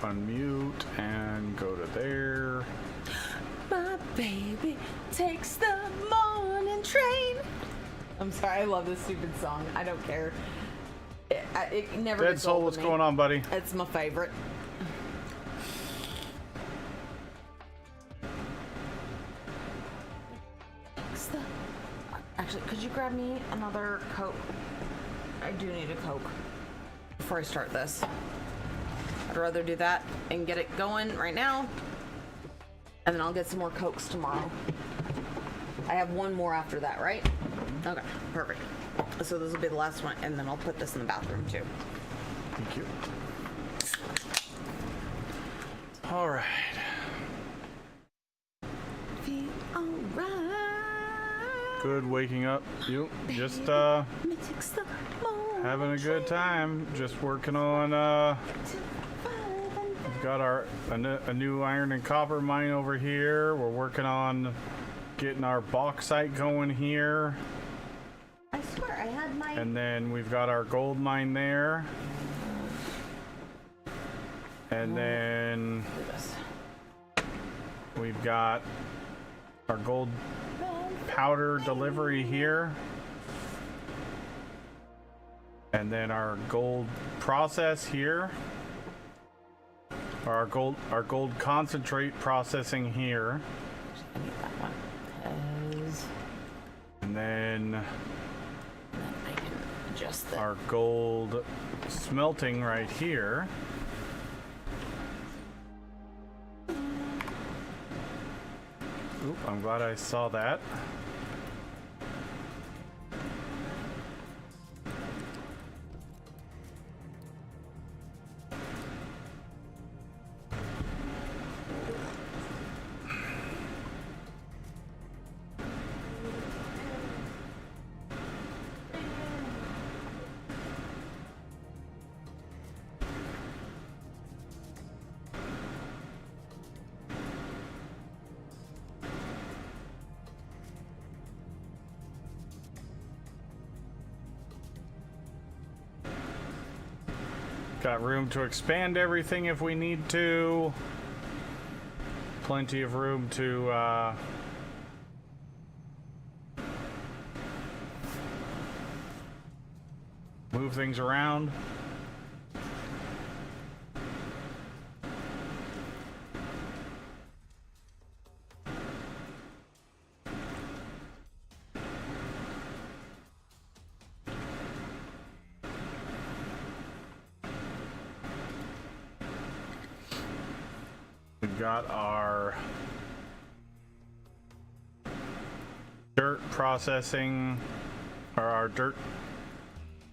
Unmute and go to there. My baby takes the morning train. I'm sorry, I love this stupid song. I don't care. It never Dead gets Soul, old to what's me. going on, buddy? It's my favorite. Actually, could you grab me another Coke? I do need a Coke before I start this. I'd rather do that and get it going right now, and then I'll get some more Cokes tomorrow. I have one more after that, right? Okay, perfect. So this will be the last one, and then I'll put this in the bathroom too. Thank you. All right. Feel alright. Good waking up. You just having a good time. Just working on we've got a new iron and copper mine over here. We're working on getting our bauxite going here. I swear I had my... And then we've got our gold mine there. And then we've got our gold powder delivery here. And then our gold process here. Our gold concentrate processing here. I need that one. And then I can adjust that. our gold smelting right here. Oop, I'm glad I saw that. Got room to expand everything if we need to. Plenty of room to move things around. Got our dirt processing, or our dirt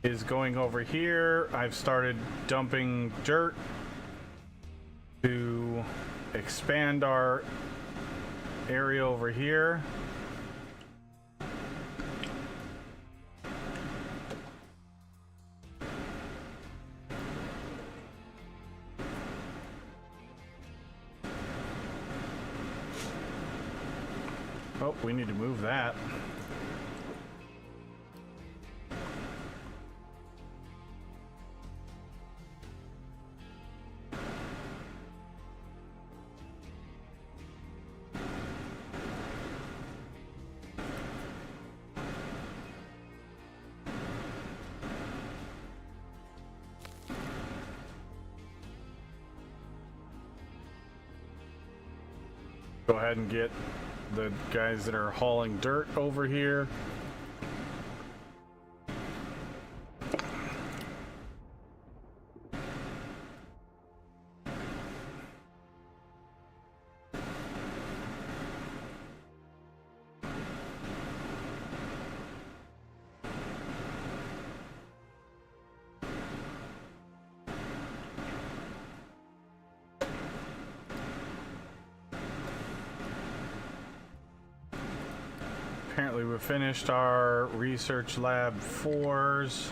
is going over here. I've started dumping dirt to expand our area over here. Oh, we need to move that. Go ahead and get the guys that are hauling dirt over here. Apparently we finished our research lab 4s,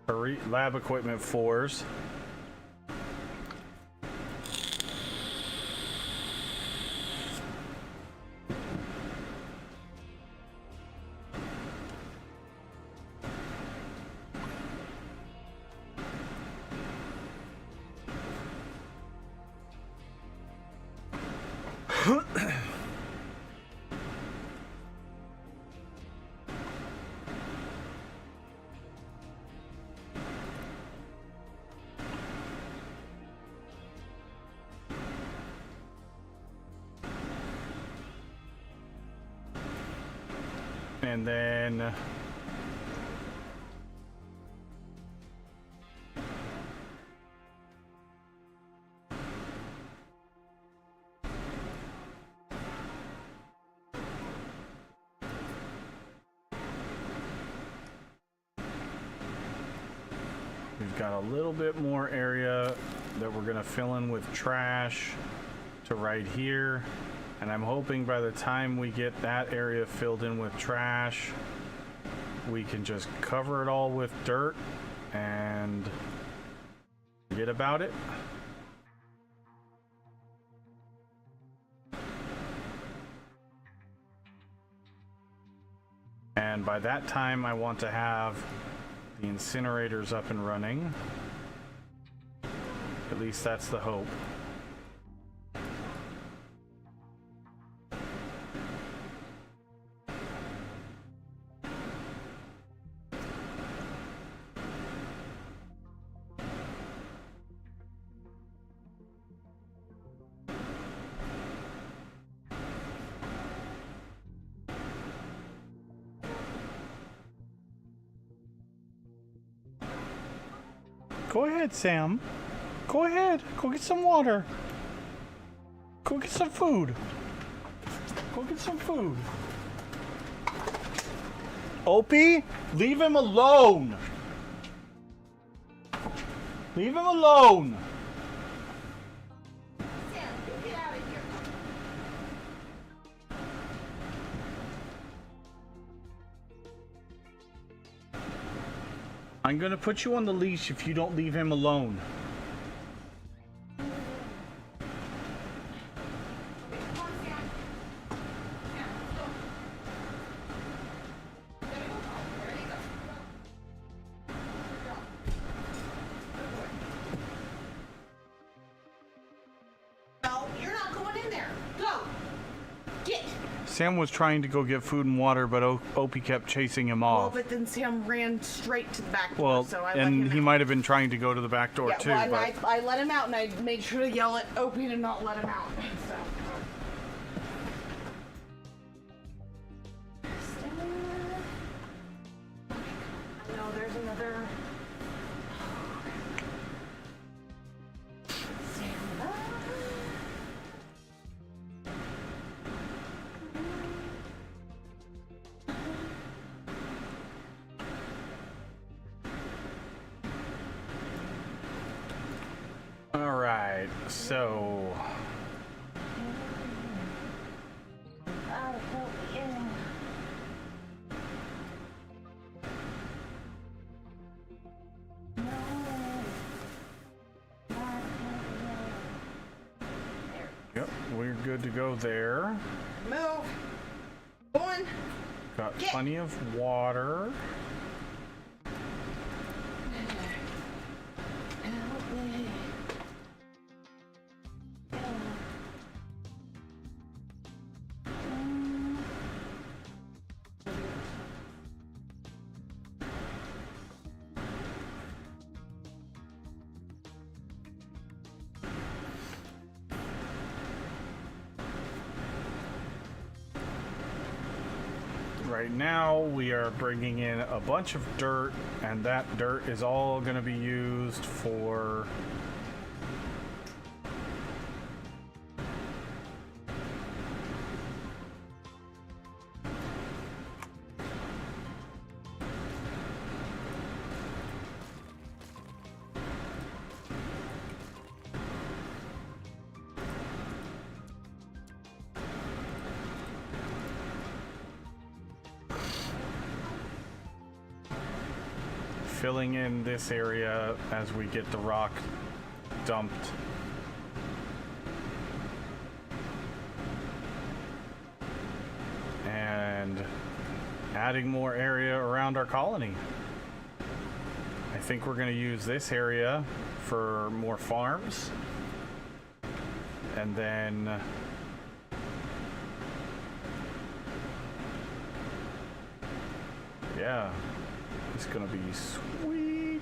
or lab equipment 4s. And then we've got a little bit more area that we're gonna fill in with trash to right here. And I'm hoping by the time we get that area filled in with trash, we can just cover it all with dirt and forget about it. And by that time, I want to have the incinerators up and running. At least that's the hope. Go ahead, Sam. Go ahead. Go get some water. Go get some food. Go get some food. Opie, leave him alone. Leave him alone. Sam, get out of here. I'm gonna put you on the leash if you don't leave him alone. Come on, Sam. Sam, let's go. There you go. There you go. No, you're not going in there. Go. Get. Sam was trying to go get food and water, but Opie kept chasing him Well, off. but then Sam ran straight to the back door, Well, so I let him and he out. might have been trying to go to the back door Yeah, too. well, and But I let him out, and I made sure to yell at Opie to not let him out. So. No, there's another. all right, so yep, we're good to go there. Move. Going. Got Get. plenty of water. Right now, we are bringing in a bunch of dirt, and that dirt is all going to be used for filling in this area as we get the rock dumped. And adding more area around our colony. I think we're going to use this area for more farms. And then Yeah, it's gonna be sweet.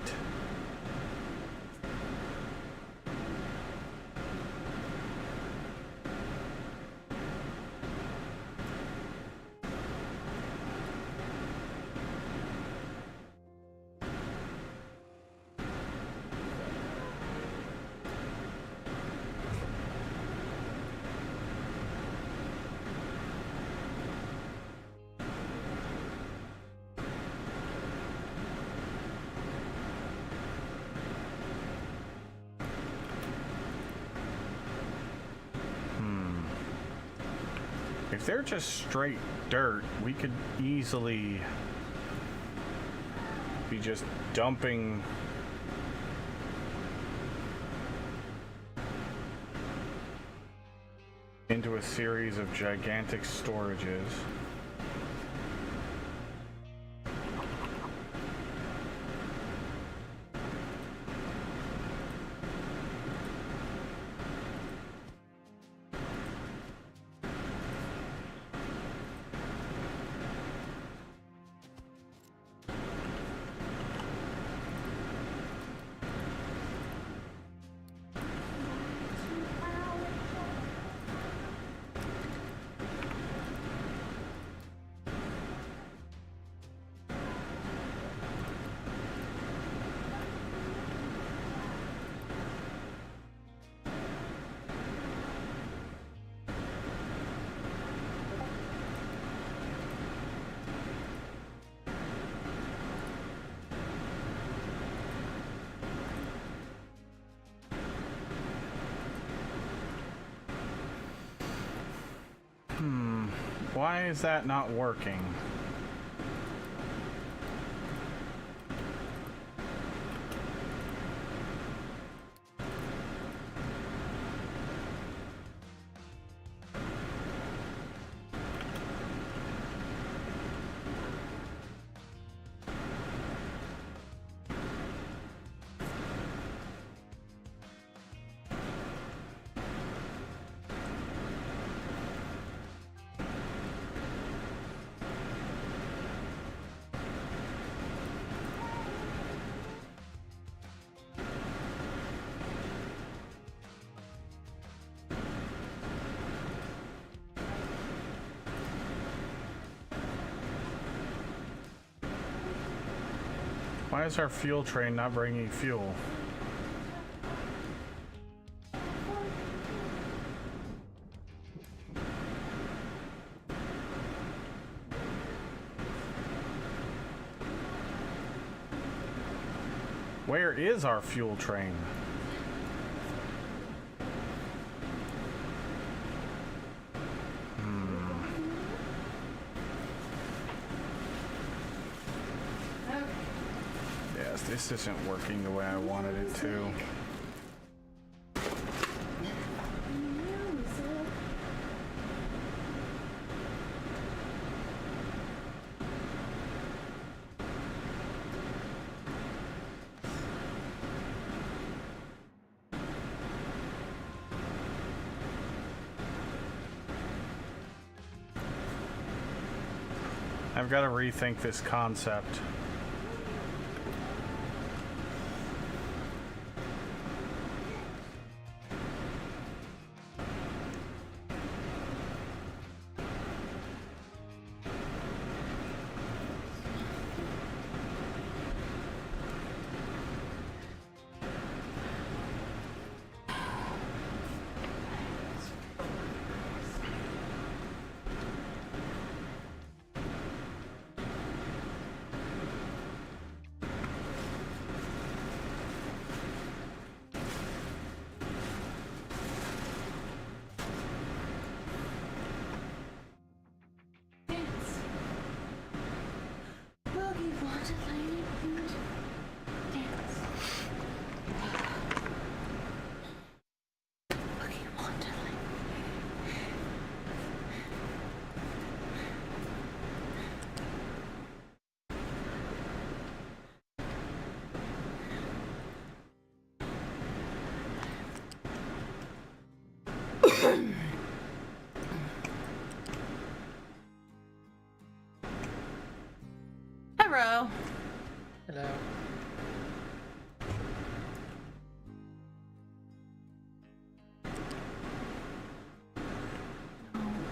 If they're just straight dirt, we could easily be just dumping into a series of gigantic storages. Why is that not working? Why is our fuel train not bringing fuel? Where is our fuel train? Yes, this isn't working the way I wanted it to. I've got to rethink this concept. Ro. Hello.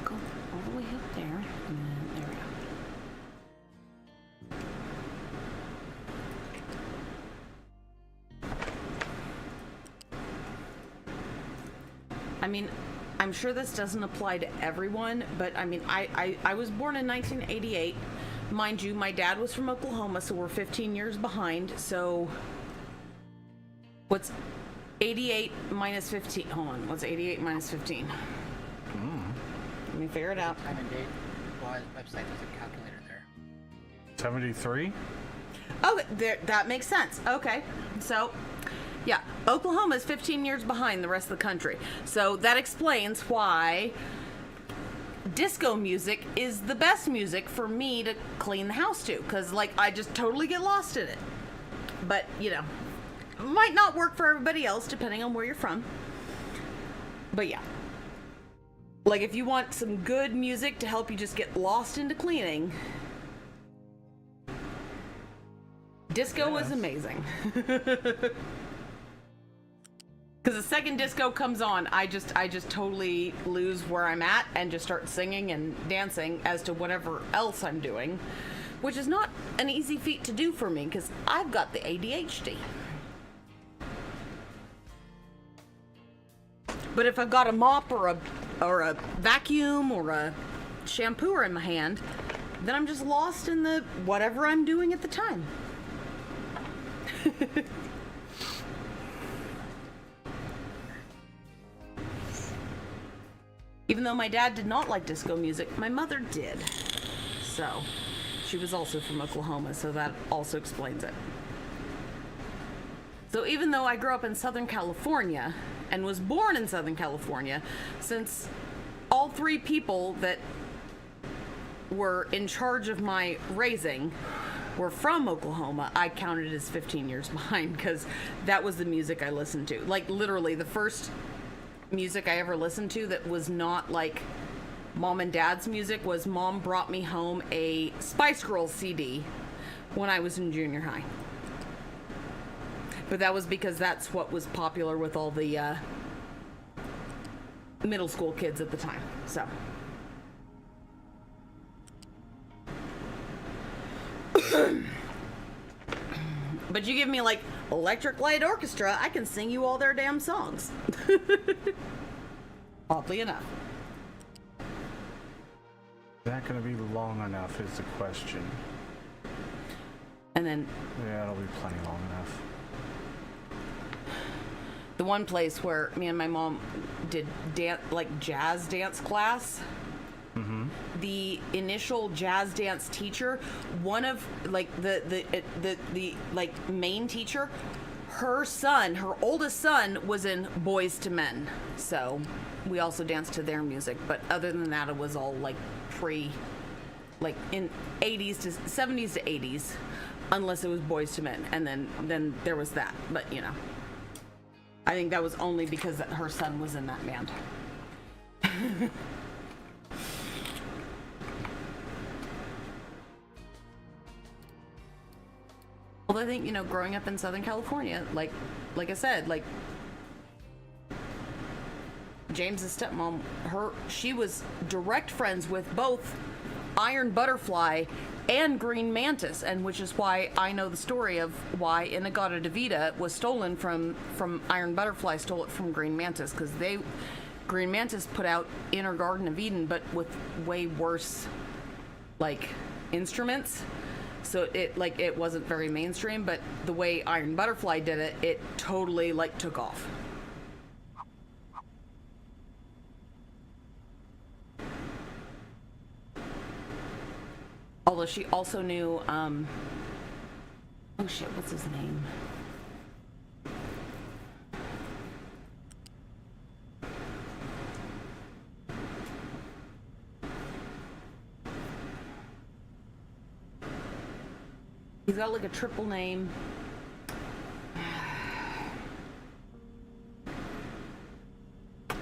Go all the way up there, and then there we go. I mean, I'm sure this doesn't apply to everyone, but I mean, I was born in 1988. Mind you, my dad was from Oklahoma, so we're 15 years behind. So what's 88 minus 15? Hold on, what's 88 minus 15? Let me figure it out. Time and date. Well, the website has a calculator there. 73? Oh, there, that makes sense. Okay, so yeah, Oklahoma is 15 years behind the rest of the country. So that explains why disco music is the best music for me to clean the house to, because like I just totally get lost in it. But you know, might not work for everybody else depending on where you're from. But yeah, like if you want some good music to help you just get lost into cleaning, disco is amazing. Because the second disco comes on, I just totally lose where I'm at and just start singing and dancing as to whatever else I'm doing, which is not an easy feat to do for me because I've got the ADHD. But if I've got a mop or a vacuum or a shampooer in my hand, then I'm just lost in the whatever I'm doing at the time. Even though my dad did not like disco music, my mother did. So, she was also from Oklahoma, so that also explains it. So even though I grew up in Southern California and was born in Southern California, since all three people that were in charge of my raising were from Oklahoma, I counted as 15 years behind because that was the music I listened to. Like literally the first music I ever listened to that was not like mom and dad's music was Mom brought me home a Spice Girls CD when I was in junior high. But that was because that's what was popular with all the middle school kids at the time. So but you give me like Electric Light Orchestra, I can sing you all their damn songs. Oddly enough. Is that going to be long enough is the question. And then Yeah, it'll be plenty long enough. the one place where me and my mom did like jazz dance class. The initial jazz dance teacher, one of like the like main teacher, her oldest son was in Boys to Men, so we also danced to their music. But other than that, it was all like like in 80s to 70s to 80s, unless it was Boys to Men, and then there was that. But you know, I think that was only because her son was in that band. Well, I think, you know, growing up in Southern California, like I said, like James's stepmom, she was direct friends with both Iron Butterfly and Green Mantis, and which is why I know the story of why Inagata Devita was stolen from Iron Butterfly, stole it from Green Mantis, because Green Mantis put out Inner Garden of Eden, but with way worse, like, instruments. So it wasn't very mainstream, but the way Iron Butterfly did it, it totally like took off. Although she also knew, oh shit, what's his name? He's got like a triple name.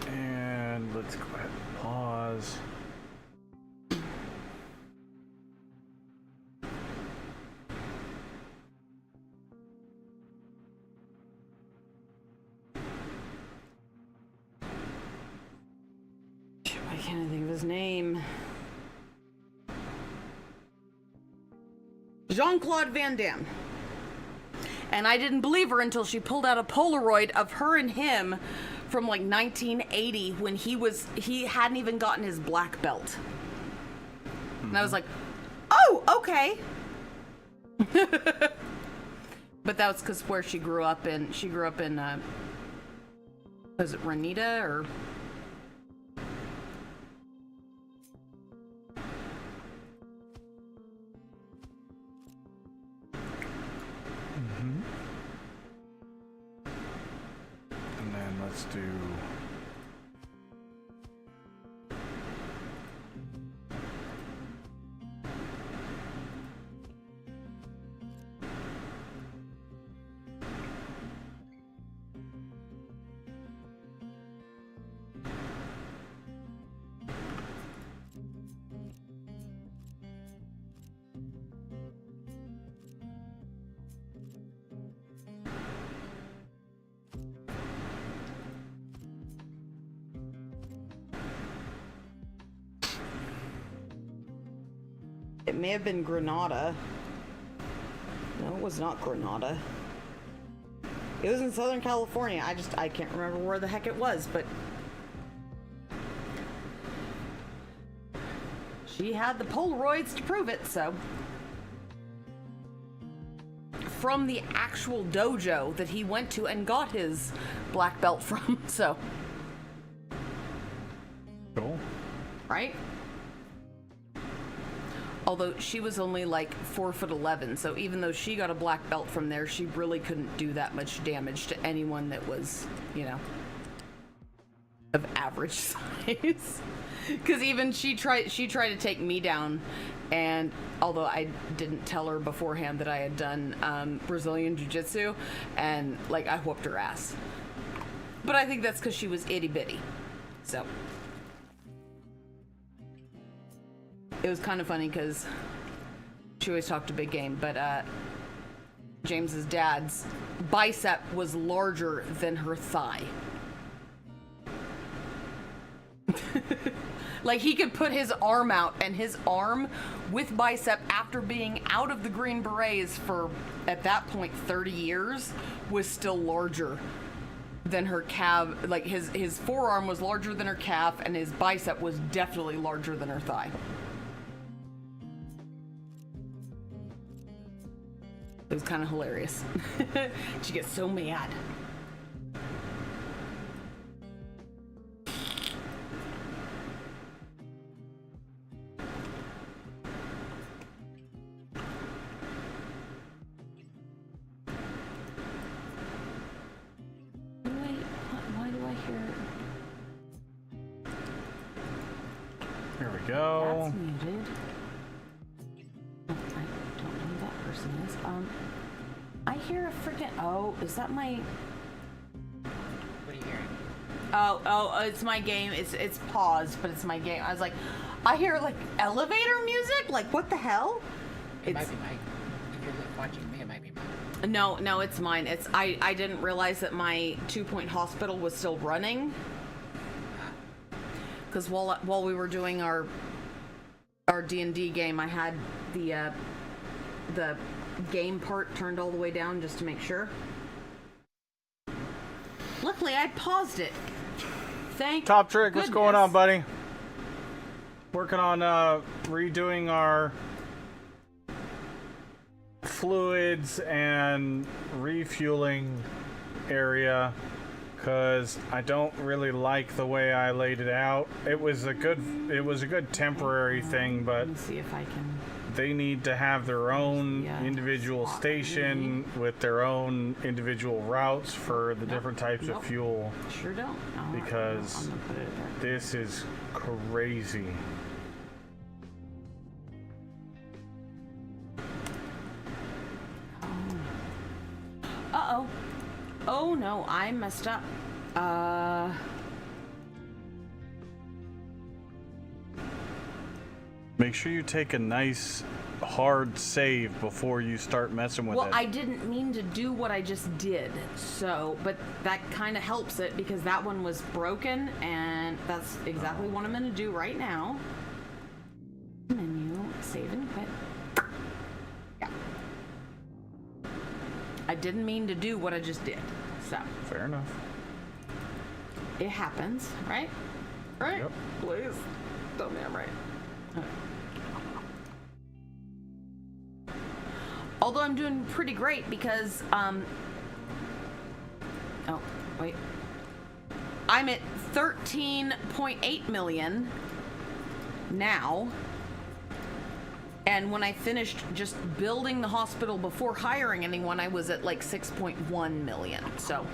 And let's go ahead and pause. Why can't I think of his name? Jean-Claude Van Damme. And I didn't believe her until she pulled out a Polaroid of her and him from like 1980 when he hadn't even gotten his black belt. And I was like, oh, okay. But that was because where she grew up in, was it Renita or? And then let's do. It may have been Granada. No, it was not Granada. It was in Southern California. I can't remember where the heck it was, but she had the Polaroids to prove it, so. From the actual dojo that he went to and got his black belt from, so. Cool. Right? Although she was only like 4'11", so even though she got a black belt from there, she really couldn't do that much damage to anyone that was, you know, of average size. Because even she tried to take me down, and although I didn't tell her beforehand that I had done Brazilian Jiu-Jitsu, and like I whooped her ass. But I think that's because she was itty bitty, so. It was kind of funny because she always talked a big game, but James's dad's bicep was larger than her thigh. Like he could put his arm out, and his arm with bicep after being out of the Green Berets for, at that point, 30 years, was still larger than her calf. Like his forearm was larger than her calf, and his bicep was definitely larger than her thigh. It was kind of hilarious. She gets so mad. Why do I hear it? Here we go. That's muted. I don't know who that person is. I hear a freaking. Oh, is that my? What are you hearing? Oh, it's my game. It's paused, but it's my game. I was like, I hear like elevator music. Like what the hell? It might be mine. If you're watching me, it might be mine. No, it's mine. I didn't realize that my 2-point hospital was still running. Because while we were doing our D&D game, I had the game part turned all the way down just to make sure. Luckily, I paused it. Thank Top Trick, what's going on, goodness. buddy? Working on redoing our fluids and refueling area because I don't really like the way I laid it out. It was a good temporary thing, but Let me see if I can. they need to have their own Yeah. individual station with their own individual routes for the different types Nope. of fuel. Sure don't. No, Because I'm gonna put it there. This is crazy. Uh-oh. Oh no, I messed up. Make sure you take a nice hard save before you start messing with Well, it. I didn't mean to do what I just did, so, but that kind of helps it because that one was broken, and that's exactly what I'm going to do right now. Menu, save and quit. Yeah. I didn't mean to do what I just did, so. Fair enough. It happens, right? Right? Yep. Please. Tell me I'm right. Okay. Although I'm doing pretty great because, oh, wait. I'm at 13.8 million now. And when I finished just building the hospital before hiring anyone, I was at like 6.1 million. So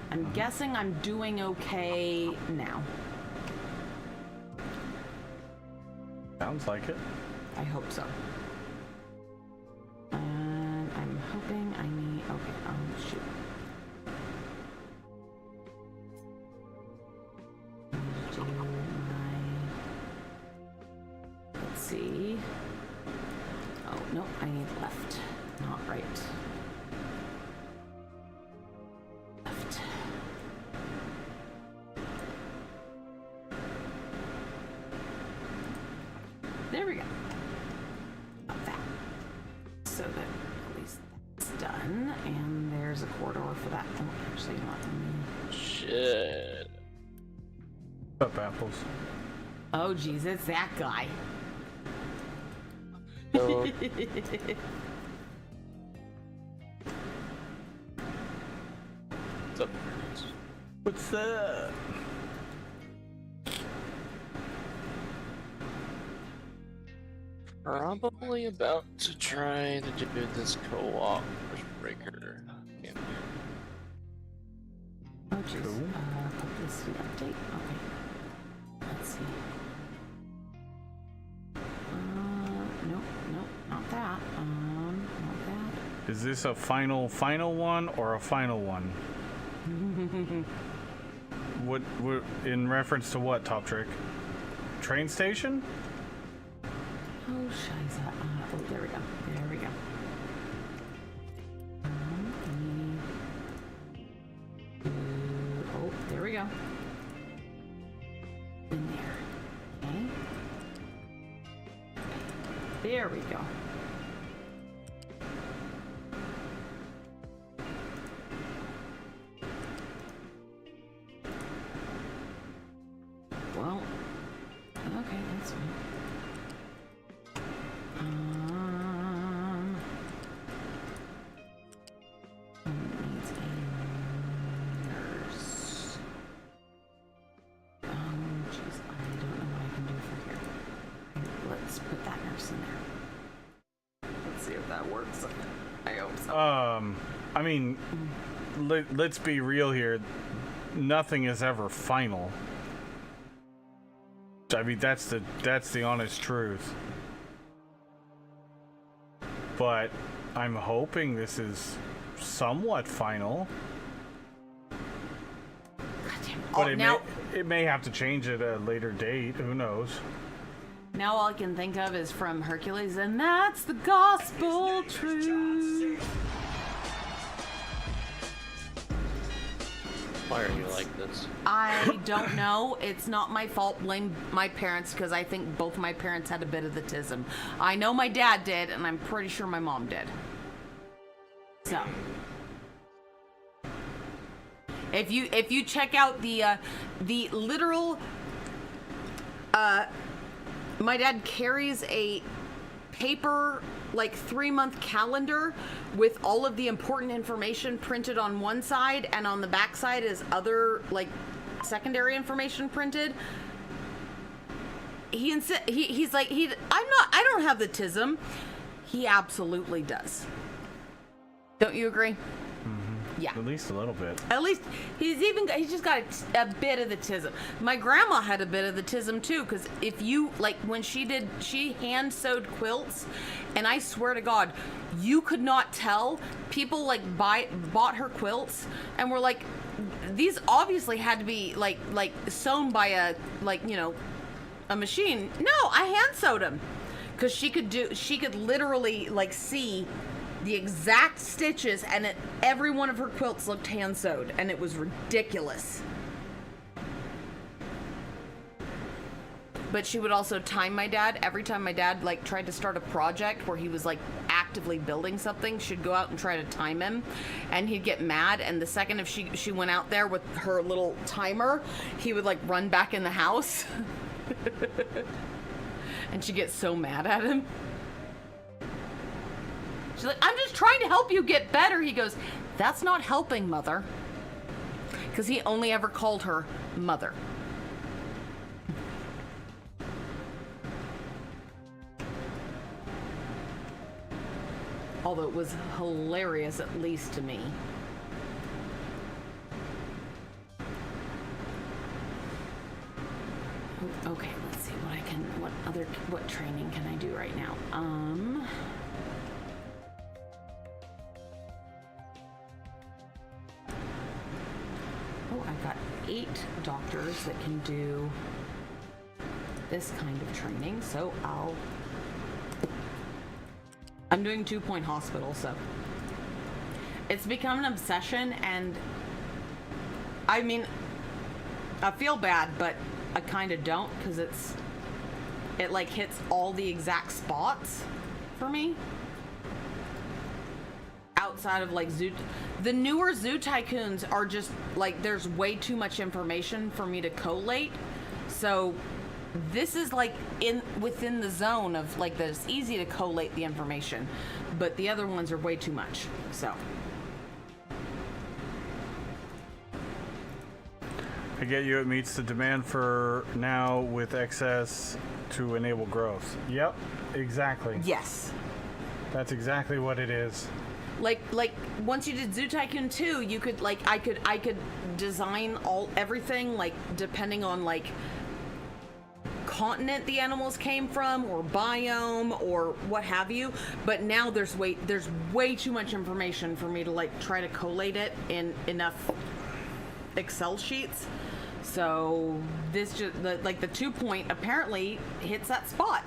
I'm guessing I'm doing okay now. Sounds like it. I hope so. And I'm hoping I need, okay, shoot. I need to do my, let's see. Oh, no, I need left, not right. Left. There we go. Not that. So that at least that's done. And there's a corridor for that. Oh, actually, not me. Shit. What's up, apples? Oh, geez, it's that guy. No. What's up? What's that? Probably about to try to do this co-op breaker campaign. Oh, jeez. Cool. Publicity update. Okay. Let's see. Nope, not that. Not that. Is this a final one or a final one? What in reference to what, Top Trick? Train station? Oh, shiza. Oh, there we go. There we go. Oh, there we go. In there. Okay. There we go. Well, okay, that's fine. Needs a nurse. Oh, jeez, I don't know what I can do for here. Let's put that nurse in there. Let's see if that works. I hope so. I mean, let's be real here. Nothing is ever final. I mean, that's the honest truth. But I'm hoping this is somewhat final. Goddamn. But Oh, it may have to change at a later date. Who knows? now all I can think of is from Hercules, and that's the gospel truth. Why are you like this? I don't know. It's not my fault. Blame my parents because I think both my parents had a bit of the tism. I know my dad did, and I'm pretty sure my mom did. So, if you check out the literal, my dad carries a paper like 3-month calendar with all of the important information printed on one side, and on the back side is other like secondary information printed. He's like I don't have the tism. He absolutely does. Don't you agree? Yeah. At least a little bit. At least he's just got a bit of the tism. My grandma had a bit of the tism too, because if you like when she hand sewed quilts, and I swear to God, you could not tell. People like bought her quilts and were like, these obviously had to be like sewn by a A machine? No, I hand sewed them. Because she could literally, like, see the exact stitches, and every one of her quilts looked hand sewed, and it was ridiculous. But she would also time my dad. Every time my dad, like, tried to start a project where he was, like, actively building something, she'd go out and try to time him, and he'd get mad. And the second if she went out there with her little timer, he would, like, run back in the house. And she'd get so mad at him. She's like, I'm just trying to help you get better. He goes, that's not helping, Mother. Because he only ever called her Mother. Although it was hilarious, at least to me. Okay, let's see what training can I do right now? Oh, I've got 8 doctors that can do this kind of training, so I'm doing 2-point hospital, so it's become an obsession, and I mean, I feel bad, but I kind of don't, because it like hits all the exact spots for me. Outside of like the newer Zoo Tycoons are just like, there's way too much information for me to collate. So this is like within the zone of like that it's easy to collate the information, but the other ones are way too much. So I get you. It meets the demand for now with excess to enable growth. Yep, exactly. yes. That's exactly what it is. Like once you did Zoo Tycoon 2, you could like I could design everything like depending on like continent the animals came from or biome or what have you, but now there's way too much information for me to like try to collate it in enough Excel sheets. So this just the 2-point apparently hits that spot.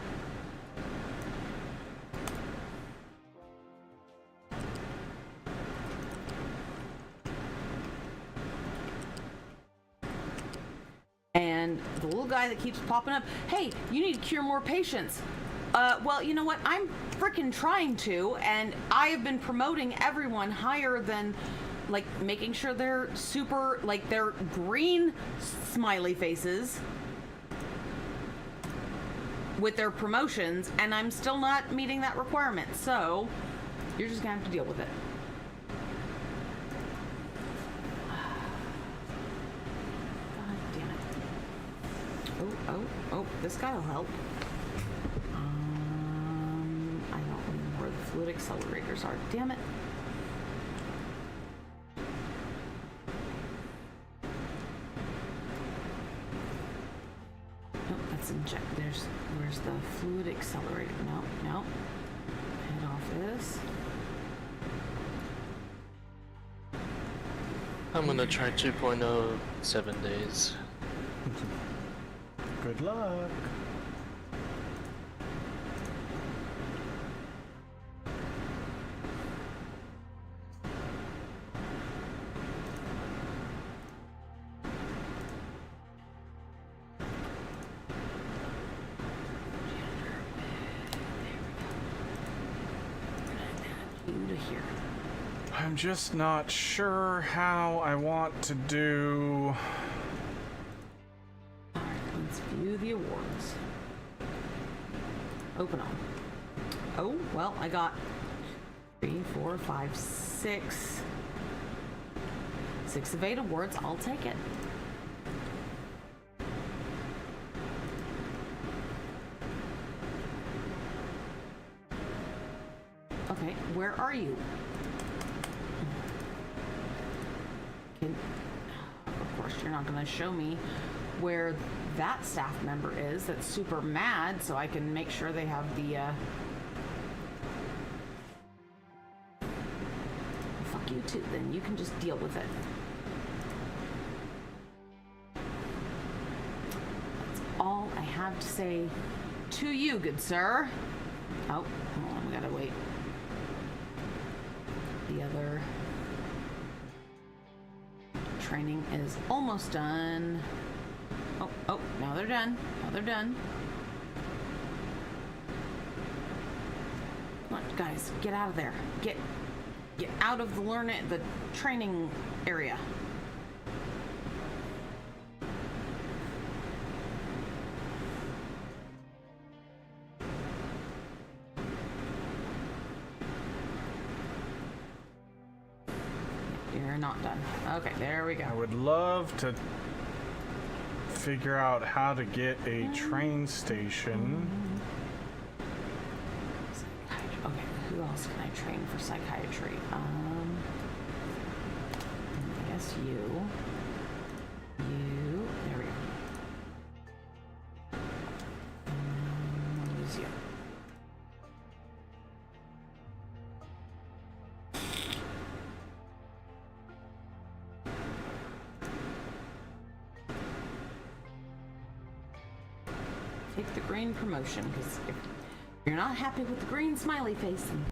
And the little guy that keeps popping up, hey, you need to cure more patients. Well, you know what? I'm freaking trying to, and I have been promoting everyone higher than, like, making sure they're super, like, they're green smiley faces with their promotions, and I'm still not meeting that requirement. So, you're just gonna have to deal with it. Oh, this guy will help. I don't remember where the fluid accelerators are. Damn it. Oh, that's inject. Where's the fluid accelerator? No. Head office. I'm gonna try 2.0 7 days. Good luck. Here. I'm just not sure how I want to do. Let's view the awards. Open them. Oh, well, I got 3, 4, 5, 6. 6 of 8 awards. I'll take it. Okay, where are you? Of course, you're not going to show me where that staff member is that's super mad, so I can make sure they have the fuck you too, then you can just deal with it. That's all I have have to say to you, good sir. Oh, hold on, we gotta wait. The other training is almost done. Oh, now they're done. Now they're done. Come on, guys, get out of there. Get out of the training area. You're not done. Okay, there we go. I would love to figure out how to get a train station. Okay, who else can I train for psychiatry? I guess you. There we go. Use you. Take the green promotion, because if you're not happy with the green smiley face, then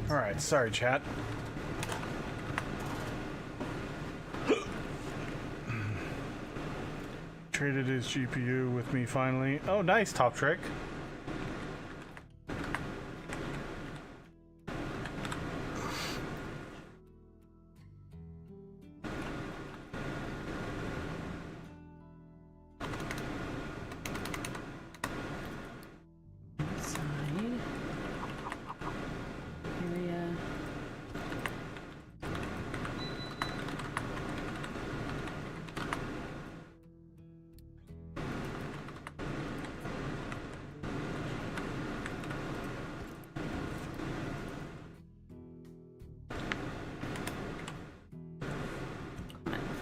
Alright, sorry, chat. Traded his GPU with me finally. Oh, nice, Top Trick. Side. Area.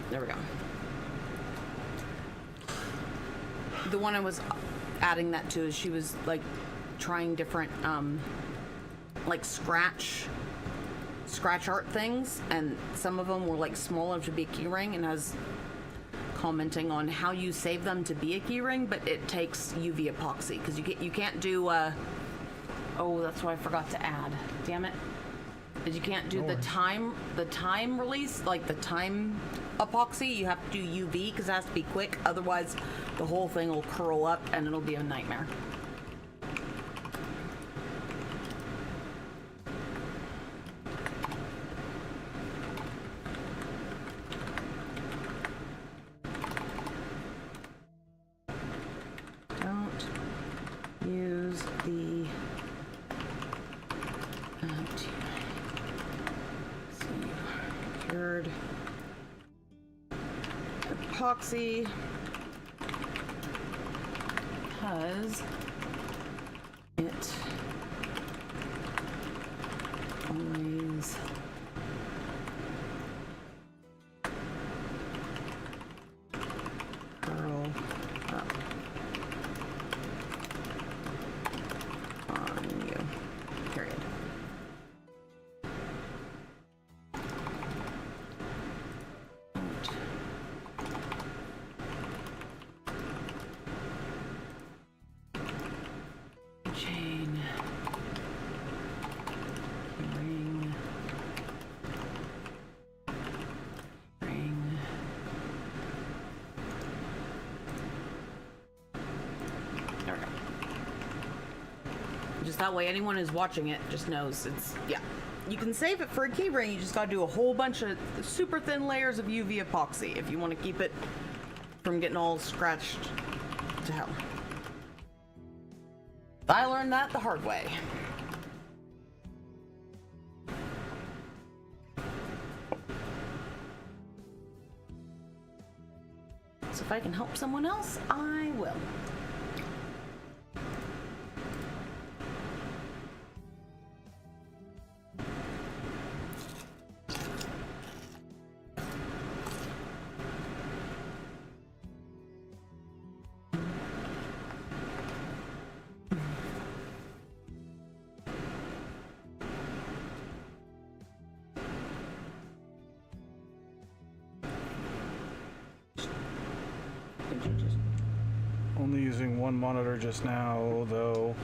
There we go. The one I was adding that to is she was like trying different like scratch art things, and some of them were like small enough to be a keyring, and I was commenting on how you save them to be a keyring, but it takes UV epoxy because you can't do oh, that's what I forgot to add. Damn it. Is you can't do the time release, like the time epoxy. You have to do UV because it has to be quick, otherwise the whole thing will curl up and it'll be a nightmare. Don't use the cured epoxy because it always curl up on you, period. Chain ring there we go. Just that way anyone who's watching it just knows it's, yeah, you can save it for a keyring. You just gotta do a whole bunch of super thin layers of UV epoxy if you want to keep it from getting all scratched to hell. I learned that the hard way. So if I can help someone else, I will. Only using one monitor just now, though,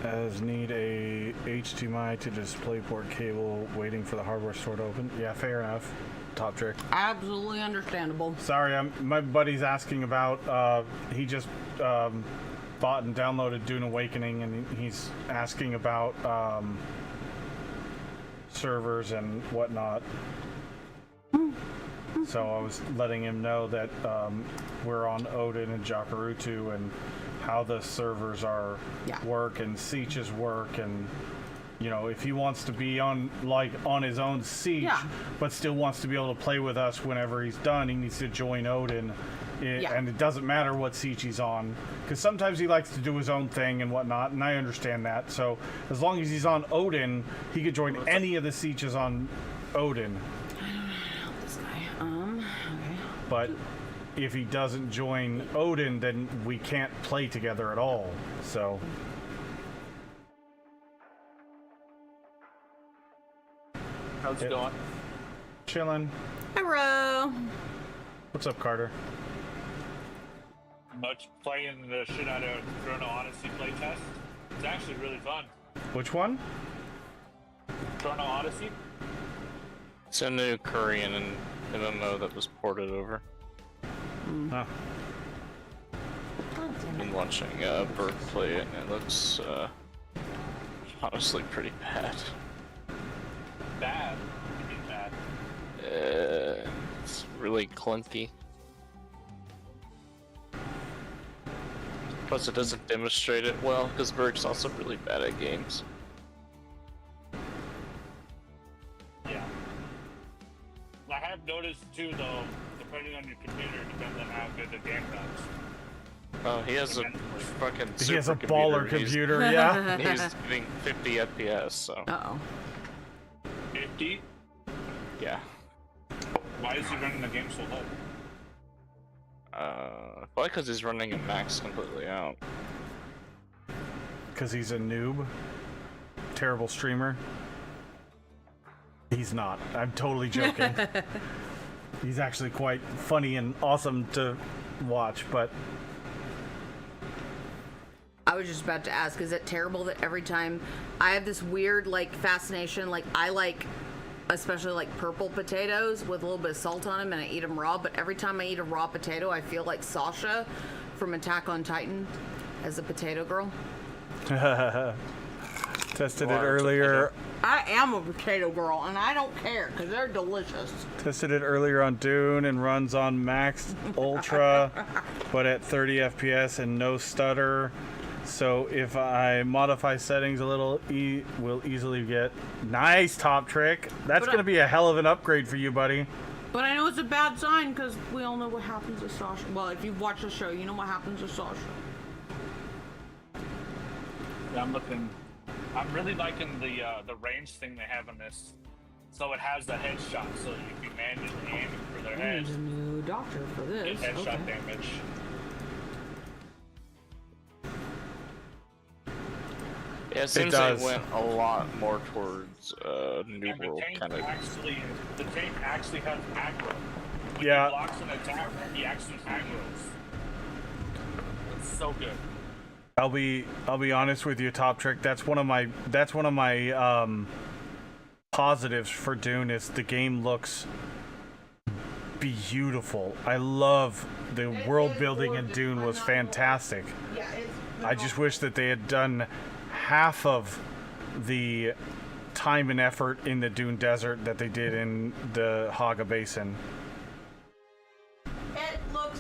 as need a HDMI to DisplayPort cable, waiting for the hardware store to open. Yeah, fair enough. Top Trick. Absolutely understandable. Sorry, my buddy's asking about, he just bought and downloaded Dune Awakening, and he's asking about servers and whatnot. So I was letting him know that we're on Odin and Jakarutu and how the servers are work and Siech's work, and you know, if he wants to be on his own Siege, but still wants to be able to play with us whenever he's done, he needs to join Odin. And it doesn't matter what Siege he's on, because sometimes he likes to do his own thing and whatnot, and I understand that. So as long as he's on Odin, he could join any of the Sieges on Odin. But if he doesn't join Odin, then we can't play together at all. So how's it going? Chillin'. Hi, bro. What's up, Carter? Much playing the shit out of Chrono Odyssey playtest. It's actually really fun. Which one? Chrono Odyssey? It's a new Korean and MMO that was ported over. Huh. I've been watching Bert play it, and it looks honestly pretty bad. Bad. What do you mean bad? It's really clunky. Plus, it doesn't demonstrate it well because Bert's also really bad at games. Yeah. I have noticed too, though, depending on your computer, depends on how good the game runs. Oh, he has a fucking He has a supercomputer. baller computer, yeah. He's getting 50 FPS, so Uh-oh. 50? yeah. Why is he running the game so low? Probably because he's running a max completely out. Because he's a noob. Terrible streamer. He's not. I'm totally joking. He's actually quite funny and awesome to watch, but I was just about to ask, is it terrible that every time I have this weird like fascination, like I like especially like purple potatoes with a little bit of salt on them and I eat them raw, but every time I eat a raw potato I feel like Sasha from Attack on Titan as a potato girl. tested it earlier. I am a potato girl and I don't care because they're delicious. Tested it earlier on Dune and runs on max ultra, but at 30 FPS and no stutter. So if I modify settings a little, we'll easily get nice top trick. That's But gonna be a hell of an upgrade for you, buddy. But I know it's a bad sign because we all know what happens to Sasha. Well, if you've watched the show, you know what happens to Sasha. Yeah, I'm really liking the range thing they have on this. So it has the headshot, so you can manually aim for their head. There's a new doctor for Get this. headshot Okay. damage. Yeah, it seems does. they went a lot more towards New And the World tank kind of. actually has aggro. When Yeah. he blocks an attack, he actually aggroes. It's so good. I'll be honest with you, top trick. That's one of my positives for Dune is the game looks beautiful. I love the world building in Dune was fantastic. I just wish that they had done half of the time and effort in the Dune Desert that they did in the Haga Basin. It looks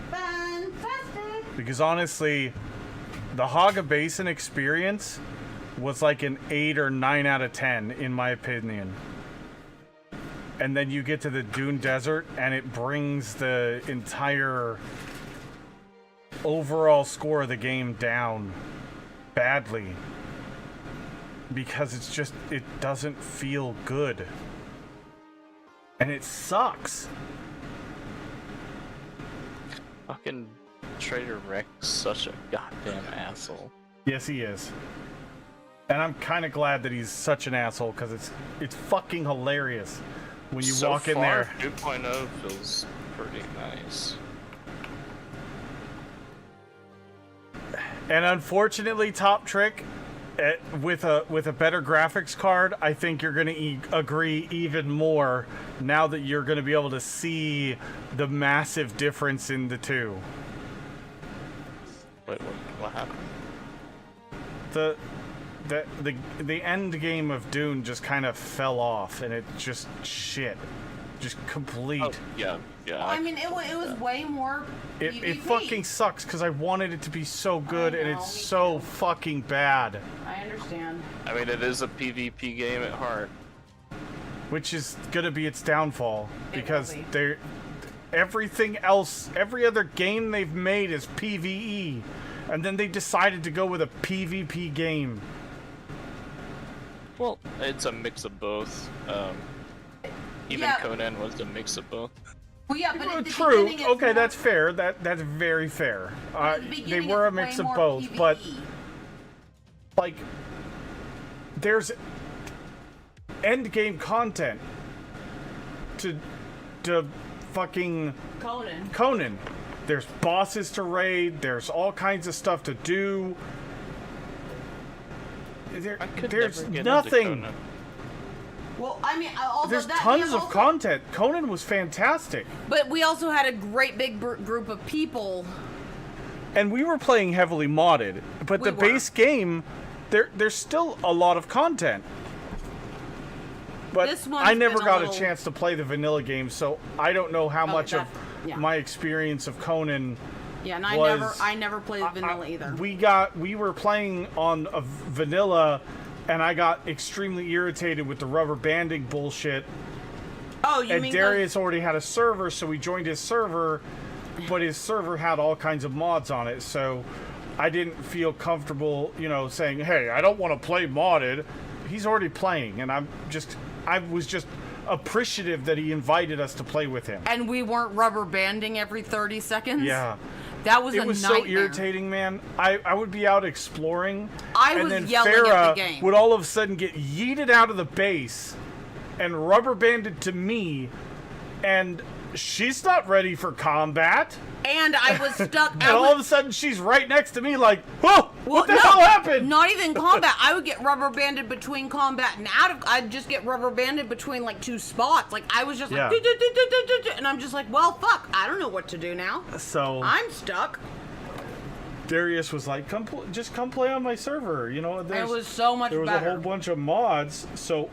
fantastic. Because honestly, the Haga Basin experience was like an 8 or 9 out of 10 in my opinion. And then you get to the Dune Desert and it brings the entire overall score of the game down badly. Because it's just, it doesn't feel good. And it sucks. Fucking Trader Rex, such a goddamn asshole. Yes, he is. And I'm kind of glad that he's such an asshole because it's fucking hilarious when you So walk in far, there. 2.0 feels pretty nice. And unfortunately, top trick, with a better graphics card, I think you're gonna agree even more now that you're gonna be able to see the massive difference in the two. Wait, what happened? The end game of Dune just kind of fell off, and it just shit, just complete. Oh, yeah. I mean, it was way more It PvP. fucking sucks because I wanted it to be so good, and know, it's me so too. fucking bad. I understand. I mean, it is a PvP game at heart. Which is gonna be its downfall because will be. they're everything else, every other game they've made is PvE, and then they decided to go with a PvP game. Well, it's a mix of both. Even Yeah. Conan was a mix of both. Well, yeah, but at the True. beginning, it's Okay, more- that's fair. That's very fair. at the They beginning, were a it's way mix of more both, but PvE. like, there's end game content to fucking Conan. There's bosses to raid. There's all kinds of stuff to do. I could There's never get into nothing. Conan. Well, I mean, although There's that tons game of also- content. Conan was fantastic. But we also had a great big group of people. And we were playing heavily modded, but We the were. base game, there's still a lot of content. But This one's I never been a got little- a chance to play the vanilla game, so I don't know how much of yeah. my experience of Conan Yeah, and was. I never played vanilla either. We were playing on a vanilla, and I got extremely irritated with the rubber banding bullshit. Oh, you And mean Darius already had a server, so we joined his server, but his server had all kinds of mods on it, so I didn't feel comfortable, saying, hey, I don't want to play modded. He's already playing, and I was just appreciative that he invited us to play with him. And we weren't rubber banding every 30 seconds? Yeah. That was It a was nightmare. so irritating, man. I would be out exploring, I and was then yelling at Farrah the game. would all of a sudden get yeeted out of the base and rubber banded to me, and she's not ready for combat. And I was stuck. And all of a sudden, she's right next to me, like, "Whoa, what the hell happened?" Not even combat. I would get rubber banded between combat and out of. I'd just get rubber banded between like two spots. Like I was just like, Yeah. and I'm just like, well, fuck. I don't know what to do now. So I'm stuck. Darius was like, just come play on my server." It was so much there was better. a whole bunch of mods. So,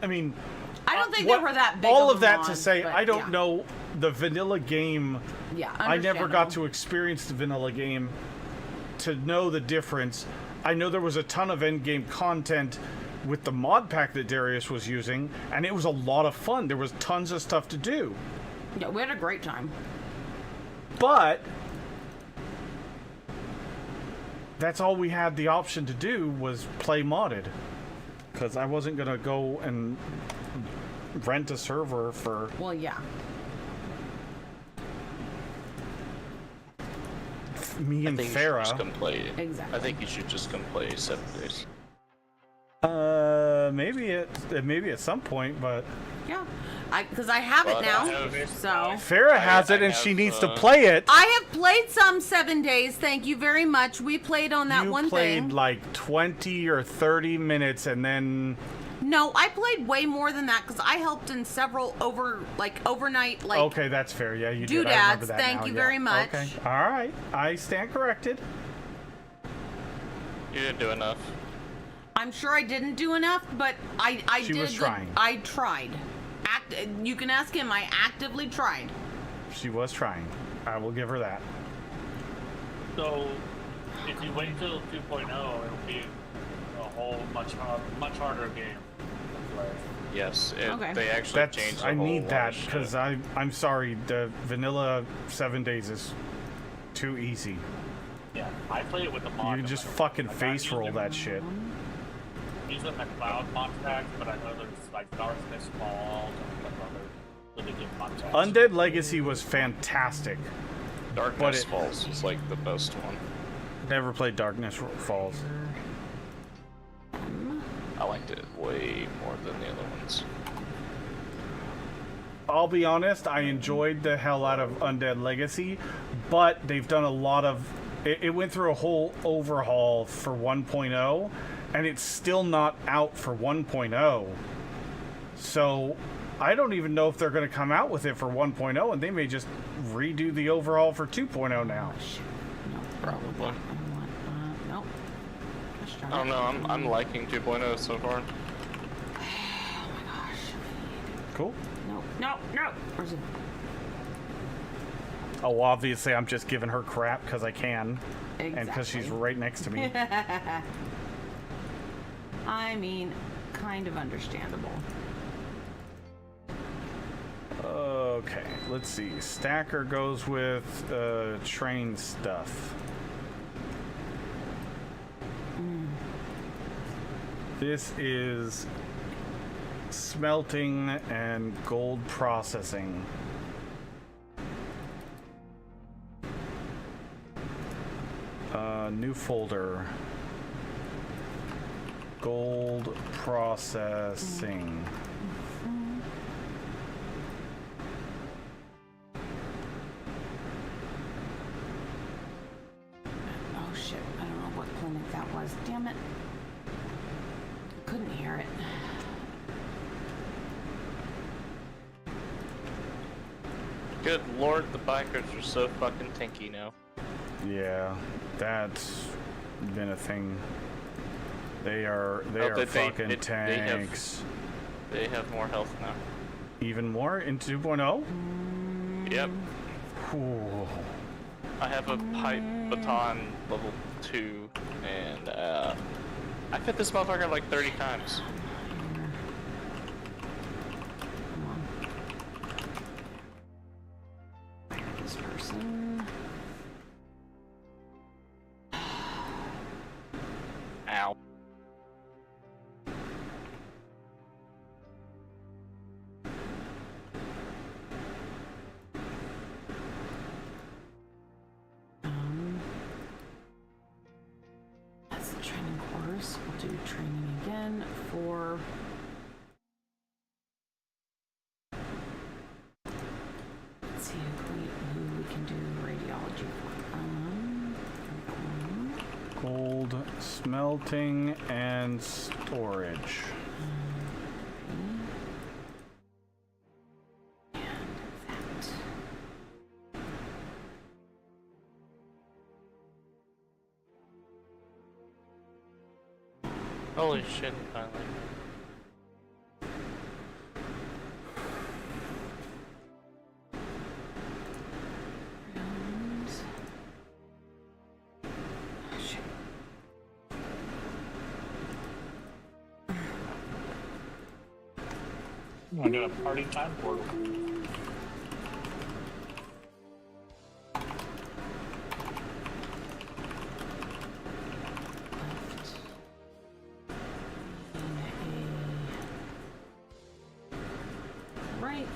I mean, I don't think they were that big. all of of that mod, to say, but I don't yeah. know the vanilla game. Yeah, I never got understandable. to experience the vanilla game to know the difference. I know there was a ton of endgame content with the mod pack that Darius was using, and it was a lot of fun. There was tons of stuff to do. Yeah, we had a great time. But that's all we had the option to do was play modded. Because I wasn't going to go and rent a server for... Well, yeah. me I and think you should just Farrah. come play. Exactly. I think you should just come play 7 days. Maybe at some point, but Yeah. Because I have it Well, now. I have- So. Farrah has it, I and she have, needs to play it. I have played some 7 days. Thank you very much. We played on that You one played thing. like 20 or 30 minutes, and then No, I played way more than that because I helped in several overnight okay, that's fair. Yeah, you did. I remember doodads. that Thank now, you yeah. very much. Okay, all right. I stand corrected. You didn't do enough. I'm sure I didn't do enough, but I She did. was trying. I tried. You can ask him. I actively tried. She was trying. I will give her that. So, if you wait till 2.0, it'll be a whole much harder game to play. Yes, Okay. they actually That's changed the I whole need lot that of shit. because I'm sorry. The vanilla 7 days is too easy. Yeah, I play it with the You mod. can just like, fucking I'm face roll using- that shit. Using the cloud mod pack, but I know there's like Darkness Falls and some other really good mod packs. Undead Legacy was fantastic. Darkness it- Falls was like the best one. Never played Darkness Falls. I liked it way more than the other ones. I'll be honest, I enjoyed the hell out of Undead Legacy, but they've done a lot of... It went through a whole overhaul for 1.0, and it's still not out for 1.0. So, I don't even know if they're going to come out with it for 1.0, and they may just redo the overhaul for 2.0 now. No, Probably. nope. Let's try I don't it. know. I'm liking 2.0 so far. Oh my gosh. Cool. No. Where's it? Oh, obviously, I'm just giving her crap because I can, and because she's Exactly. right next to me. I mean, kind of understandable. Okay, let's see. Stacker goes with train stuff. This is smelting and gold processing. New folder. Gold processing. Oh shit, I don't know what clinic that was. Damn it. Couldn't hear it. Good lord, the bikers are so fucking tanky now. Yeah, that's been a thing. They are fucking tanks. They have more health now. Even more in 2.0? Yep. Ooh. I have a pipe baton level 2, and I fit this motherfucker like 30 times. Come on. This person. Ow. That's the training course. We'll do training again for. Let's see who we can do radiology for. Gold smelting and storage. And that. Holy shit, finally. And... Shit. I got a party time portal. Right.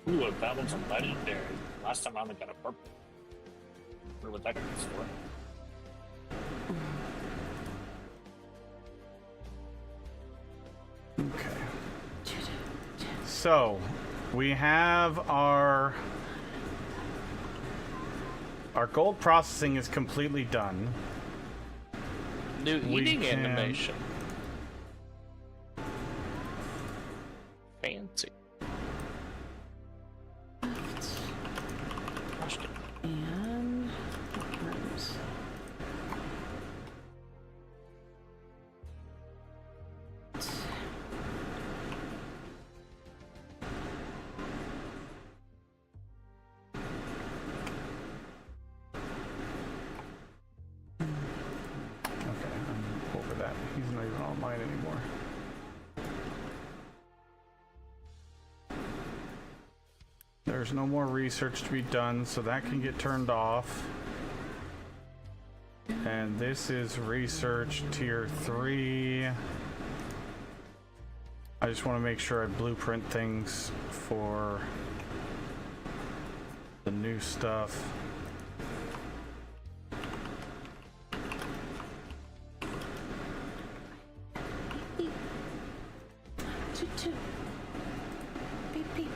Ooh, that one's a legendary. Last time I only got a purple. Wonder what that is for. Okay. So, we have our gold processing is completely done. New We eating can- animation. Fancy. Watched it. And rooms. Okay, I'm over that. He's not even online anymore. There's no more research to be done, so that can get turned off. And this is research tier 3. I just want to make sure I blueprint things for the new stuff. Toot toot. Beep beep.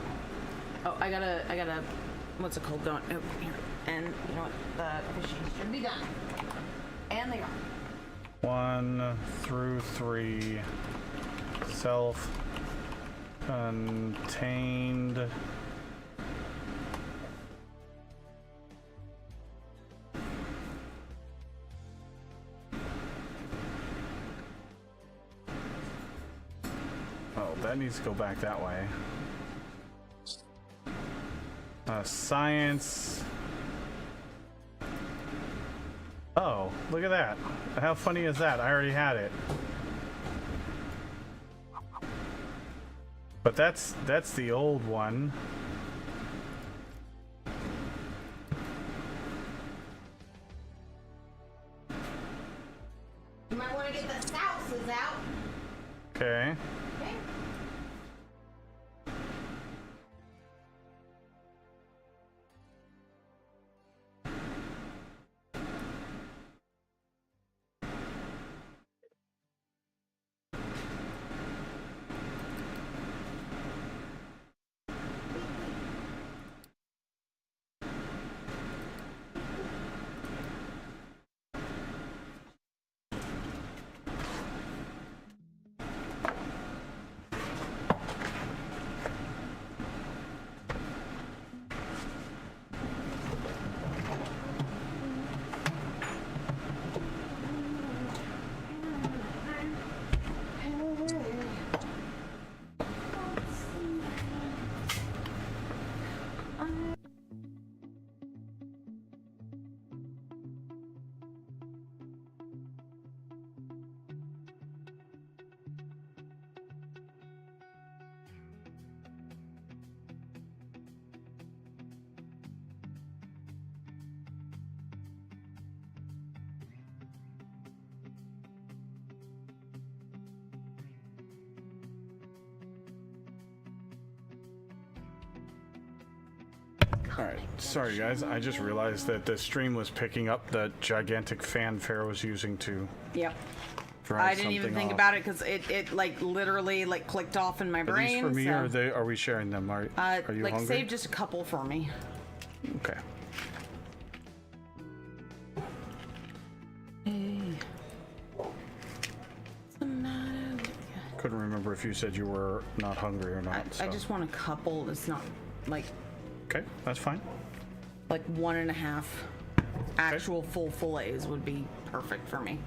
Oh, I gotta, what's it called? Going over here. And you know what? The fishing should be done. And they are. 1 through 3. Self-contained. Oh, that needs to go back that way. Science. Oh, look at that. How funny is that? I already had it. But that's the old one. You might want to get the sauces out. Okay. Okay. Alright, sorry guys, I just realized that the stream was picking up the gigantic fanfare I was using to Yep. dry I didn't even something think off. about it because it like literally like clicked off in my Are brain. these for me, so. or are we sharing them? Are you like hungry? save just a couple for me. Okay. Hey. What's the matter with you? Couldn't remember if you said you were not hungry or not. I so. just want a couple. It's not like Okay, that's fine. 1.5 actual full fillets would be perfect for me.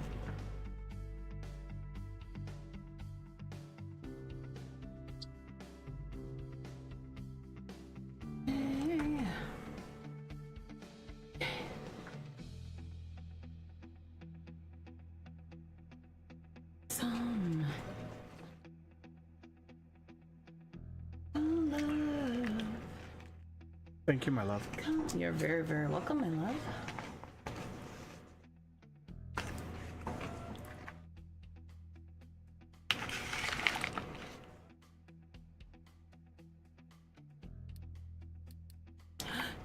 Some love. Thank you, my love. You're very, very welcome, my love.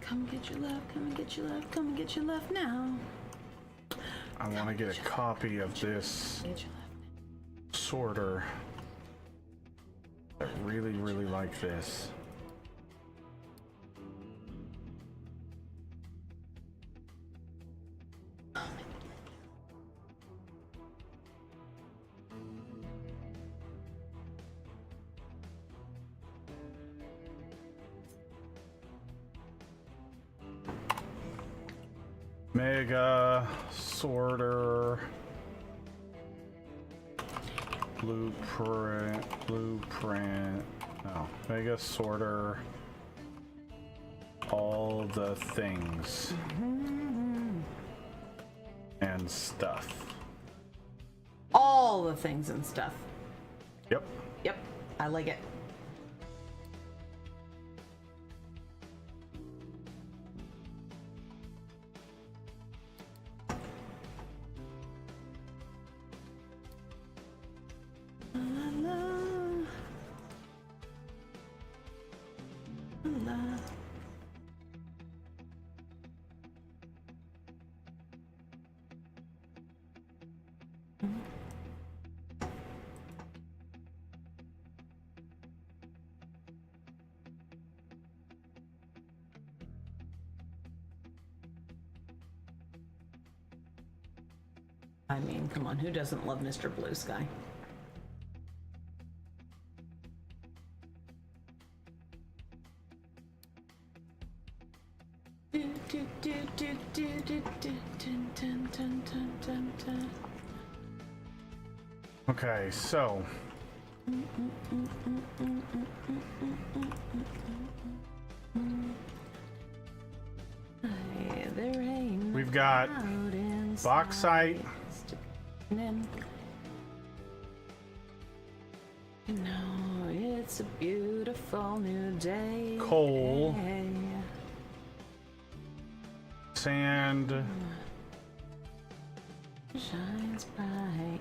Come get your love, come and get your love, come and get your love now. I want to get a copy of this Get your love. sorter. I really, really like this. Mega sorter blueprint. Oh, mega sorter. All the things and stuff. All the things and stuff. Yep. Yep, I like it. I mean, come on, who doesn't love Mr. Blue Sky? Okay, so we've got bauxite. You know, it's a beautiful new day. Coal. Sand. Shines bright.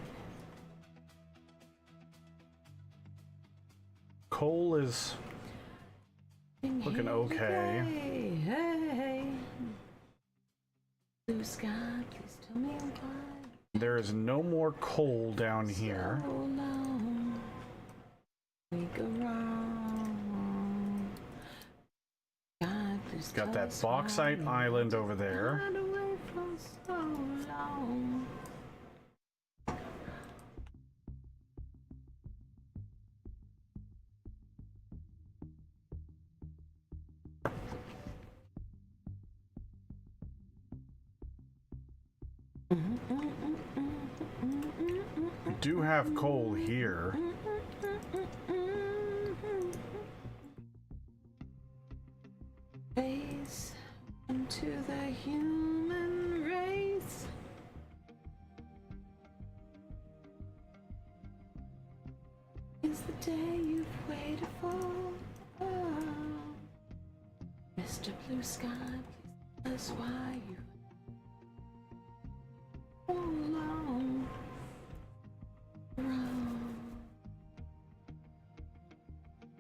Coal is looking okay. Hey, hey. Blue sky, please tell me why. There is no more coal down here. So long we go wrong. God, please Got tell that us bauxite why island over there. we got away for so long. We do have coal here. Face into the human race. It's the day you've waited for. Oh. Mr. Blue Sky, please tell us why you so long wrong.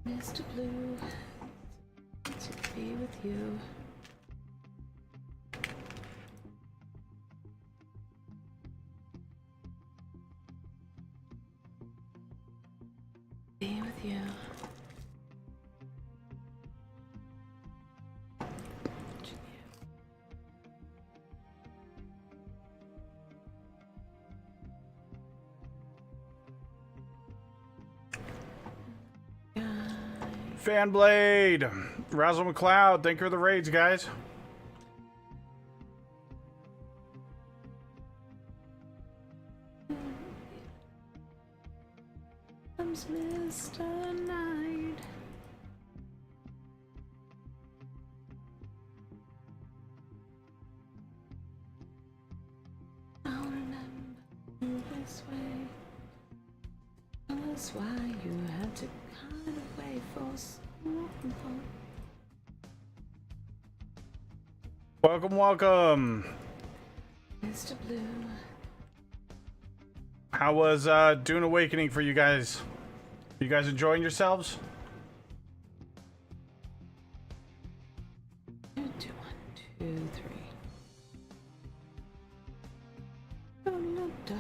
Mr. Blue, to be with you. with you. Fanblade, Razzle McLeod, thank you for the raids, guys. Comes Mr. Knight. I'll remember you this way. That's why you had to kind of wait for something. Welcome, welcome. Mr. Blue. How was Dune Awakening for you guys? You guys enjoying yourselves? 2, 1, 2, 3. Da, da, da, da.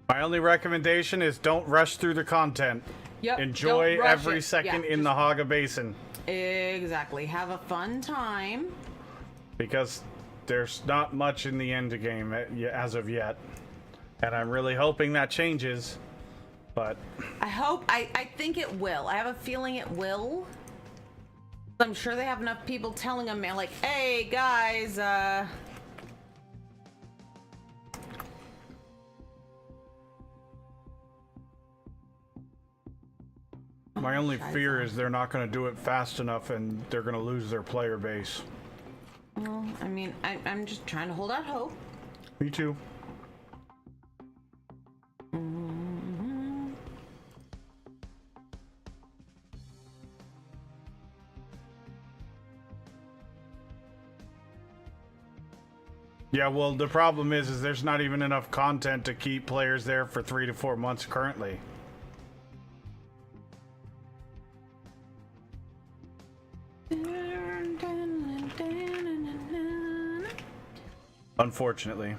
My only recommendation is don't rush through the content. Yep, Enjoy don't rush every it. second Yeah, in the Haga Basin. Exactly. Have a fun time. Because there's not much in the end game as of yet. And I'm really hoping that changes. But I think it will. I have a feeling it will. I'm sure they have enough people telling them, like, hey guys, my only fear is they're not going to do it fast enough and they're going to lose their player base. well, I mean, I'm just trying to hold out hope. Me too. Yeah, well, the problem is there's not even enough content to keep players there for 3 to 4 months currently. Unfortunately.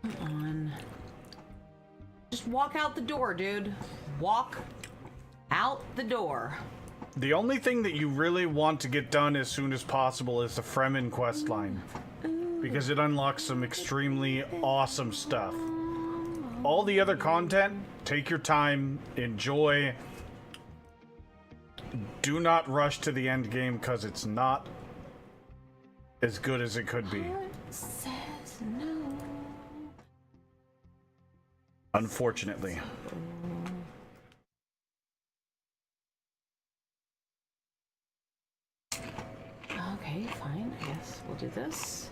Come on. Just walk out the door, dude. Walk out the door. The only thing that you really want to get done as soon as possible is the Fremen questline, because it unlocks some extremely awesome stuff. All the other content, take your time, enjoy. Do not rush to the end game because it's not as good as it could be. Says no. Unfortunately. Okay, fine. I guess we'll do this.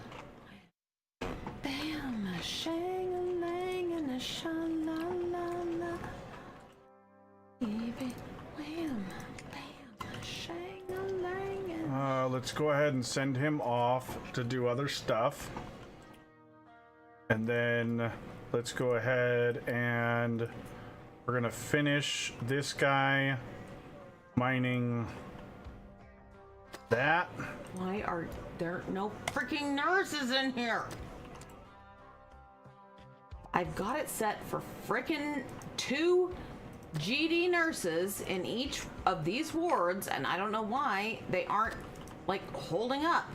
Bam, a shang-a-lang and a sha-la-la-la. Baby, wham, bam, a shang-a-lang and... Let's go ahead and send him off to do other stuff. And then let's go ahead and we're gonna finish this guy mining that. Why are there no freaking nurses in here? I've got it set for freaking 2 GD nurses in each of these wards, and I don't know why they aren't, like, holding up.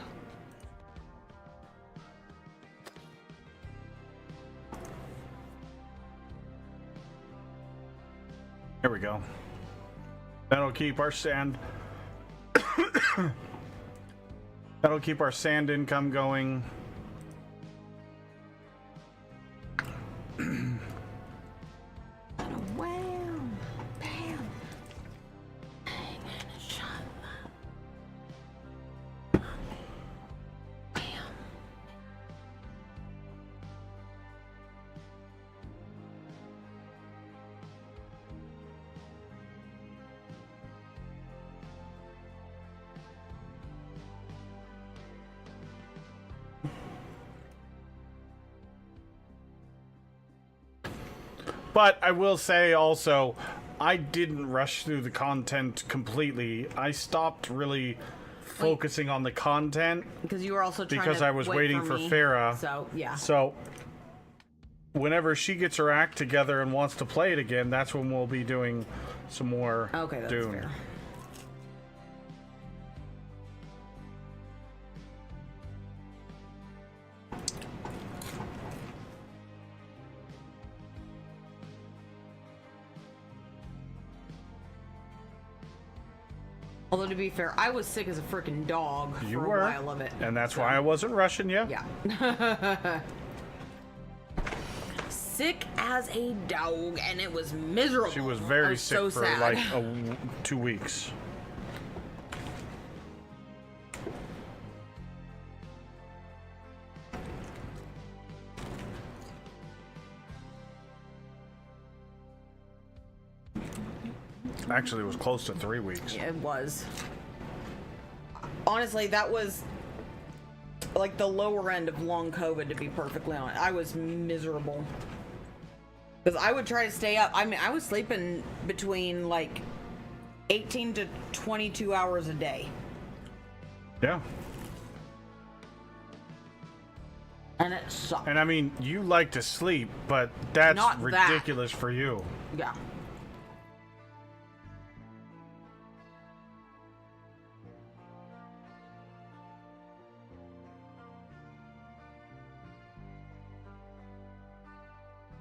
There we go. That'll keep our sand. That'll keep our sand income going. And a wham, bam, bang, and a shot. Bam. But I will say also, I didn't rush through the content completely. I stopped really focusing on the content Because you were also trying because to I was wait waiting for me. Farah. So, yeah. So, whenever she gets her act together and wants to play it again, that's when we'll be doing some more Okay, that's Dune. fair. Although, to be fair, I was sick as a freaking dog You for were, a while of it. and that's so, why I wasn't rushing you. Yeah. Sick as a dog, and it was miserable. She was I very was sick so for sad. like 2 weeks. Actually, it was close to 3 weeks. It was. Honestly, that was like the lower end of long COVID, to be perfectly honest. I was miserable. Because I would try to stay up. I mean, I was sleeping between like 18 to 22 hours a day. Yeah. And it sucked. And I mean, you like to sleep, but that's Not that. ridiculous for you. Yeah.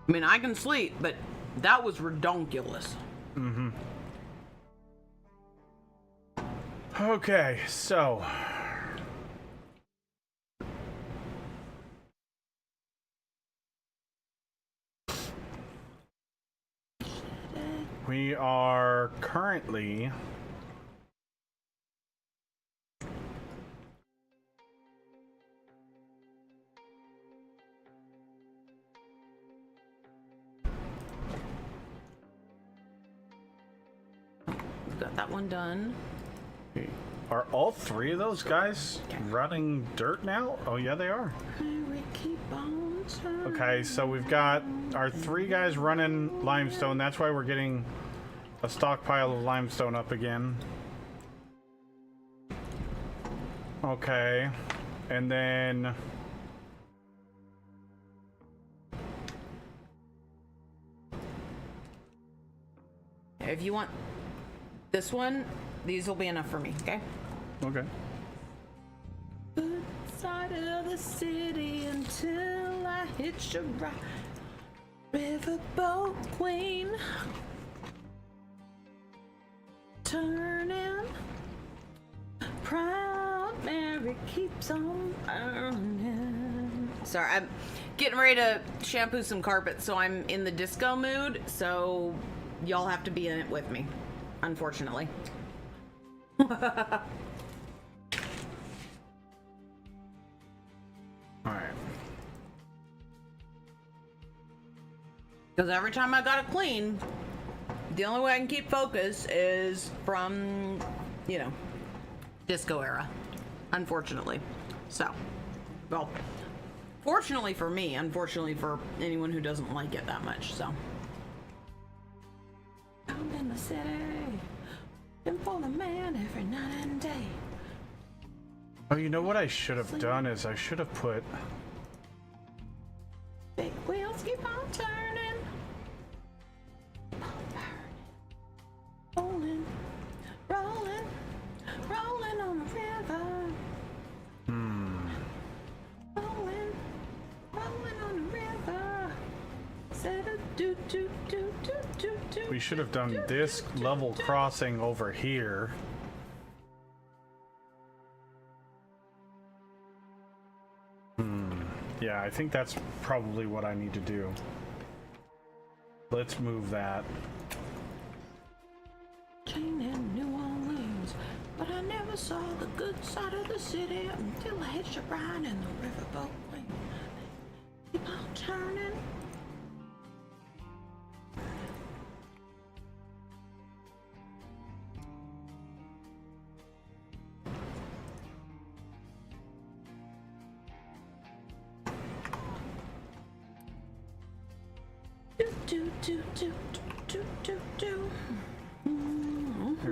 I mean, I can sleep, but that was redonkulous. Mm-hmm. Okay, so we are currently Got that one done. Are all 3 of those guys running dirt now? Oh yeah, they are. Okay, so we've got our 3 guys running limestone. That's why we're getting a stockpile of limestone up again. Okay, and then If you want this one, these will be enough for me, okay? okay. Good side of the city until I hit your right. Riverboat queen. Turning. Proud Mary keeps on earning. Sorry, I'm getting ready to shampoo some carpet, so I'm in the disco mood, so y'all have to be in it with me, unfortunately. Alright. Because every time I gotta clean, the only way I can keep focus is from, you know, disco era, unfortunately. So, well, fortunately for me, unfortunately for anyone who doesn't like it that much, so. I'm in the city, looking for the man every night and day. Oh, you know what I should have done is I should have put... Big wheels keep on turning. Rolling, rolling, rolling on the river. Rolling, rolling on the river. Said a do do do do do do. We should have done this level crossing over here. Yeah, I think that's probably what I need to do. Let's move that. Chain in New Orleans, but I never saw the good side of the city until I hit your bride in the riverboat. Keep on turning. Do, do, do, do, Here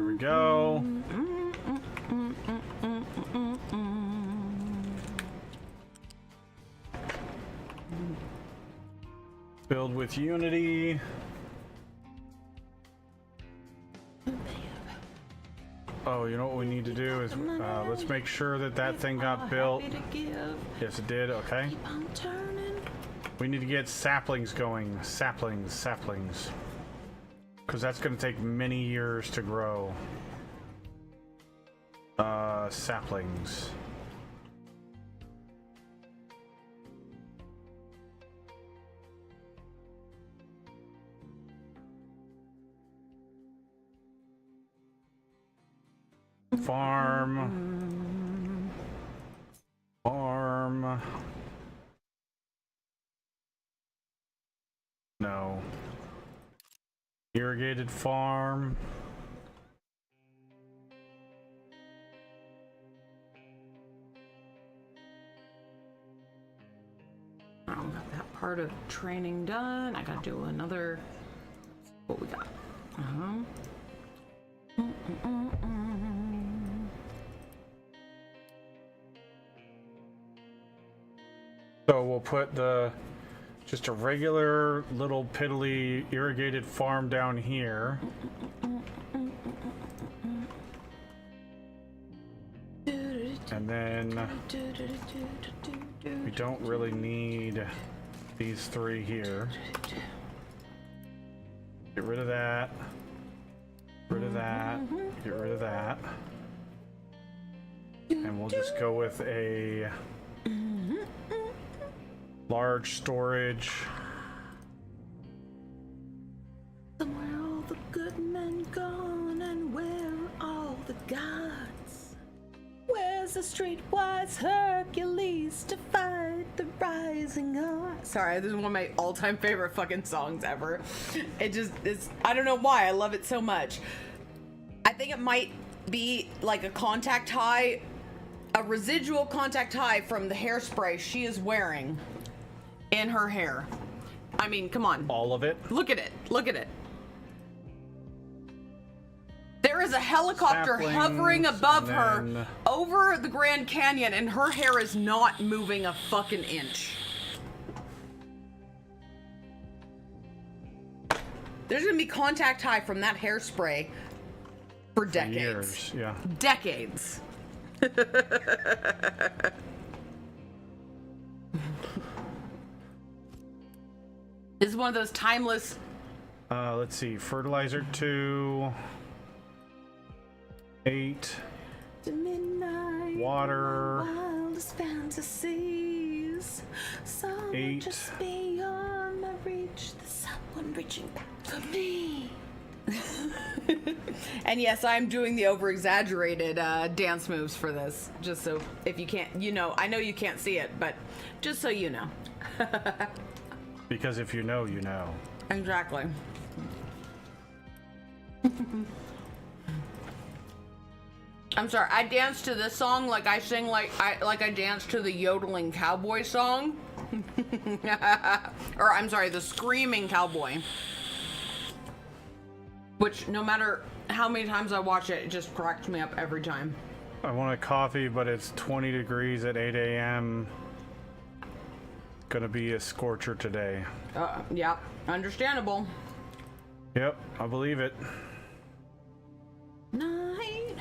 we go. Build with Unity. Oh, you know what we need to do is let's make sure that that thing got built. Yes, it did. Okay. We need to get saplings going. Saplings. Because that's going to take many years to grow. Saplings. Farm. No. Irrigated farm. I got that part of training done. I gotta do another. What we got? So we'll put just a regular little piddly irrigated farm down here. And then we don't really need these three here. Get rid of that. Get rid of that. Get rid of that. And we'll just go with a large storage. Somewhere all the good men gone, and where are all the gods? Where's the streetwise Hercules to fight the rising odds? Sorry, this is one of my all-time favorite fucking songs ever. It just is. I don't know why I love it so much. I think it might be like a contact high, a residual contact high from the hairspray she is wearing in her hair. I mean, come on. All of it? Look at it. Look at it. There is a helicopter Saplings, hovering above her then over the Grand Canyon, and her hair is not moving a fucking inch. There's gonna be contact high from that hairspray for decades. Years, yeah. Decades. This is one of those timeless. Let's see. Fertilizer 2. 8. To midnight, Water. wildest fantasies. Someone 8. just beyond my reach. There's someone reaching back for me. And yes, I'm doing the over-exaggerated dance moves for this. Just so if you can't, I know you can't see it, but just so you know. Because if you know, you know. Exactly. I'm sorry, I dance to this song like I sing like I dance to the yodeling cowboy song. Or I'm sorry, the screaming cowboy. Which no matter how many times I watch it, it just cracks me up every time. I want a coffee, but it's 20 degrees at 8 a.m. Gonna be a scorcher today. Yeah, understandable. Yep, I believe it. Night.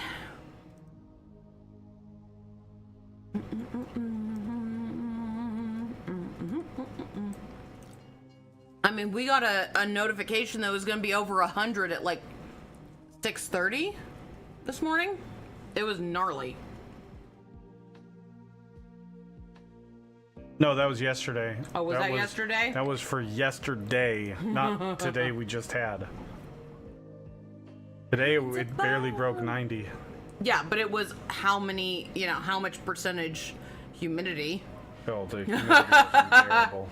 I mean, we got a notification that was going to be over 100 at like 6:30 this morning. It was gnarly. No, that was yesterday. Oh, was that yesterday? That was for yesterday, not today we just had. Today it barely broke 90. Yeah, but it was how many, how much percentage humidity? Oh, the humidity was terrible.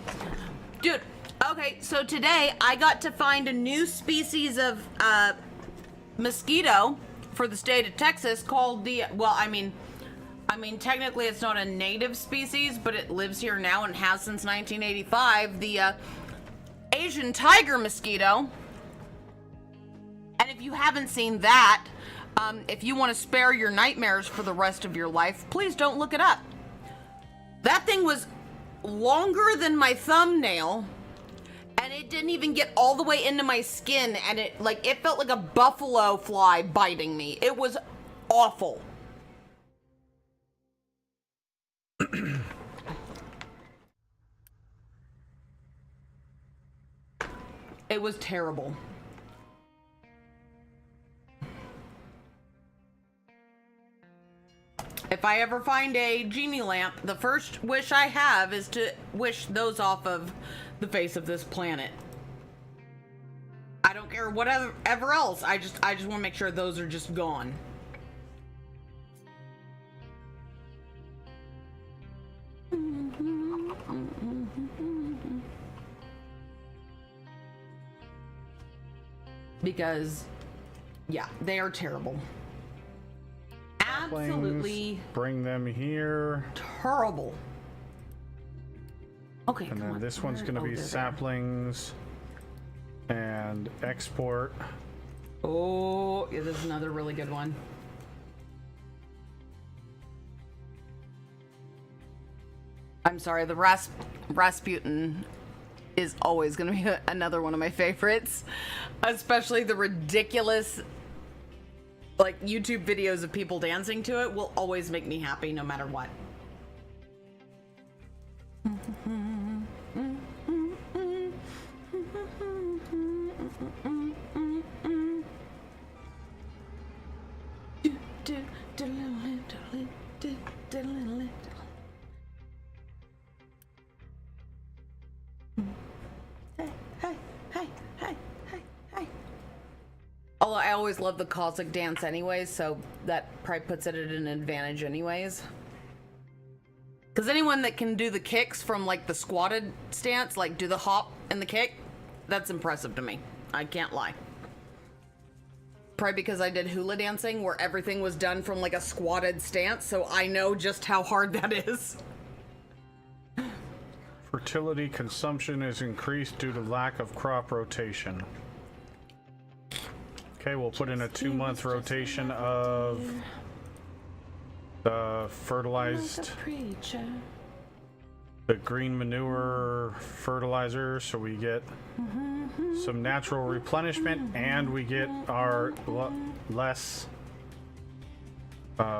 Dude, okay, so today I got to find a new species of mosquito for the state of Texas called the, I mean, technically it's not a native species, but it lives here now and has since 1985. The Asian tiger mosquito. And if you haven't seen that, if you want to spare your nightmares for the rest of your life, please don't look it up. That thing was longer than my thumbnail, and it didn't even get all the way into my skin, and it felt like a buffalo fly biting me. It was awful. It was terrible. If I ever find a genie lamp, the first wish I have is to wish those off of the face of this planet. I don't care whatever else. I just want to make sure those are just gone. Because, yeah, they are terrible. Absolutely bring them here. terrible. Okay, And come then on. this one's going to be they're there. saplings and export. Oh, yeah, this is another really good one. I'm sorry, the Rasputin is always going to be another one of my favorites, especially the ridiculous YouTube videos of people dancing to it will always make me happy no matter what. Although I always love the Cossack dance anyways, so that probably puts it at an advantage anyways. Because anyone that can do the kicks from the squatted stance, do the hop and the kick, that's impressive to me. I can't lie. Probably because I did hula dancing where everything was done from a squatted stance, so I know just how hard that is. Fertility consumption is increased due to lack of crop rotation. Okay, we'll put in a 2-month rotation of the fertilized, the green manure fertilizer, so we get some natural replenishment and we get our less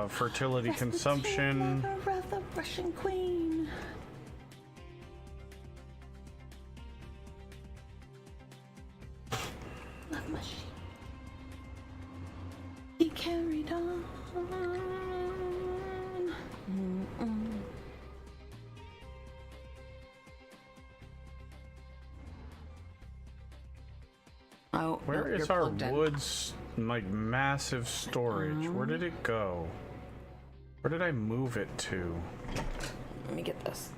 fertility consumption. The Russian queen. Love machine. He carried on. Oh, Where is our woods, massive storage? Where did it go? Where did I move it to? Let me get this.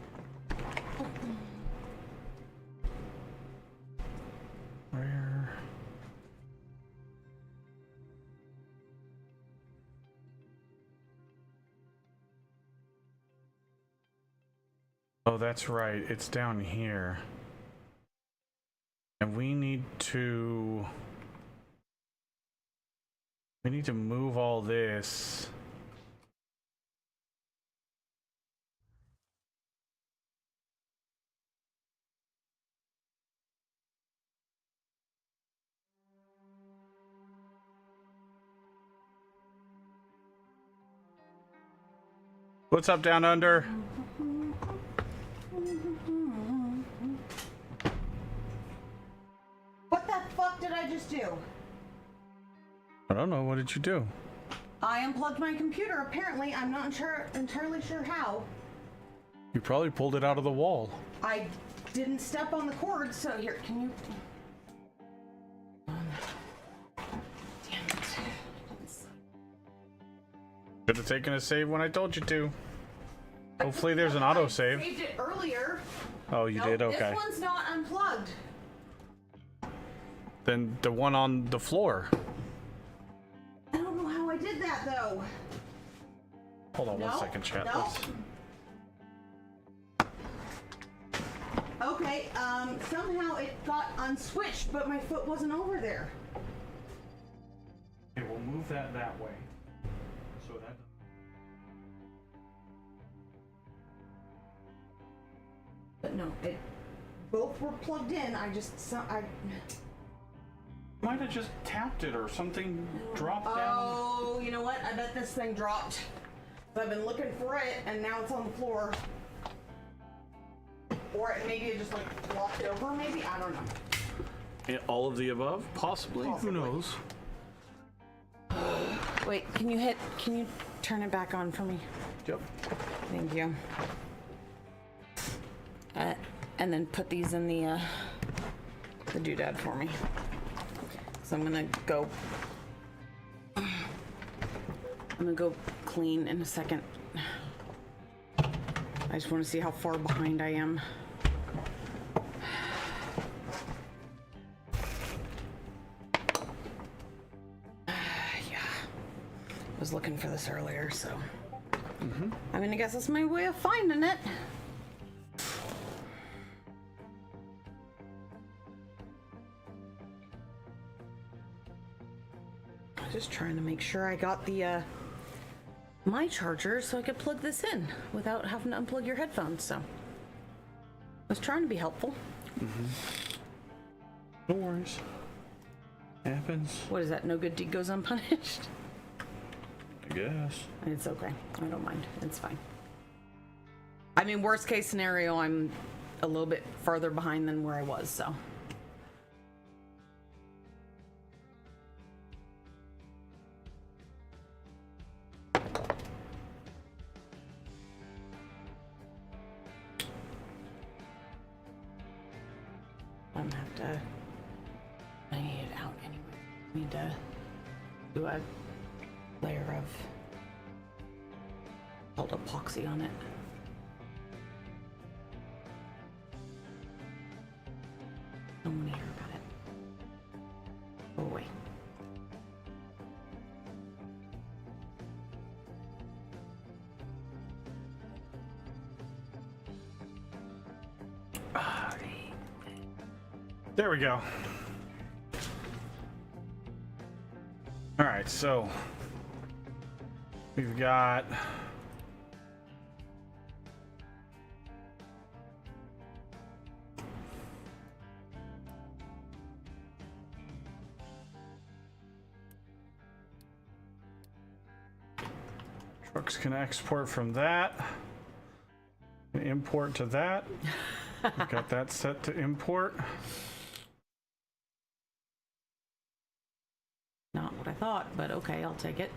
Where? Oh, that's right. It's down here. And we need to move all this. What's up, Down Under? What the fuck did I just do? I don't know. What did you do? I unplugged my computer. Apparently, I'm not entirely sure how. You probably pulled it out of the wall. I didn't step on the cord, so here, can you... Damn it. Should have taken a save when I told you to. Hopefully there's an auto save. I saved it earlier. Oh, you did? Okay. This one's not unplugged. Then the one on the floor. I don't know how I did that, though. Hold on No, 1 second, chat. no. Okay, somehow it got unswitched, but my foot wasn't over there. that way. So that. But no, both were plugged in. I Might have just tapped it or something dropped down. Oh, you know what? I bet this thing dropped. I've been looking for it, and now it's on the floor. Or maybe it just like flopped over. Maybe, I don't know. All of the above, possibly. Who knows? Wait, can you turn it back on for me? Yep. Thank you. And then put these in the doodad for me. So I'm gonna go clean in a second. I just want to see how far behind I am. Yeah, I was looking for this earlier, so I mean, I guess that's my way of finding it. Just trying to make sure I got the my charger so I could plug this in without having to unplug your headphones. So I was trying to be helpful. No worries. Happens. What is that? No good deed goes unpunished. I guess. It's okay. I don't mind. It's fine. I mean, worst case scenario, I'm a little bit farther behind than where I was, so. I'm gonna have to. I need it out anyway. I need to do a layer of called epoxy on it. I don't want to hear about it. Go away. There we go. All right, so we've got trucks can export from that, and import to that. We've got that set to import. Not what I thought, but okay, I'll take it.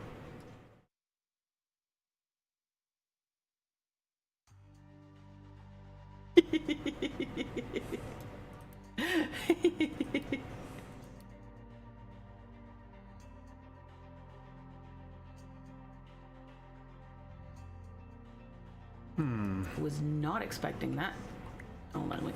Was not expecting that. Oh my wait.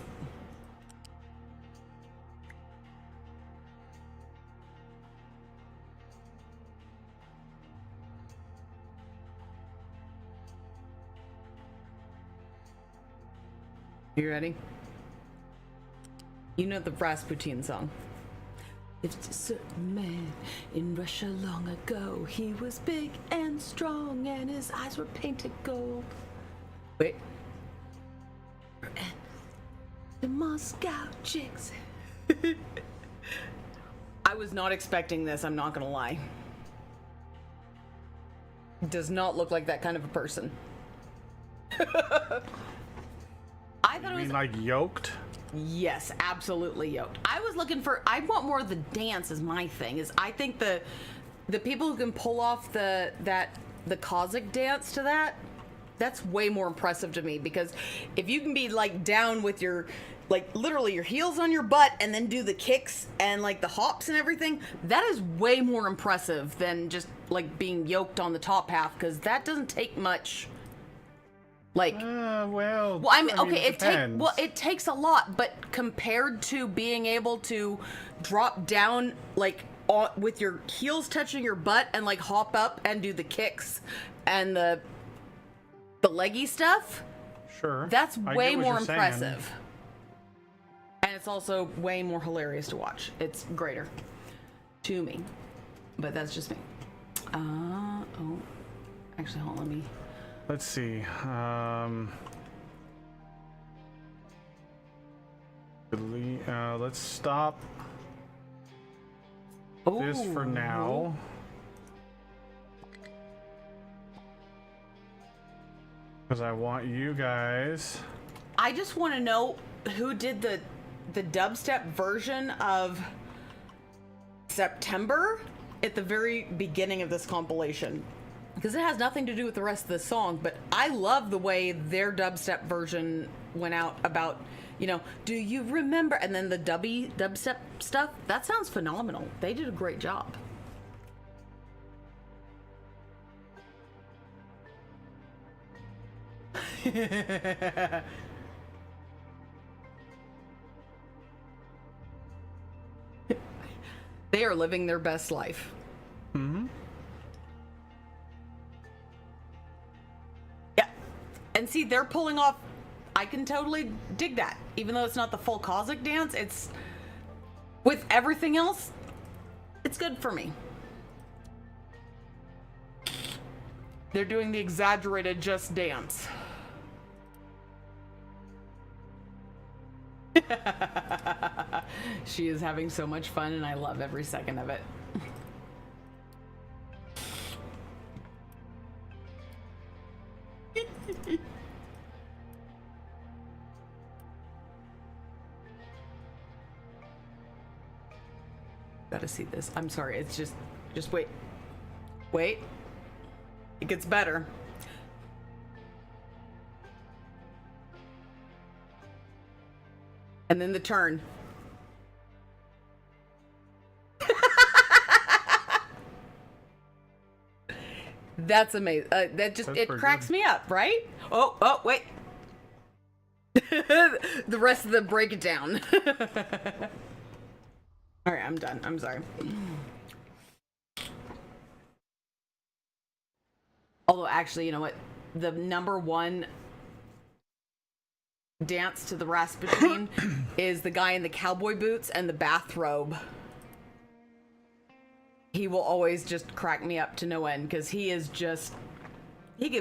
You ready? You know the Rasputin song. It's a certain man in Russia long ago. He was big and strong and his eyes were painted gold. Wait. And the Moscow chicks. I was not expecting this, I'm not gonna lie. Does not look like that kind of a person. I thought it was like yoked. Yes, absolutely yoked. I was looking for. I want more of the dance. Is my thing. Is I think the people who can pull off the Cossack dance to that, that's way more impressive to me. Because if you can be like down with your like literally your heels on your butt and then do the kicks and like the hops and everything, that is way more impressive than just like being yoked on the top half. Because that doesn't take much. Like, well, I mean, okay, it it takes a lot, but compared to being able to drop down like with your heels touching your butt and like hop up and do the kicks and the leggy stuff, sure, that's way more impressive. Saying. And it's also way more hilarious to watch. It's greater to me, but that's just me. Oh. Actually, hold on, let me... Let's see. Let's stop this for now. Because I want you guys. I just want to know who did the dubstep version of September at the very beginning of this compilation. Because it has nothing to do with the rest of the song, but I love the way their dubstep version went out about, you know, do you remember? And then the dubstep stuff, that sounds phenomenal. They did a great job. They are living their best life. Mm-hmm. Yeah. And see, they're pulling off, I can totally dig that. Even though it's not the full Cossack dance, it's, with everything else, it's good for me. They're doing the exaggerated just dance. She is having so much fun, and I love every second of it. Gotta see this. I'm sorry. It's just wait. Wait. It gets better. And then the turn. That's amazing. It cracks me up, right? Oh, wait. The rest of the break it down. All right, I'm done. I'm sorry. Although, actually, you know what? The number one dance to the Rasputin is the guy in the cowboy boots and the bathrobe. He will always just crack me up to no end because he gives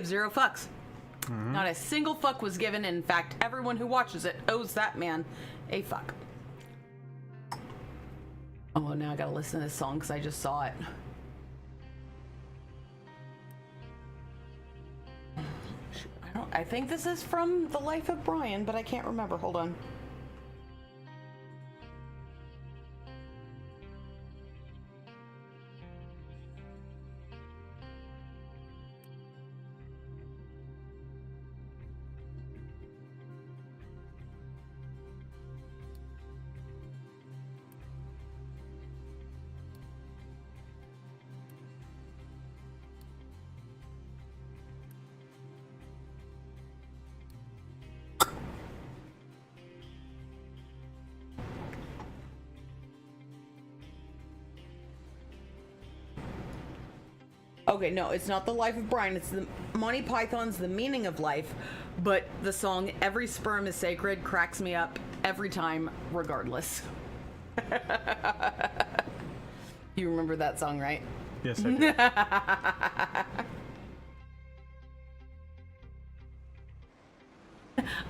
zero fucks. Mm-hmm. Not a single fuck was given. In fact, everyone who watches it owes that man a fuck. Oh, now I gotta listen to this song because I just saw it. I think this is from The Life of Brian, but I can't remember. Hold on. Okay, no, it's not The Life of Brian. It's the Monty Python's The Meaning of Life, but the song Every Sperm is Sacred cracks me up every time, regardless. You remember that song, right? Yes, I do.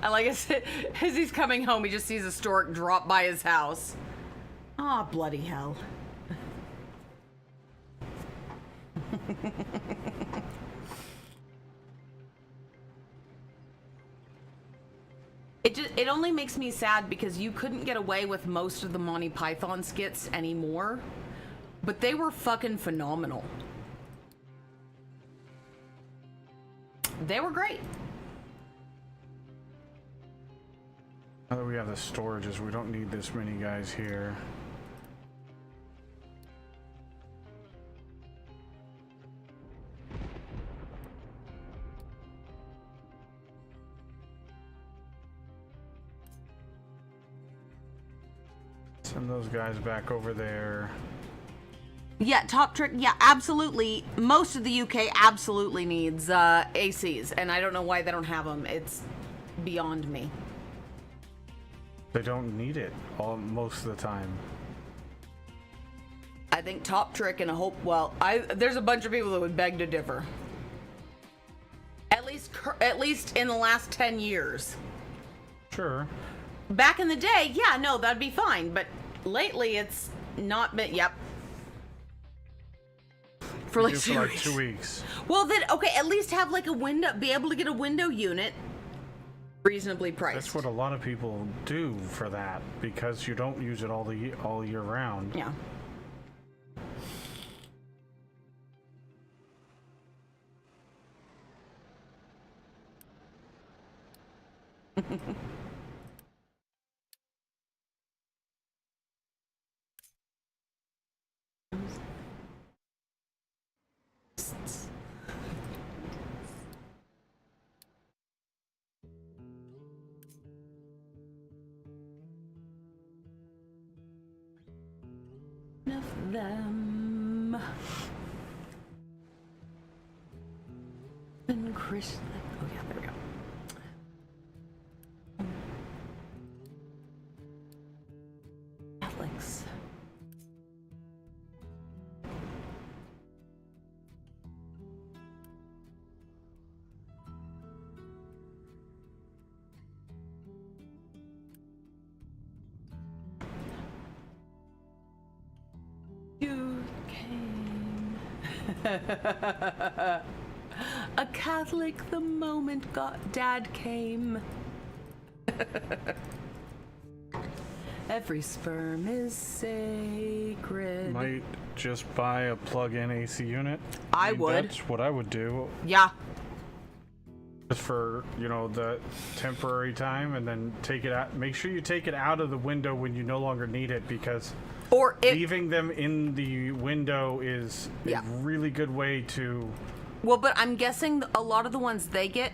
I like it. As he's coming home, he just sees a stork drop by his house. Ah, bloody hell. It only makes me sad because you couldn't get away with most of the Monty Python skits anymore, but they were fucking phenomenal. They were great. Now that we have the storages, we don't need this many guys here. Send those guys back over there. Yeah, Top Trick, yeah, absolutely. Most of the UK absolutely needs ACs, and I don't know why they don't have them. It's beyond me. They don't need it most of the time. I think top trick and a hope. Well, there's a bunch of people that would beg to differ. At least in the last 10 years. Sure. Back in the day, yeah, no, that'd be fine. But lately, it's not been. Yep. For like, for like 2 weeks. Well, then, okay, at least have like a window, be able to get a window unit reasonably priced. That's what a lot of people do for that, because you don't use it all year round. Yeah. Of them. And Chris. Oh yeah, there we go. Alex. You came. A Catholic the moment Dad came. Every sperm is sacred. Might just buy a plug-in AC unit. I mean, would. That's what I would do. Yeah. Just for, the temporary time, and then take it out. Make sure you take it out of the window when you no longer need it, because Or if, leaving them in the window is Yeah. a really good way to... well, but I'm guessing a lot of the ones they get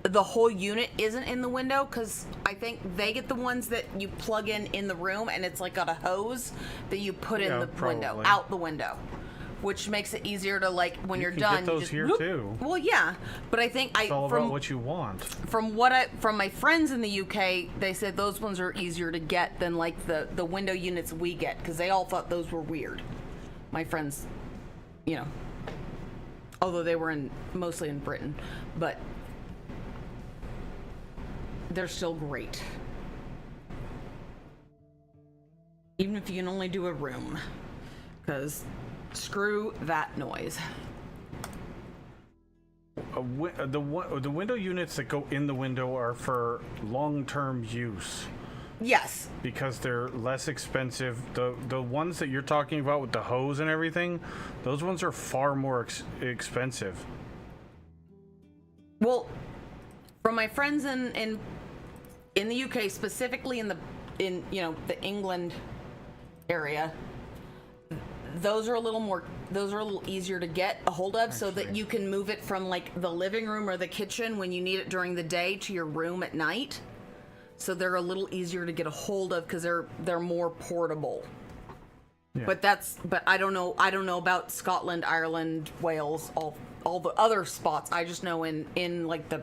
the whole unit isn't in the window, because I think they get the ones that you plug in the room, and it's like got a hose that you put in Yeah, the window, probably. out the window, which makes it easier to, like, when you're can done. get those just here whoop. too. Well, yeah, but I think It's all about what you want. from my friends in the UK, they said those ones are easier to get than like the window units we get, because they all thought those were weird. My friends, although they were mostly in Britain, but they're still great. Even if you can only do a room, because screw that noise. The window units that go in the window are for long-term use, Yes. because they're less expensive. The ones that you're talking about with the hose and everything, those ones are far more expensive. Well, from my friends in the UK, specifically in the England area, those are a little easier to get a hold of, so that you can move it from like the living room or the kitchen when you need it during the day to your room at night. So they're a little easier to get a hold of, because they're more portable. Yeah. But I don't know about Scotland, Ireland, Wales, all the other spots. I just know in like I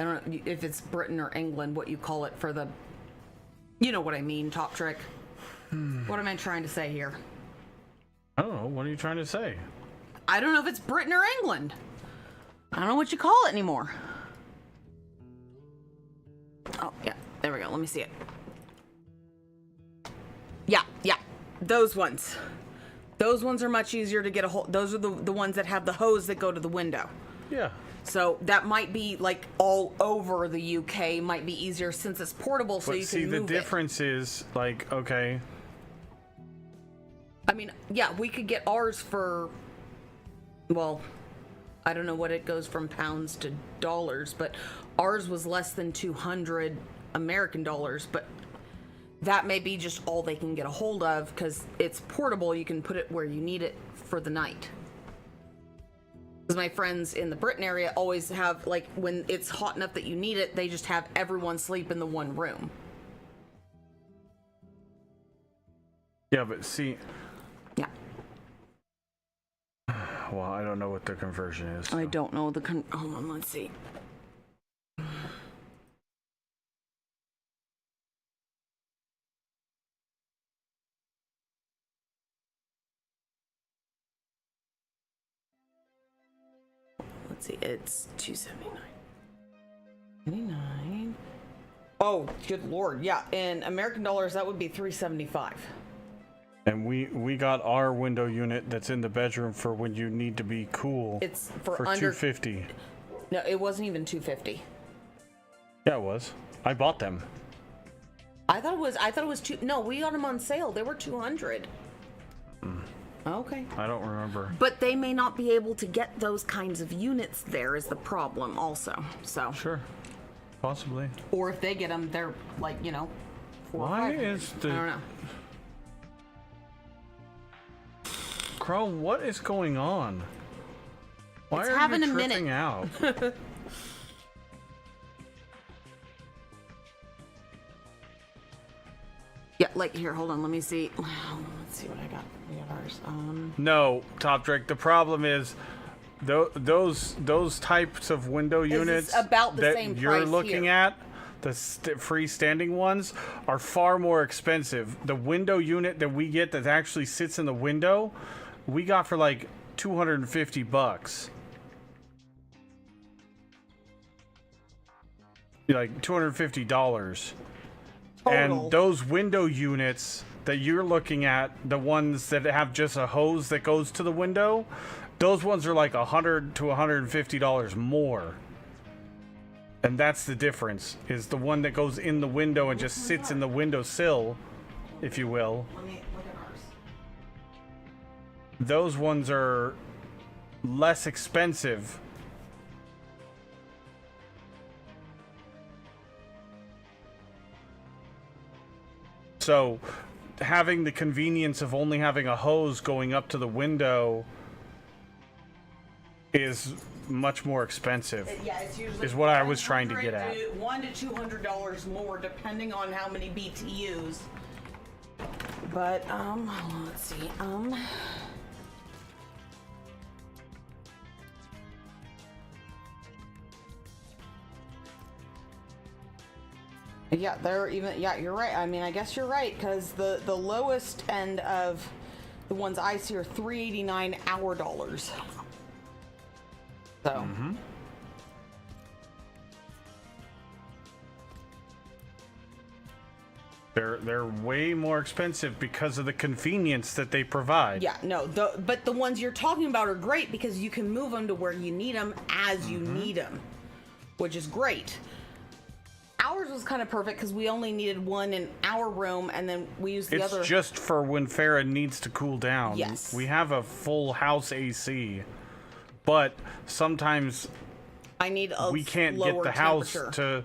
don't know if it's Britain or England, what you call it for the, you know what I mean, top trick. What am I trying to say here? I don't know. What are you trying to say? I don't know if it's Britain or England. I don't know what you call it anymore. Oh, yeah. There we go. Let me see it. Yeah. Those ones. Those ones are much easier to get a hold. Those are the ones that have the hose that go to the window. Yeah. So that might be like all over the UK, might be easier since it's portable, so But you see, can the move difference is, like, okay, I mean, yeah, we could get ours for, well, I don't know what it goes from pounds to dollars, but ours was less than 200 American dollars, but that may be just all they can get a hold of, because it's portable. You can put it where you need it for the night. Because my friends in the Britain area always have, like, when it's hot enough that you need it, they just have everyone sleep in the one room. yeah, but see, Yeah. well, I don't know what the conversion is. I so. don't know the hold on, let's see. see, it's 279. 99. Oh, good lord. Yeah, in American dollars, that would be 375. And we got our window unit that's in the bedroom for when you need to be cool. It's for under 250. No, it wasn't even 250. Yeah, it was. I bought them. I thought it was two. No, we got them on sale. They were 200. Okay. I don't remember. But they may not be able to get those kinds of units there is the problem also. So. Sure. Possibly. Or if they get them, they're like, you know. Why is the... I don't know. Chrome, what is going on? Why It's are having you a minute. tripping out? Yeah, like here, hold on, let me see. Let's see what I got. We got ours. No, Top Drake. The problem is those types of window units about the that same you're price looking here. at, the freestanding ones, are far more expensive. The window unit that we get that actually sits in the window, we got for like $250. Like $250. Total. And those window units that you're looking at, the ones that have just a hose that goes to the window, those ones are like $100 to $150 more. And that's the difference, is the one that goes in the window and just sits in the windowsill, if you will. Let me look at ours. Those ones are less expensive. So, having the convenience of only having a hose going up to the window is much more expensive. Yeah, it's usually Is what I was trying to get at. $100 to $200 more, depending on how many BTUs. But hold on, let's see. Yeah, they're even. Yeah, you're right. I mean, I guess you're right, because the lowest end of the ones I see are $389 our dollars. So. They're way more expensive because of the convenience that they provide. Yeah, no, but the ones you're talking about are great because you can move them to where you need them as you need them, which is great. Ours was kind of perfect because we only needed one in our room, and then we used the other. It's just for when Farah needs to cool down. Yes. We have a full house AC, but sometimes I need a we can't get lower the house temperature. to,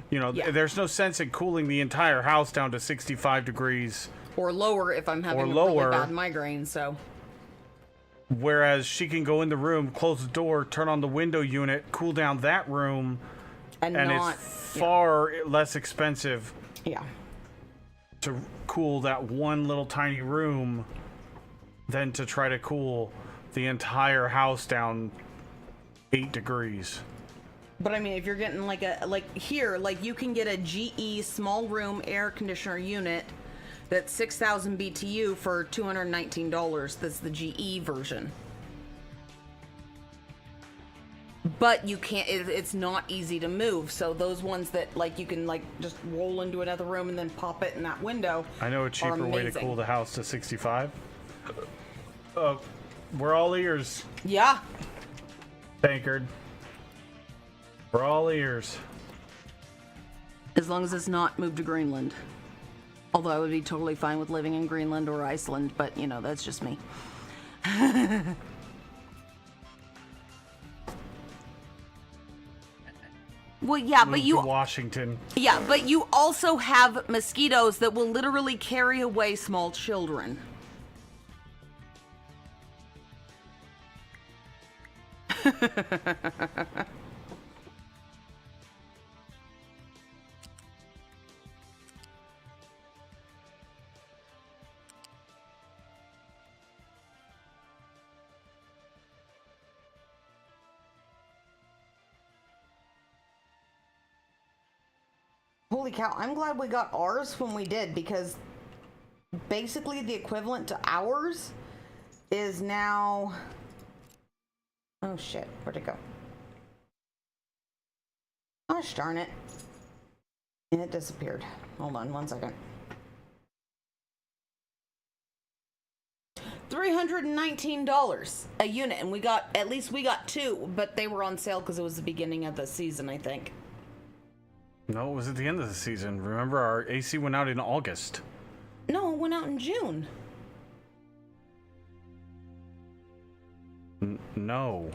you know, Yeah. there's no sense in cooling the entire house down to 65 degrees. Or lower if I'm having a lower. really bad migraine, so. Whereas she can go in the room, close the door, turn on the window unit, cool down that room, And not. it's far less expensive Yeah. to cool that one little tiny room than to try to cool the entire house down 8 degrees. But I mean, if you're getting like here, you can get a GE small room air conditioner unit that's 6,000 BTU for $219. That's the GE version. But you can't, it's not easy to move. So those ones that you can just roll into another room and then pop it in that window. I know a cheaper way to amazing. cool the house to 65. We're all ears, Yeah. Tankard. We're all ears. As long as it's not moved to Greenland. Although I would be totally fine with living in Greenland or Iceland, but that's just me. Well, yeah, Move but to Washington. Yeah, but you also have mosquitoes that will literally carry away small children. Holy cow, I'm glad we got ours when we did, because basically the equivalent to ours is now... Oh shit, where'd it go? Gosh darn it. And it disappeared. Hold on 1 second. $319 a unit, and we got two, but they were on sale because it was the beginning of the season, I think. No, it was at the end of the season. Remember, our AC went out in August. No, it went out in June. No.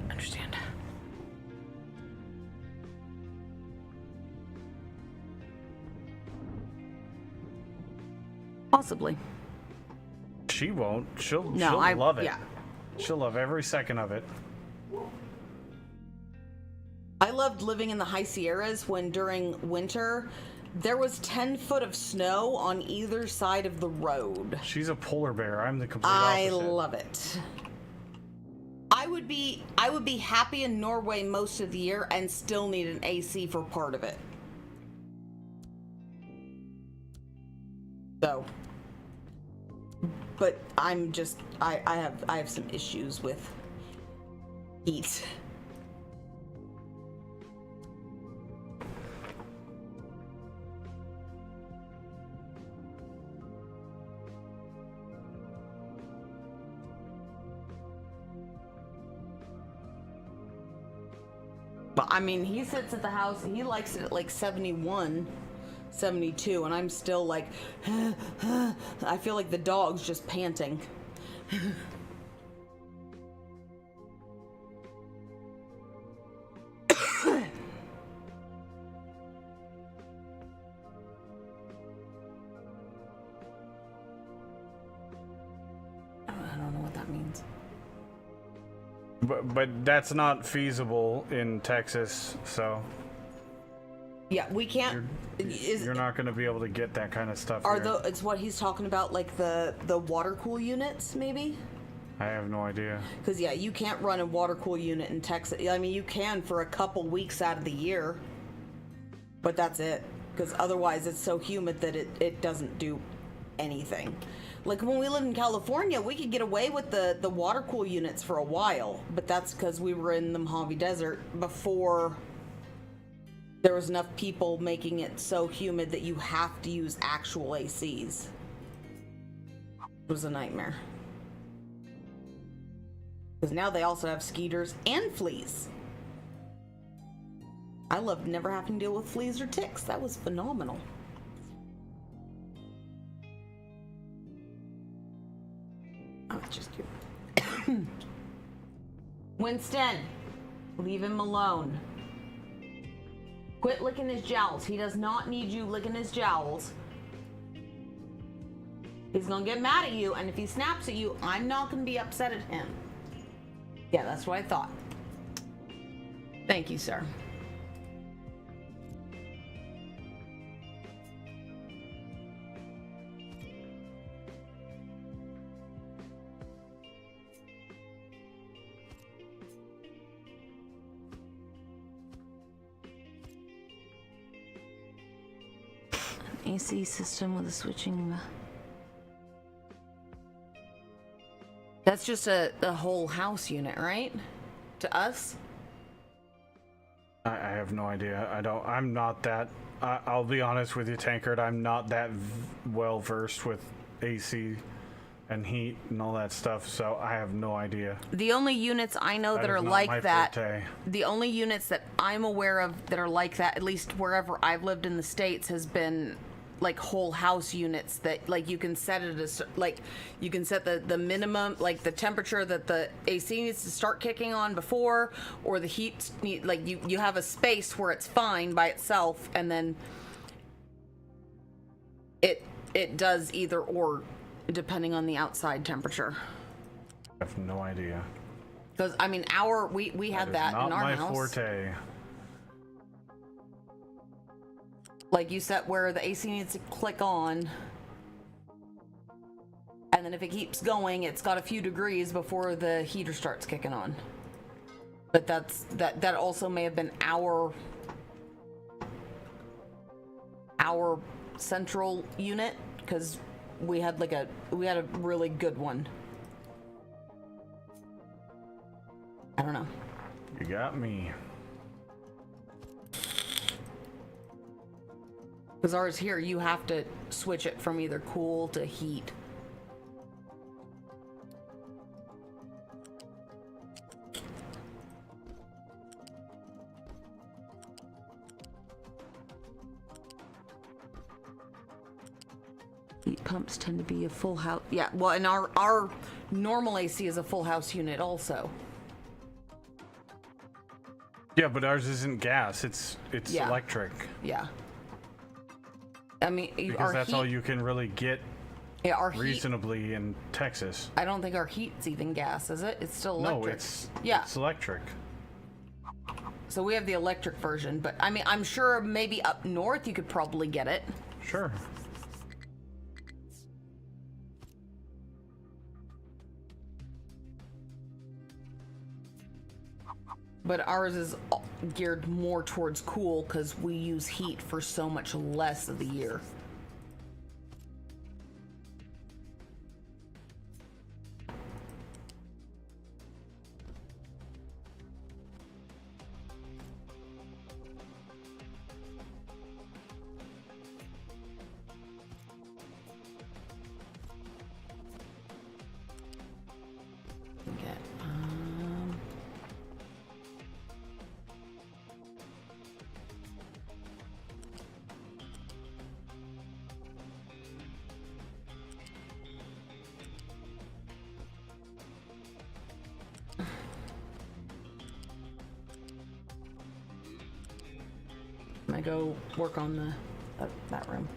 Understand. Possibly. She won't. She'll No, love it. Yeah. She'll love every second of it. I loved living in the high Sierras when during winter there was 10 foot of snow on either side of the road. She's a polar bear. I'm the complete I opposite. love it. I would be happy in Norway most of the year and still need an AC for part of it. So, but I'm just I have some issues with heat. But I mean, he sits at the house, he likes it at like 71, 72, and I'm still like, I feel like the dog's just panting. I don't know what that means. But that's not feasible in Texas, so Yeah, we can't. you're not going to be able to get that kind of stuff Are here. it's what he's talking about, like the water cool units, maybe? I have no idea. Because yeah, you can't run a water cool unit in Texas. I mean, you can for a couple weeks out of the year, but that's it. Because otherwise, it's so humid that it doesn't do anything. Like when we lived in California, we could get away with the water cool units for a while, but that's because we were in the Mojave Desert before there was enough people making it so humid that you have to use actual ACs. It was a nightmare. Because now they also have skeeters and fleas. I loved never having to deal with fleas or ticks. That was phenomenal. Oh, it's just cute. Winston, leave him alone. Quit licking his jowls. He does not need you licking his jowls. He's gonna get mad at you, and if he snaps at you, I'm not gonna be upset at him. Yeah, that's what I thought. Thank you, sir. AC system with a switching. That's just a whole house unit, right? To us? I have no idea. I'm not that. I'll be honest with you, Tankard. I'm not that well versed with AC and heat and all that stuff, so I have no idea. The only units I know that is are not like my that, forte. the only units that I'm aware of that are like that, at least wherever I've lived in the States, has been like whole house units that like you can set it as like you can set the minimum, like the temperature that the AC needs to start kicking on before, or the heat need, like you have a space where it's fine by itself, and then it does either or depending on the outside temperature. I have no idea. Because I mean, we had that Not in our my house. forte. Like you set where the AC needs to click on. And then if it keeps going, it's got a few degrees before the heater starts kicking on. But that also may have been our central unit, because we had a really good one. I don't know. You got me. Because ours here, you have to switch it from either cool to heat. Heat pumps tend to be a full house. Yeah, well, and our normal AC is a full house unit also. Yeah, but ours isn't gas. It's Yeah. electric. Yeah. I mean, Because our that's heat, all you can really get yeah, our heat. reasonably in Texas. I don't think our heat's even gas, is it? It's still electric. No, it's yeah. it's electric. So we have the electric version, but I mean, I'm sure maybe up north you could probably get it. Sure. But ours is geared more towards cool because we use heat for so much less of the year. Okay. I go work on that room.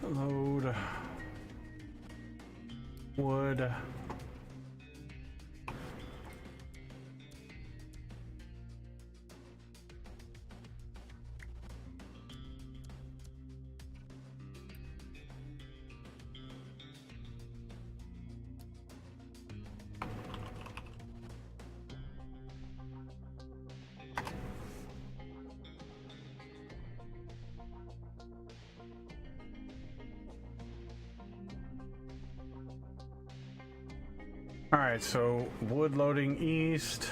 Load wood. All right, so wood loading east.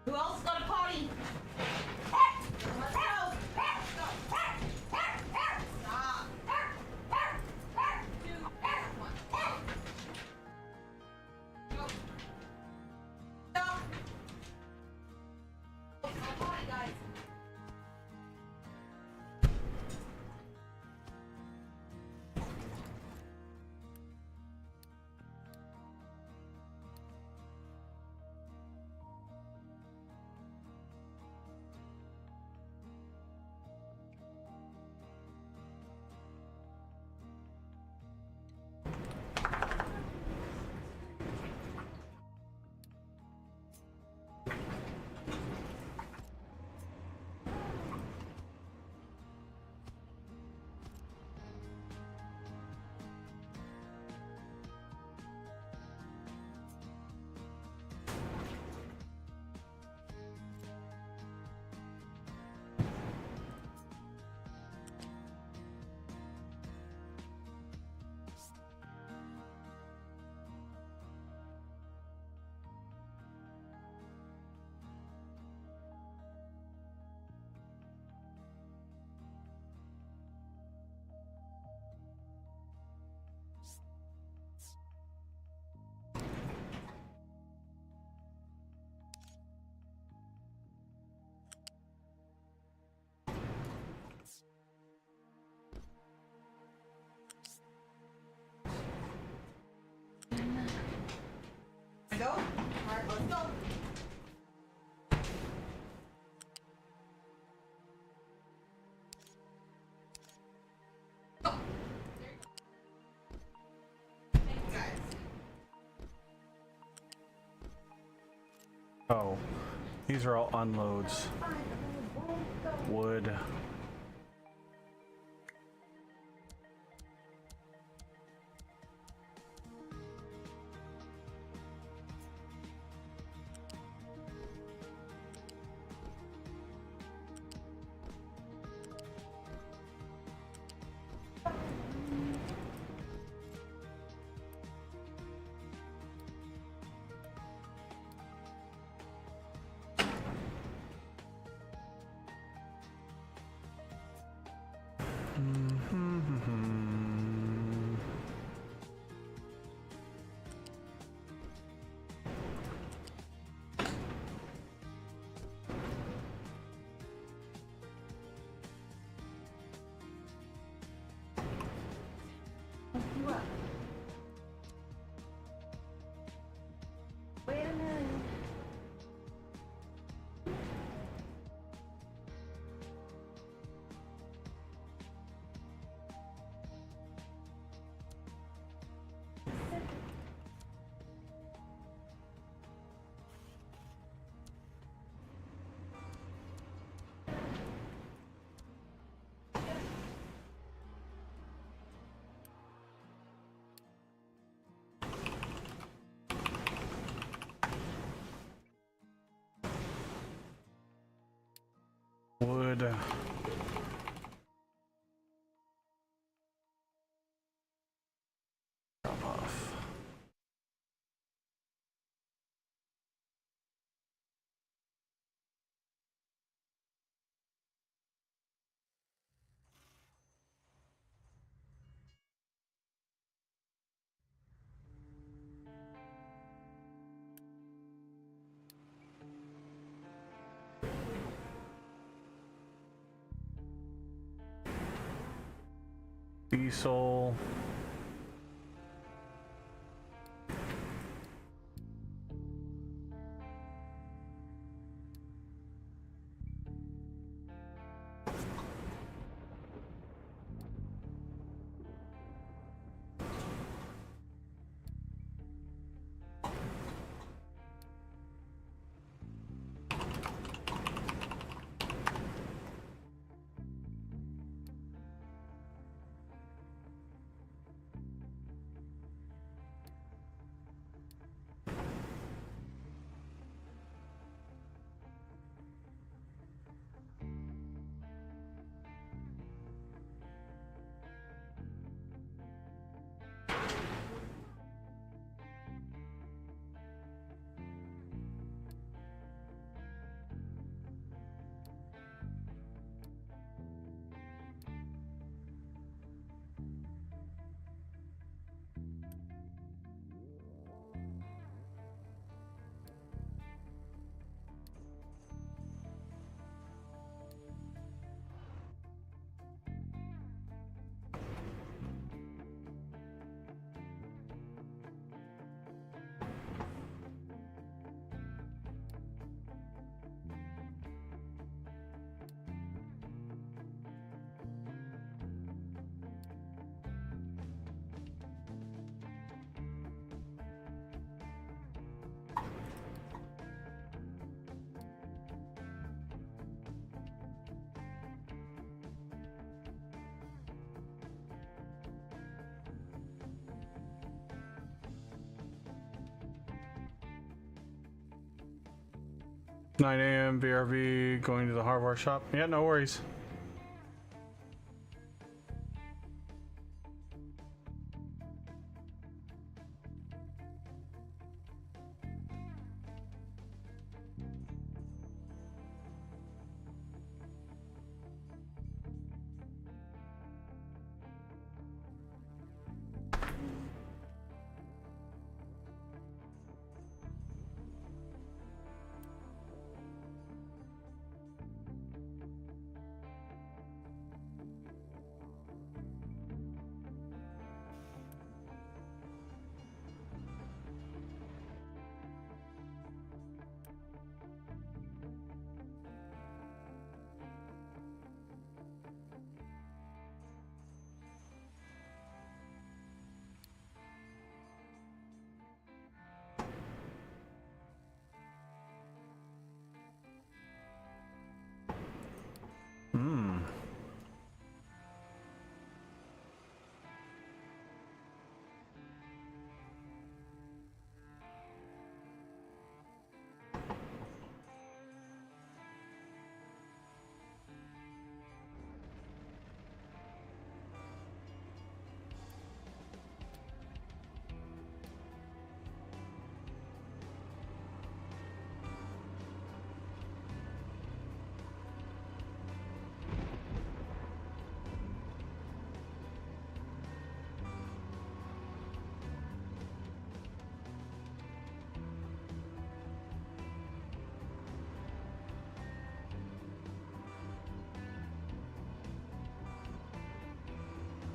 Who else got a potty? Go. All right, let's go. Oh, these are all unloads. Wood. Wait a minute. Wood. Drop off. Diesel. Nine a.m. BRB going to the hardware shop. Yeah, no worries.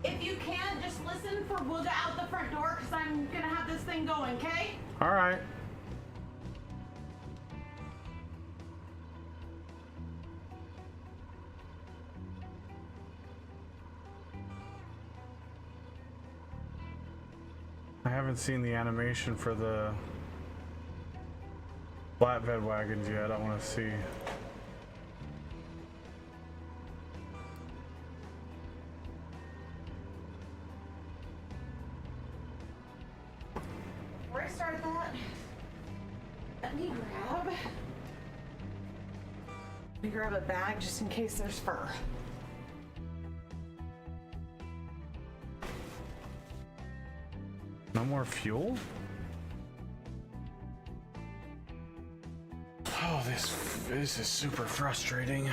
If you can, just listen for Wooga out the front door, because I'm gonna have this thing going, okay? All right. I haven't seen the animation for the flatbed wagons yet. I want to see. Before I start that, let me grab a bag just in case there's fur. No more fuel? Oh, this is super frustrating.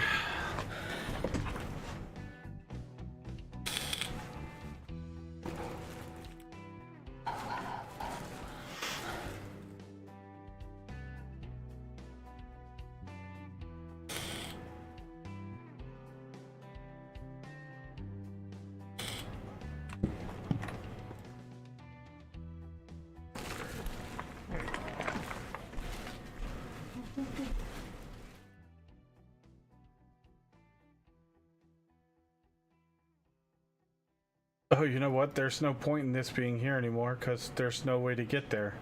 Oh, you know what? There's no point in this being here anymore because there's no way to get there.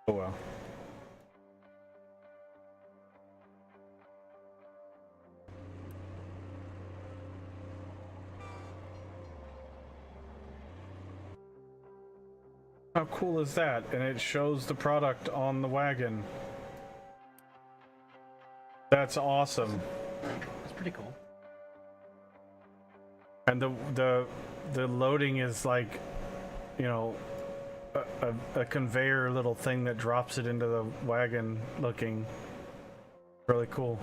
Oh well. How cool is that? And it shows the product on the wagon. That's awesome. That's pretty cool. And the loading is like, you know, a conveyor little thing that drops it into the wagon looking really cool.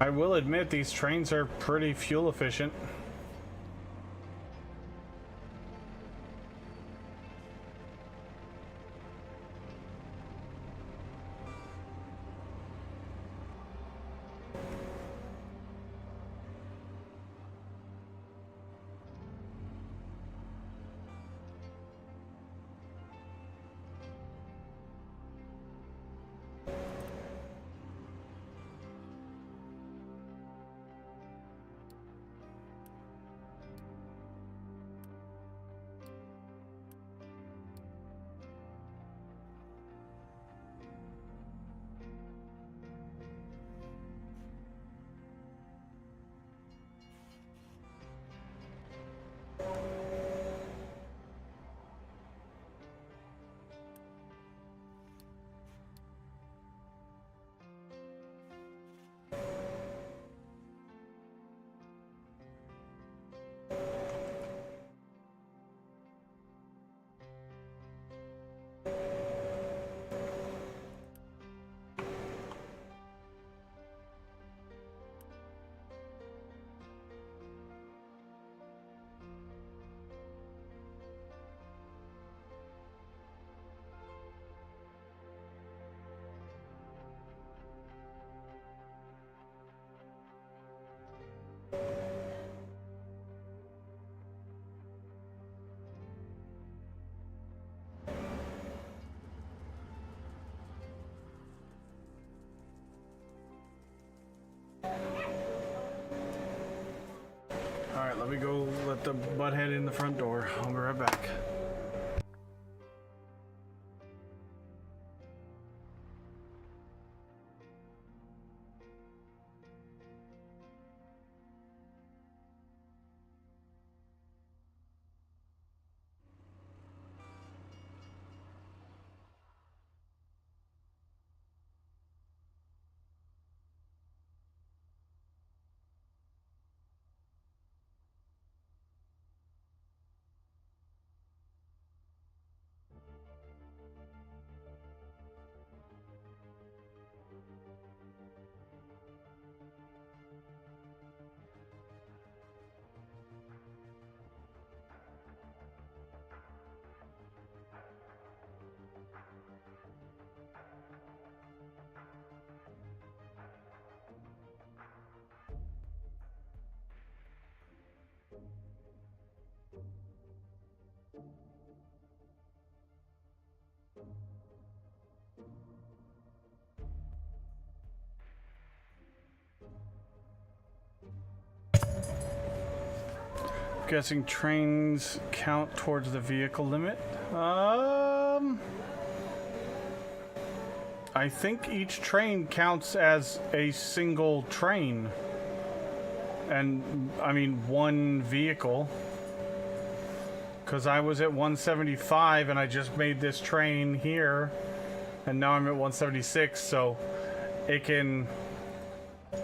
I will admit these trains are pretty fuel efficient. me go let the butthead in the front door. I'll be right back. Guessing trains count towards the vehicle limit. I think each train counts as a single train. And, I mean, one vehicle. Because I was at 175 and I just made this train here. And now I'm at 176, so it can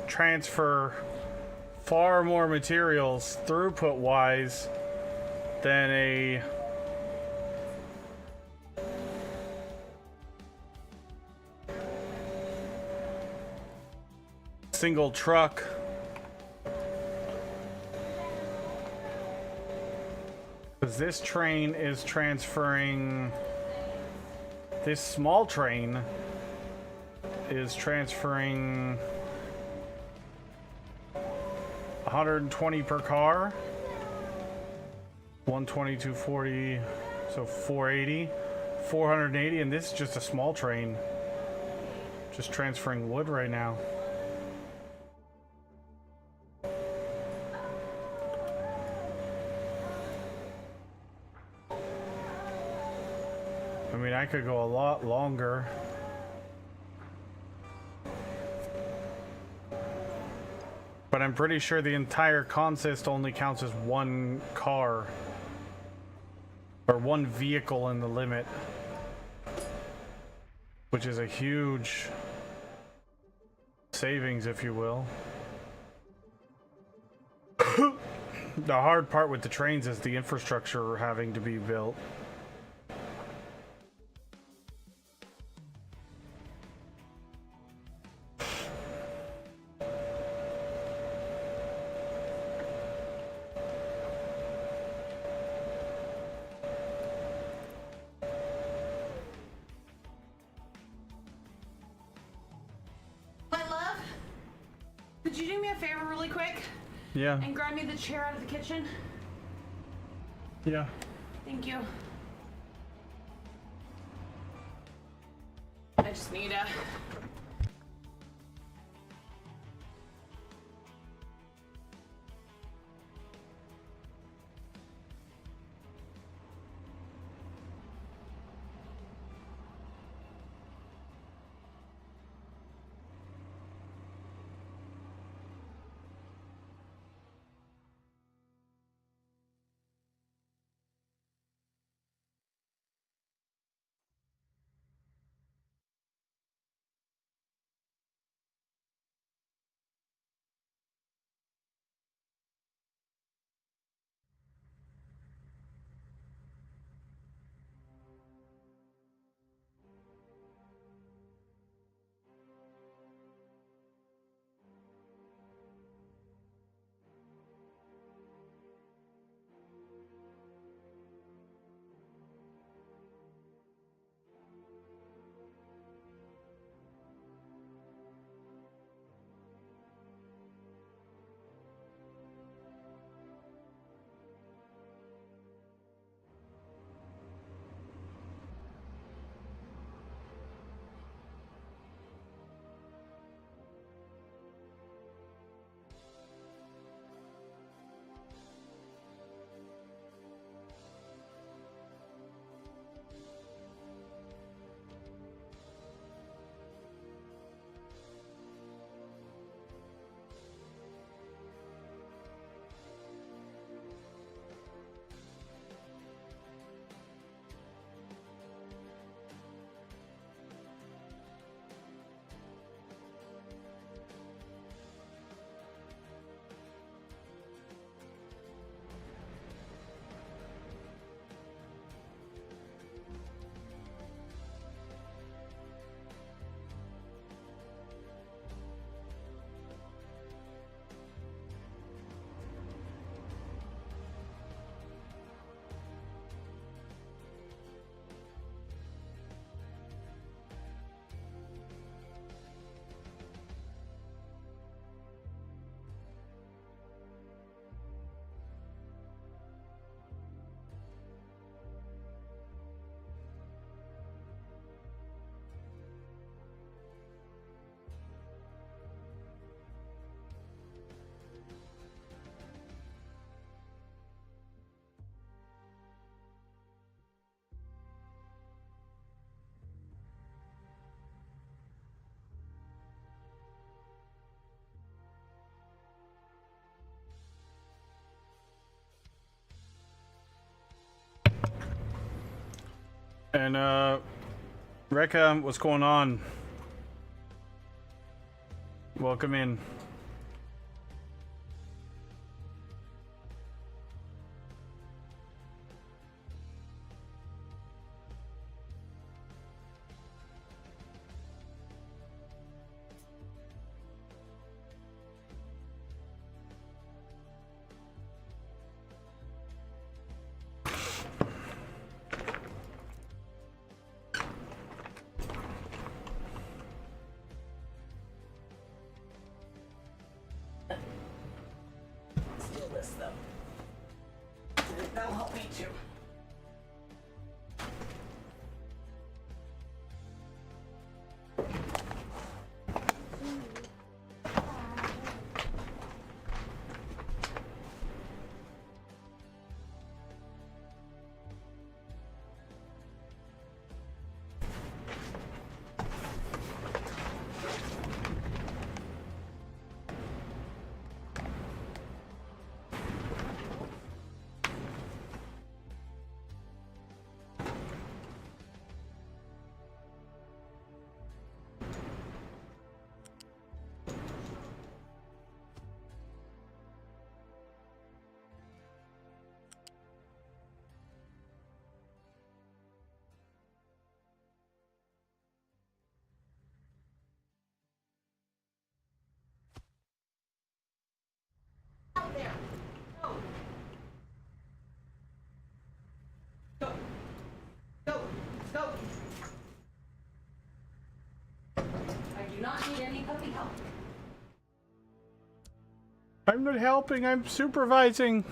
transfer far more materials throughput-wise than a single truck. Because this train is transferring, this small train is transferring 120 per car, 120, 240, so 480, 480, and this is just a small train, just transferring wood right now. I mean, I could go a lot longer. But I'm pretty sure the entire consist only counts as one car. Or one vehicle in the limit. Which is a huge savings, if you will. The hard part with the trains is the infrastructure having to be built. Could you do me a favor really quick Yeah. and grab me the chair out of the kitchen? Yeah. Thank you. I just need a And Rekka, what's going on? Welcome in. Steal this though. That'll help me too. Out there. Go. Go. Go. Go. I do not need any puppy help. I'm not helping, I'm supervising.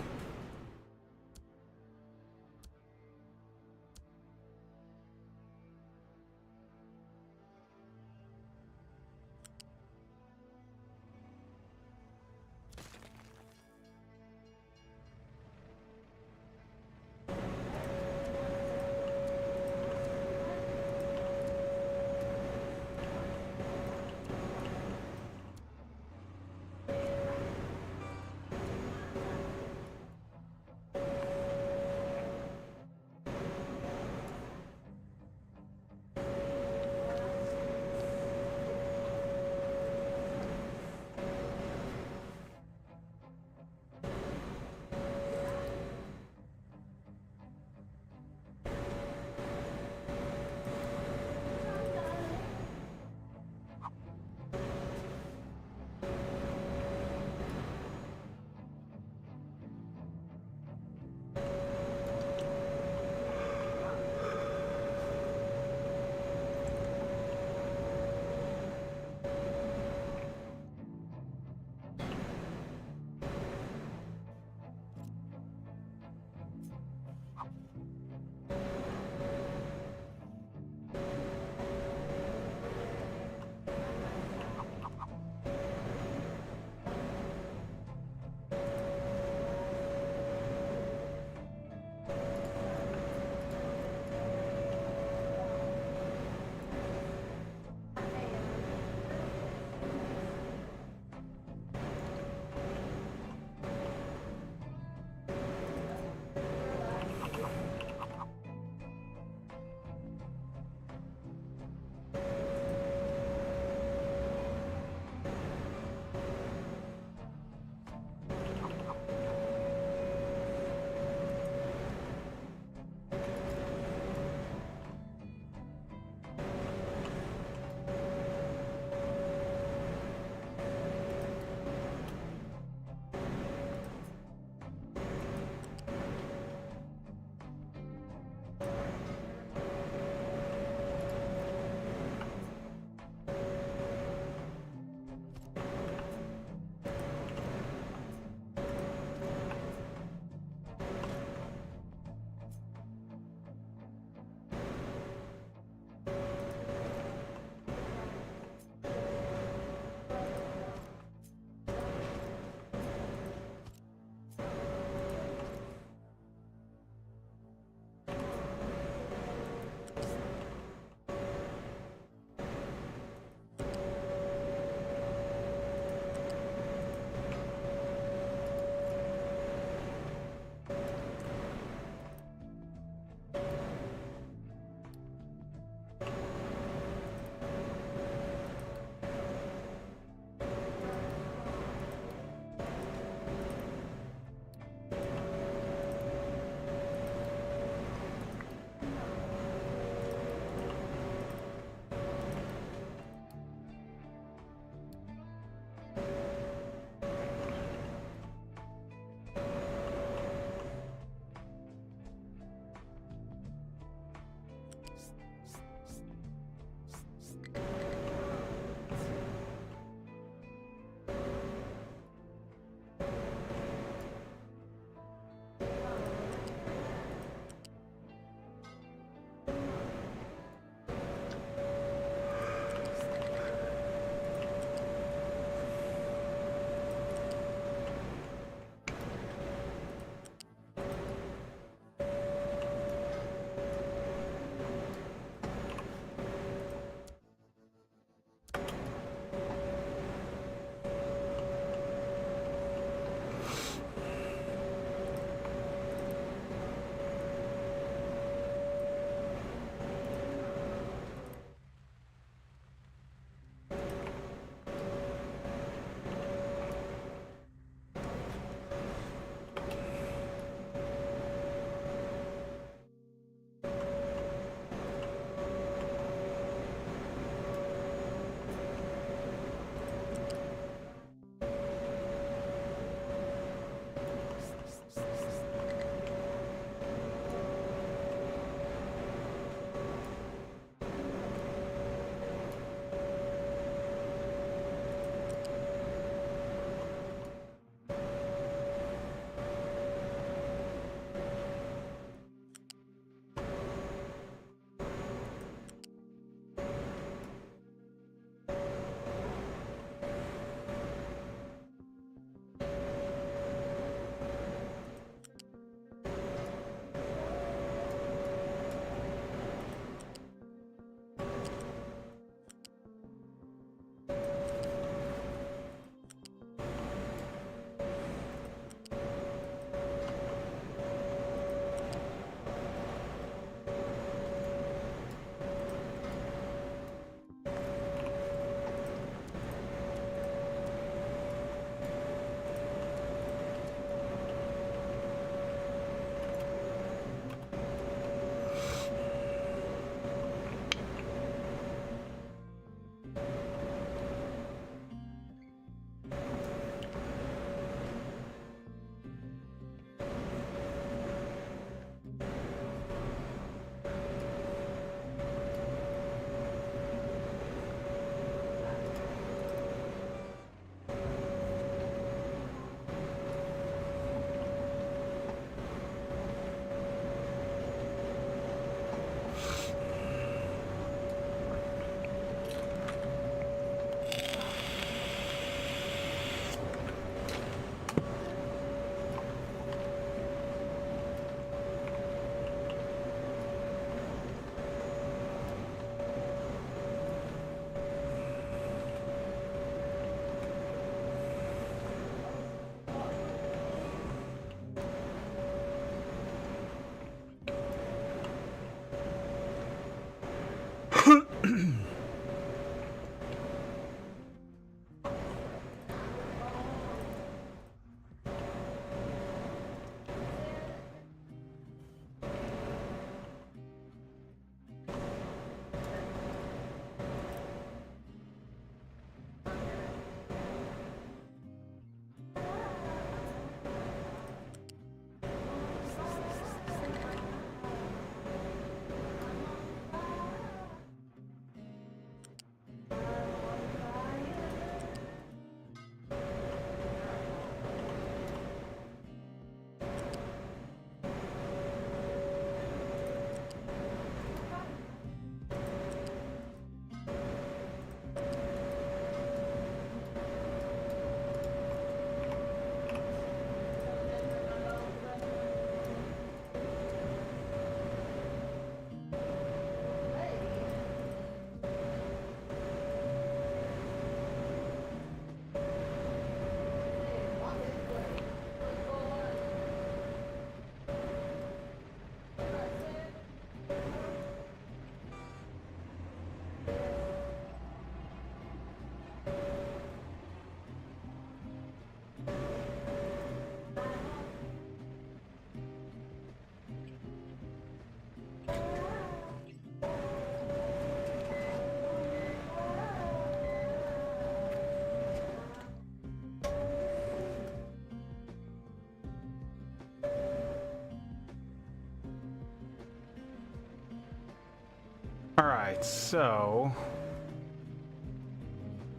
All right, so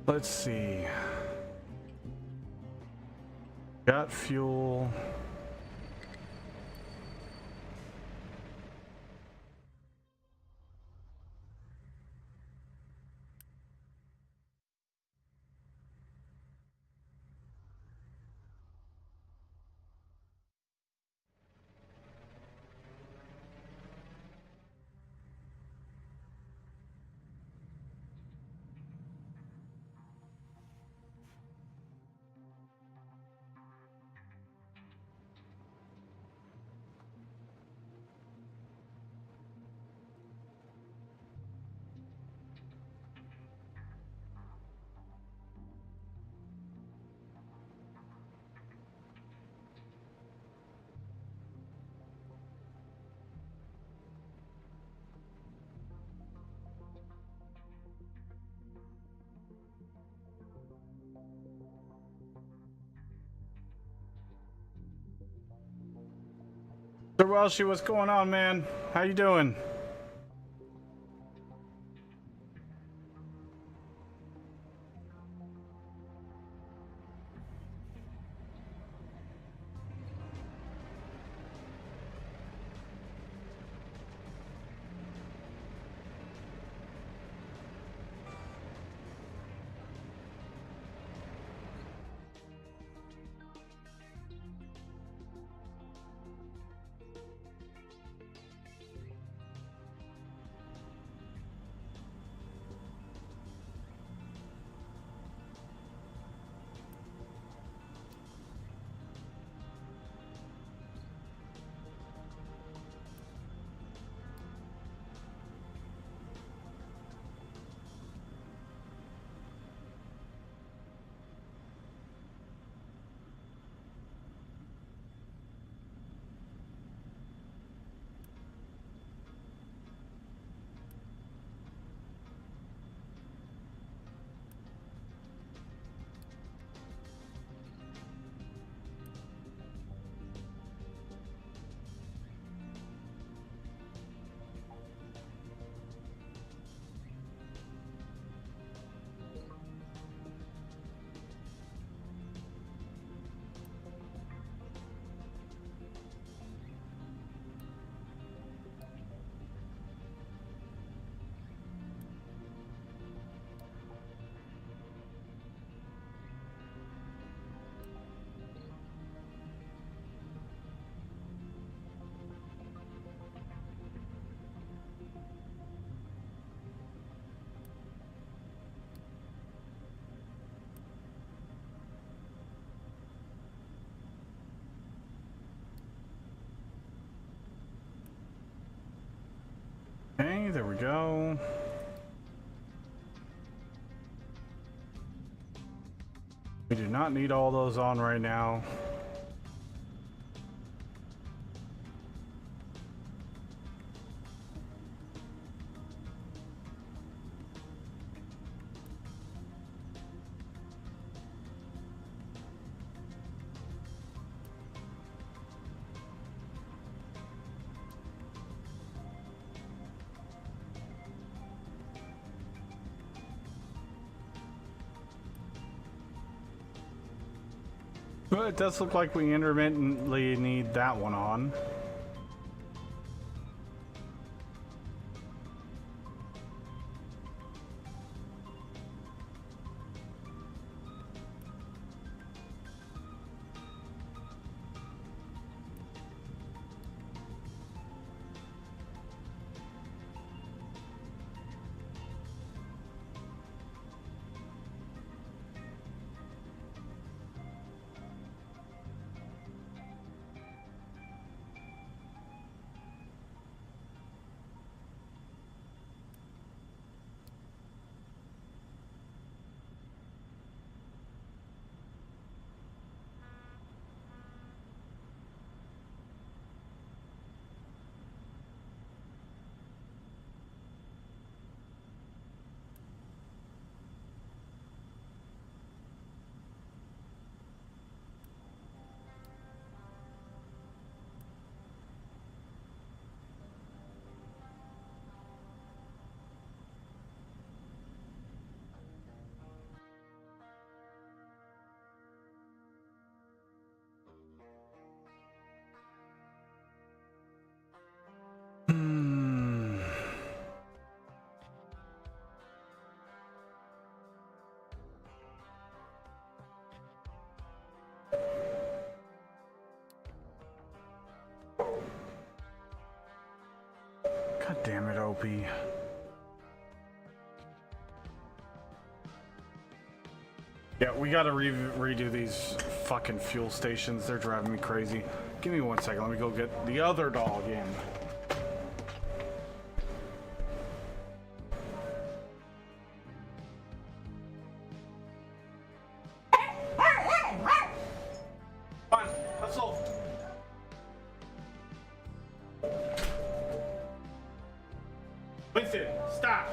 let's see. Got fuel. Sir Welshie, what's going on, man? How you doing? Okay, there we go. We do not need all those on right now. Well, it does look like we intermittently need that one on. ropey. Yeah, we gotta redo these fucking fuel stations. They're driving me crazy. Give me 1 second. Let me go get the other dog in. Come on, hustle. Winston, stop.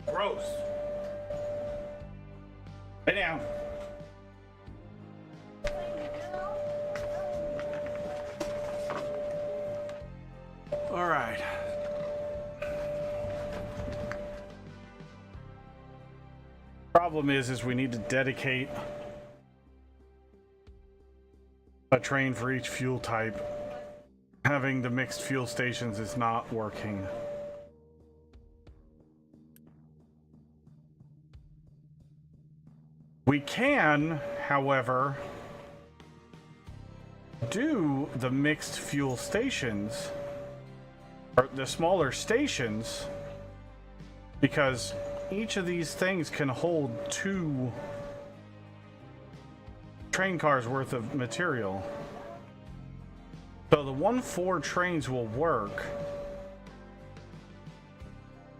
Gross. Lay down. All right. Problem is we need to dedicate a train for each fuel type. Having the mixed fuel stations is not working. We can, however, do the mixed fuel stations, or the smaller stations, because each of these things can hold 2 train cars worth of material. So the 1-4 trains will work.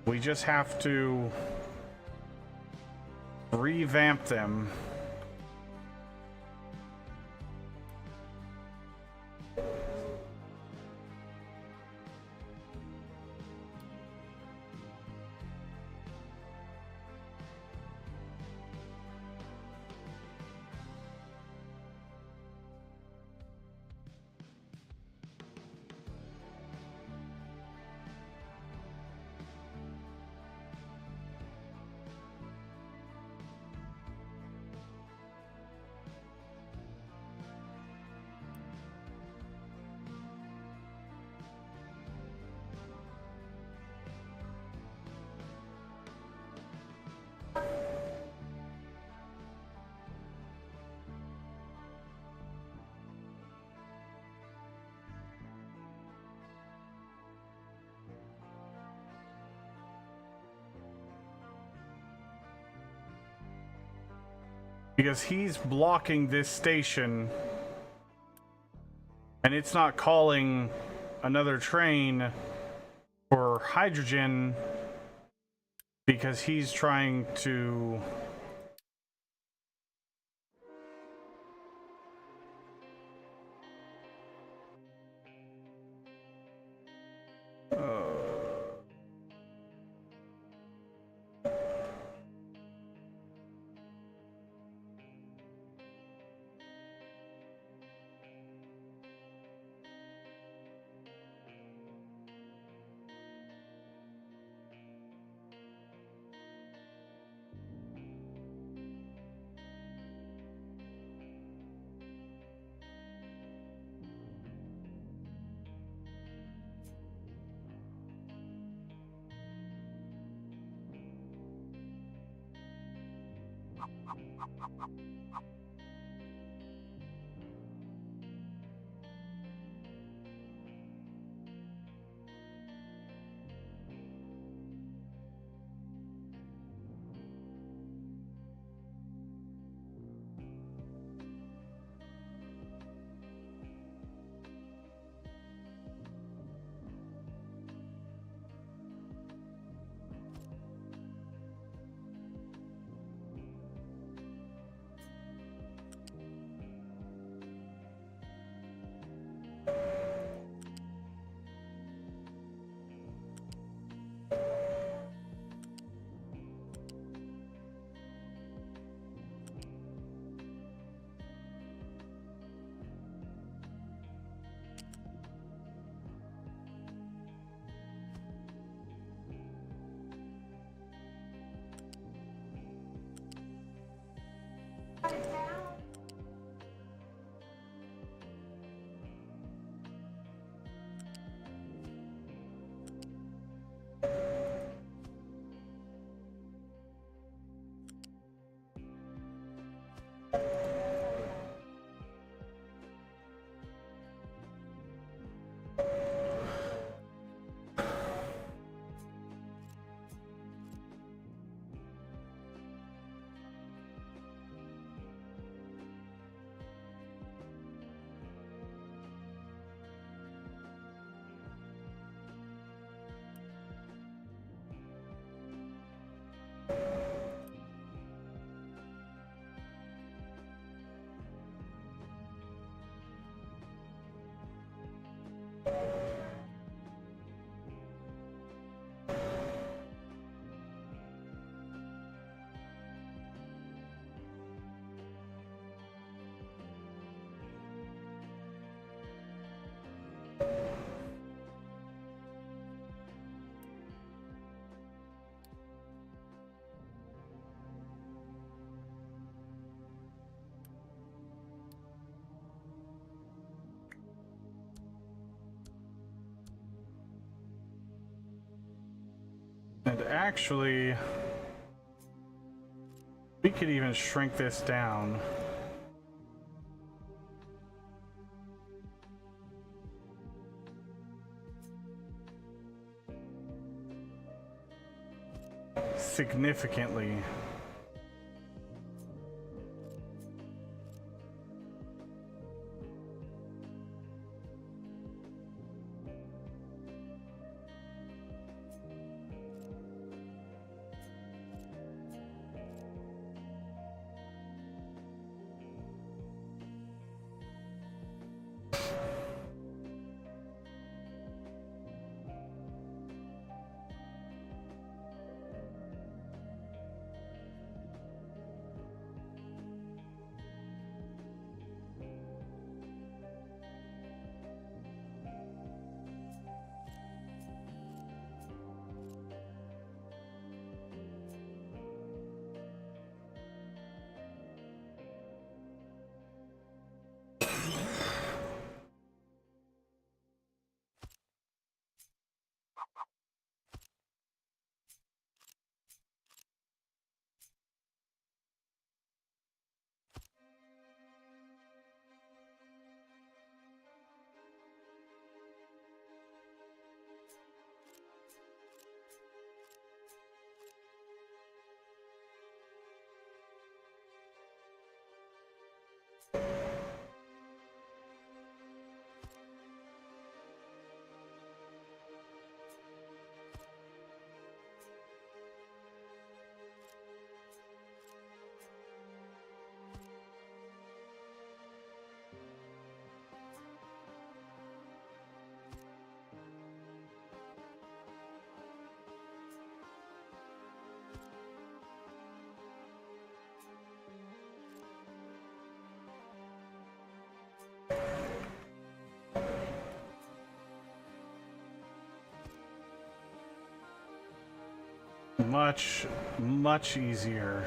We just have to revamp them. Because he's blocking this station and it's not calling another train for hydrogen because he's trying to And actually, we could even shrink this down. Significantly. Much easier.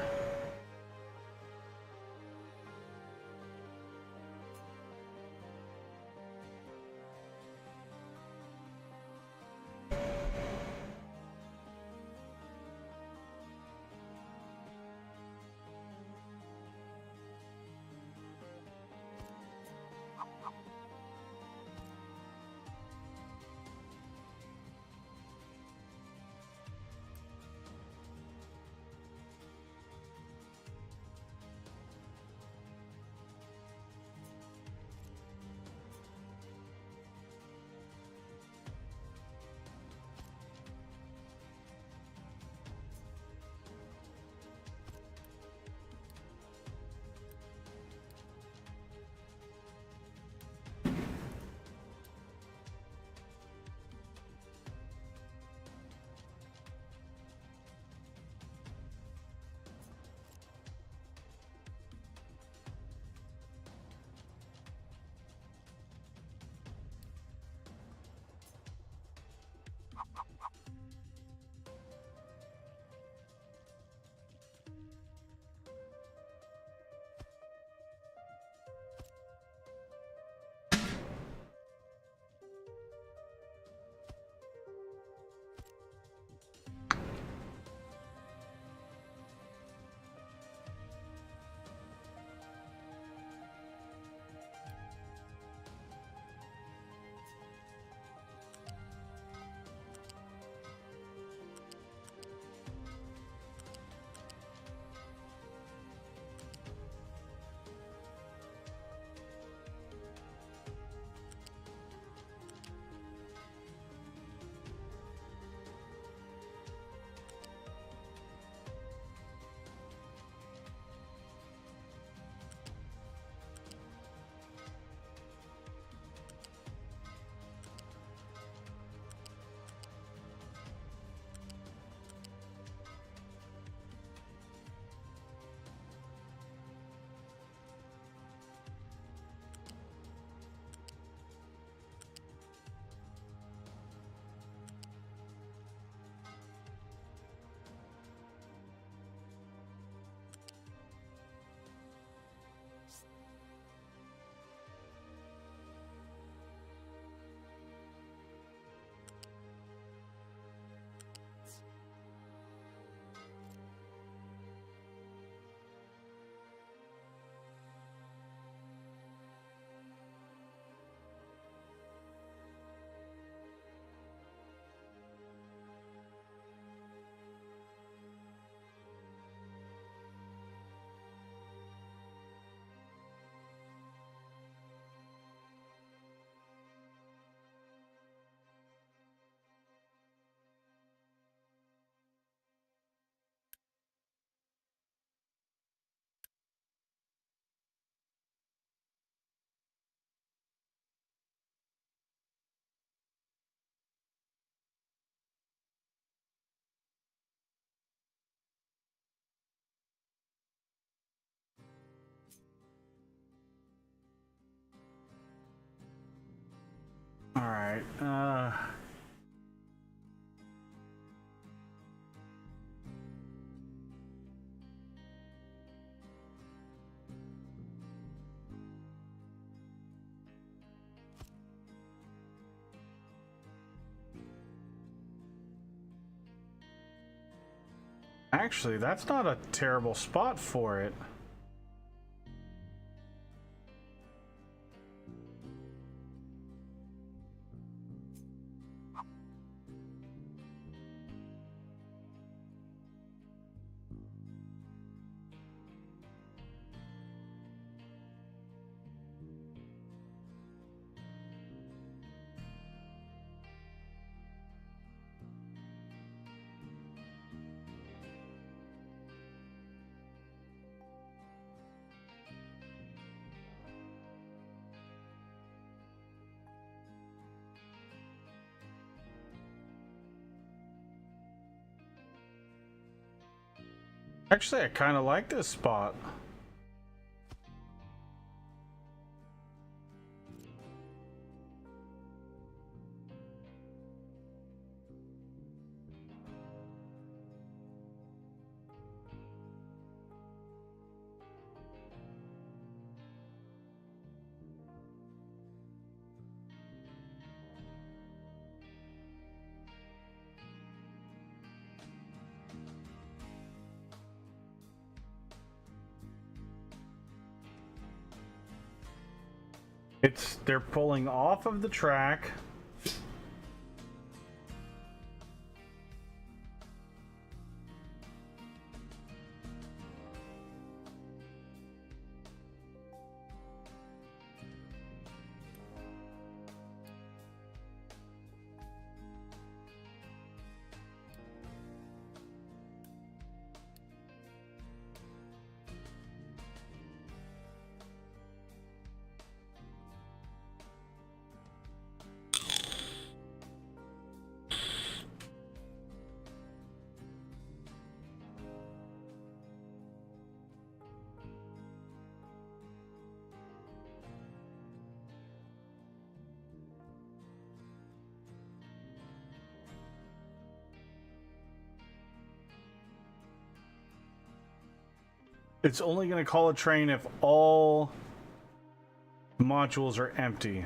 All right. Actually, that's not a terrible spot for it. Actually, I kind of like this spot. They're pulling off of the track. It's only going to call a train if all modules are empty.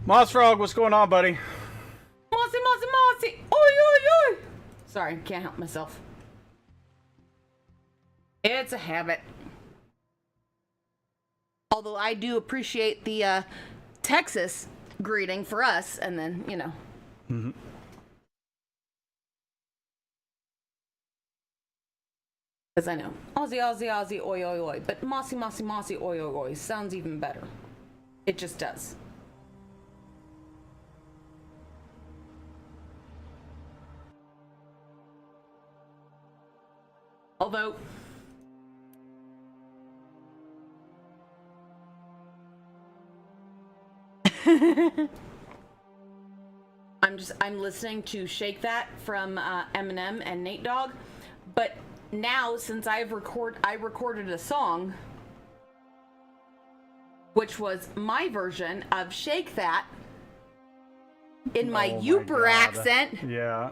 Moss Frog, what's going on, buddy? Mossy, mossy, mossy. Oi, oi, oi. Sorry, can't help myself. It's a habit. Although I do appreciate the Texas greeting for us, and then, you know. Mm-hmm. Because I know. Aussie, Aussie, Aussie, oi, oi, oi. But mossy, mossy, mossy, oi, oi, oi sounds even better. It just does. Although... I'm listening to Shake That from Eminem and Nate Dogg, but now since I recorded a song which was my version of Shake That in my Yooper accent. Yeah.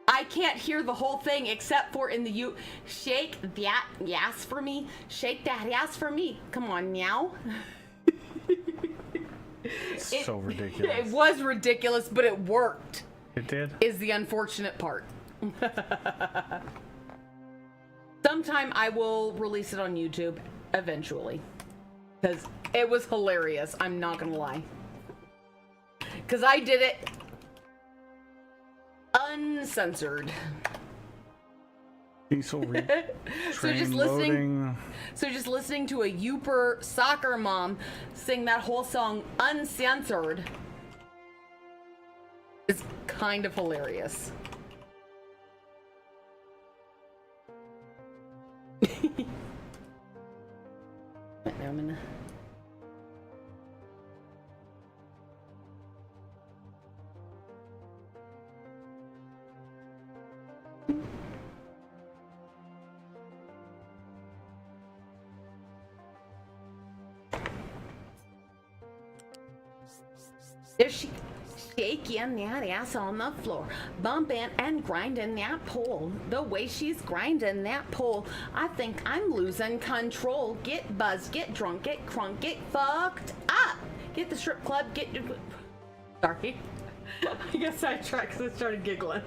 I can't hear the whole thing except for in the shake that yes for me, shake that yes for me. Come on now. So ridiculous. It was ridiculous, but it worked. It did? Is the unfortunate part. Sometime I will release it on YouTube eventually. Because it was hilarious. I'm not going to lie. Because I did it uncensored. Diesel So just listening to a Yooper soccer mom sing that whole song uncensored is kind of hilarious. Right now I'm gonna... There she shaking that ass on the floor, bumping and grinding that pole. The way she's grinding that pole, I think I'm losing control. Get buzzed, get drunk, get crunk, get fucked up. Get the strip club, get... Sorry. I got sidetracked because I started giggling.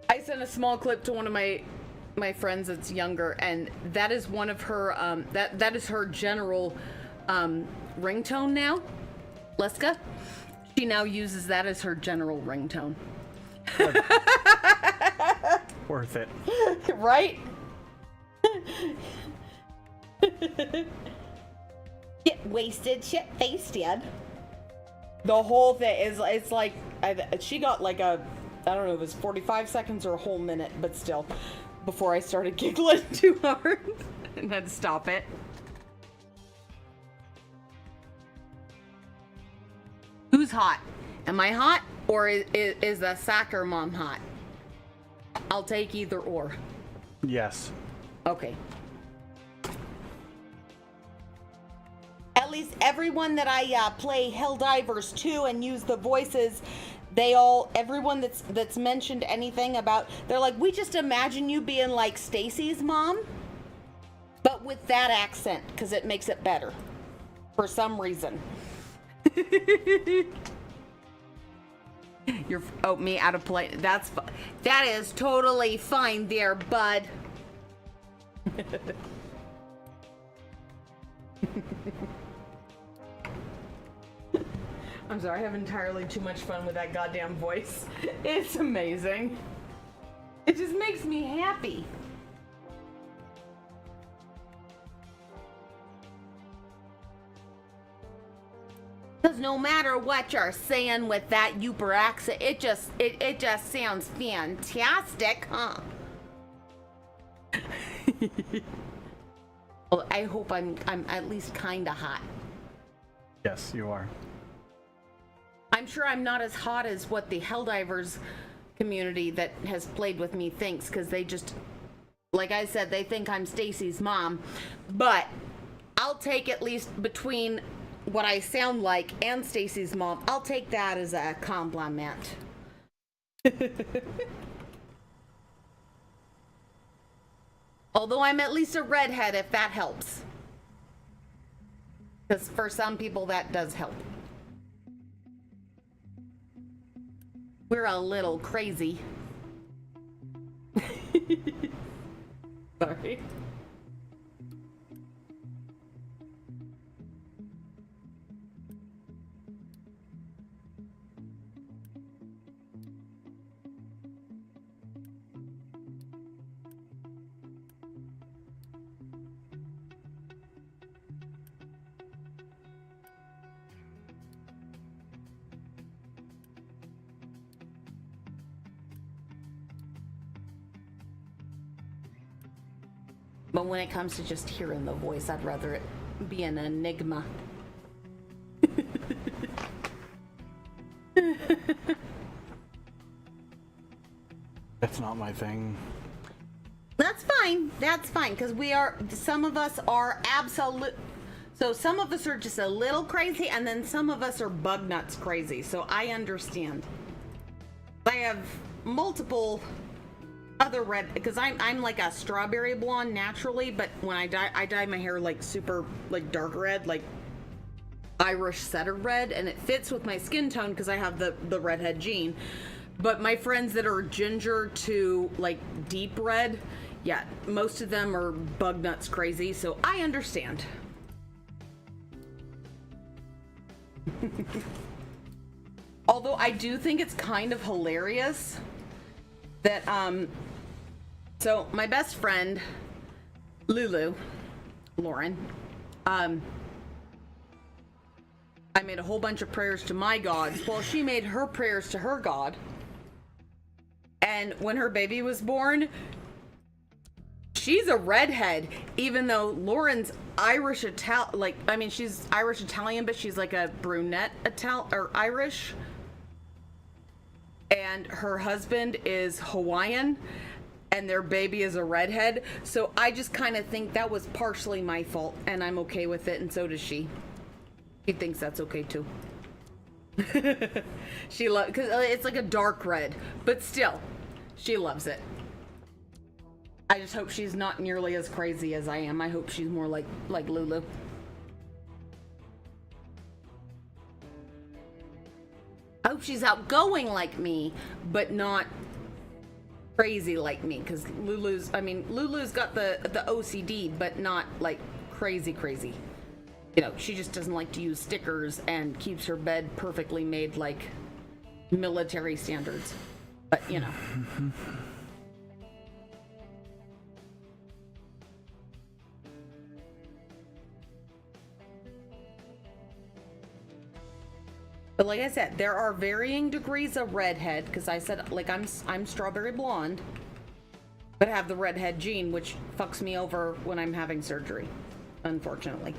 I sent a small clip to one of my friends that's younger, and that is one of her that is her general ringtone now. Leska, she now uses that as her general ringtone. Worth it. Right? Get wasted, shit faced, Dad. The whole thing is, it's like she got like a, I don't know if it was 45 seconds or a whole minute, but still, before I started giggling too hard and had to stop it. Who's hot? Am I hot, or is the soccer mom hot? I'll take either or. Yes. Okay. At least everyone that I play Helldivers 2 and use the voices, everyone that's mentioned anything about, they're like, we just imagine you being like Stacy's mom, but with that accent, because it makes it better for some reason. Me out of play. That is totally fine there, bud. I'm sorry, I have entirely too much fun with that goddamn voice. It's amazing. It just makes me happy. Because no matter what you're saying with that Yooper accent, it just sounds fantastic, huh? Well, I hope I'm at least kinda hot. Yes, you are. I'm sure I'm not as hot as what the Helldivers community that has played with me thinks, because they just, like I said, they think I'm Stacy's mom. But I'll take at least between what I sound like and Stacy's mom, I'll take that as a compliment. Although I'm at least a redhead, if that helps. Because for some people that does help. We're a little crazy. Sorry. But when it comes to just hearing the voice, I'd rather it be an enigma. That's not my thing. That's fine. That's fine. Because some of us are absolute. So some of us are just a little crazy, and then some of us are bug nuts crazy. So I understand. I have multiple other red, because I'm like a strawberry blonde naturally, but when I dye my hair like super like dark red, like Irish setter red, and it fits with my skin tone because I have the redhead gene. But my friends that are ginger to like deep red, yeah, most of them are bug nuts crazy, so I understand. Although I do think it's kind of hilarious that so my best friend Lulu, Lauren, I made a whole bunch of prayers to my gods. Well, she made her prayers to her god. And when her baby was born, she's a redhead, even though Lauren's Irish she's Irish Italian, but she's like a brunette Irish. And her husband is Hawaiian, and their baby is a redhead. So I just kind of think that was partially my fault, and I'm okay with it, and so does she. She thinks that's okay too. She loves, because it's like a dark red, but still, she loves it. I just hope she's not nearly as crazy as I am. I hope she's more like Lulu. I hope she's outgoing like me, but not crazy like me. Because Lulu's got the OCD, but not like crazy. You know, she just doesn't like to use stickers and keeps her bed perfectly made like military standards. But, you know. But like I said, there are varying degrees of redhead, because I said, like, I'm strawberry blonde, but I have the redhead gene, which fucks me over when I'm having surgery, unfortunately.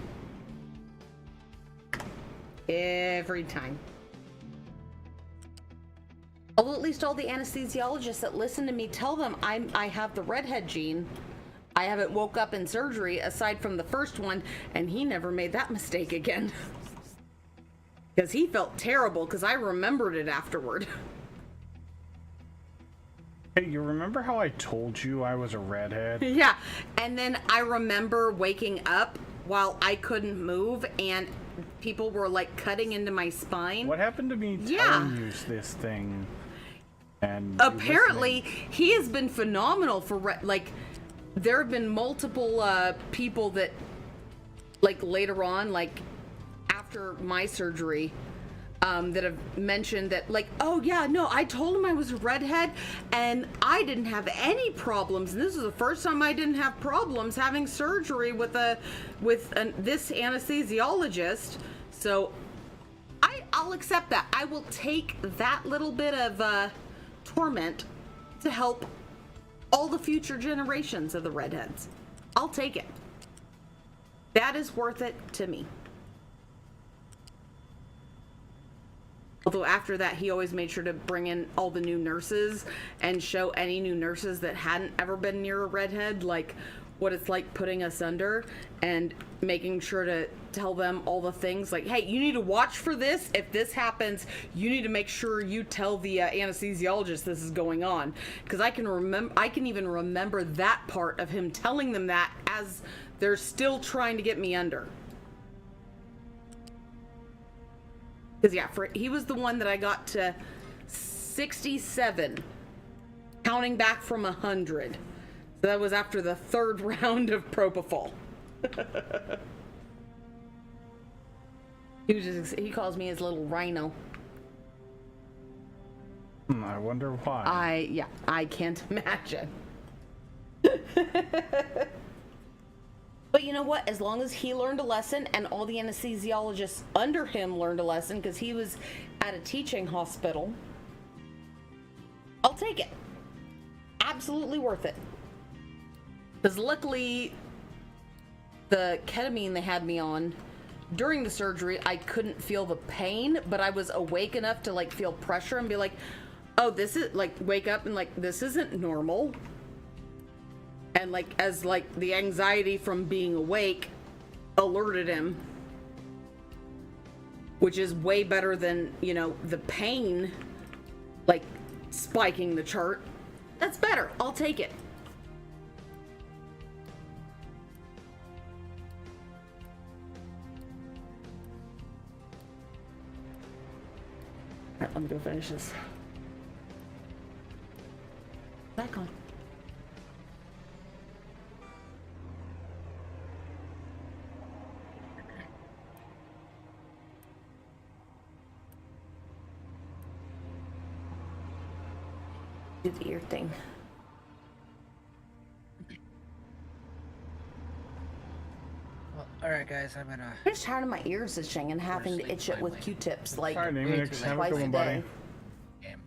Every time. Although at least all the anesthesiologists that listen to me tell them I have the redhead gene. I haven't woke up in surgery aside from the first one, and he never made that mistake again. Because he felt terrible, because I remembered it afterward. Hey, you remember how I told you I was a redhead? Yeah, and then I remember waking up while I couldn't move, and people were like cutting into my spine. What happened to me telling you this thing? And apparently he has been phenomenal for like there have been multiple people that like later on, like after my surgery, that have mentioned that, like, oh yeah, no, I told him I was a redhead and I didn't have any problems, and this is the first time I didn't have problems having surgery with this anesthesiologist. So I'll accept that. I will take that little bit of torment to help all the future generations of the redheads. I'll take it. That is worth it to me. Although after that, he always made sure to bring in all the new nurses and show any new nurses that hadn't ever been near a redhead, like, what it's like putting us under and making sure to tell them all the things like, hey, you need to watch for this. If this happens, you need to make sure you tell the anesthesiologist this is going on. Because I can even remember that part of him telling them that as they're still trying to get me under. Because yeah, he was the one that I got to 67, counting back from 100. So that was after the 3rd round of propofol. He calls me his little rhino. I wonder why. I can't imagine. But you know what? As long as he learned a lesson and all the anesthesiologists under him learned a lesson, because he was at a teaching hospital, I'll take it. Absolutely worth it. Because luckily, the ketamine they had me on, during the surgery, I couldn't feel the pain, but I was awake enough to like feel pressure and be like, oh, this is like, wake up and like, this isn't normal. And like, as like the anxiety from being awake alerted him, which is way better than, you know, the pain, like spiking the chart. That's better. I'll take it. Alright, let me go finish this. Back on. Do the ear thing. Well, alright guys, I'm gonna... I'm just tired of my ears itching and having to itch it with finally. Q-tips like All right, Nix, have a twice good a one, day. buddy. game.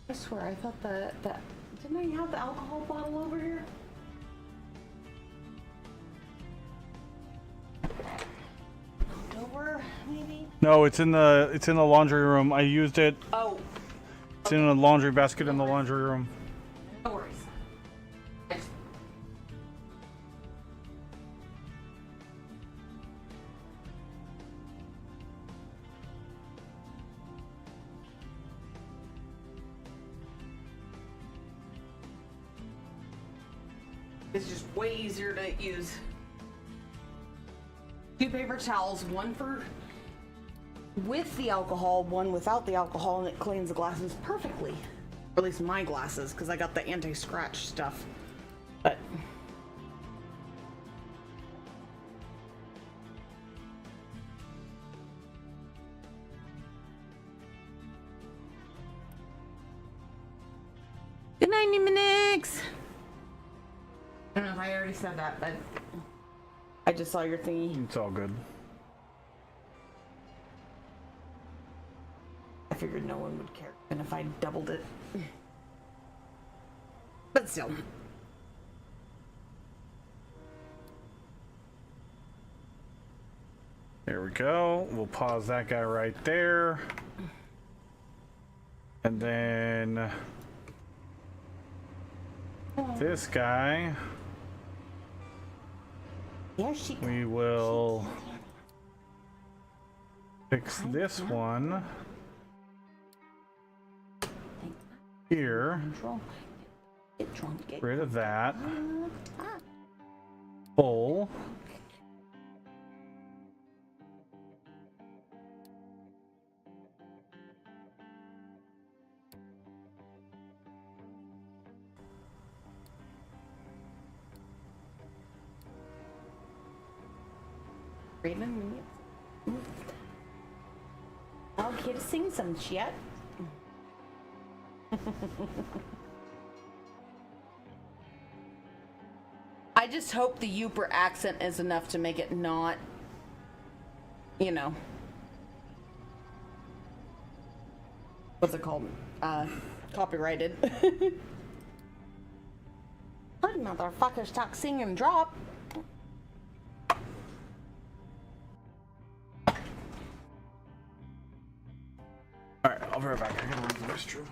I swear, I thought that didn't I have the alcohol bottle over here? Over, maybe? No, it's in the laundry room. I used it. Oh, It's in a laundry basket in the laundry room. no worries. It's just way easier to use. 2 paper towels, one for with the alcohol, one without the alcohol, and it cleans the glasses perfectly. Or at least my glasses, because I got the anti-scratch stuff. But good night, Numinix. I don't know if I already said that, but I just saw your thingy. It's all good. I figured no one would care, and if I doubled it. But still. There we go. We'll pause that guy right there. And then this guy, There she goes. we will fix this one here. Control. Get drunk. Get Rid of that. ah. Full. Raymond, okay to sing some shit. I just hope the Yooper accent is enough to make it not, you know, what's it called? Copyrighted. What motherfuckers talk, sing, and drop. Alright, I'll be right back. I gotta run to the restroom.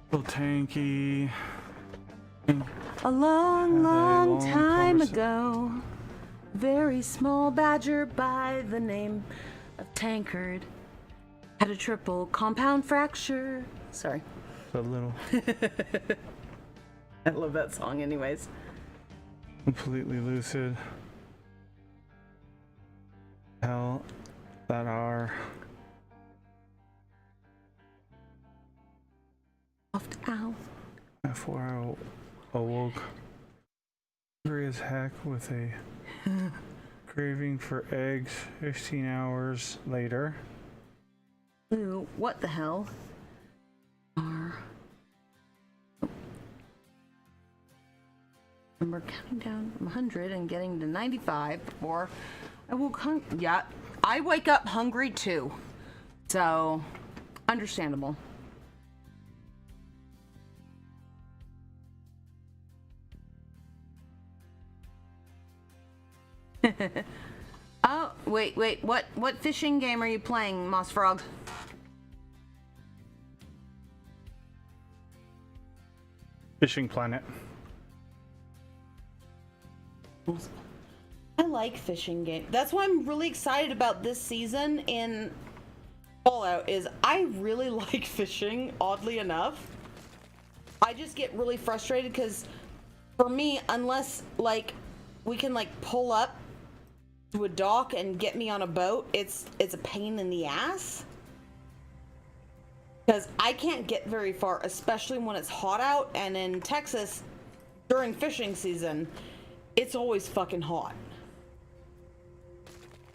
Little tanky. A long, long long time conversa- ago, very small badger by the name of Tankard had a triple compound fracture. Sorry. A little. I love that song anyways. Completely lucid. Hell, that are. Ow. Before I awoke, hungry as heck with a craving for eggs 15 hours later. Ooh, what the hell? Remember counting down from 100 and getting to 95 before I woke yeah, I wake up hungry too. So, understandable. Oh, wait, what fishing game are you playing, Moss Frog? Fishing Planet. I like fishing games. That's why I'm really excited about this season in Fallout is I really like fishing, oddly enough. I just get really frustrated because for me, unless like we can like pull up to a dock and get me on a boat, it's a pain in the ass. Because I can't get very far, especially when it's hot out, and in Texas during fishing season, it's always fucking hot.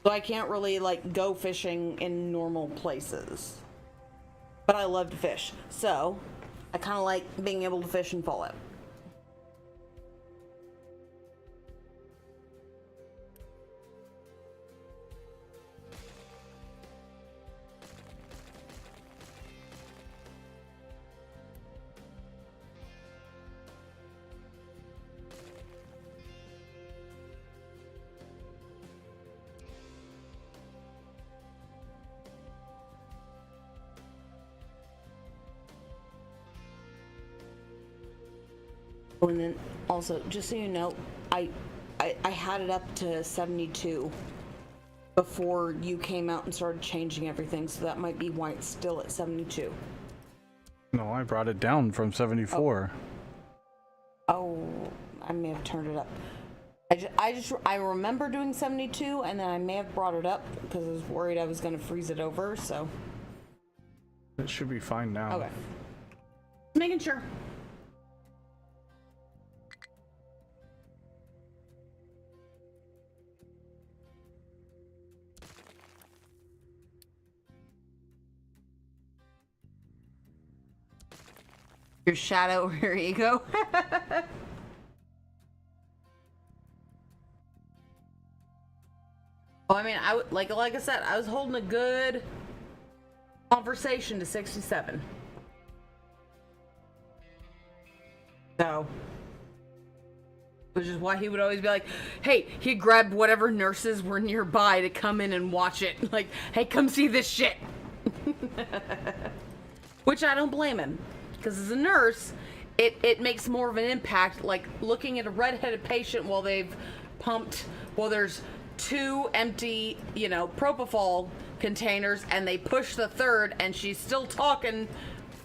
So I can't really like go fishing in normal places. But I love to fish. So I kind of like being able to fish in Fallout. Oh, and then also, just so you know, I had it up to 72 before you came out and started changing everything, so that might be why it's still at 72. No, I brought it down from 74. Oh, I may have turned it up. I remember doing 72, and then I may have brought it up because I was worried I was going to freeze it over, so. It should be fine now. Okay. Making sure. Your shadow or your ego? Well, I mean, like I said, I was holding a good conversation to 67. So, which is why he would always be like, hey, he'd grab whatever nurses were nearby to come in and watch it. Like, hey, come see this shit. Which I don't blame him. Because as a nurse, it makes more of an impact, like looking at a redheaded patient while they've pumped, well, there's 2 empty, propofol containers, and they push the third, and she's still talking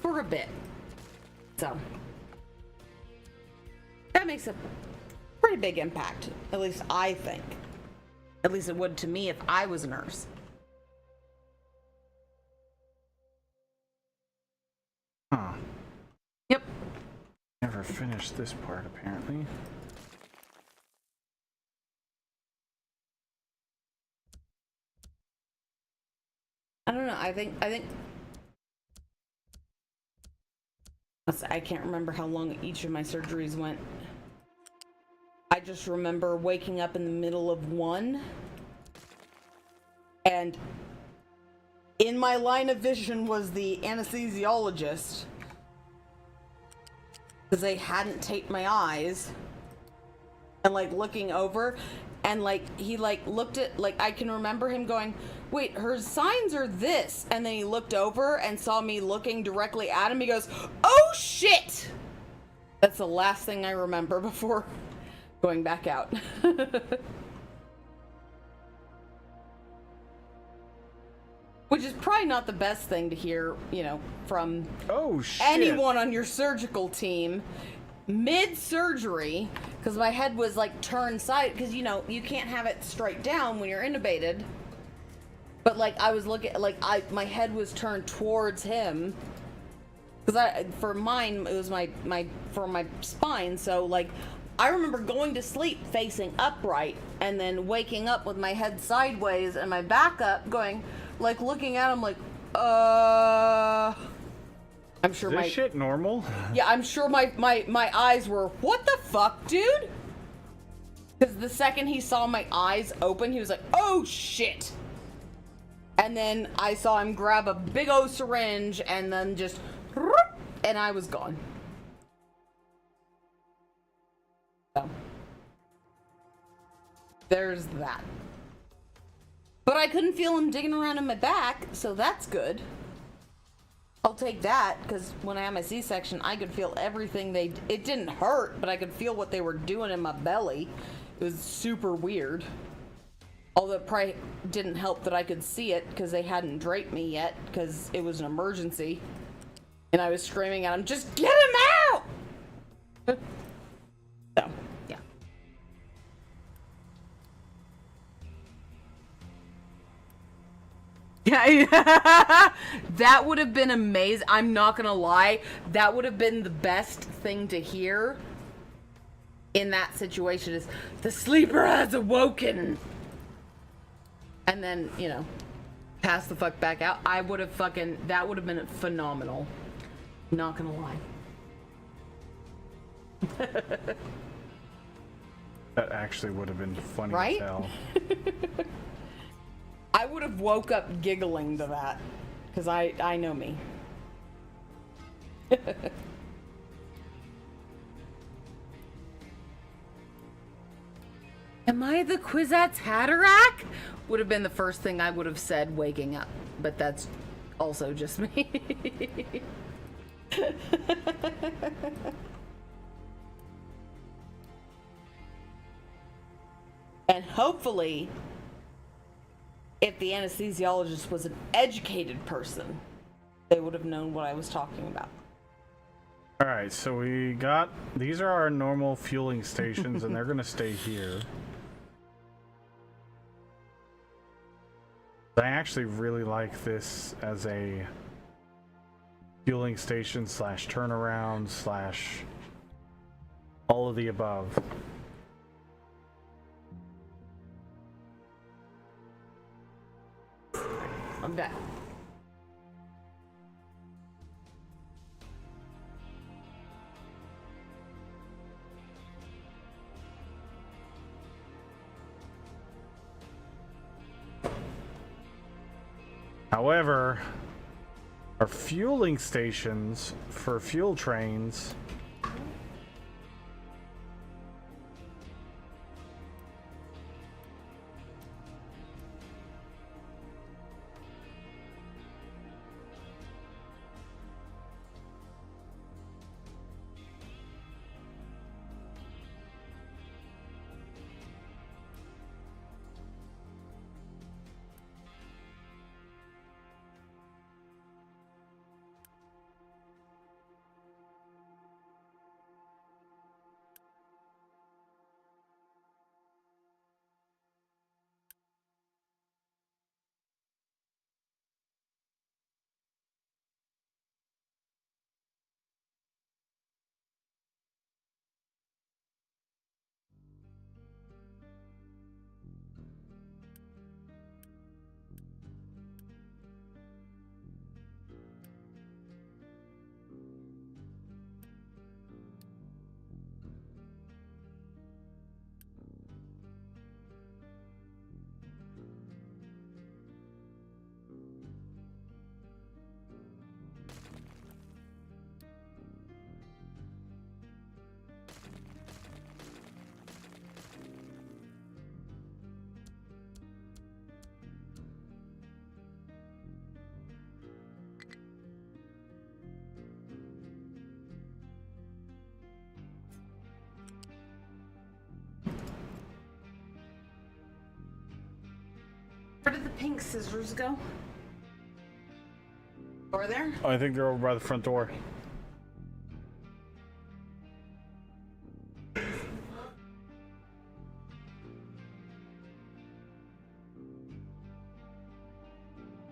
for a bit. So, that makes a pretty big impact, at least I think. At least it would to me if I was a nurse. Huh. Yep. Never finished this part, apparently. I don't know. I think I can't remember how long each of my surgeries went. I just remember waking up in the middle of one, and in my line of vision was the anesthesiologist, because they hadn't taped my eyes, and like looking over, and like he like looked at, like I can remember him going, wait, her signs are this, and then he looked over and saw me looking directly at him. He goes, oh shit! That's the last thing I remember before going back out. Which is probably not the best thing to hear, from anyone on your surgical team mid-surgery, because my head was like turned side, because you can't have it straight down when you're intubated. But like I was looking, like my head was turned towards him, because for mine it was for my spine. So like I remember going to sleep facing upright, and then waking up with my head sideways and my back up, going like looking at him like, I'm sure Is this shit normal? Yeah, I'm sure my eyes were, what the fuck, dude? Because the second he saw my eyes open, he was like, oh shit. And then I saw him grab a big old syringe and then just, and I was gone. So, there's that. But I couldn't feel him digging around in my back, so that's good. I'll take that, because when I had my C-section, I could feel everything it didn't hurt, but I could feel what they were doing in my belly. It was super weird. Although it probably didn't help that I could see it, because they hadn't draped me yet, because it was an emergency. And I was screaming at him, just get him out! So, yeah. Yeah, that would have been amazing. I'm not gonna lie, that would have been the best thing to hear in that situation, is the sleeper has awoken. And then, pass the fuck back out. I would have that would have been phenomenal. Not gonna lie. That actually would have been funny Right? to tell. I would have woke up giggling to that, because I know me. Am I the Kwisatz Haderach? Would have been the first thing I would have said waking up, but that's also just me. And hopefully, if the anesthesiologist was an educated person, they would have known what I was talking about. All right, so we got, these are our normal fueling stations and they're going to stay here. I actually really like this as a fueling station slash turnaround slash all of the above. I'm back. However, our fueling stations for fuel trains Where did the pink scissors go? Over there? Oh, I think they're over by the front door.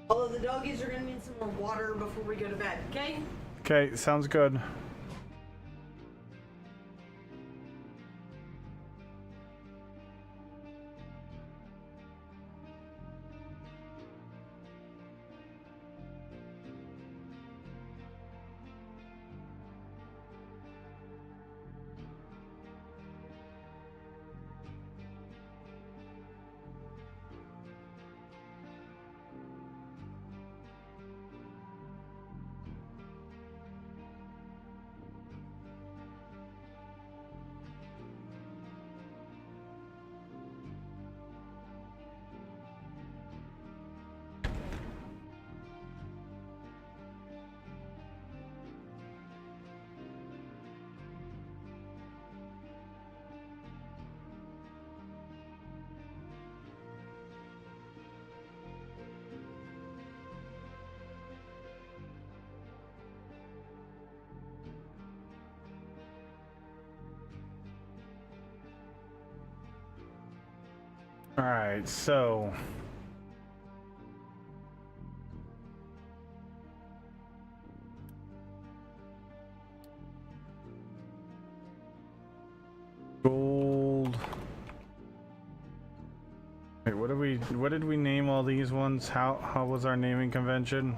Although the doggies are gonna need some more water before we go to bed, okay? Okay, sounds good. All right, so gold. Wait, what did we name all these ones? How was our naming convention?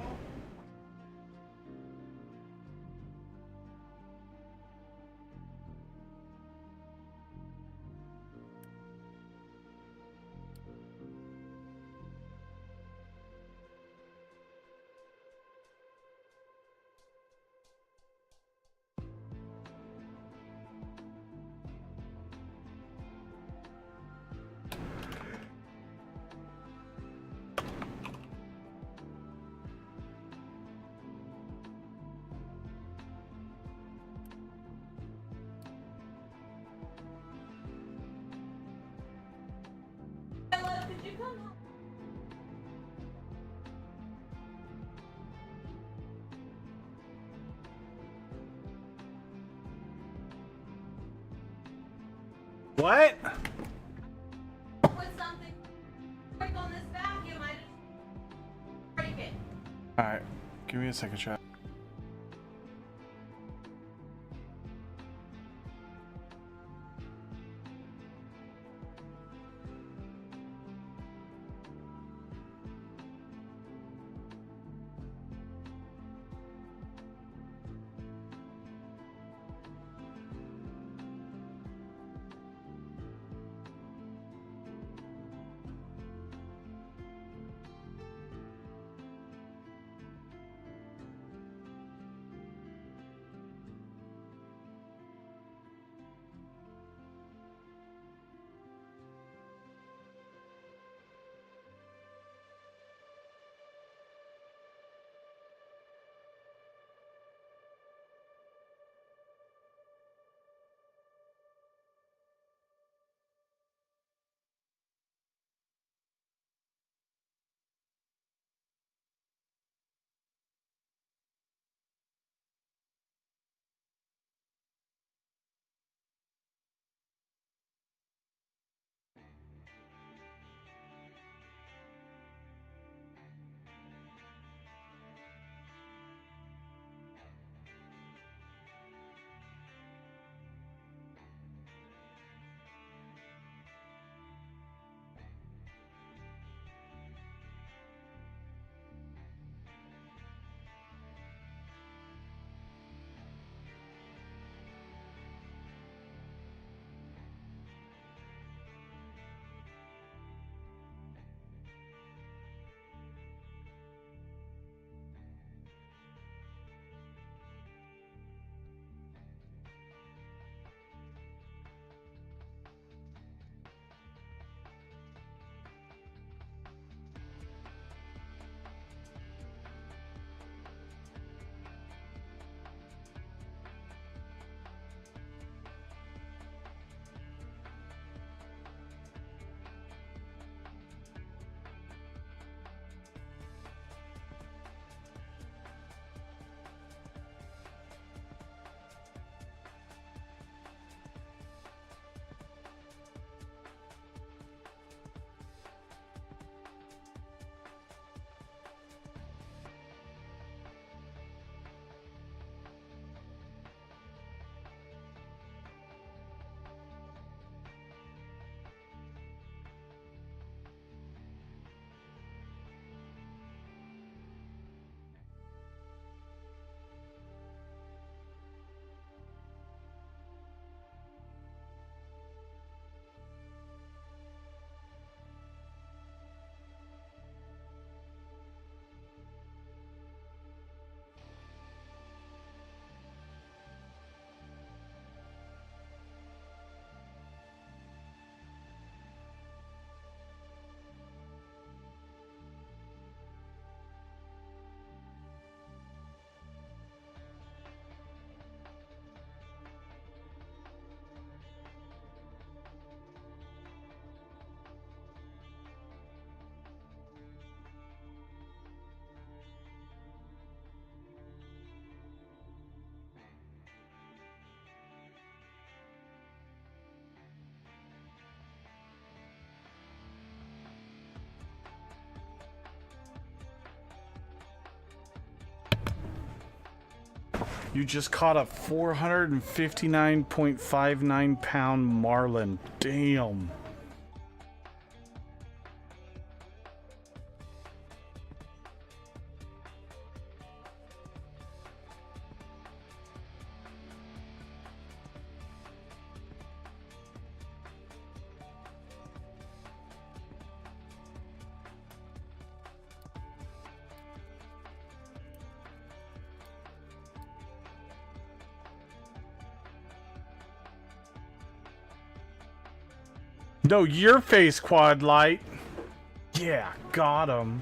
What? Put something quick on this vacuum. I just break it. Alright, give me a second, chat. You just caught a 459.59 pound marlin. Damn. No, your face, Quad Light. Yeah, got him.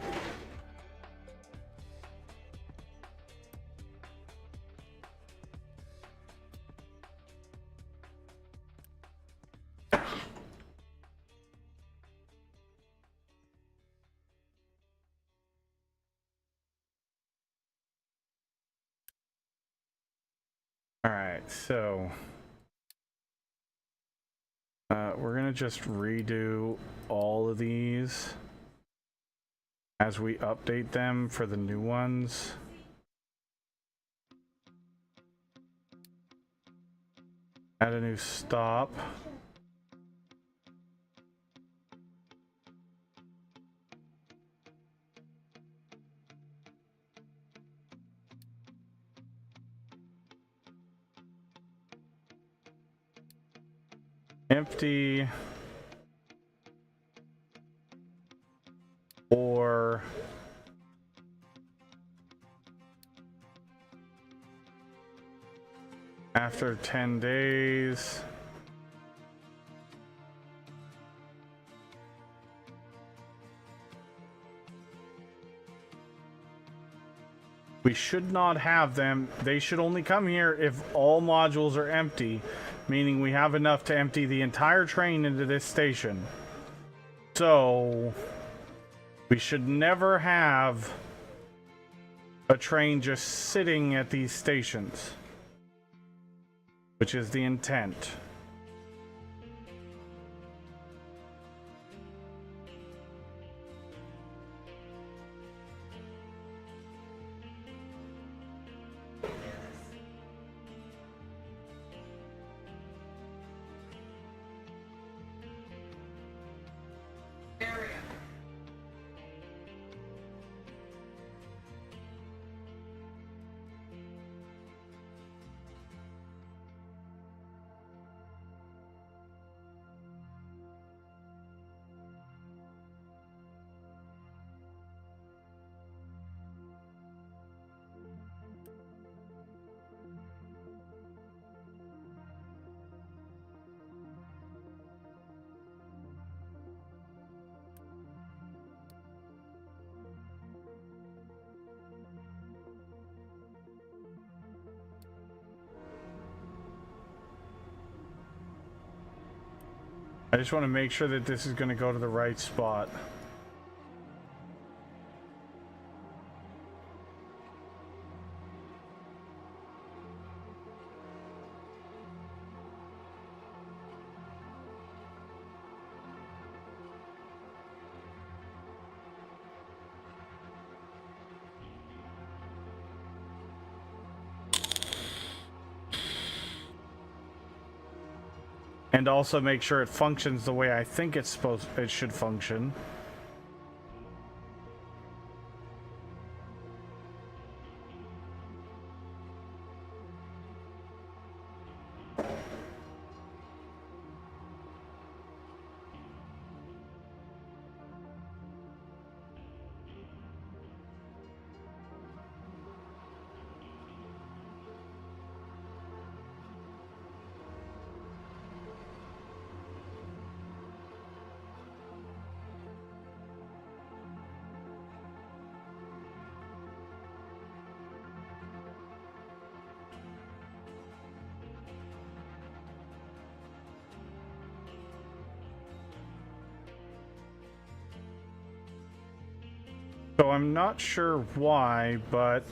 All right, so we're gonna just redo all of these as we update them for the new ones. Add a new stop. Empty. Or after 10 days. We should not have them. They should only come here if all modules are empty, meaning we have enough to empty the entire train into this station. So we should never have a train just sitting at these stations, which is the intent. I just want to make sure that this is going to go to the right spot. And also make sure it functions the way I think it should function. So I'm not sure why, but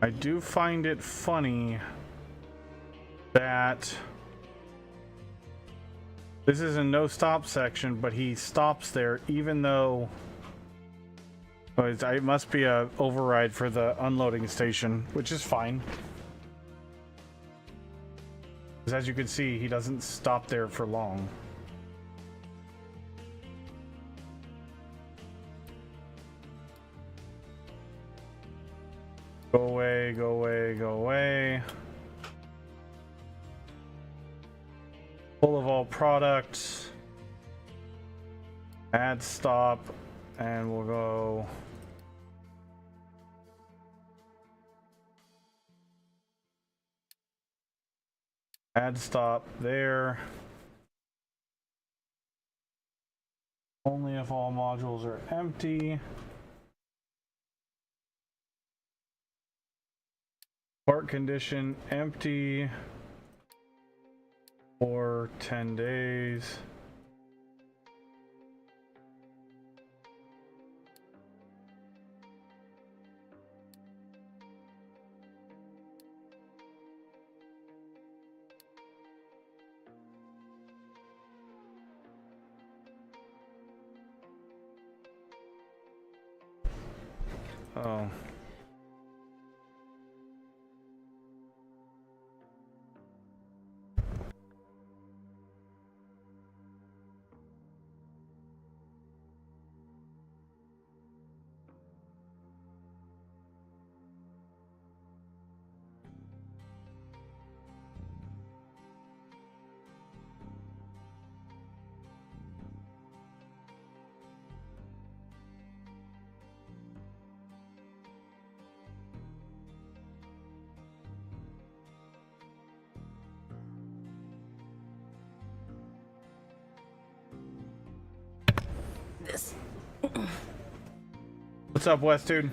I do find it funny that this is a no stop section, but he stops there even though it must be a override for the unloading station, which is fine. Because as you can see, he doesn't stop there for long. Go away, go away, go away. Full of all products. Add stop, and we'll go. Add stop there. Only if all modules are empty. Part condition empty for 10 days. Oh. This. What's up, West dude?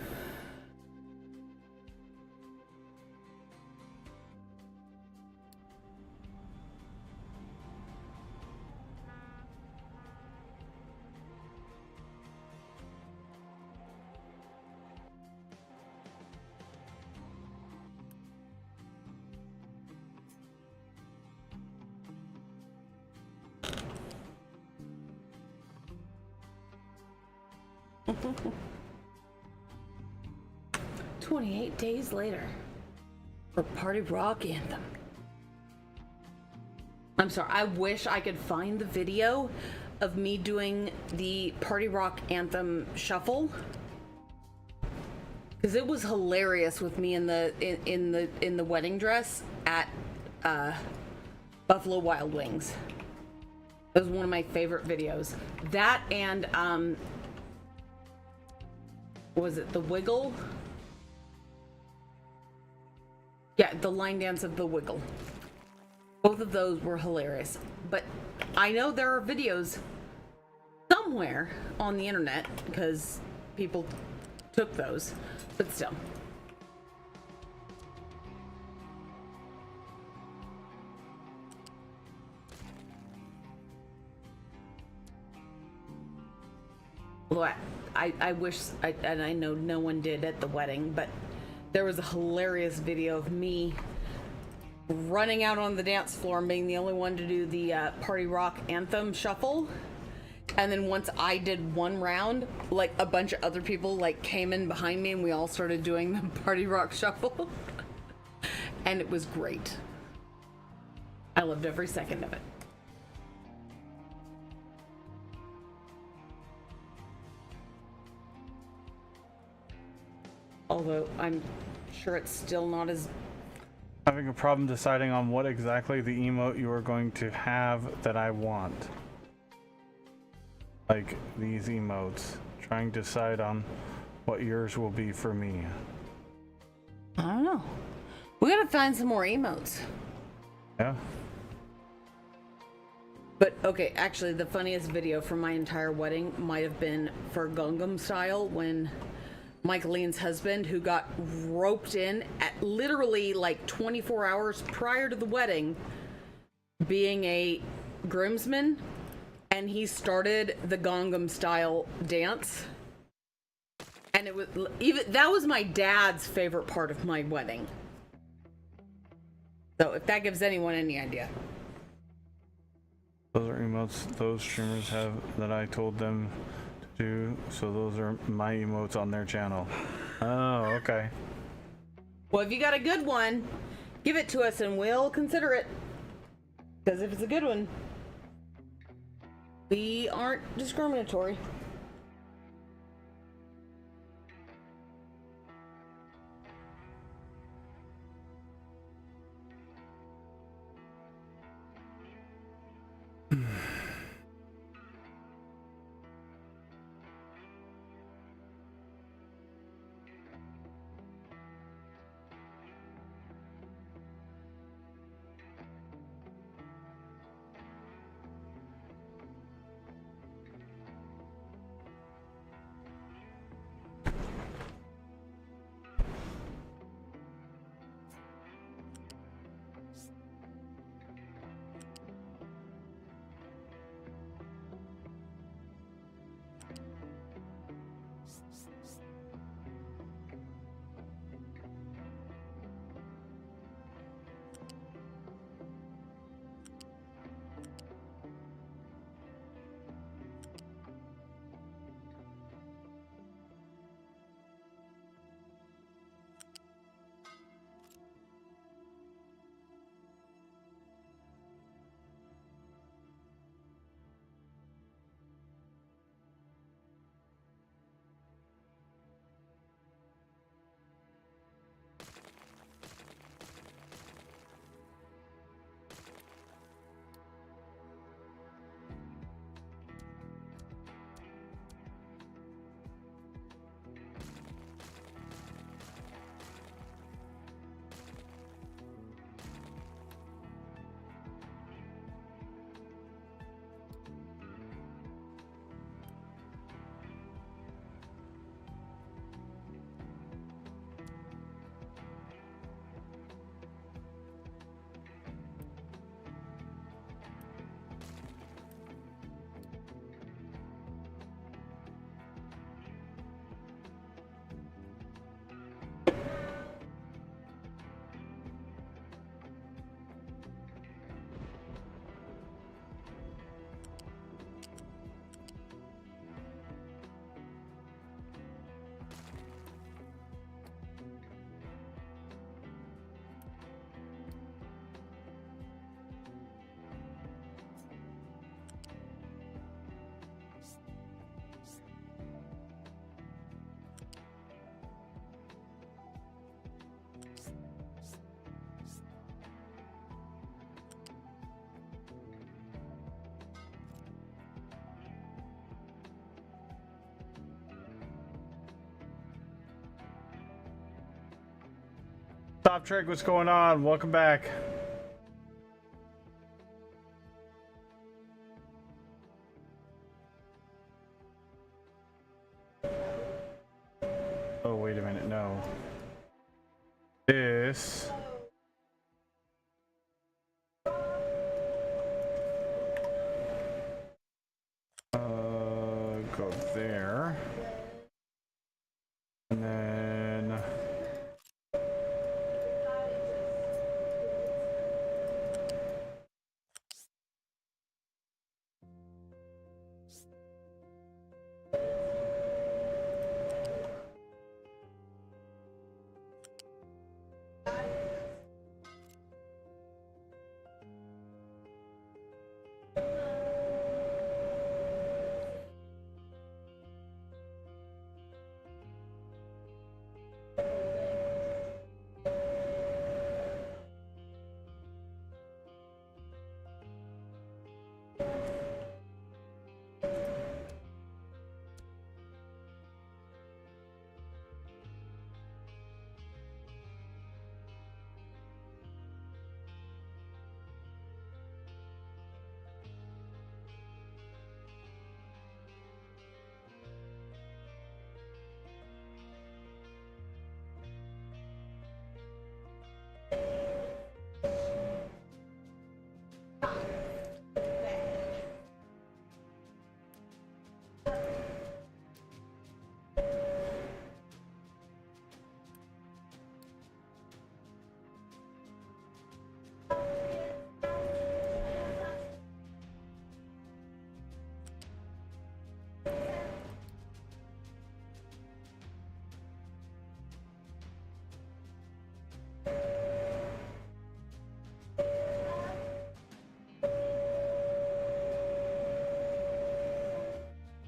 "28 days later for Party Rock Anthem." I'm sorry, I wish I could find the video of me doing the Party Rock Anthem shuffle, because it was hilarious with me in the wedding dress at Buffalo Wild Wings. It was one of my favorite videos. That and was it the Wiggle? Yeah, the line dance of the Wiggle. Both of those were hilarious. But I know there are videos somewhere on the internet because people took those, but still. Although I wish, and I know no one did at the wedding, but there was a hilarious video of me running out on the dance floor and being the only one to do the Party Rock Anthem shuffle. And then once I did one round, like a bunch of other people like came in behind me and we all started doing the Party Rock shuffle. And it was great. I loved every second of it. Although I'm sure it's still not as... Having a problem deciding on what exactly the emote you are going to have that I want. Like these emotes. Trying to decide on what yours will be for me. I don't know. We gotta find some more emotes. Yeah. But okay, actually the funniest video from my entire wedding might have been for Gangnam Style when Michaeline's husband, who got roped in at literally like 24 hours prior to the wedding, being a groomsman, and he started the Gangnam Style dance. And it was even that was my dad's favorite part of my wedding. So if that gives anyone any idea. Those are emotes those streamers have that I told them to do, so those are my emotes on their channel. Oh, okay. Well, if you got a good one, give it to us and we'll consider it. Because if it's a good one, we aren't discriminatory. Top Trek, what's going on? Welcome back. Oh, wait a minute, no. This... go there. And then...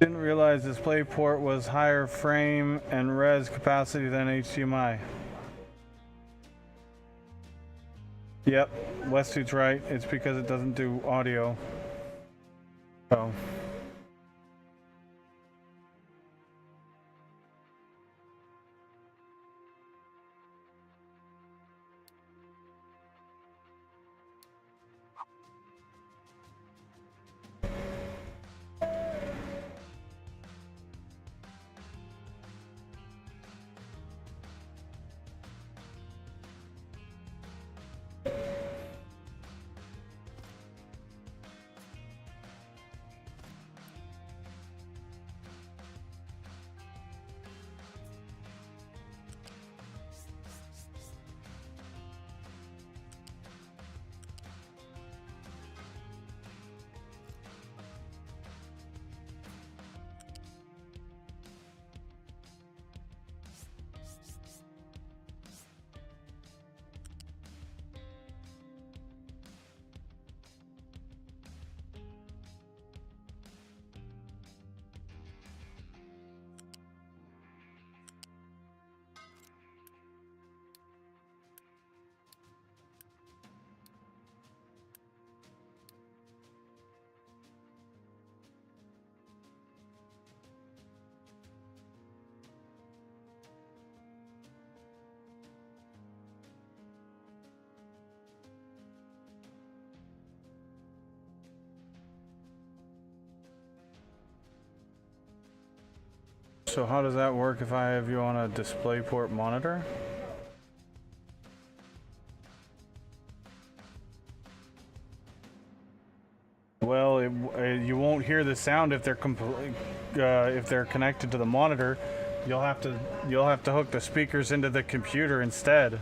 Didn't realize DisplayPort was higher frame and res capacity than HDMI. Yep, Westwood's right. It's because it doesn't do audio. So. So how does that work if I have you on a DisplayPort monitor? Well, you won't hear the sound if they're connected to the monitor. You'll have to hook the speakers into the computer instead.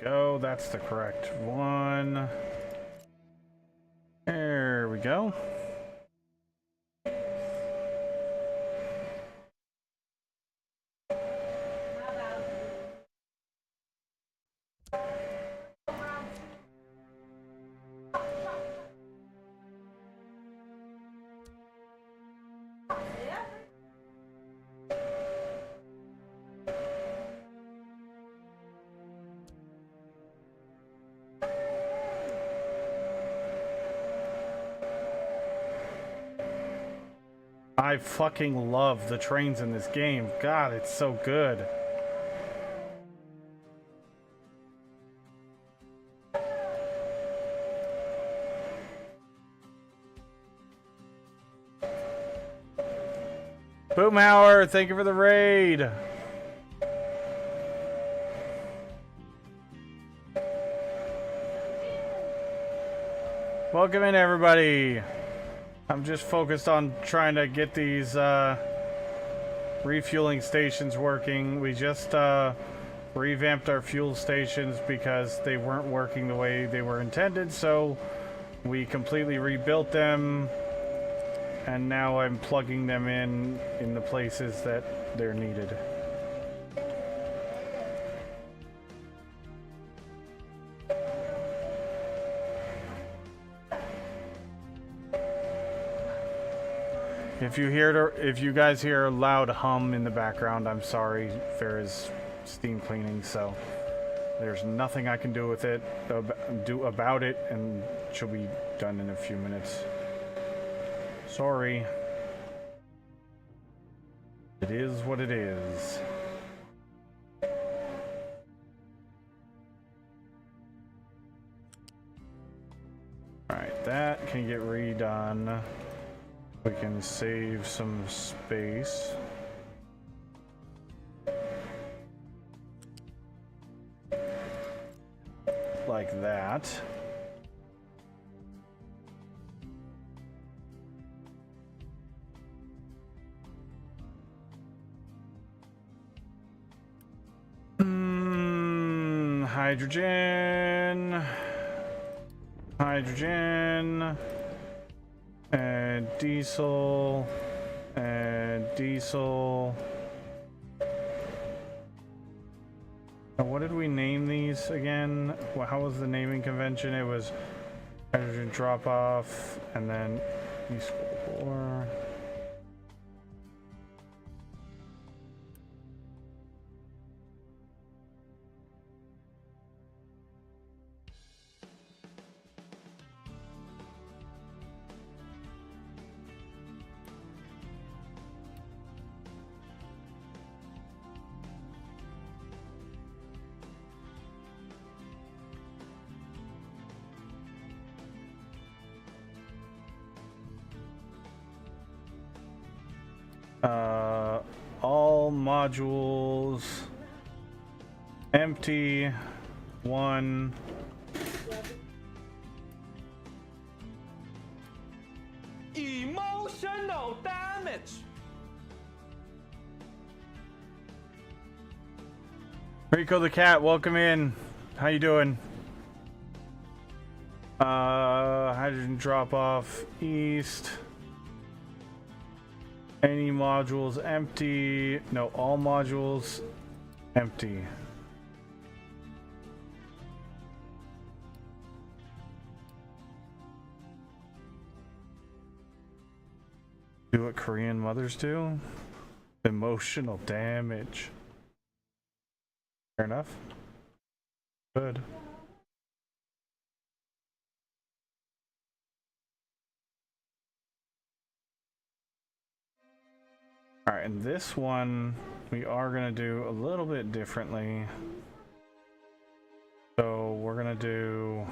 go. That's the correct one. There we go. I fucking love the trains in this game. God, it's so good. Boomhauer, thank you for the raid. Welcome in, everybody. I'm just focused on trying to get these refueling stations working. We just revamped our fuel stations because they weren't working the way they were intended, so we completely rebuilt them, and now I'm plugging them in the places that they're needed. If you guys hear a loud hum in the background, I'm sorry. Farrah's steam cleaning, so there's nothing I can do with it, about it, and she'll be done in a few minutes. Sorry. It is what it is. Alright, that can get redone. We can save some space. Like that. Hydrogen. Hydrogen. And diesel. And diesel. Now, what did we name these again? Well, how was the naming convention? It was hydrogen drop off and then useful ore. All modules empty. 1. Emotional damage. Rico the cat, welcome in. How you doing? Hydrogen drop off east. Any modules empty? No, all modules empty. Do what Korean mothers do? Emotional damage. Fair enough. Good. Alright, and this one we are going to do a little bit differently. So we're going to do...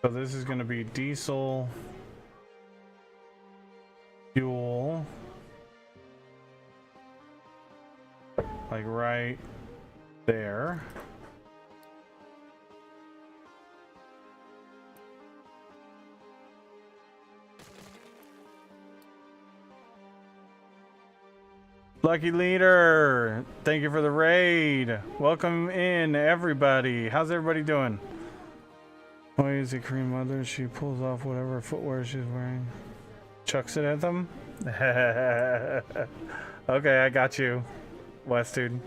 So this is going to be diesel, fuel, like right there. Lucky leader, thank you for the raid. Welcome in, everybody. How's everybody doing? Why is a Korean mother? She pulls off whatever footwear she's wearing. Chucks it at them? Okay, I got you, West dude.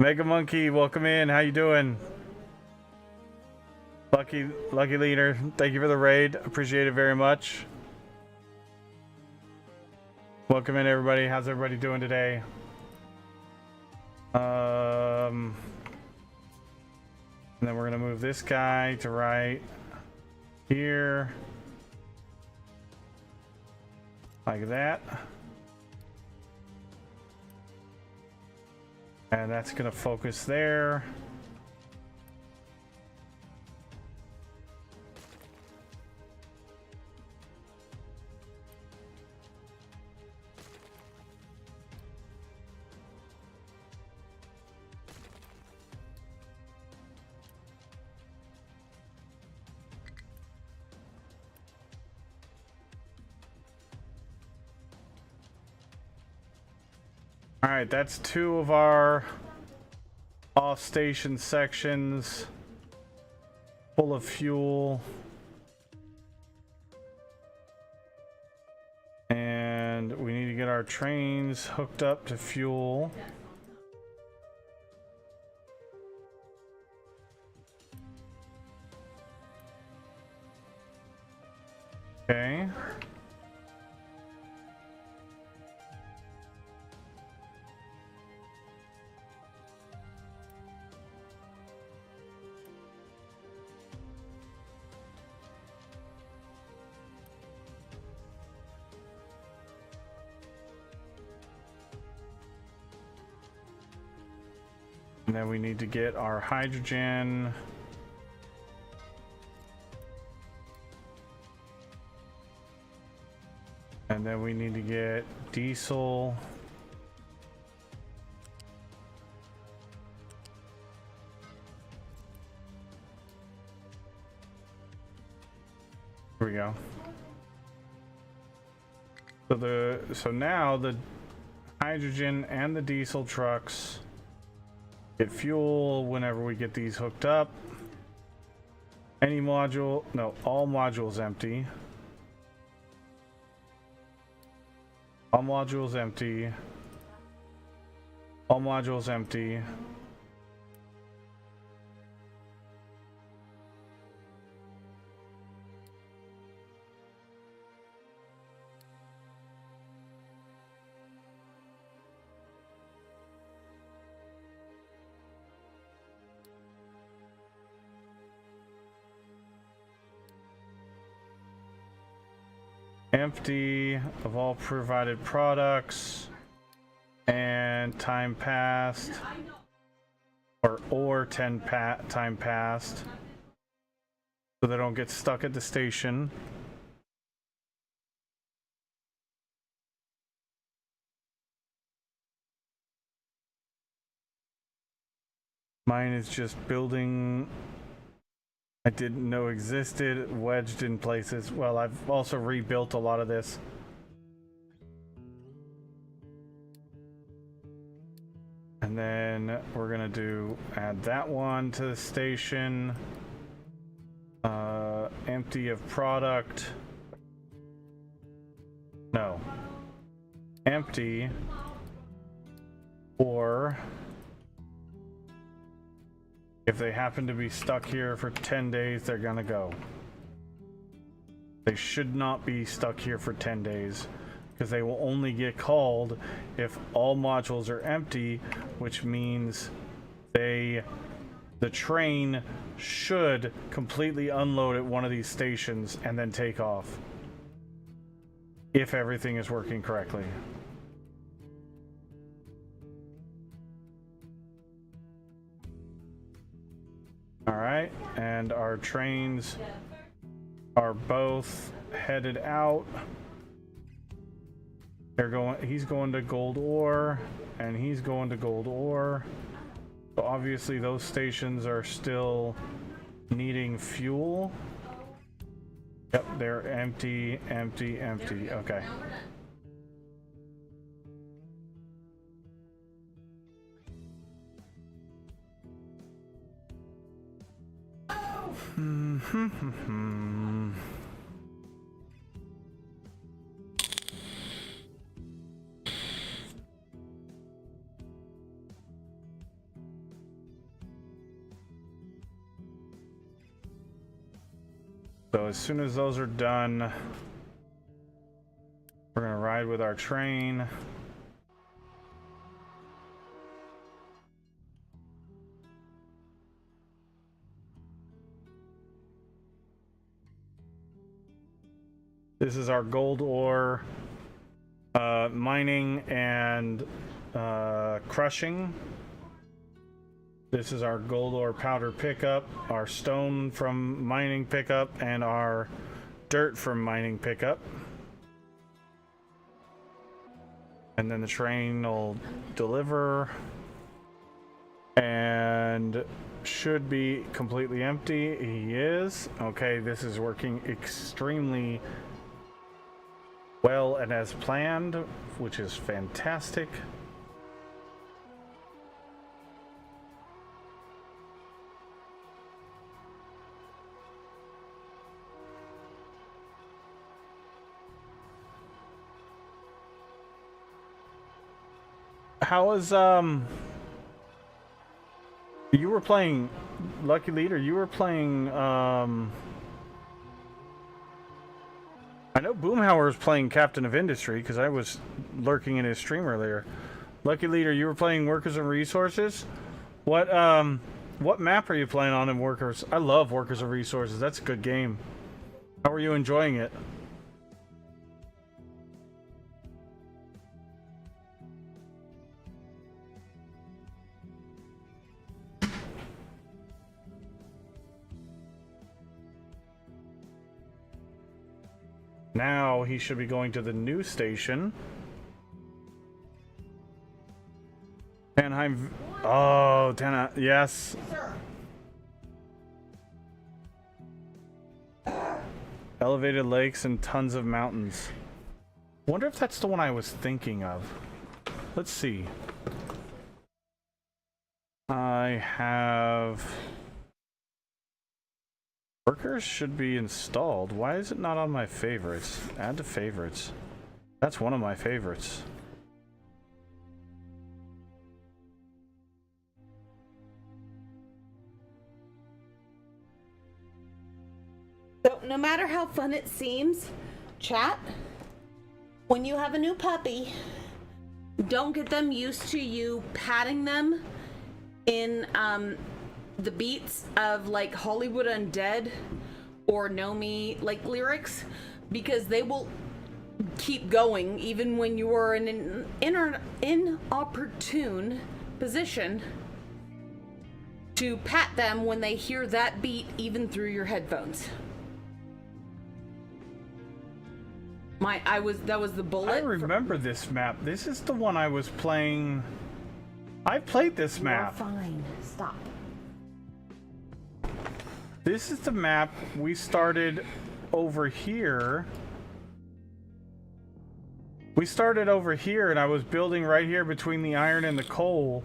Mega Monkey, welcome in. How you doing? Lucky leader, thank you for the raid. Appreciate it very much. Welcome in, everybody. How's everybody doing today? And then we're gonna move this guy to right here, like that. And that's gonna focus there. All right, that's 2 of our off-station sections full of fuel. And we need to get our trains hooked up to fuel. Okay. And then we need to get our hydrogen. And then we need to get diesel. Here we go. So now the hydrogen and the diesel trucks get fuel whenever we get these hooked up. Any module, no, all modules empty. All modules empty. All modules empty. Empty of all provided products and time passed, or 10 time passed, so they don't get stuck at the station. Mine is just building I didn't know existed, wedged in places. Well, I've also rebuilt a lot of this. And then we're gonna add that one to the station. Empty of product. No. Empty. Or if they happen to be stuck here for 10 days, they're gonna go. They should not be stuck here for 10 days because they will only get called if all modules are empty, which means the train should completely unload at one of these stations and then take off if everything is working correctly. All right, and our trains are both headed out. He's going to gold ore, and he's going to gold ore. So obviously those stations are still needing fuel. Yep, they're empty, empty, empty. Okay. So as soon as those are done, we're gonna ride with our train. This is our gold ore mining and crushing. This is our gold ore powder pickup, our stone from mining pickup, and our dirt from mining pickup. And then the train will deliver and should be completely empty. He is. Okay, this is working extremely well and as planned, which is fantastic. How was you were playing Lucky Leader, you were playing I know Boomhauer was playing Captain of Industry because I was lurking in his stream earlier. Lucky Leader, you were playing Workers and Resources. What map are you playing on in Workers? I love Workers and Resources. That's a good game. How are you enjoying it? Now he should be going to the new station. Tannheim. Oh, yes. Elevated lakes and tons of mountains. Wonder if that's the one I was thinking of. Let's see. I have... Workers should be installed. Why is it not on my favorites? Add to favorites. That's one of my favorites. So no matter how fun it seems, chat, when you have a new puppy, don't get them used to you patting them in the beats of like Hollywood Undead or Know Me like lyrics, because they will keep going even when you are in an inopportune position to pat them when they hear that beat even through your headphones. That was the bullet. I remember this map. This is the one I was playing. I played this map. You're fine. Stop. This is the map we started over here. We started over here and I was building right here between the iron and the coal,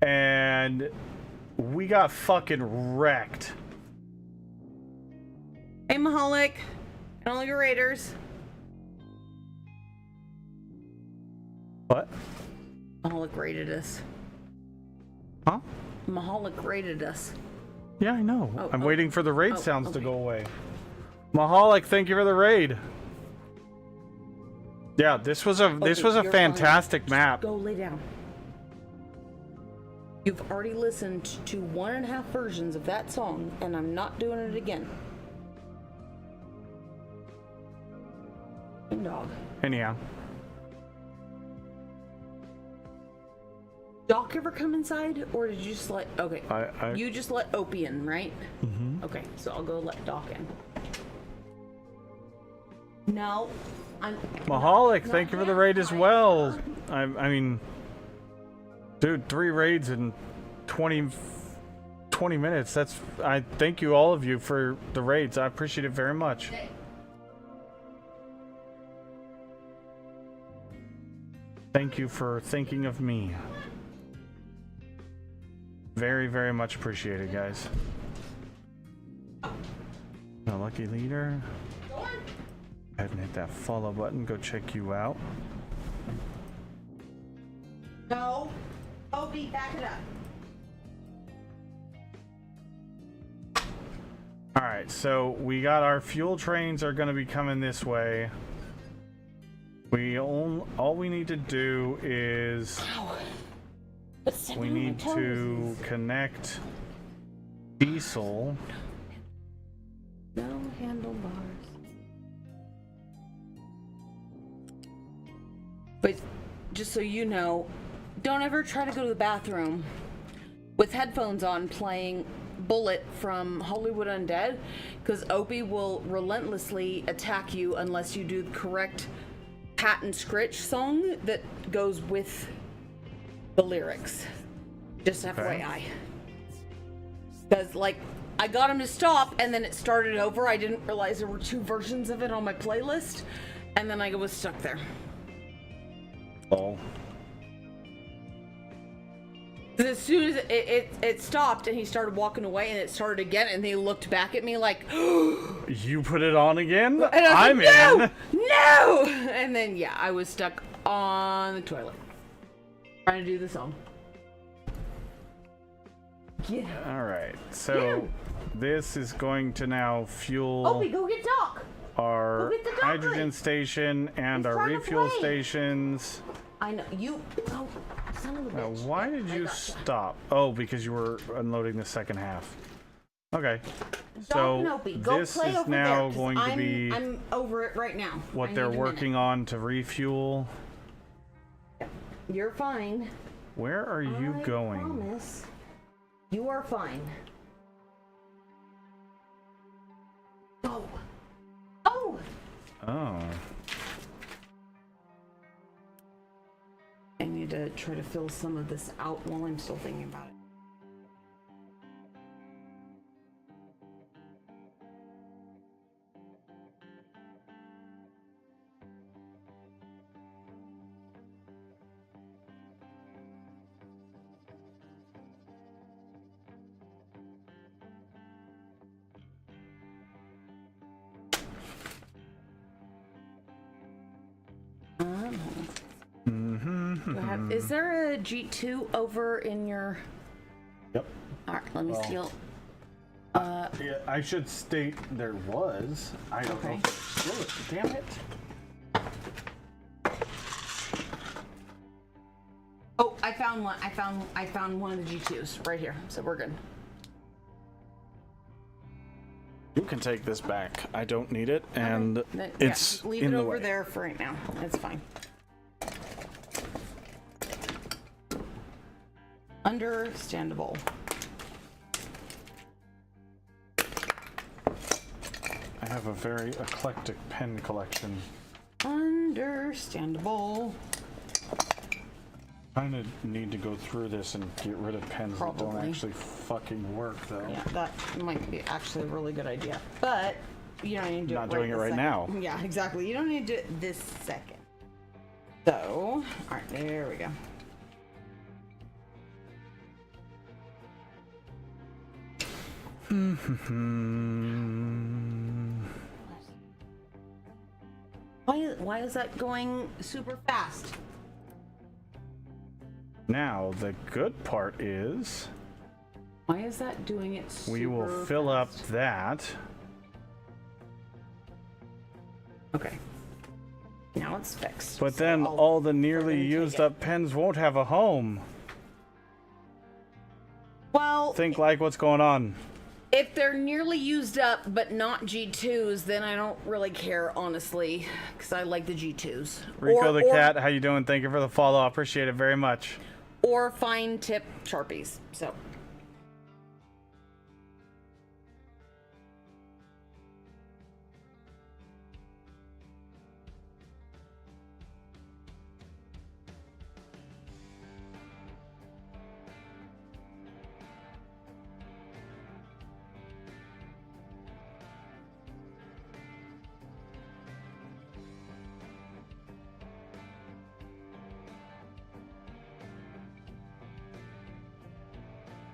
and we got fucking wrecked. Hey, Mahalik, and all your raiders. What? Mahalik raided us. Huh? Mahalik raided us. Yeah, I know. Oh, I'm waiting for the raid oh, sounds to okay. go away. Mahalik, thank you for the raid. Yeah, this was a You're fantastic fine. map. Go lay down. You've already listened to 1.5 versions of that song, and I'm not doing it again. Dog. Anyhow. Doc ever come inside, or did you just let... Okay, you just let Opie in, right? Mm-hmm. Okay, so I'll go let Doc in. No, I'm... Mahalik, thank you for the raid as well. I mean... Dude, 3 raids in 20 minutes. I thank you, all of you, for the raids. I appreciate it very much. Thank you for thinking of me. Very, very much appreciated, guys. lucky leader. Go ahead and hit that follow button. Go check you out. No. Opie, back it up. All right, so we got our fuel trains are going to be coming this way. All we need to do is we need to connect diesel. No handlebars. But just so you know, don't ever try to go to the bathroom with headphones on playing Bullet from Hollywood Undead, because Opie will relentlessly attack you unless you do the correct Pat and Scritch song that goes with the lyrics. Just FYI. Because, like, I got him to stop and then it started over. I didn't realize there were 2 versions of it on my playlist, and then I was stuck there. Oh. As soon as it stopped and he started walking away and it started again and he looked back at me like, You put it on again? and I was I'm like, no, in. no! And then, yeah, I was stuck on the toilet trying to do the song. Yeah. All right, so this is going to now fuel Opie, go get Doc. our Go get the dog hydrogen light. station and He's our trying to refuel play. stations. I know you. Oh, son of a Now, bitch. why did I you gotcha. stop? Oh, because you were unloading the second half. Okay, Doc and so Opie, go this play is over now there, 'cause going to be I'm over it right now. what I they're need a working minute. on to refuel. You're fine. Where are you I going? promise. You are fine. Go. Oh. Oh. I need to try to fill some of this out while I'm still thinking about it. Is there a G2 over in your... Yep. Alright, let me Well, steal... Yeah, I should state there was. I don't know Okay. if it's still it. Damn it. Oh, I found one. I found one of the G2s right here. So we're good. You can take this back. I don't need it, and Then, it's leave in it the over way. there for right now. That's fine. Understandable. I have a very eclectic pen collection. Understandable. Kind of need to go through this and get rid of pens that don't Probably. actually fucking work, though. Yeah, that might be actually a really good idea. But you don't need to do Not it doing it this right second. now. Yeah, exactly. You don't need to do it this second. So, all right, there we go. Why is that going super fast? Now, the good part is Why is that doing it super we will fill up fast? that. Okay. Now it's fixed. But So then I'll all the go nearly ahead and take used it. up pens won't have a home. Well, Think like what's going on. if they're nearly used up but not G2s, then I don't really care, honestly, because I like the G2s. Rico the cat, how you doing? Thank you for the follow. I appreciate it very much. Or fine tip Sharpies. So.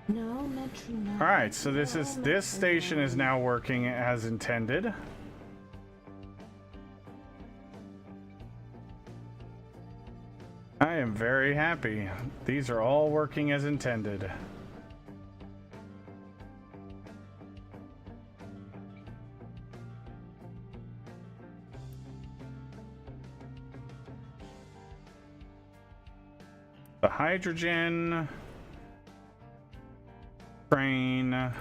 No, metronome. All right, so this station is now working as intended. I am very happy. These are all working as intended. The hydrogen train.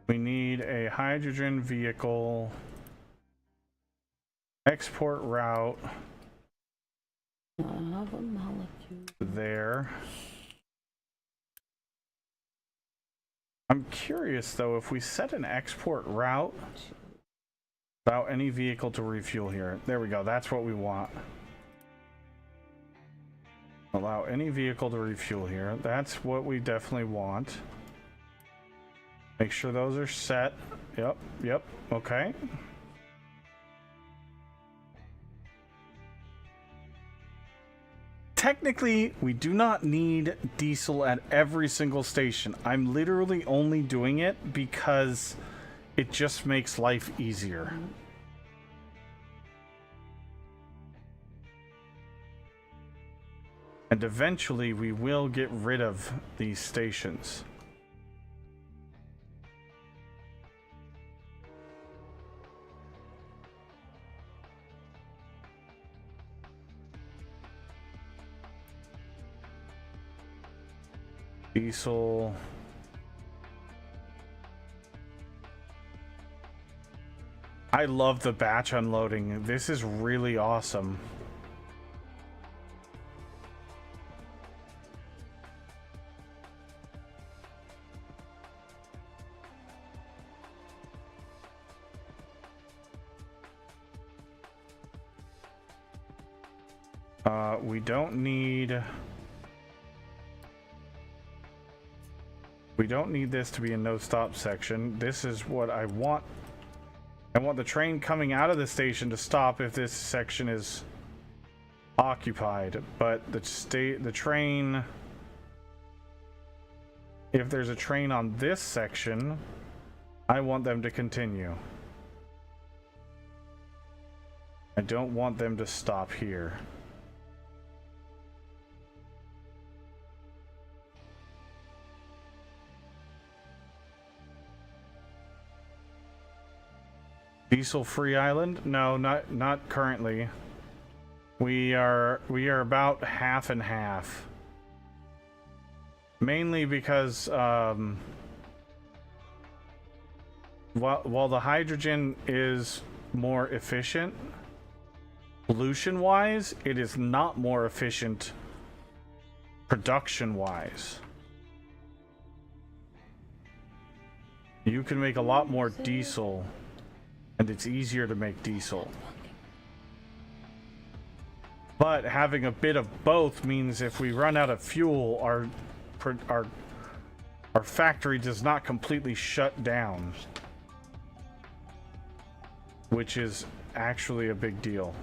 We need a hydrogen vehicle export route Of a molecule. there. I'm curious though, if we set an export route, allow any vehicle to refuel here. There we go, that's what we want. Allow any vehicle to refuel here. That's what we definitely want. Make sure those are set. Yep, okay. Technically, we do not need diesel at every single station. I'm literally only doing it because it just makes life easier. And eventually we will get rid of these stations. Diesel. I love the batch unloading. This is really awesome. We don't need this to be a no-stop section. This is what I want. I want the train coming out of the station to stop if this section is occupied. But the train, if there's a train on this section, I want them to continue. I don't want them to stop here. Diesel free island? No, not currently. We are about half and half. Mainly because while the hydrogen is more efficient, pollution-wise, it is not more efficient production-wise. You can make a lot more diesel. And it's easier to make diesel. But having a bit of both means if we run out of fuel, our factory does not completely shut down. Which is actually a big deal.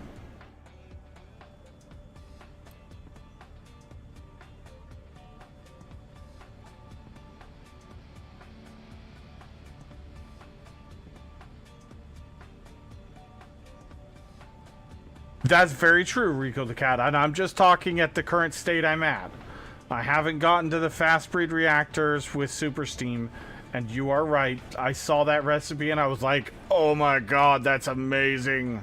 That's very true, Rico the Cat, and I'm just talking at the current state I'm at. I haven't gotten to the fast breed reactors with super steam, and you are right. I saw that recipe and I was like, oh my god, that's amazing.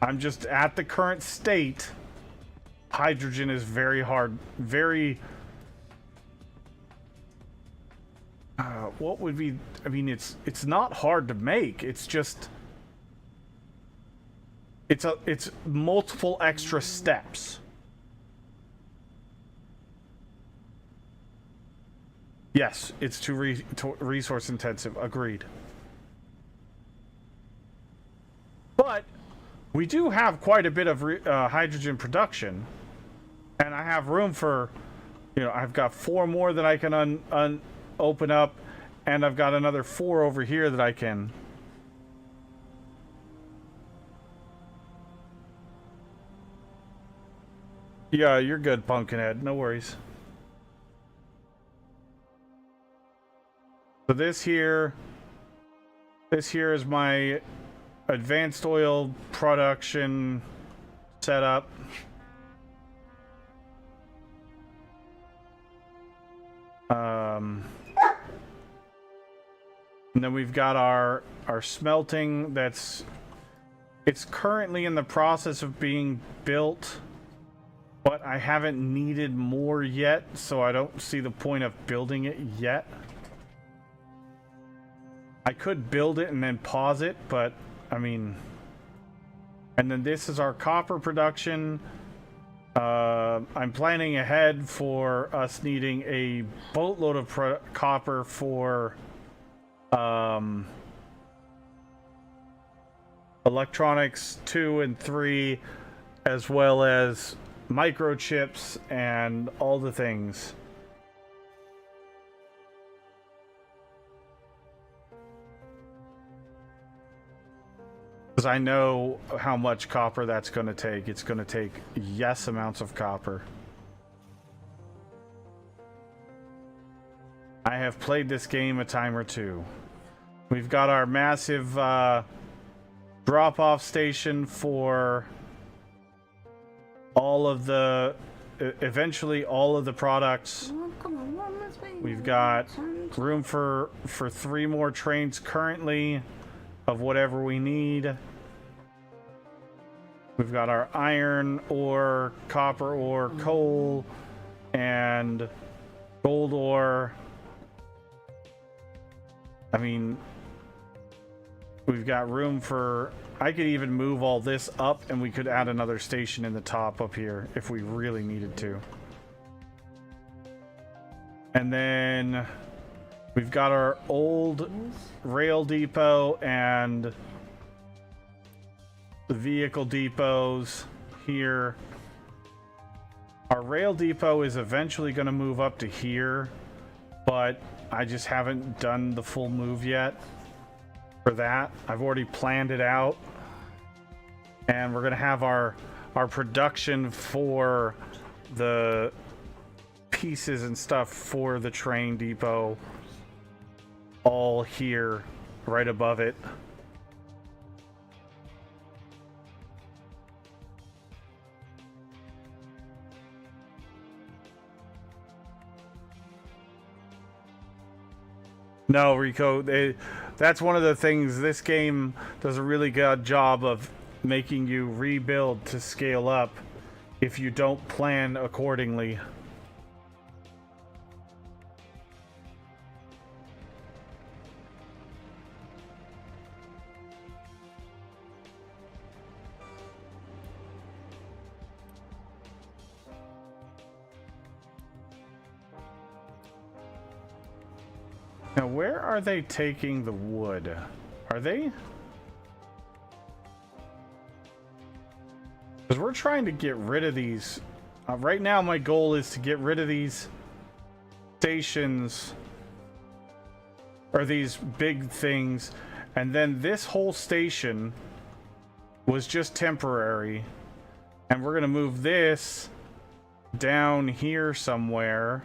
I'm just at the current state. Hydrogen is very hard, very... what would be... I mean, it's not hard to make, it's just... It's multiple extra steps. Yes, it's too resource intensive. Agreed. But we do have quite a bit of hydrogen production, and I have room for, you know, I've got 4 more that I can open up, and I've got another 4 over here that I can. Yeah, you're good, Pumpkinhead. No worries. So this here is my advanced oil production setup. And then we've got our smelting it's currently in the process of being built, but I haven't needed more yet, so I don't see the point of building it yet. I could build it and then pause it, but I mean, and then this is our copper production. I'm planning ahead for us needing a boatload of copper for electronics 2 and 3, as well as microchips and all the things. Because I know how much copper that's going to take. It's going to take yes amounts of copper. I have played this game a time or two. We've got our massive drop-off station for all of the, eventually all of the products. We've got room for 3 more trains currently of whatever we need. We've got our iron ore, copper ore, coal, and gold ore. I mean, we've got room for... I could even move all this up, and we could add another station in the top up here if we really needed to. And then we've got our old rail depot and the vehicle depots here. Our rail depot is eventually going to move up to here, but I just haven't done the full move yet for that. I've already planned it out, and we're going to have our production for the pieces and stuff for the train depot all here right above it. No, Rico, that's one of the things this game does a really good job of making you rebuild to scale up if you don't plan accordingly. Now, where are they taking the wood? Are they? Because we're trying to get rid of these. Right now, my goal is to get rid of these stations, or these big things. And then this whole station was just temporary. And we're going to move this down here somewhere.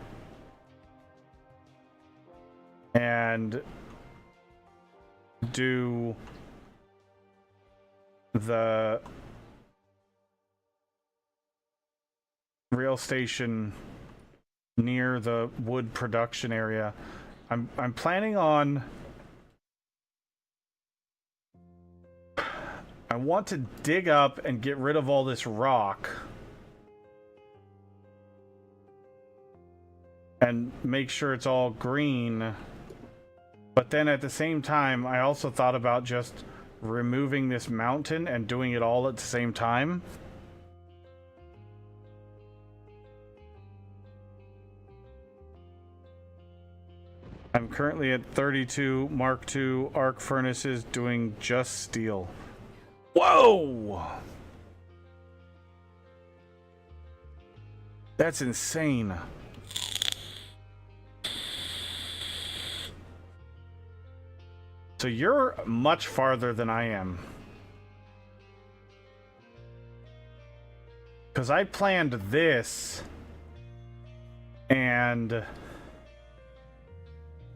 And do the rail station near the wood production area. I'm planning on... I want to dig up and get rid of all this rock and make sure it's all green. But then at the same time, I also thought about just removing this mountain and doing it all at the same time. I'm currently at 32 Mark II arc furnaces doing just steel. Whoa! That's insane. So you're much farther than I am. Because I planned this, and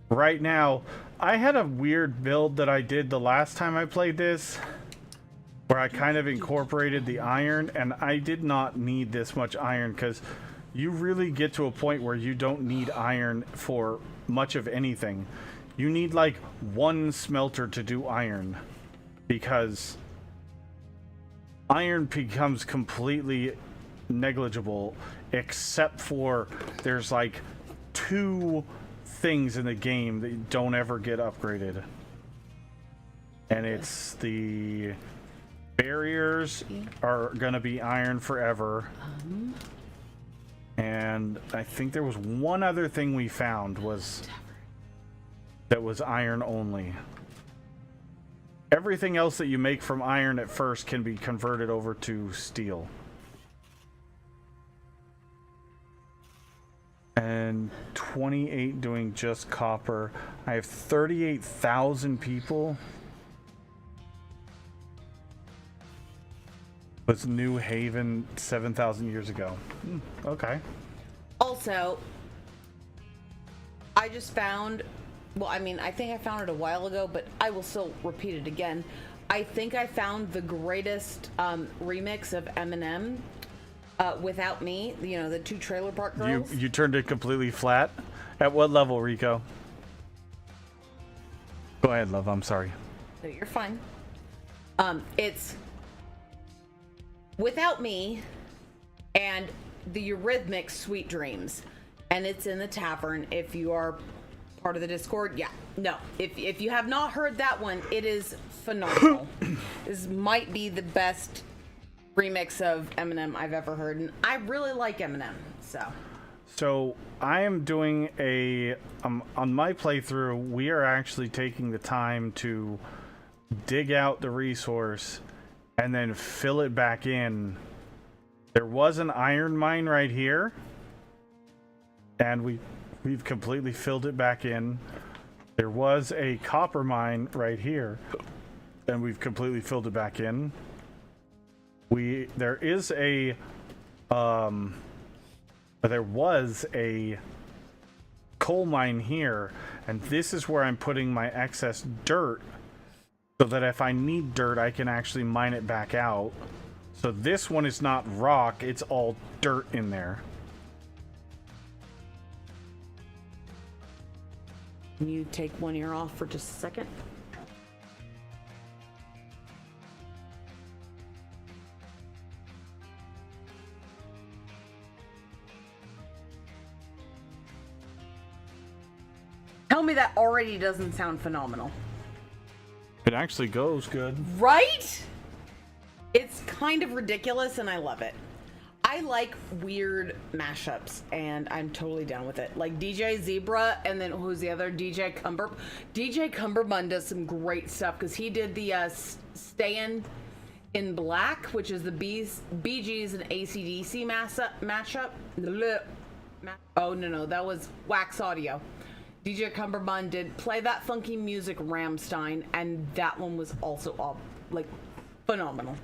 right now, I had a weird build that I did the last time I played this, where I kind of incorporated the iron, and I did not need this much iron, because you really get to a point where you don't need iron for much of anything. You need like one smelter to do iron, because iron becomes completely negligible, except for there's like 2 things in the game that don't ever get upgraded, and it's the barriers are gonna be iron forever, and I think there was one other thing we found that was iron only. Everything else that you make from iron at first can be converted over to steel. And 28 doing just copper. I have 38,000 people. Was New Haven 7,000 years ago. Okay. Also, I just found, well, I mean, I think I found it a while ago, but I will still repeat it again. I think I found the greatest remix of Eminem. Without Me, you know, the 2 Trailer Park Girls. You turned it completely flat? At what level, Rico? Go ahead, love. I'm sorry. No, you're fine. It's Without Me and the Eurythmics Sweet Dreams. And it's in the tavern. If you are part of the Discord, yeah. No. If you have not heard that one, it is phenomenal. This might be the best remix of Eminem I've ever heard, and I really like Eminem. So I am doing a on my playthrough. We are actually taking the time to dig out the resource and then fill it back in. There was an iron mine right here, and we've completely filled it back in. There was a copper mine right here, and we've completely filled it back in. There was a coal mine here, and this is where I'm putting my excess dirt, so that if I need dirt, I can actually mine it back out. So this one is not rock, it's all dirt in there. can you take one ear off for just a second? Tell me that already doesn't sound phenomenal. It actually goes good. Right? It's kind of ridiculous and I love it. I like weird mashups and I'm totally down with it. Like DJ Zebra and then who's the other? DJ Cumberbund does some great stuff because he did the Stayin' in Black, which is the Bee Gees and AC/DC mashup. Oh, no, that was Wax Audio. DJ Cumberbund did Play That Funky Music Ramstein, and that one was also all like phenomenal.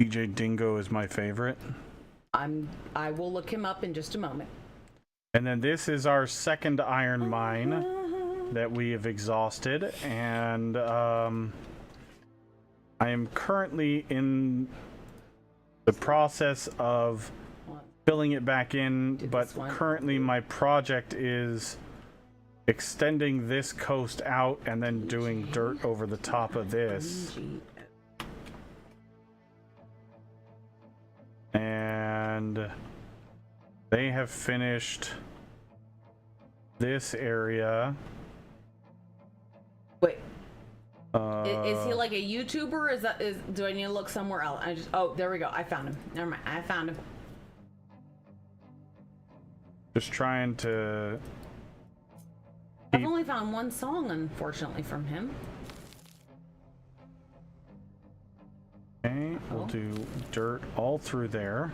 DJ Dingo is my favorite. I will look him up in just a moment. And then this is our second iron mine that we have exhausted, and I am currently in the process of filling it back in, but currently my project is extending this coast out and then doing dirt over the top of this. And they have finished this area. Wait. Is he like a YouTuber? Do I need to look somewhere else? Oh, there we go. I found him. Never mind. I found him. Just trying to I've only found one song, unfortunately, from him. Okay, we'll do dirt all through there.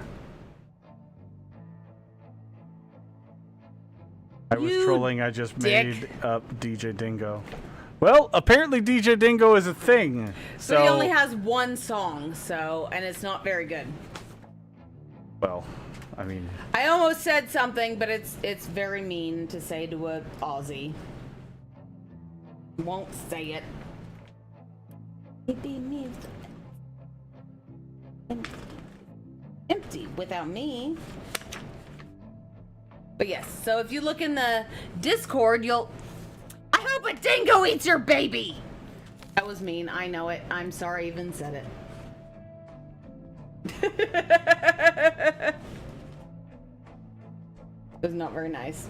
I was trolling, I just made up DJ Dingo. Well, apparently DJ Dingo is a thing. So But he only has one song, so, and it's not very good. Well, I mean, I almost said something, but it's very mean to say to a Aussie. Won't say it. Empty without me. But yes, so if you look in the Discord, I hope a dingo eats your baby! That was mean, I know it. I'm sorry I even said it. It was not very nice.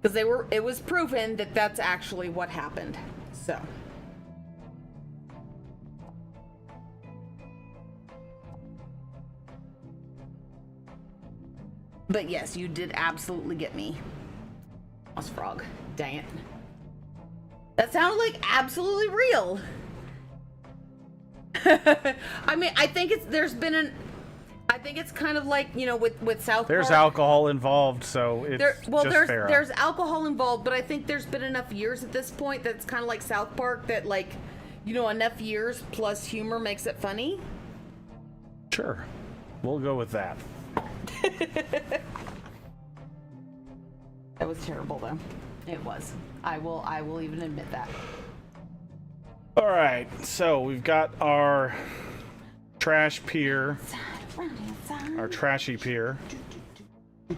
Because it was proven that that's actually what happened. So. But yes, you did absolutely get me. Moss frog. Dang it. That sounded like absolutely real. I mean, I think it's kind of like, you know, with South Park. there's alcohol involved, so it's just fair. There's alcohol involved, but I think there's been enough years at this point that's kind of like South Park that, like, you know, enough years plus humor makes it funny. Sure. We'll go with that. That was terrible, though. It was. I will even admit that. All right, so we've got our trash pier, our trashy pier. It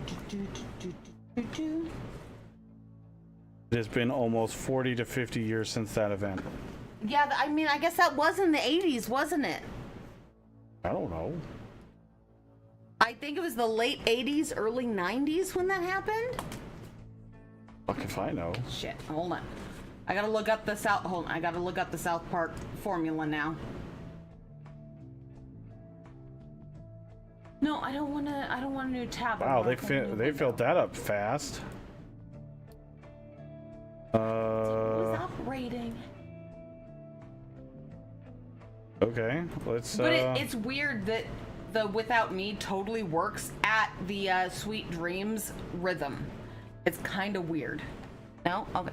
has been almost 40 to 50 years since that event. Yeah, I mean, I guess that was in the 80s, wasn't it? I don't know. I think it was the late 80s, early 90s when that happened. Fuck if I know. Shit, hold on. I gotta look up the South Park formula now. No, I don't want a new tab. Wow, they filled that up fast. It was operating. Okay, let's. But it's weird that the Without Me totally works at the Sweet Dreams rhythm. It's kind of weird. No? Okay.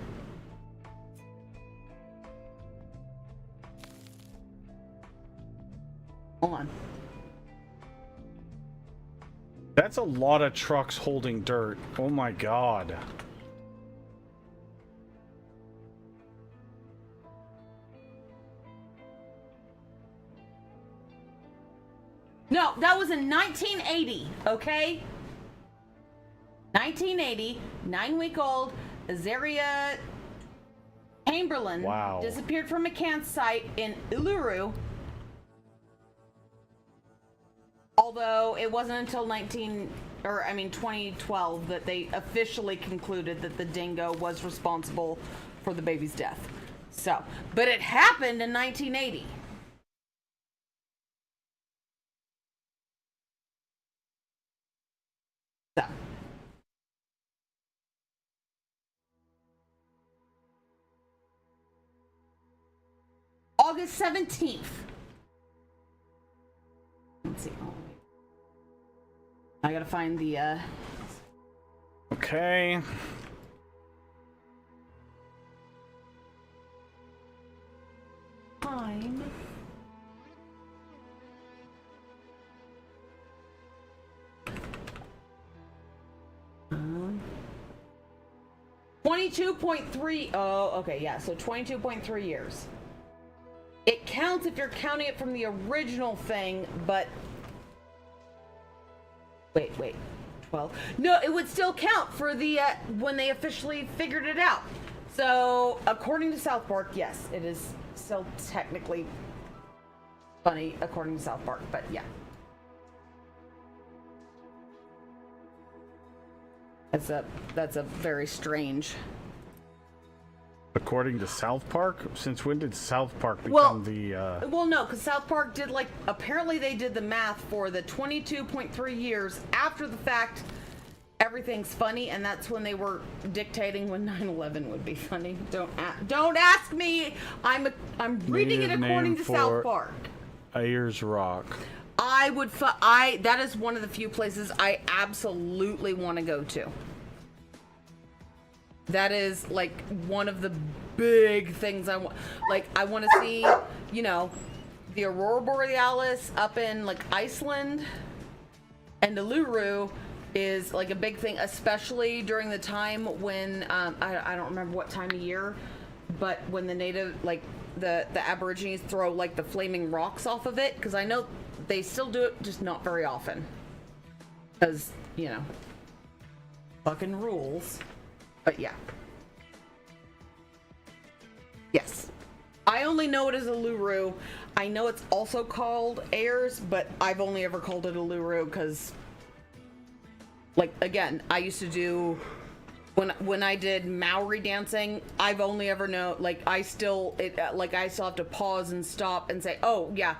Hold on. That's a lot of trucks holding dirt. Oh my god. No, that was in 1980, okay? 1980, 9-week-old Azaria Chamberlain disappeared from a campsite in Uluru. Although it wasn't until 2012 that they officially concluded that the dingo was responsible for the baby's death. So, but it happened in 1980. So. August 17th. Let's see. Oh, I gotta find the, Okay. time. Um, 22.3. Oh, okay, yeah. So 22.3 years. It counts if you're counting it from the original thing, but wait, 12. No, it would still count for the when they officially figured it out. So, according to South Park, yes, it is still technically funny according to South Park, but yeah. That's a very strange. According to South Park? Since when did South Park become Well, no, because South Park did, like, apparently they did the math for the 22.3 years after the fact. Everything's funny, and that's when they were dictating when 9/11 would be funny. Don't ask me. I'm reading it according to South Park. Ayers Rock. That is one of the few places I absolutely want to go to. That is like one of the big things I want. Like, I want to see, you know, the Aurora Borealis up in like Iceland, and Uluru is like a big thing, especially during the time when I don't remember what time of year, but when the native, like the Aborigines throw like the flaming rocks off of it, because I know they still do it, just not very often, because, you know, fucking rules. But yeah. Yes. I only know it as Uluru. I know it's also called Ayers, but I've only ever called it Uluru because, like, again, I used to do, when I did Maori dancing, I've only ever known, like, I still have to pause and stop and say, oh, yeah,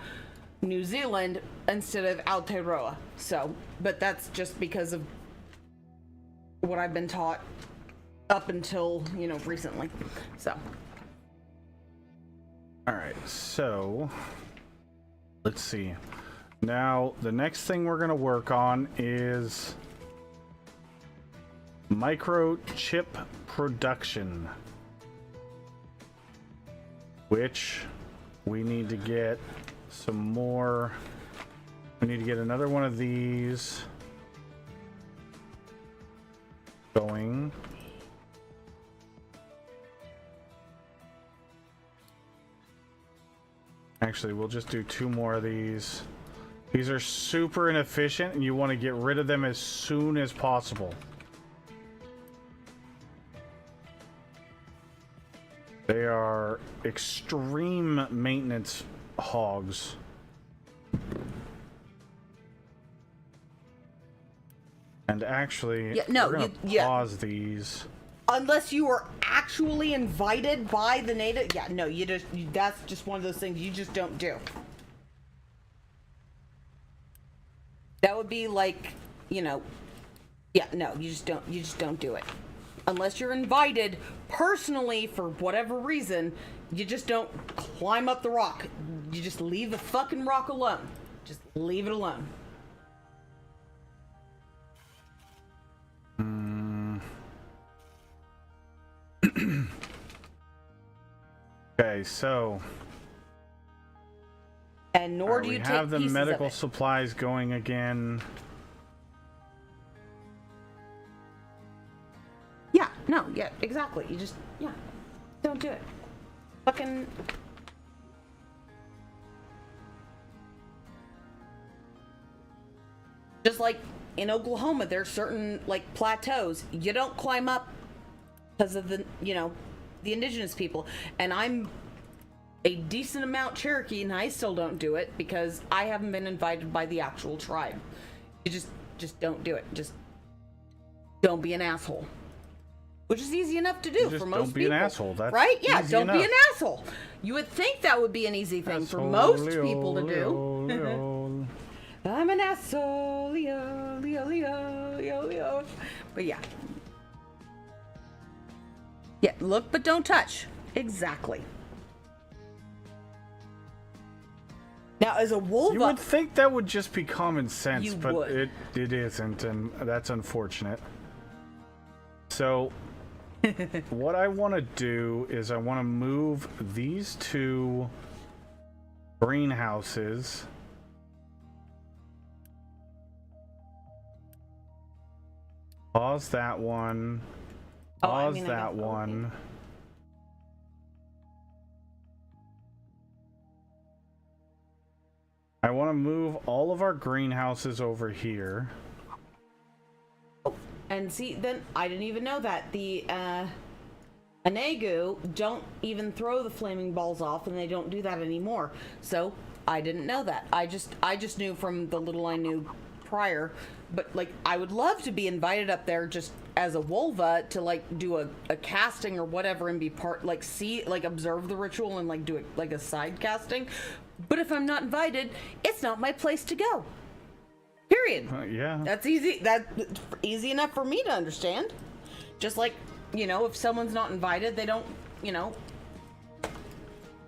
New Zealand instead of Aotearoa. So, but that's just because of what I've been taught up until, you know, recently. So. All right, so let's see. Now, the next thing we're going to work on is microchip production, which we need to get some more. We need to get another one of these going. Actually, we'll just do 2 more of these. These are super inefficient, and you want to get rid of them as soon as possible. They are extreme maintenance hogs. And actually, Yeah, no, we're gonna pause these. Unless you are actually invited by the native, yeah, no, that's just one of those things you just don't do. That would be like, you know, yeah, no, you just don't do it. Unless you're invited personally for whatever reason, you just don't climb up the rock. You just leave the fucking rock alone. Just leave it alone. Okay, so and nor do you we take have the pieces medical of it. supplies going again. Yeah, no, yeah, exactly. You just, yeah, don't do it. Fucking. Just like in Oklahoma, there's certain like plateaus you don't climb up because of the, you know, the indigenous people. And I'm a decent amount Cherokee, and I still don't do it because I haven't been invited by the actual tribe. You just don't do it. Just don't be an asshole. Which is easy enough to do for most people. Don't be an asshole. That's right? Yeah, easy don't enough. be an asshole. You would think that would be an easy thing for most people to do. I'm an asshole. Leo, Leo, Leo, Leo, Leo. But yeah. Yeah, look but don't touch. Exactly. Now, as a wolf, you would think that would just be common sense, You but would. it isn't, and that's unfortunate. So, what I want to do is I want to move these 2 greenhouses pause that one. Pause that one. I want to move all of our greenhouses over here. and see, then I didn't even know that the Anegu don't even throw the flaming balls off, and they don't do that anymore. So I didn't know that. I just knew from the little I knew prior. But like, I would love to be invited up there just as a Wolva to like do a casting or whatever and be part, like see, like observe the ritual and like do it like a side casting. But if I'm not invited, it's not my place to go. Period. Yeah. That's easy. That's easy enough for me to understand. Just like, you know, if someone's not invited, they don't, you know,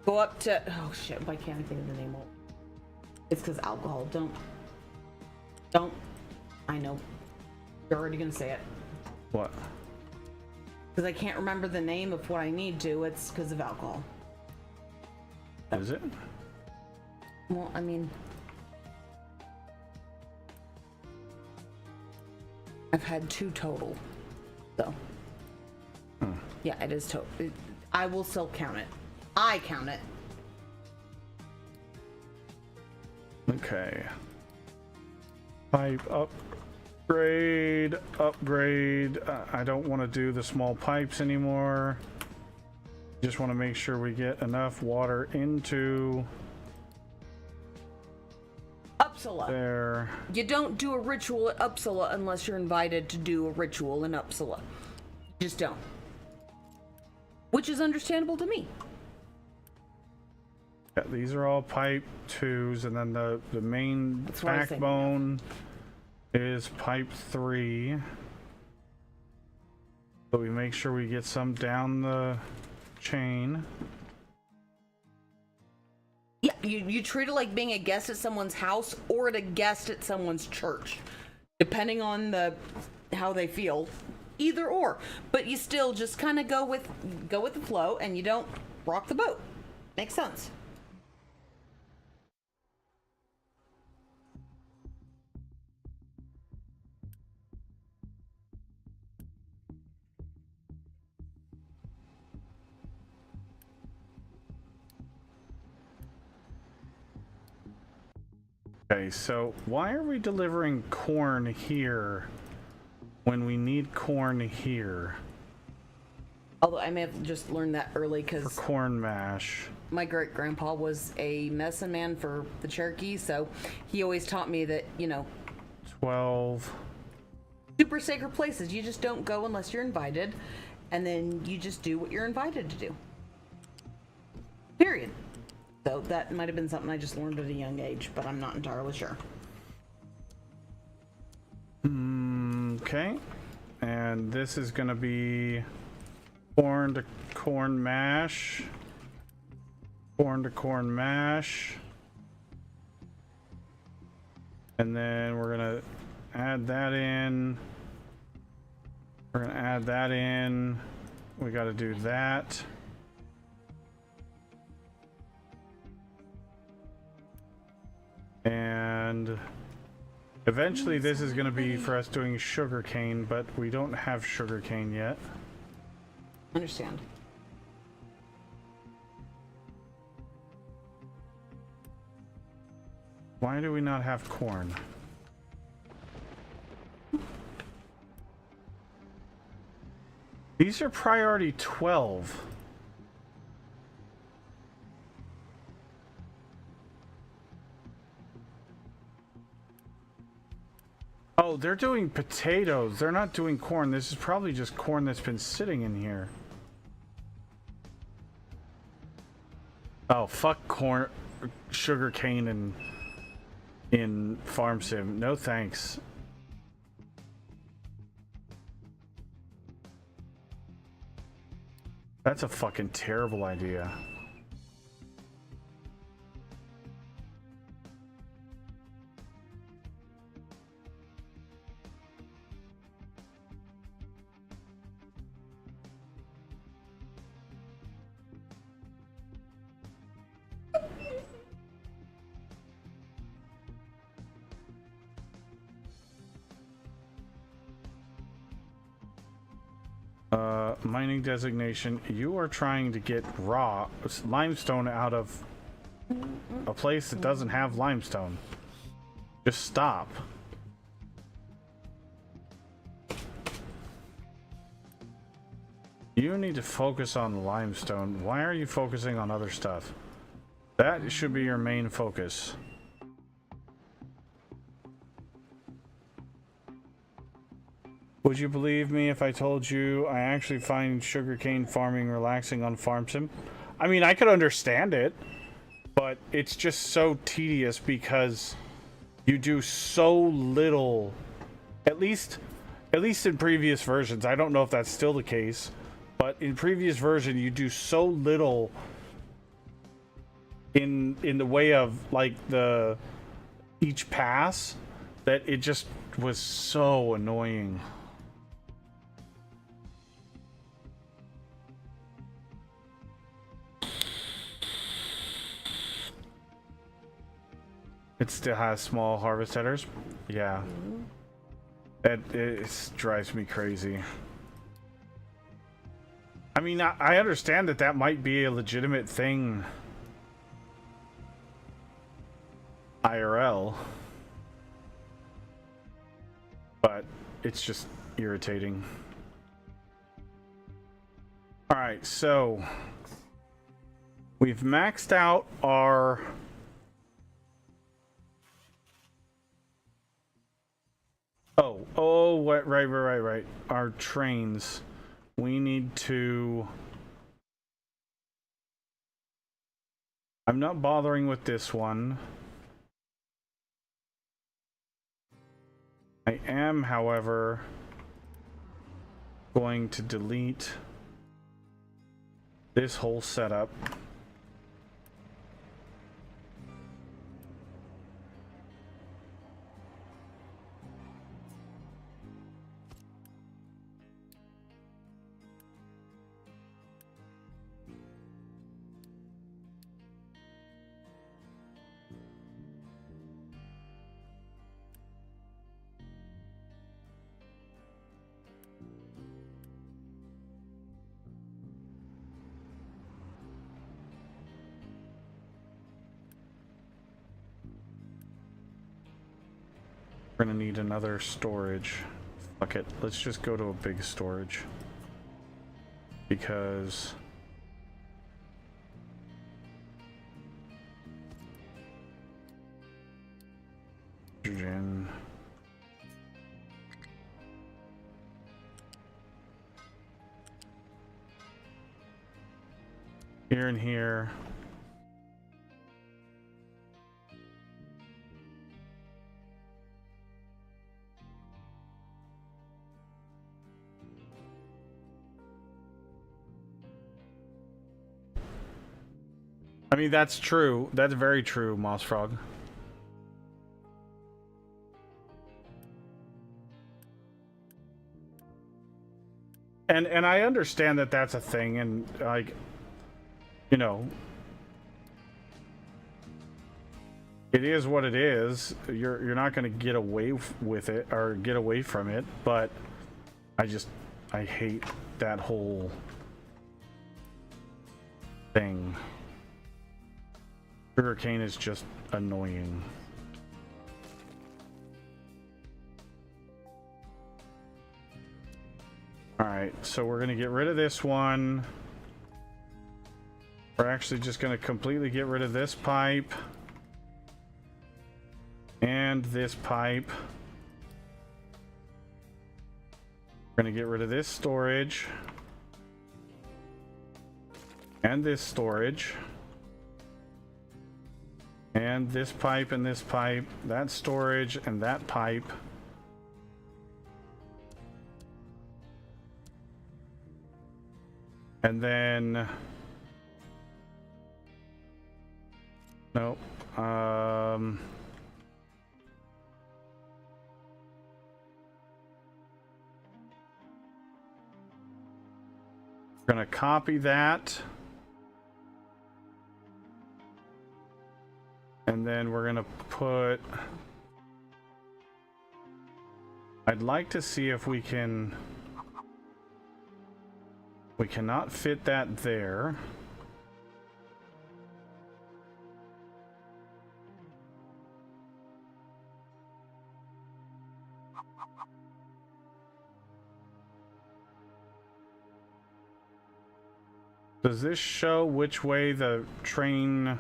go up to, oh shit, why can't I think of the name? It's because alcohol. Don't. I know. You're already gonna say it. What? Because I can't remember the name of what I need to. It's because of alcohol. Is it? Well, I mean, I've had 2 total, so yeah, it is total. I will still count it. I count it. Okay. Pipe upgrade. I don't want to do the small pipes anymore. Just want to make sure we get enough water into Uppsala. there. You don't do a ritual at Uppsala unless you're invited to do a ritual in Uppsala. You just don't. Which is understandable to me. Yeah, these are all pipe 2s, and then the main That's what I was thinking backbone is pipe 3. So we make sure we get some down the chain. Yeah, you treat it like being a guest at someone's house or a guest at someone's church, depending on how they feel. Either or, but you still just kind of go with the flow, and you don't rock the boat. Makes sense. Okay, so why are we delivering corn here when we need corn here? Although I may have just learned that early For because corn mash. my great grandpa was a medicine man for the Cherokee, so he always taught me that, 12. super sacred places, you just don't go unless you're invited, and then you just do what you're invited to do. Period. So that might have been something I just learned at a young age, but I'm not entirely sure. Okay. And this is going to be corn to corn mash. Corn to corn mash. And then we're going to add that in. We're going to add that in. We got to do that. And eventually this is going to be for us doing sugarcane, but we don't have sugarcane yet. Understand. Why do we not have corn? These are priority 12. Oh, they're doing potatoes. They're not doing corn. This is probably just corn that's been sitting in here. Oh, fuck corn, sugarcane, and in Farm Sim. No thanks. That's a fucking terrible idea. Mining designation. You are trying to get raw limestone out of a place that doesn't have limestone. Just stop. You need to focus on limestone. Why are you focusing on other stuff? That should be your main focus. Would you believe me if I told you I actually find sugarcane farming relaxing on Farm Sim? I mean, I could understand it, but it's just so tedious because you do so little. At least in previous versions. I don't know if that's still the case, but in previous version you do so little in the way of like each pass that it just was so annoying. It still has small harvest headers. Yeah. It drives me crazy. I mean, I understand that might be a legitimate thing IRL, but it's just irritating. Alright, so we've maxed out our what, right. Our trains. We need to... I'm not bothering with this one. I am, however, going to delete this whole setup. We're gonna need another storage. Fuck it, let's just go to a big storage. Because... hydrogen... Here and here. I mean, that's true. That's very true, Moss Frog. And I understand that that's a thing, and like, you know, it is what it is. You're not going to get away with it or get away from it, but I hate that whole thing. Sugarcane is just annoying. Alright, so we're gonna get rid of this one. We're actually just gonna completely get rid of this pipe. And this pipe. We're gonna get rid of this storage. And this storage. And this pipe and this pipe, that storage and that pipe. And then... nope. We're gonna copy that. And then we're gonna put... I'd like to see if we can... We cannot fit that there. Does this show which way the train...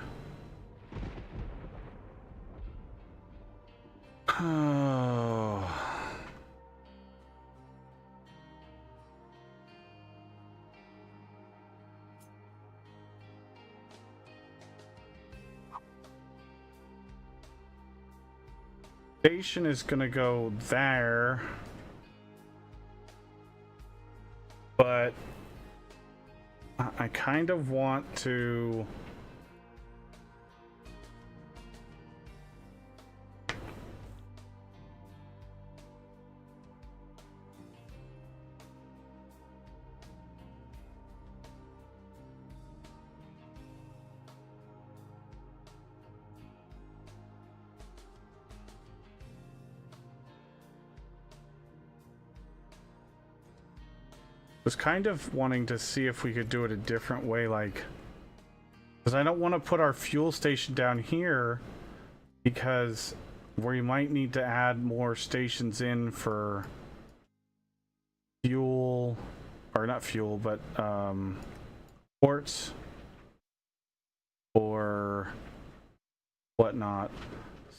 Oh... Station is gonna go there, but I kind of want to... Was kind of wanting to see if we could do it a different way, like, because I don't want to put our fuel station down here because we might need to add more stations in for fuel, or not fuel, but ports or whatnot.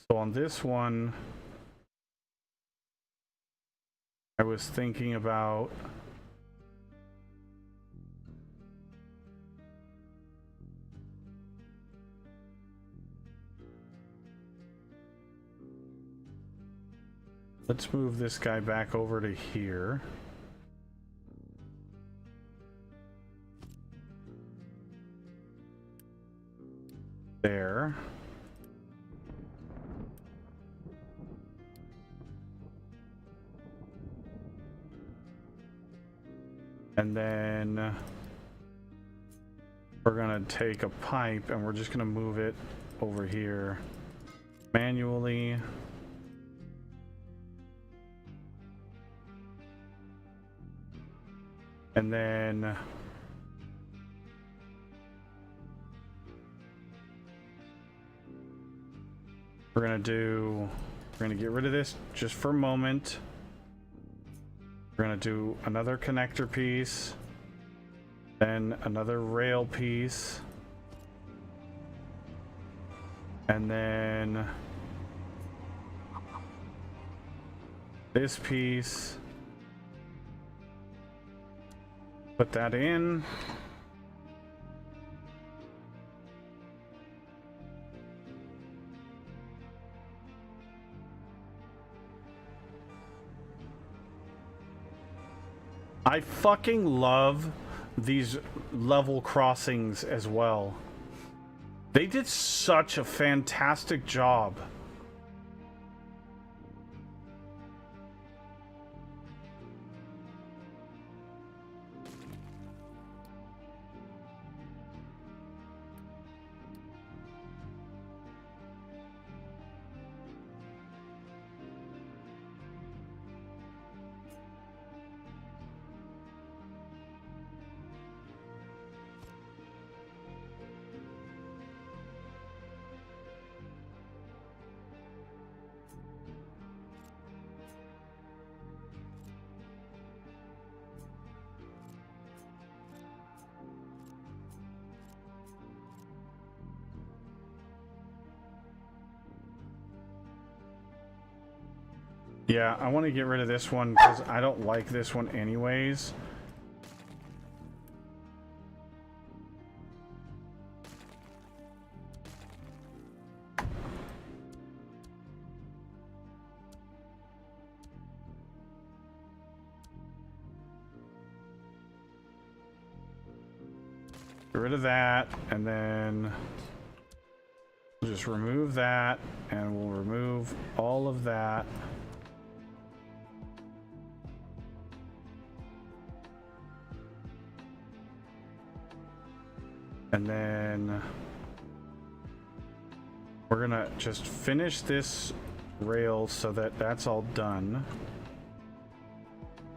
So on this one, I was thinking about let's move this guy back over to here. There. And then we're gonna take a pipe and we're just gonna move it over here manually. And then we're gonna get rid of this just for a moment. We're gonna do another connector piece, then another rail piece, and then this piece. Put that in. I fucking love these level crossings as well. They did such a fantastic job. Yeah, I want to get rid of this one because I don't like this one anyways. Get rid of that, and then we'll just remove that, and we'll remove all of that. And then we're gonna just finish this rail so that that's all done.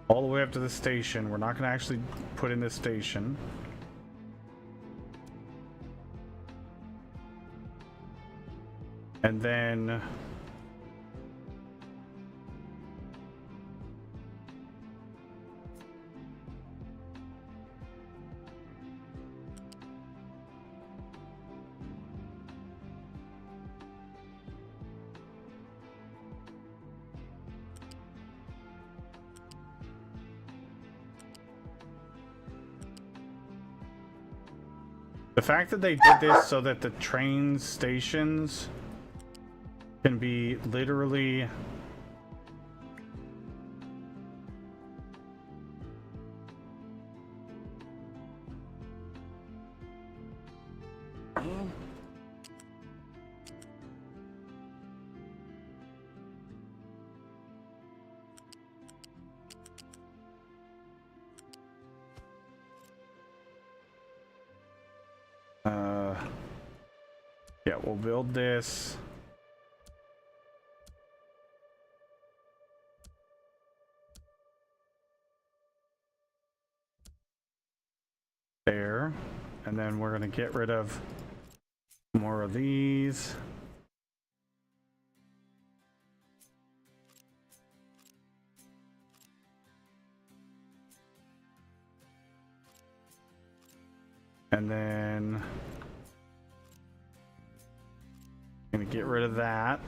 All the way up to the station. We're not gonna actually put in this station. And then the fact that they did this so that the train stations can be literally yeah, we'll build this. there. And then we're going to get rid of more of these. And then I'm going to get rid of that.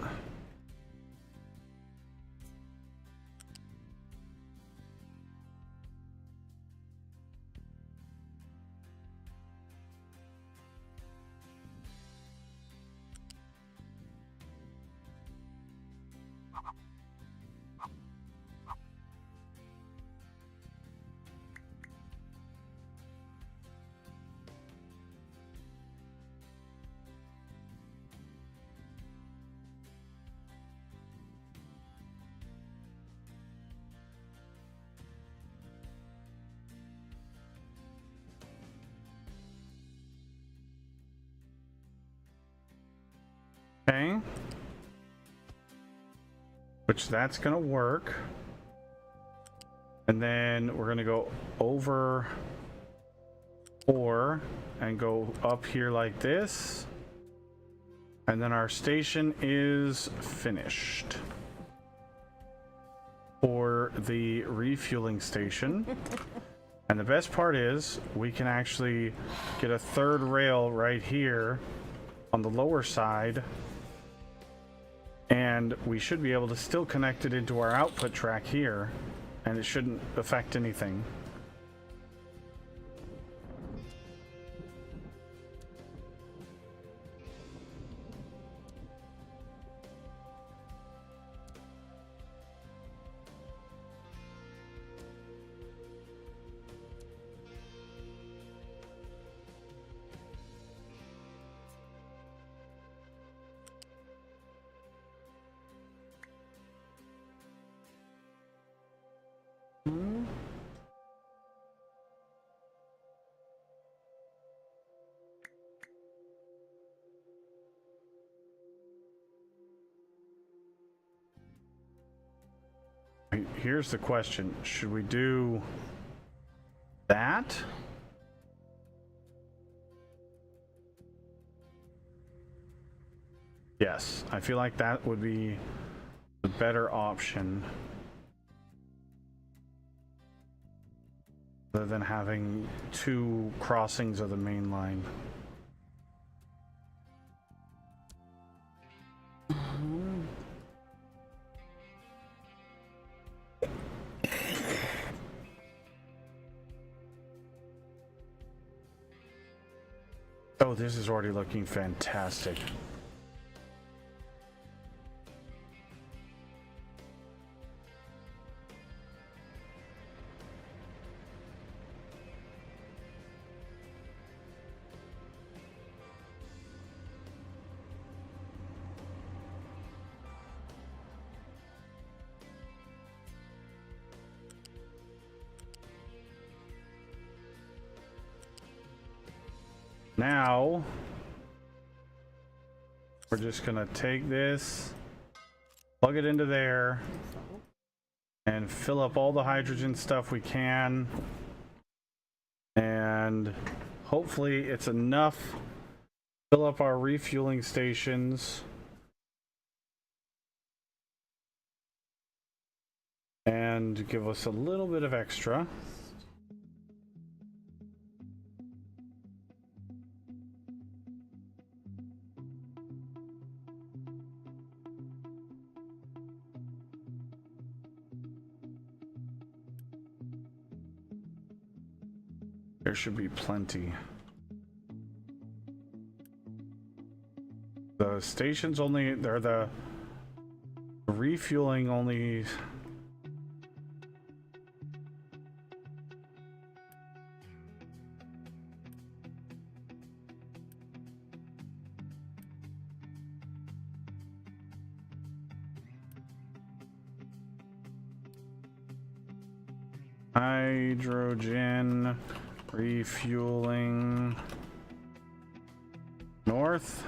Okay. Which that's gonna work. And then we're gonna go over 4 and go up here like this. And then our station is finished for the refueling station. And the best part is we can actually get a third rail right here on the lower side, and we should be able to still connect it into our output track here, and it shouldn't affect anything. Here's the question. Should we do that? Yes, I feel like that would be the better option, rather than having 2 crossings of the main line. Oh, this is already looking fantastic. Now, we're just gonna take this, plug it into there, and fill up all the hydrogen stuff we can. And hopefully it's enough to fill up our refueling stations. And give us a little bit of extra. There should be plenty. The stations only, they're the refueling only. Hydrogen refueling north.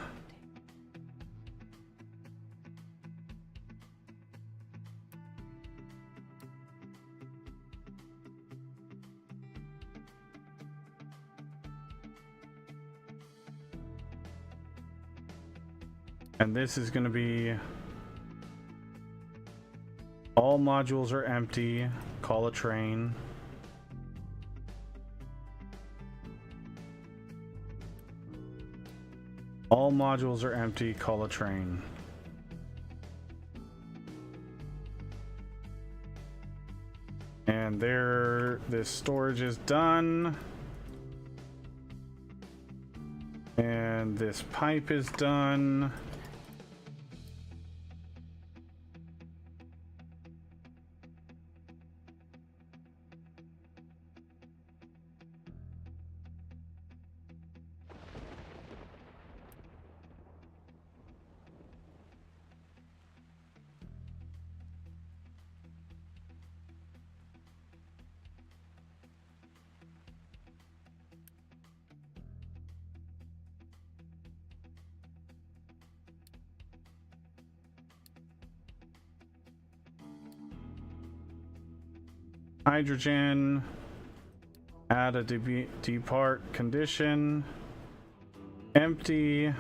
And this is going to be all modules are empty, call a train. All modules are empty, call a train. And there, this storage is done. And this pipe is done. Hydrogen, add a depart condition, empty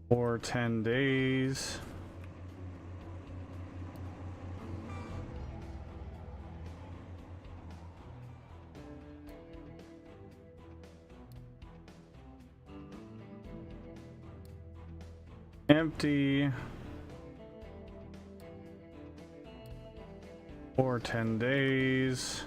for 10 days. Empty for 10 days.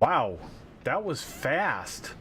Wow, that was fast.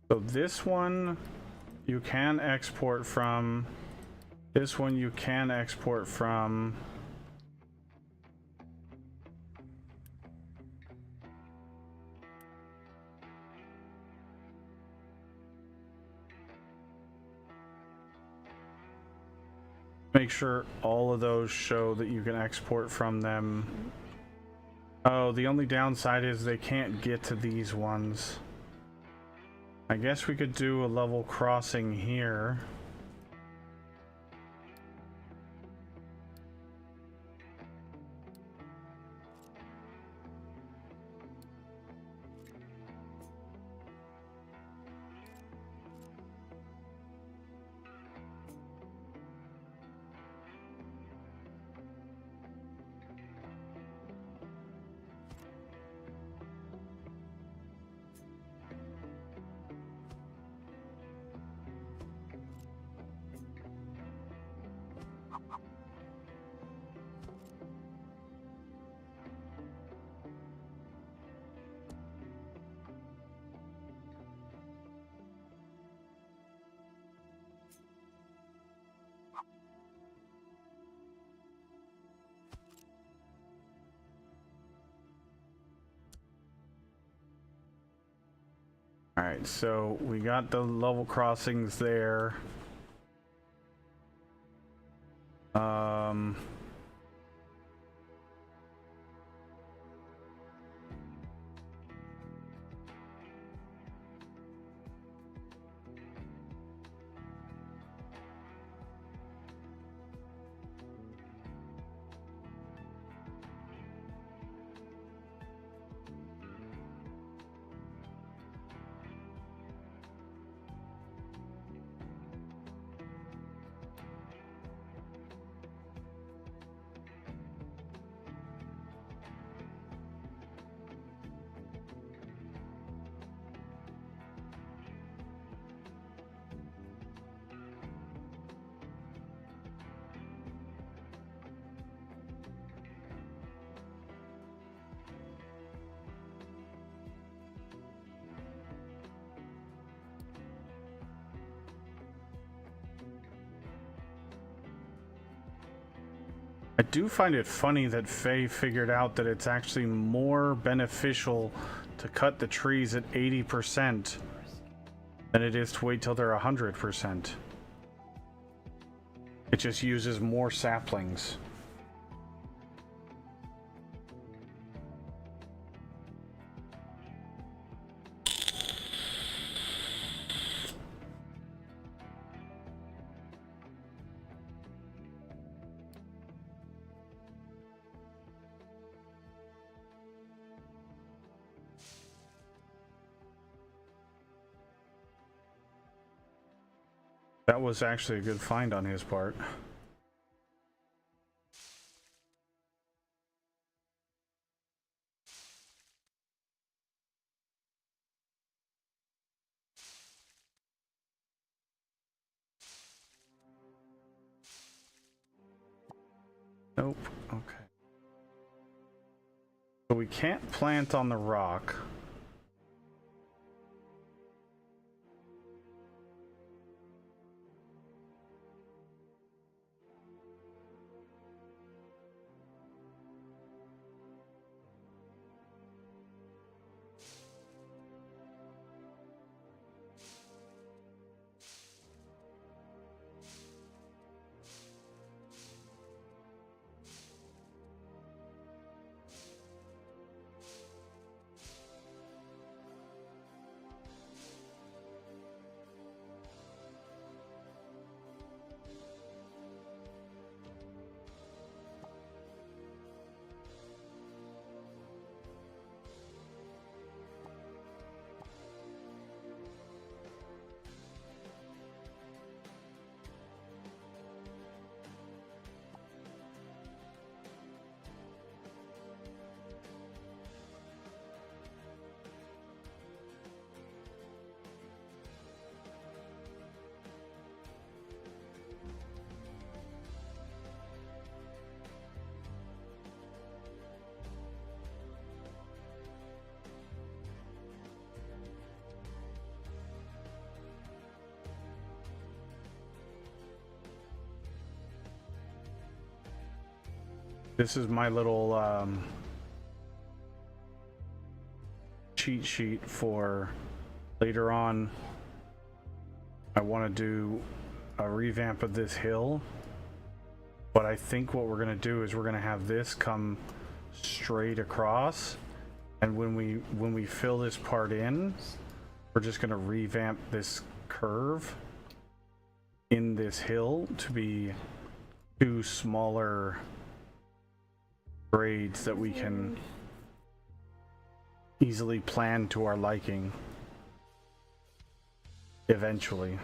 So this one you can export from. This one you can export from. Make sure all of those show that you can export from them. Oh, the only downside is they can't get to these ones. I guess we could do a level crossing here. right, so we got the level crossings there. I do find it funny that Faye figured out that it's actually more beneficial to cut the trees at 80% than it is to wait till they're 100%. It just uses more saplings. That was actually a good find on his part. Nope. Okay. So we can't plant on the rock. This is my little cheat sheet for later on. I want to do a revamp of this hill, but I think what we're going to do is we're going to have this come straight across, and when we fill this part in, we're just going to revamp this curve in this hill to be two smaller grades that we can easily plan to our liking eventually.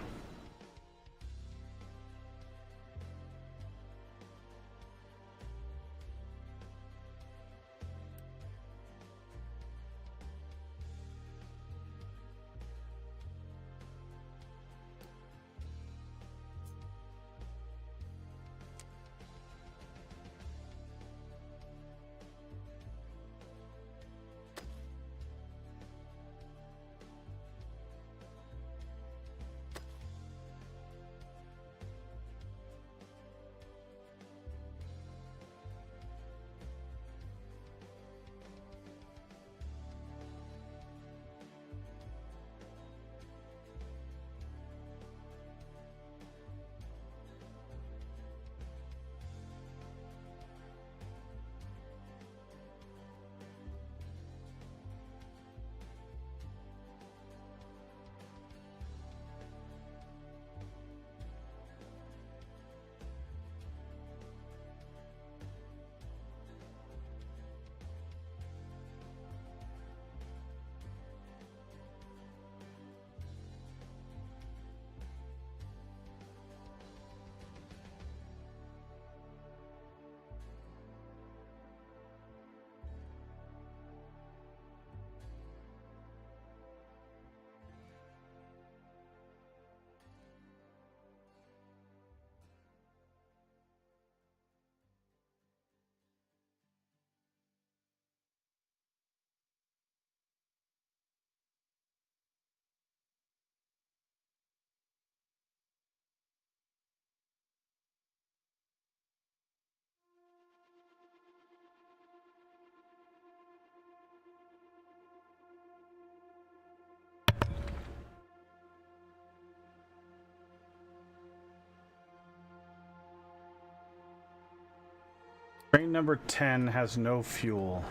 Train number 10 has no fuel.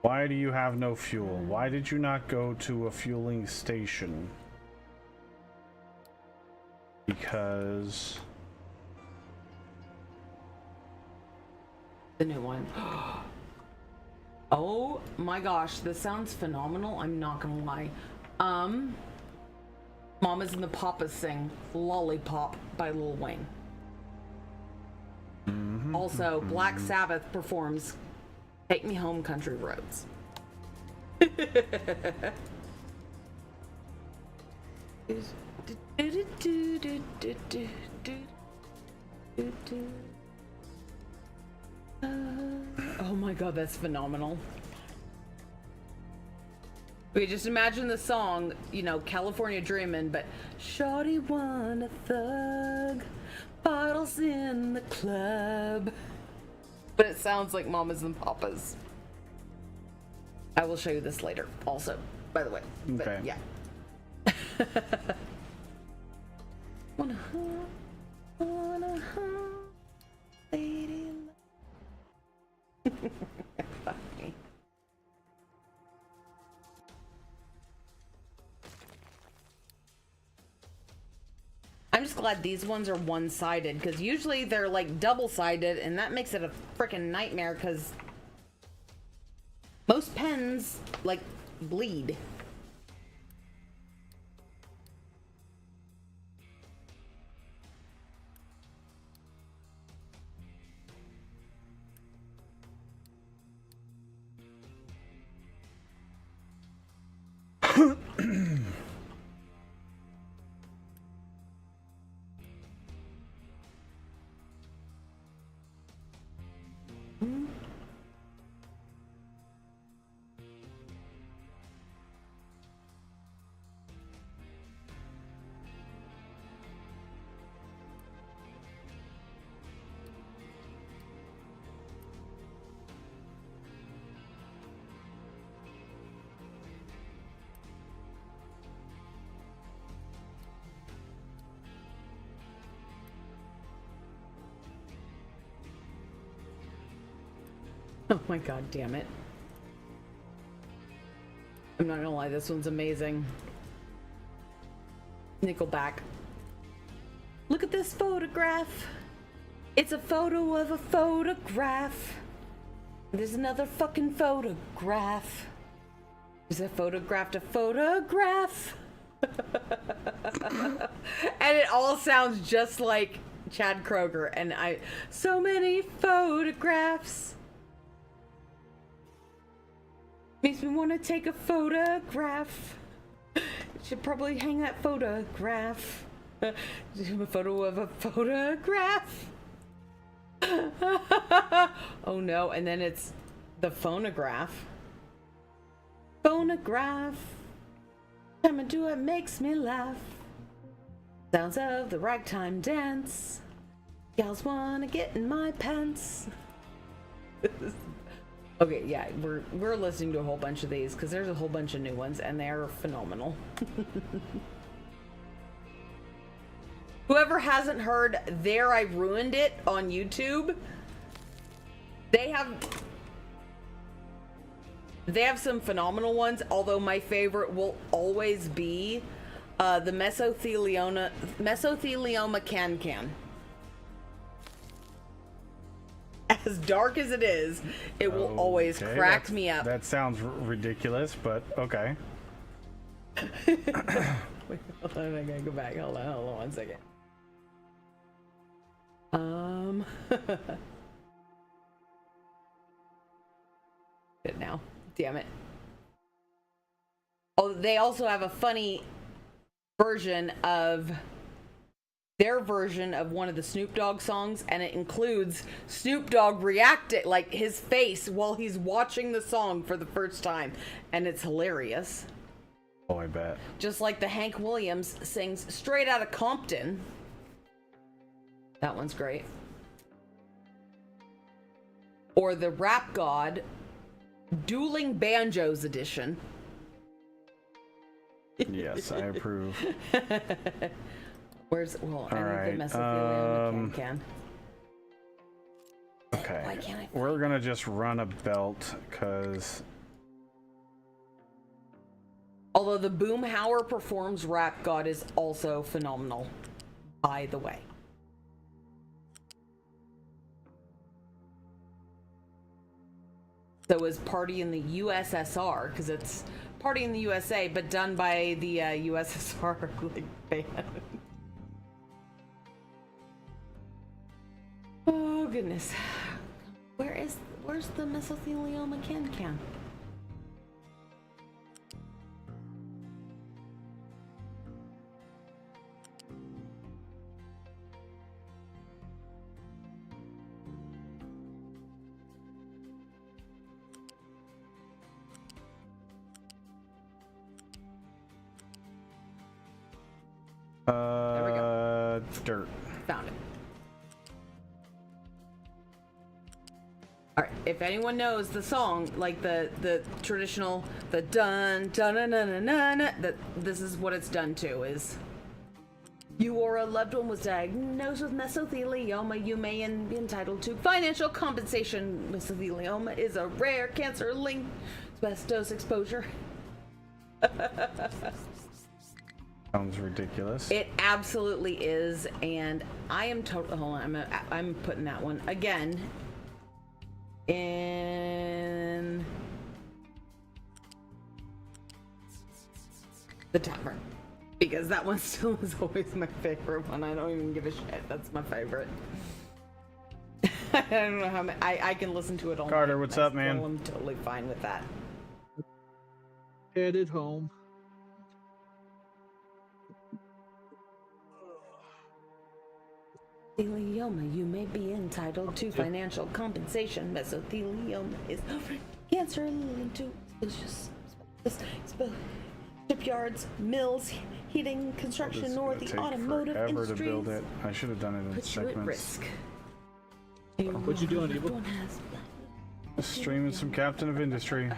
Why do you have no fuel? Why did you not go to a fueling station? Because... The new one. Oh my gosh, this sounds phenomenal. I'm not gonna lie. Mamas and the Papas sing Lollipop by Lil Wayne. Also, Black Sabbath performs Take Me Home Country Roads. Oh my god, that's phenomenal. Okay, just imagine the song, you know, California Dreamin', but Shorty wanna thug, bottles in the club. But it sounds like Mamas and Papas. I will show you this later, also, by the way. But, okay. Yeah. Wanna lady. Fuck me. I'm just glad these ones are one-sided, because usually they're like double-sided, and that makes it a freaking nightmare, because most pens like bleed. Oh my god, damn it. I'm not gonna lie, this one's amazing. Nickelback. Look at this photograph. It's a photo of a photograph. There's another fucking photograph. There's a photograph to photograph. And it all sounds just like Chad Kroger. And so many photographs. Makes me want to take a photograph. Should probably hang that photograph. A photo of a photograph. Oh no, and then it's the phonograph. Phonograph. Time to do it makes me laugh. Sounds of the ragtime dance. Gals wanna get in my pants. Okay, yeah, we're listening to a whole bunch of these because there's a whole bunch of new ones and they're phenomenal. Whoever hasn't heard There I Ruined It on YouTube, they have some phenomenal ones, although my favorite will always be the mesothelioma can. As dark as it is, it will always crack me up. That sounds ridiculous, but okay. Wait, hold on, I gotta go back. Hold on 1 second. Good now. Damn it. Oh, they also have a funny version of their version of one of the Snoop Dogg songs, and it includes Snoop Dogg reacting, like his face while he's watching the song for the first time, and it's hilarious. Oh, I bet. Just like the Hank Williams sings Straight Outta Compton. That one's great. Or the Rap God Dueling Banjos edition. Yes, I approve. Where's, well, I All need right, the mesothelioma can. Okay. Why can't I? We're gonna just run a belt, cause Although the Boomhauer Performs Rap God is also phenomenal, by the way. So is Party in the USSR, because it's Party in the USA, but done by the USSR like band. Oh goodness. Where's the mesothelioma can? There we go. Dirt. Found it. All right. If anyone knows the song, like the traditional, the dun dun dun dun dun dun, that this is what it's done to is. You or a loved one was diagnosed with mesothelioma. You may be entitled to financial compensation. Mesothelioma is a rare cancer linked to asbestos exposure. Sounds ridiculous. It absolutely is, and I am totally. Hold on, I'm putting that one again in the tavern because that one still is always my favorite one. I don't even give a shit. That's my favorite. I don't know how many, I can listen to it all Carter, night, what's and up, man? I'm totally fine with that. Headed home. Mesothelioma, you may be entitled to financial compensation. Mesothelioma is cancer linked to shipyards, mills, heating, construction, or the automotive forever industries. to build it. I should have done it in Put you at segments. risk. What you doing, Evil? Streaming some Captain of Industry.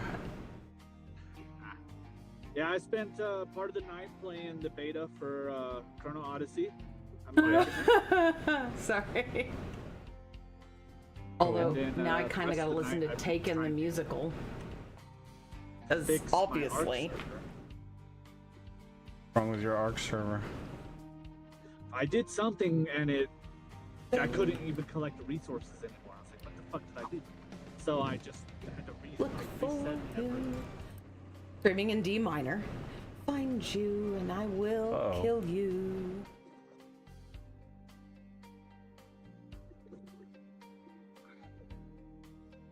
Yeah, I spent part of the night playing the beta for Chrono Odyssey. I'm liking it. Sorry. Although And then, now I kind of rest got to of the listen night to I've been Taken the trying to musical. Because fix my obviously. Arc server. What's wrong with your Arc server? I did something and I couldn't even collect the resources anymore. I was like, what the fuck did I do? So I just had to Look for reset everything. you. Screaming in D minor. Find you and I will Uh-oh. kill you.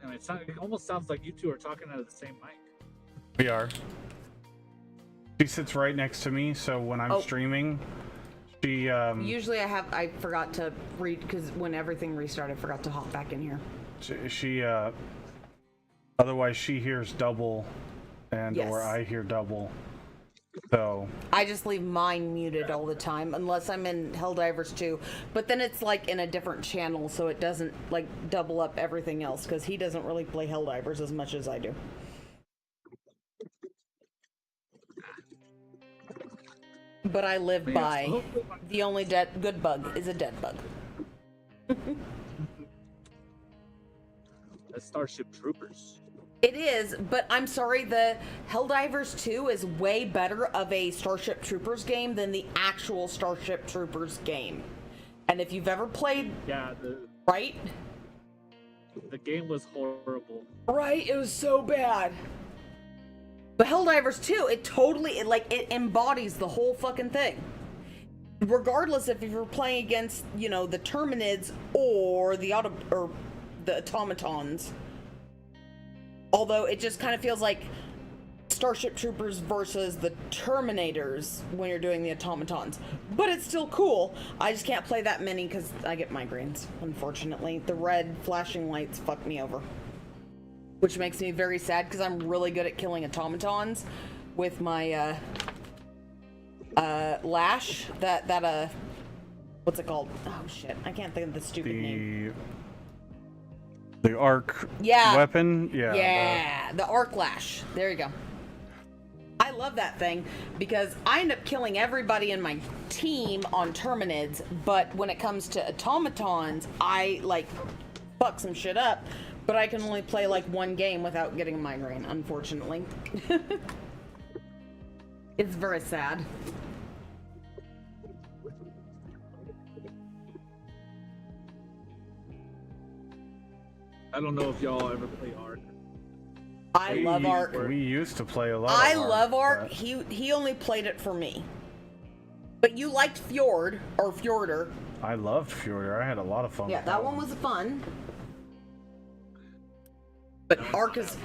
And it almost sounds like you two are talking out of the same mic. We are. She sits right next to me, so when I'm Oh. streaming, she Usually I forgot to read because when everything restarted, I forgot to hop back in here. she otherwise she hears double and Yes. or I hear double. So I just leave mine muted all the time unless I'm in Helldivers 2, but then it's like in a different channel so it doesn't like double up everything else because he doesn't really play Helldivers as much as I do. But I live by the only good bug is a dead bug. That's Starship Troopers. It is, but I'm sorry, the Helldivers 2 is way better of a Starship Troopers game than the actual Starship Troopers game. And if you've ever played, Yeah, right? the game was horrible. Right, it was so bad. But Helldivers 2, it embodies the whole fucking thing. Regardless if you're playing against, the Terminids or the automatons. Although it just kind of feels like Starship Troopers versus the Terminators when you're doing the automatons. But it's still cool. I just can't play that many because I get migraines, unfortunately. The red flashing lights fuck me over. Which makes me very sad because I'm really good at killing automatons with my lash. What's it called? Oh shit, I can't think of the stupid name. The arc Yeah. weapon? Yeah. Yeah, the arc lash. There you go. I love that thing because I end up killing everybody in my team on Terminids, but when it comes to automatons, I fuck some shit up, but I can only play like one game without getting a migraine, unfortunately. It's very sad. I don't know if y'all ever play Ark. I love Ark. We used to play a lot. I of Ark, love Ark. but- He only played it for me. But you liked Fjord or Fjorder. I loved Fjorder. I had a lot of fun. Yeah, with that one was fun. But Ark is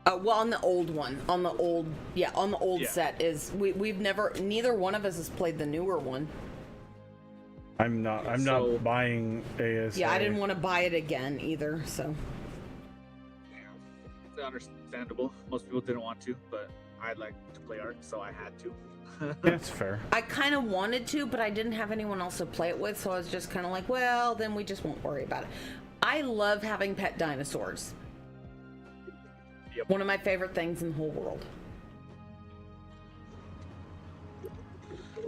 well, on the old one, on the old set is we've never, neither one of us has played the newer one. I'm not buying ASA. Yeah, I didn't want to buy it again either, so. It's understandable. Most people didn't want to, but I like to play Ark, so I had to. That's fair. I kind of wanted to, but I didn't have anyone else to play it with, so I was just kind of like, well, then we just won't worry about it. I love having pet dinosaurs. Yep. One of my favorite things in the whole world.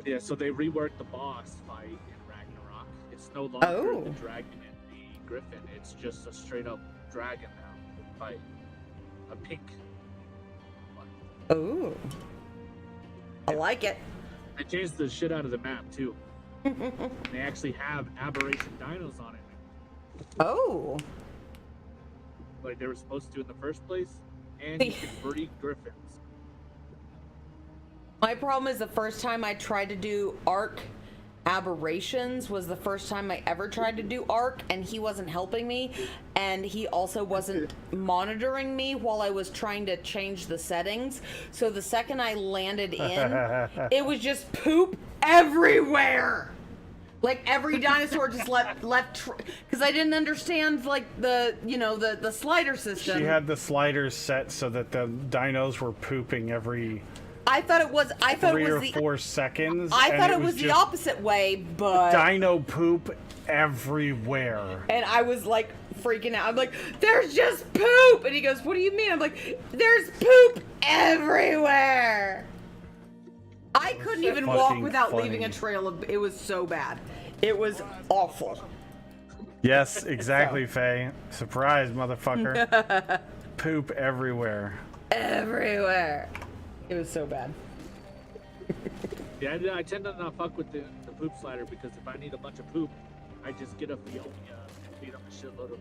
Yeah, so they reworked the boss fight in Ragnarok. It's no longer the dragon and the griffin. It's just a straight up dragon now fight. A pink one. Oh. I like it. They changed the shit out of the map too. They actually have aberration dinos on it. Oh. Like they were supposed to in the first place. And you can breed griffins. My problem is the first time I tried to do Ark Aberrations was the first time I ever tried to do Ark, and he wasn't helping me, and he also wasn't monitoring me while I was trying to change the settings. So the second I landed in, it was just poop everywhere. Like every dinosaur just left because I didn't understand like the slider system. She had the sliders set so that the dinos were pooping every. I thought it was 3 or 4 seconds. I thought and it was the just opposite way, but dino poop everywhere. and I was like freaking out. I'm like, "There's just poop," and he goes, "What do you mean?" I'm like, "There's poop everywhere." I couldn't even walk fucking without funny. leaving a trail of. It was so bad. It was awful. Yes, exactly, Faye. Surprise, motherfucker. Poop everywhere. Everywhere. It was so bad. Yeah, I tend to not fuck with the poop slider because if I need a bunch of poop, I just get a Fionia and feed them a shitload of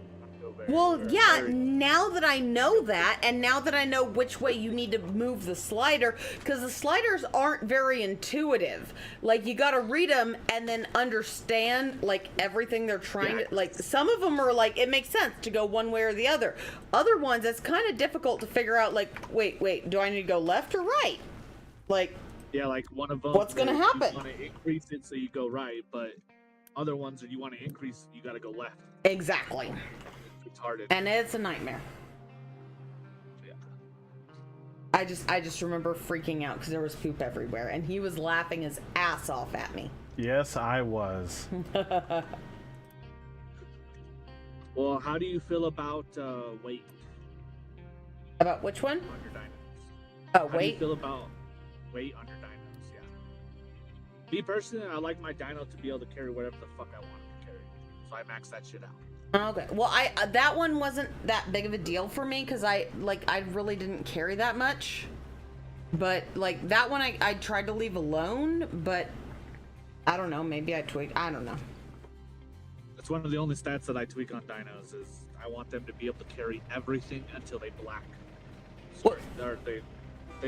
Well, yeah, now that I know that, and now that I know which way you need to move the slider, because the sliders aren't very intuitive. Like, you gotta read them and then understand, like, everything they're trying to, like, some of them are, like, it makes sense to go one way or the other. Other ones, it's kind of difficult to figure out, like, wait, do I need to go left or right? Like, yeah, like one of them. What's gonna happen? You want to increase it so you go right, but other ones that you want to increase, you gotta go left. exactly. Retarded. And it's a nightmare. Yeah. I just remember freaking out because there was poop everywhere, and he was laughing his ass off at me. Yes, I was. Well, how do you feel about weight About which one? on your dinos? Oh, How do you wait. feel about weight on your dinos? Yeah. Me personally, I like my dino to be able to carry whatever the fuck I want it to carry, so I max that shit out. Okay. Well, I that one wasn't that big of a deal for me because I really didn't carry that much. But like that one, I tried to leave alone, but I don't know. Maybe I tweaked. I don't know. That's one of the only stats that I tweak on dinos is I want them to be able to carry everything until they black. What? Or they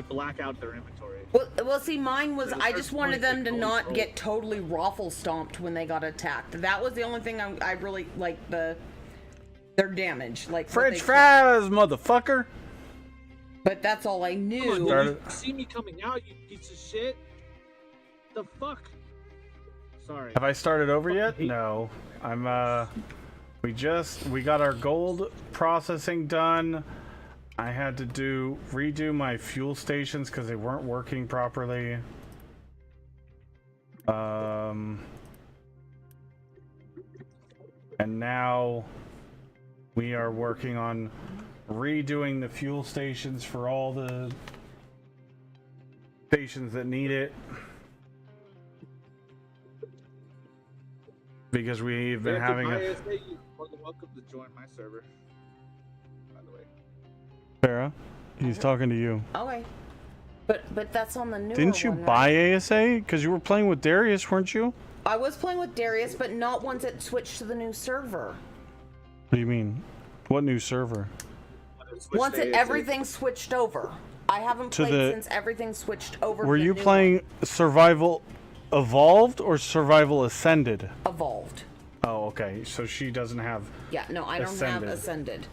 black out their inventory. Well, see, mine was The I first just wanted point them they to go not roll. get totally raffle stomped when they got attacked. That was the only thing I really like their damage, like what French they took. fries, motherfucker. But that's all I Come on, knew. dude, Started- you see me coming out, you piece of shit. The fuck? Sorry. Have I started over yet? Fucking hate- No. We got our gold processing done. I had to redo my fuel stations because they weren't working properly. And now we are working on redoing the fuel stations for all the stations that need it. Because we've been If having you're a... ISA, you're more than welcome to join my server. By the way. Sarah, he's talking to you. Okay. But that's on the newer Didn't you one, buy right? ASA? Because you were playing with Darius, weren't you? I was playing with Darius, but not once it switched to the new server. What do you mean? What new server? Once everything switched over. I haven't To played the- since everything switched over. Were to the you new playing Survival Evolved or Survival Ascended? one. Evolved? Oh, okay. So she doesn't have... Yeah, no, I don't have Ascended. Ascended.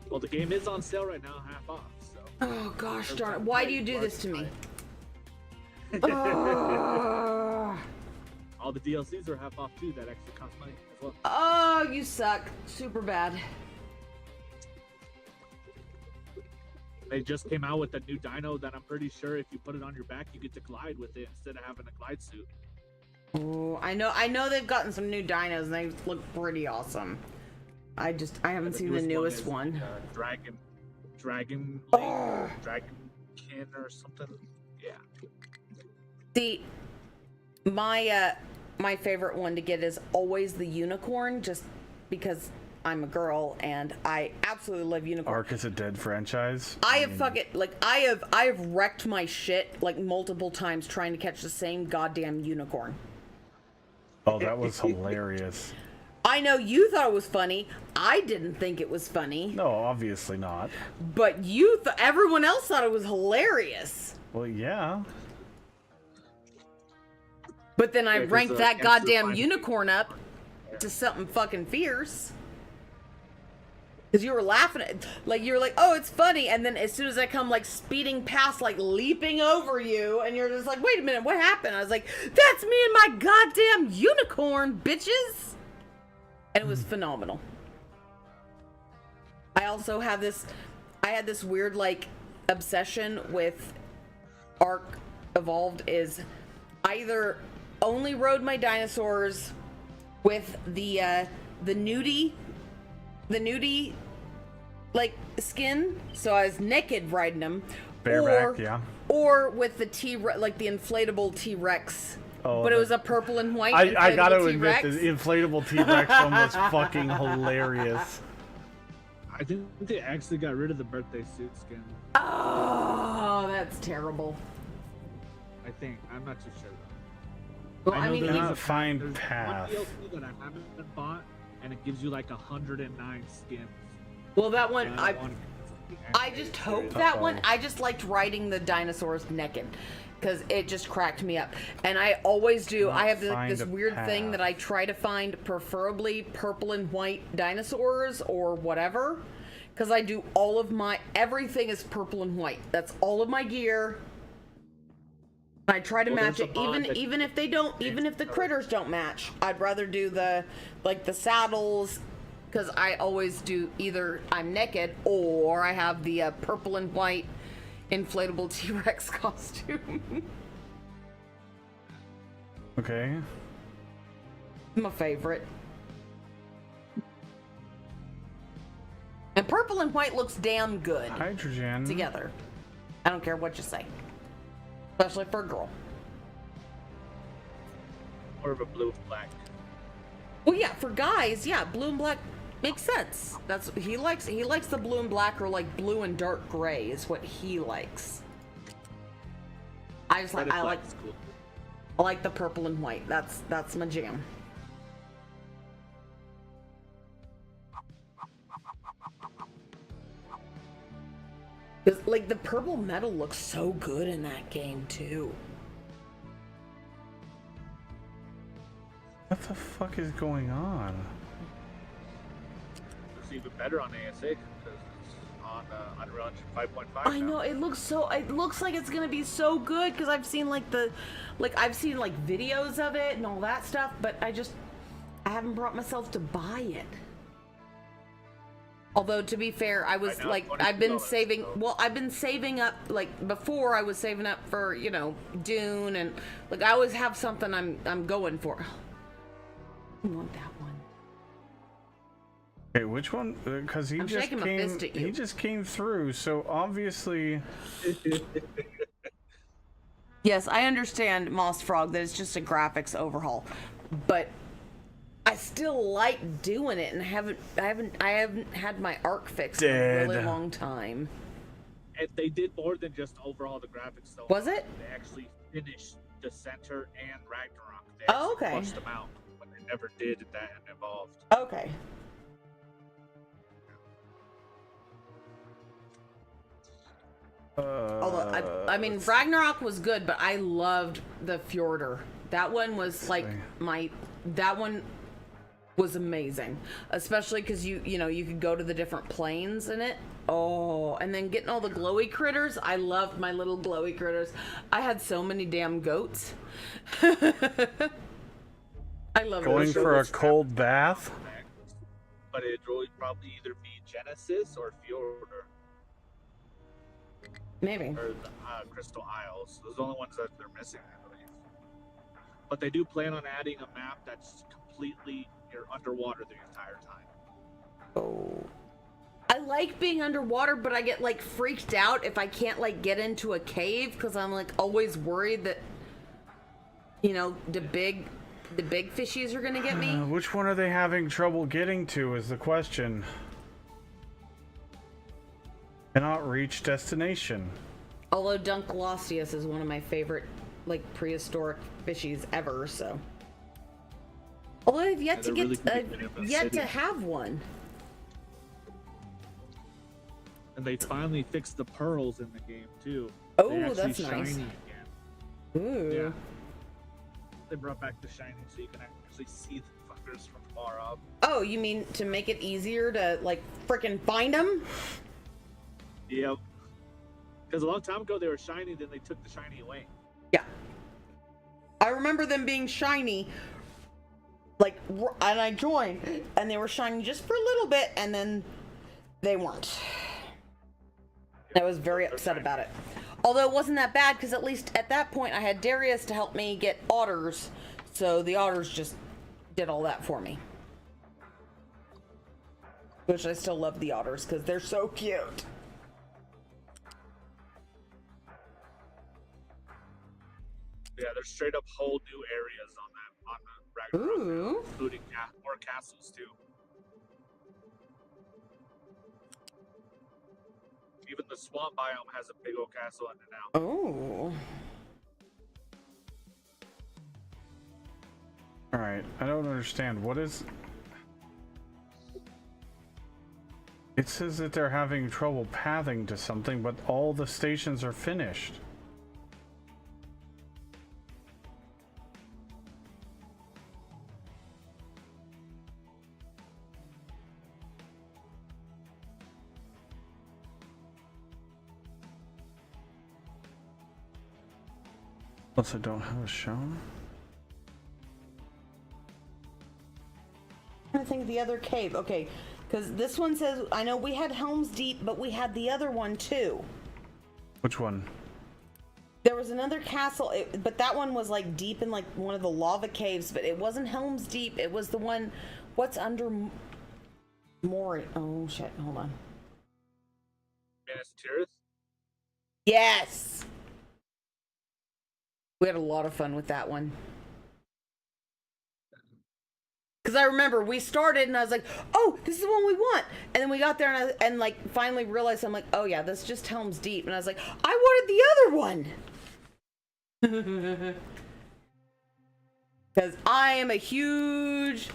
Well, the game is on sale right now, half off. So. Oh gosh darn it! Why do you do this to me? All the DLCs are half off too. That actually cost money as well. Oh, you suck. Super bad. They just came out with a new dino that I'm pretty sure if you put it on your back, you get to glide with it instead of having a glide suit. Oh, I know they've gotten some new dinos and they look pretty awesome. I haven't seen the newest one. is, Dragon Oh. Dragonkin or something. Yeah. See, my favorite one to get is always the unicorn, just because I'm a girl and I absolutely love unicorn. Ark is a dead franchise. I have wrecked my shit like multiple times trying to catch the same goddamn unicorn. Oh, that was hilarious. I know you thought it was funny. I didn't think it was funny. No, obviously not. But everyone else thought it was hilarious. Well, yeah. But then I Yeah, 'cause, ranked that extra goddamn fine- unicorn up to something fucking fierce. Cause you were laughing at, like you were like, oh, it's funny, and then as soon as I come like speeding past, like leaping over you, and you're just like, wait a minute, what happened? I was like, that's me and my goddamn unicorn, bitches, and it was phenomenal. I also have this, I had this weird like obsession with Ark Evolved is I either only rode my dinosaurs with the nudie like skin, so I was naked riding them, Bareback, yeah. or with the like the inflatable T-Rex. Oh, But it was a purple and white. I gotta inflatable admit, T-Rex. the inflatable T-Rex one was fucking hilarious. I think they actually got rid of the birthday suit skin. Oh, that's terrible. I think. I'm not too sure though. Well, I know mean, there is Cannot a find there's path. one DLC that I haven't bought, and it gives you like 109 skins. well, that one And I want I just hope that one. I just liked riding the dinosaurs naked because it just cracked me up. And I always do. I have Find this a weird thing path. that I try to find preferably purple and white dinosaurs or whatever. Because I do all of everything is purple and white. That's all of my gear. I try to Well, match there's it, a mod that- even if they don't, even if the critters don't match. I'd rather do the saddles, because I always do either I'm naked or I have the purple and white inflatable T-Rex costume. Okay. My favorite. And purple and white looks damn good Hydrogen. together. I don't care what you say, especially for a girl. more of a blue and black. Well, yeah, for guys, yeah, blue and black makes sense. That's he likes the blue and black, or like blue and dark gray is what he likes. I just Red like and I black like is cool. I like the purple and white. That's my jam. Cause like the purple metal looks so good in that game too. What the fuck is going on? It's even better on ASA because it's on Unreal Engine 5.5. I know it looks like it's gonna be so good because I've seen I've seen videos of it and all that stuff, but I haven't brought myself to buy it. Although to be fair, I was Right now, I've been $22, saving. so- Well, I've been saving up. Before, I was saving up for Dune, and I always have something I'm going for. I want that one. Okay, which one? Because he I'm just shaking my fist at you. He just came through, so obviously. Yes, I understand, Moss Frog, that it's just a graphics overhaul, but I still like doing it, and I haven't had my arc fixed in a really long time. And they did more than just overhaul the graphics, though. Was it? They actually finished the Center and Ragnarok. They Oh, actually okay. flushed them out when they never did that and evolved. Okay. Although I mean Ragnarok was good, but I loved the Fjordur. That one was like that one was amazing, especially because you know you could go to the different planes in it. Oh, and then getting all the glowy critters. I loved my little glowy critters. I had so many damn goats. I love Going for a cold bath. But it'd really probably either be Genesis or Fjordur. Maybe. Or the Crystal Isles. Those are the only ones that they're missing, I believe. But they do plan on adding a map that's completely you're underwater the entire time. Oh. I like being underwater, but I get like freaked out if I can't like get into a cave because I'm like always worried that you know the big fishies are gonna get me. Which one are they having trouble getting to is the question. Cannot reach destination. Although Dunkleosteus is one of my favorite like prehistoric fishies ever, so. Although I've yet to get yet to have one. And they finally fixed the pearls in the game too. Oh, that's nice. Again. Ooh. Yeah. They brought back the shiny so you can actually see the fuckers from far up. Oh, you mean to make it easier to like frickin' find them? Yep. Because a long time ago they were shiny, then they took the shiny away. Yeah. I remember them being shiny, like, and I joined, and they were shiny just for a little bit, and then they weren't. I was very upset about it. Although it wasn't that bad, because at least at that point I had Darius to help me get otters, so the otters just did all that for me. Which I still love the otters, because they're so cute. Yeah, there's straight up whole new areas on the Ragnarok, Ooh. including more castles too. Even the swamp biome has a big old castle in it now. Oh. Alright, I don't understand. What is... It says that they're having trouble pathing to something, but all the stations are finished. Plus I don't have a show. I'm trying to think of the other cave. Okay, because this one says, I know we had Helm's Deep, but we had the other one too. Which one? There was another castle, but that one was like deep in like one of the lava caves, but it wasn't Helm's Deep. It was the one, what's under Mori? Oh shit, hold on. Minas Tirith? Yes! We had a lot of fun with that one. Because I remember we started and I was like, oh, this is the one we want. And then we got there and like finally realized, I'm like, oh yeah, that's just Helm's Deep. And I was like, I wanted the other one. Because I am a huge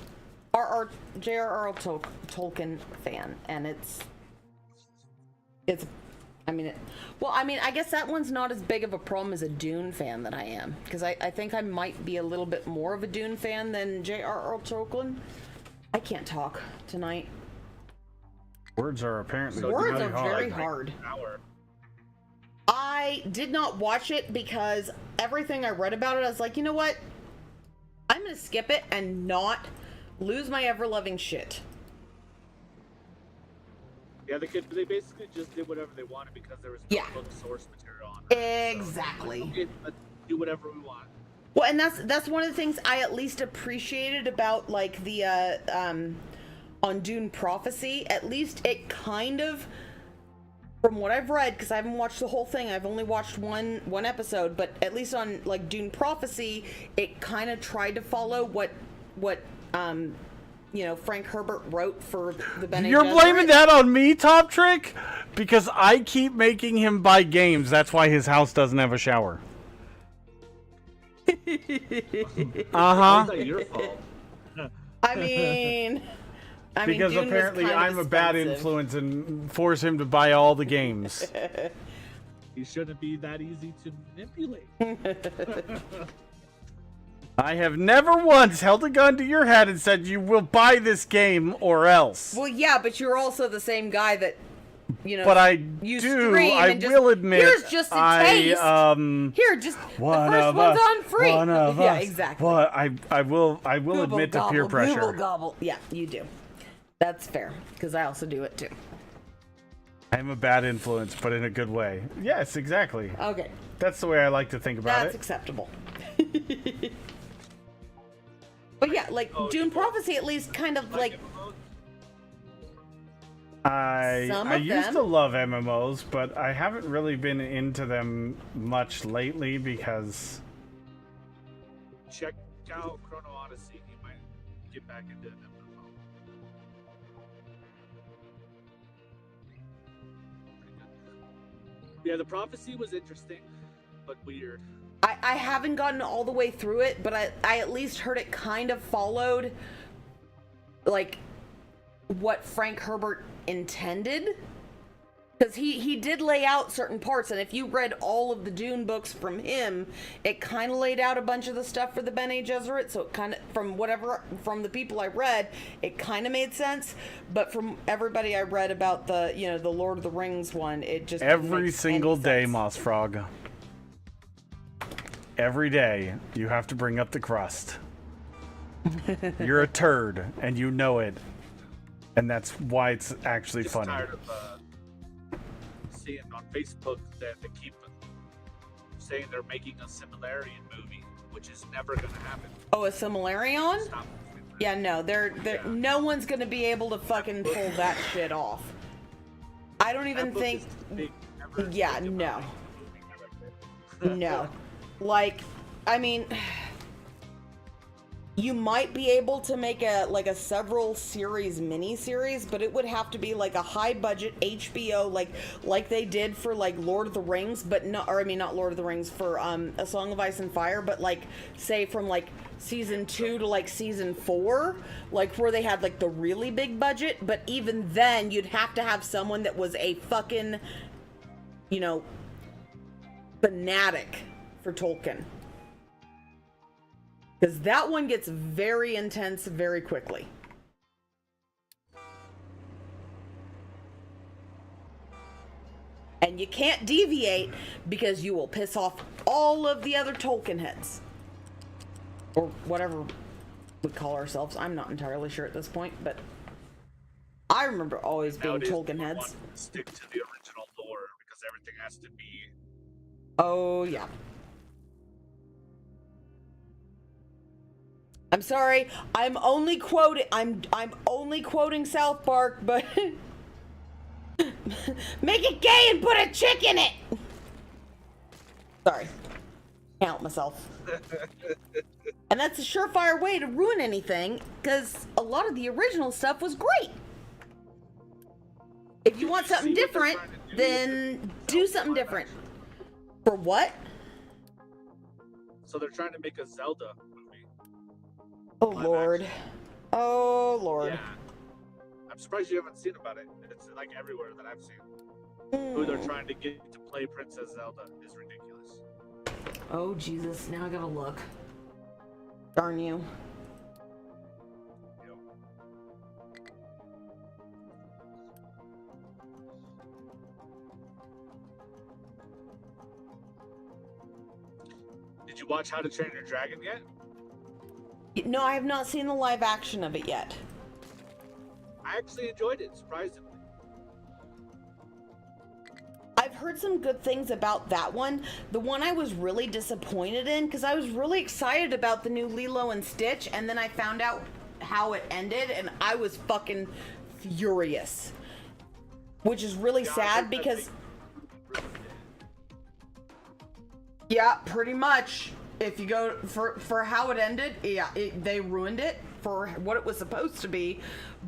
J.R.R. Tolkien fan. And it's I mean, I guess that one's not as big of a problem as a Dune fan that I am. Because I think I might be a little bit more of a Dune fan than J.R.R. Tolkien. I can't talk tonight. Words are apparently Words really are very hard. I did not watch it because everything I read about it, I was like, you know what? I'm going to skip it and not lose my ever-loving shit. Yeah, they basically just did whatever they wanted because there was no book source material on it. Exactly. So, okay, let's do whatever we want. Well, and that's one of the things I at least appreciated about like the on Dune Prophecy. At least it kind of, from what I've read, because I haven't watched the whole thing, I've only watched one episode, but at least on like Dune Prophecy, it kind of tried to follow what Frank Herbert wrote for the Bene You're Gesserit. blaming that on me, Top Trick? Because I keep making him buy games. That's why his house doesn't have a shower. How's that your fault? I mean, Because Dune was apparently kind of I'm a bad expensive. influence and force him to buy all the games. You shouldn't be that easy to manipulate. I have never once held a gun to your head and said you will buy this game or else. Well, yeah, but you're also the same guy that, But I you do. stream I and just, will admit. here's just a taste. Here, just One the first of one's us. on free. One of yeah, us. exactly. Well, I will admit to peer pressure. Google gobble. Yeah, you do. That's fair, because I also do it too. I'm a bad influence, but in a good way. Yes, exactly. Okay, That's the way I like to think about that's it. acceptable. But yeah, like Dune Prophecy, at least kind of like some I of used them. to love MMOs, but I haven't really been into them much lately because Check out Chrono Odyssey. You might get back into MMO. Yeah, the prophecy was interesting, but weird. I haven't gotten all the way through it, but I at least heard it kind of followed like what Frank Herbert intended. Because he did lay out certain parts, and if you read all of the Dune books from him, it kind of laid out a bunch of the stuff for the Bene Gesserit, so it kind of, from the people I read, it kind of made sense, but from everybody I read about the Lord of the Rings one, it just didn't every make single any day, sense. Moss Frog. Every day, you have to bring up the crust. You're a turd, and you know it. And that's why it's actually Just funny. tired of seeing on Facebook that they keep saying they're making a Similarian movie, which is never going to happen. Oh, a Similarion? Stop. Yeah, no, no one's gonna be able to fucking pull that shit off. I don't even That book think. is big, never Yeah, think no. about making a movie. No. Like, I mean, you might be able to make a several series miniseries, but it would have to be like a high budget HBO like they did for like Lord of the Rings, but not Lord of the Rings, for A Song of Ice and Fire, but like say from like season 2 to like season 4, like where they had like the really big budget, but even then you'd have to have someone that was a fucking fanatic for Tolkien. Because that one gets very intense very quickly. And you can't deviate because you will piss off all of the other Tolkien heads. Or whatever we call ourselves. I'm not entirely sure at this point, but I remember always being Nowadays, Tolkien people heads. want to stick to the original lore because everything has to be. Oh, yeah. I'm sorry. I'm only quoting South Park, but make it gay and put a chick in it. Sorry. Can't help myself. And that's a surefire way to ruin anything, because a lot of the original stuff was great. If you want something different, then do something different. For what? So they're trying to make a Zelda movie. Oh, Live Lord. action. Oh, Lord. Yeah. I'm surprised you haven't seen about it. It's like everywhere that I've seen. Who they're trying to get to play Princess Zelda is ridiculous. Oh, Jesus. Now I gotta look. Darn you. You know? Did you watch How to Train Your Dragon yet? No, I have not seen the live action of it yet. I actually enjoyed it, surprisingly. I've heard some good things about that one. The one I was really disappointed in, because I was really excited about the new Lilo and Stitch, and then I found out how it ended, and I was fucking furious. Which is really Yeah, I sad think that because... they- Yeah, pretty much. if you go for how it ended, yeah, they ruined it for what it was supposed to be.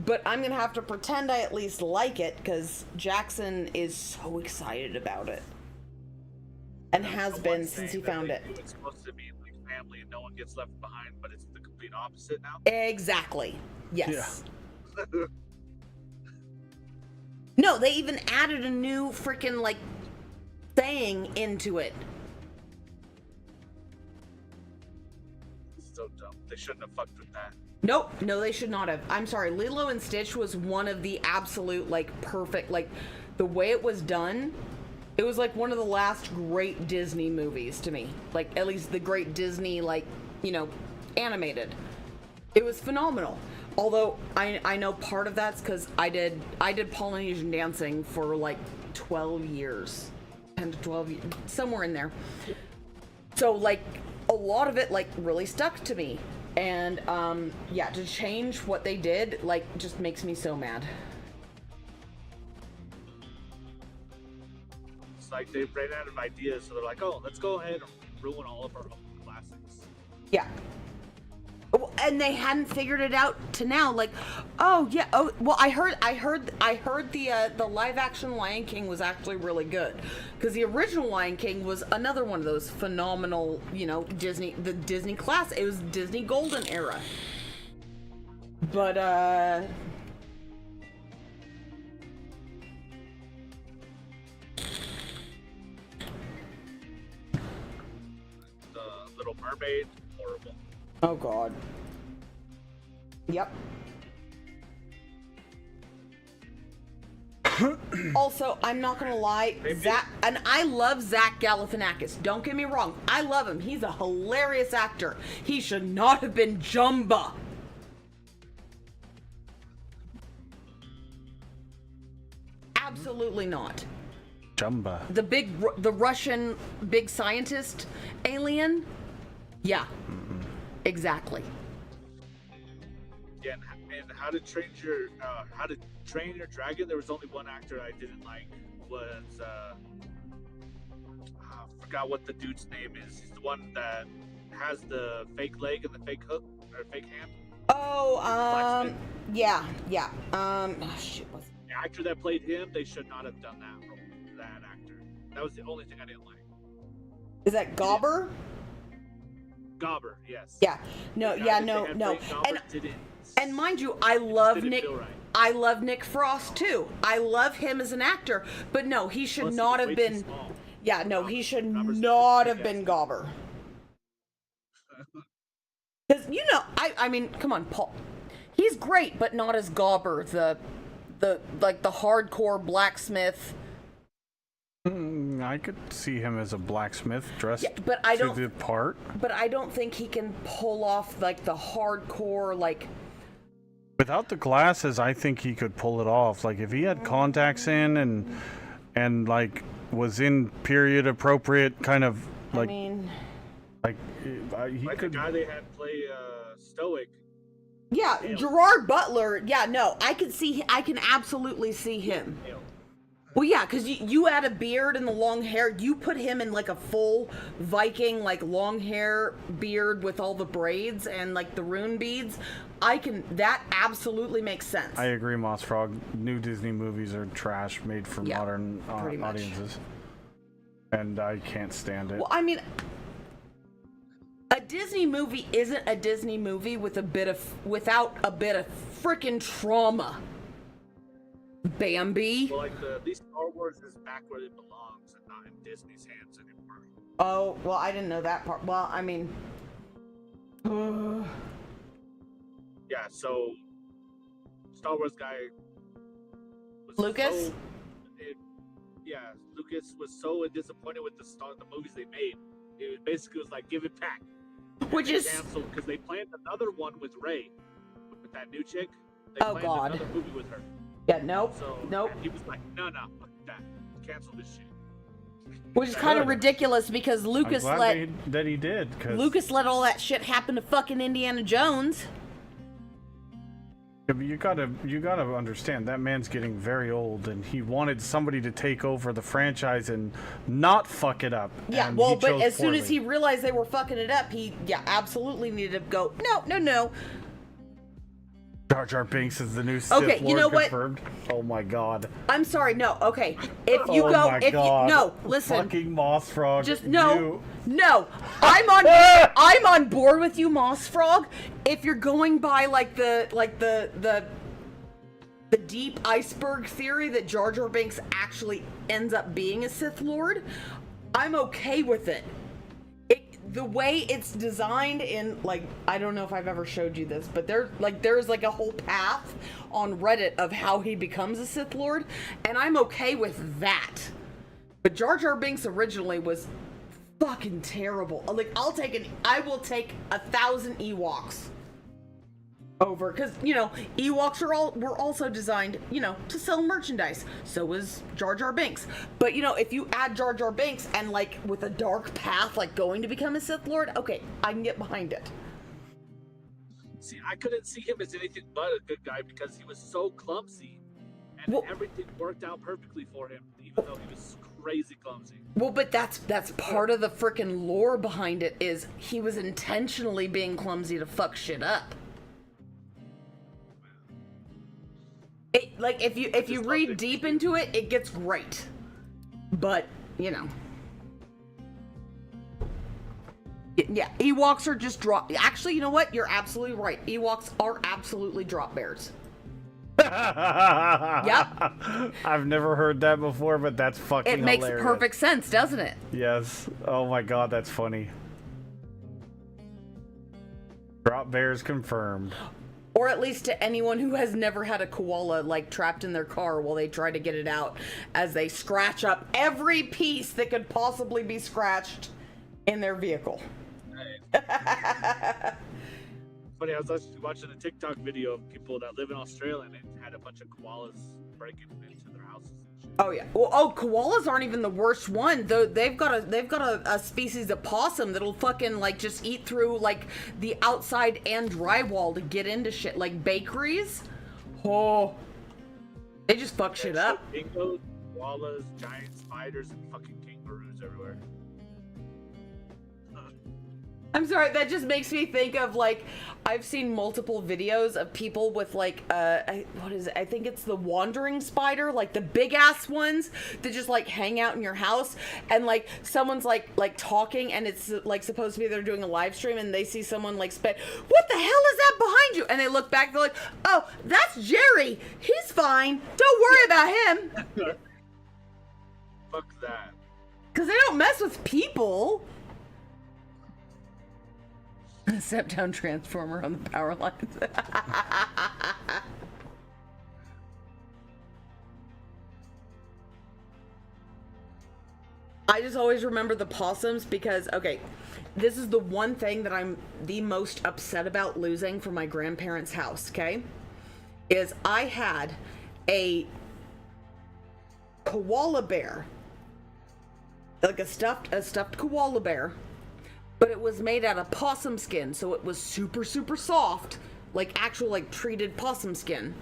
But I'm gonna have to pretend I at least like it because Jackson is so excited about it, and has been since he found it. It's supposed to be like family and no one gets left behind, but it's the complete opposite now. Exactly. Yes. Yeah. No, they even added a new freaking like saying into it. So dumb. They shouldn't have fucked with that. Nope. No, they should not have. I'm sorry. Lilo and Stitch was one of the absolute like perfect, like the way it was done. It was like one of the last great Disney movies to me. Like at least the great Disney, like, you know, animated. It was phenomenal. Although I know part of that's because I did Polynesian dancing for like 12 years, 10 to 12 years, somewhere in there. So like a lot of it like really stuck to me, and yeah, to change what they did like just makes me so mad. It's like they ran out of ideas, so they're like, oh, let's go ahead and ruin all of our own classics. Yeah. And they hadn't figured it out to now. Like, oh yeah, oh well, I heard the live action Lion King was actually really good, because the original Lion King was another one of those phenomenal, you know, the Disney class. It was Disney Golden Era. But The Little Mermaid, horrible. oh god. Yep. Also, I'm not gonna lie, Zach, and I love Zach Galifianakis. Don't get me wrong, I love him. He's a hilarious actor. He should not have been Jumba. Absolutely not. Jumba. The Russian big scientist alien. Yeah. Exactly. Yeah, and How to Train Your Dragon. There was only one actor I didn't like. Was I forgot what the dude's name is. He's the one that has the fake leg and the fake hook or fake hand. Oh, yeah. Oh, shit. The actor that played him, they should not have done that role. That actor. That was the only thing I didn't like. Is that Gobber? Gobber, yes. Yeah. No. And mind you, I love Nick. Right. I love Nick Frost too. I love him as an actor, but no, he should not have been. Yeah, no, he should not have been Gobber. Because I mean, come on, Paul. He's great, but not as Gobber, the hardcore blacksmith. I could see him as a blacksmith dressed but I don't, to the part. But I don't think he can pull off like the hardcore like. Without the glasses, I think he could pull it off. Like if he had contacts in and like was in period appropriate kind of like. I mean, he could. The guy they had play Stoic. Yeah, Gerard Butler. Yeah, no, I can absolutely see him. Well, yeah, because you add a beard and the long hair. You put him in like a full Viking, like long hair beard with all the braids and like the rune beads. That absolutely makes sense. I agree, Moss Frog. New Disney movies are trash made for modern audiences. And I can't stand it. Well, I mean, a Disney movie isn't a Disney movie without a bit of freaking trauma. Bambi. Well, like at least Star Wars is back where it belongs and not in Disney's hands anymore. Oh, well, I didn't know that part. Well, I mean, yeah. So, Star Wars guy was Lucas. Lucas was so disappointed with the movies they made. It basically was like, give it back. Which is canceled because they planned another one with Rey, with that new chick. They planned another movie with her. Yeah, nope. He was like, no, fuck that. Cancel this shit. Which is kind of ridiculous because Lucas that he did. Lucas let all that shit happen to fucking Indiana Jones. Yeah, but you gotta understand that man's getting very old, and he wanted somebody to take over the franchise and not fuck it up. Yeah, and well, he but chose as soon as he poorly. realized they were fucking it up, he absolutely needed to go. No. Jar Jar Binks is the new Sith Okay, Lord you know what? confirmed. Oh my god. I'm sorry. No. Okay. If you Oh go, my if god. you no, listen. Fucking Moss Frog. Just you- no. I'm on board with you, Moss Frog. If you're going by like the deep iceberg theory that Jar Jar Binks actually ends up being a Sith Lord, I'm okay with it. The way it's designed in, like, I don't know if I've ever showed you this, but there's a whole path on Reddit of how he becomes a Sith Lord, and I'm okay with that. But Jar Jar Binks originally was fucking terrible. Like, I will take 1,000 Ewoks over, because Ewoks were also designed to sell merchandise. So was Jar Jar Binks. But if you add Jar Jar Binks and like with a dark path, like going to become a Sith Lord, okay, I can get behind it. See, I couldn't see him as anything but a good guy because he was so clumsy, and Well- everything worked out perfectly for him, even though he was crazy clumsy. Well, but that's part of the freaking lore behind it, is he was intentionally being clumsy to fuck shit up. Like, if you read deep into it, it gets great. But, Yeah, Ewoks are just drop. Actually, you know what? You're absolutely right. Ewoks are absolutely drop bears. Yep. I've never heard that before, but that's fucking It makes hilarious. perfect sense, doesn't it? Yes. Oh my god, that's funny. Drop bears confirmed. Or at least to anyone who has never had a koala, like, trapped in their car while they try to get it out, as they scratch up every piece that could possibly be scratched in their vehicle. Funny, I was actually watching a TikTok video of people that live in Australia and they had a bunch of koalas breaking into their houses and shit. Oh yeah. Well, koalas aren't even the worst one. Though they've got a species of possum that'll fucking like just eat through like the outside and drywall to get into shit, like bakeries. Oh, they just fuck shit up. Dingoes, koalas, giant spiders, and fucking kangaroos everywhere. I'm sorry, that just makes me think of like, I've seen multiple videos of people with like, what is it? I think it's the wandering spider, like the big ass ones that just like hang out in your house, and like someone's like talking, and it's like supposed to be they're doing a live stream, and they see someone like spit, what the hell is that behind you? And they look back, they're like, oh, that's Jerry. He's fine. Don't worry about him. Fuck that. Because they don't mess with people. Step down transformer on the power lines. I just always remember the possums because, okay, this is the one thing that I'm the most upset about losing from my grandparents' house, okay? Is I had a koala bear, like a stuffed koala bear, but it was made out of possum skin, so it was super, super soft, like actual, like, treated possum skin.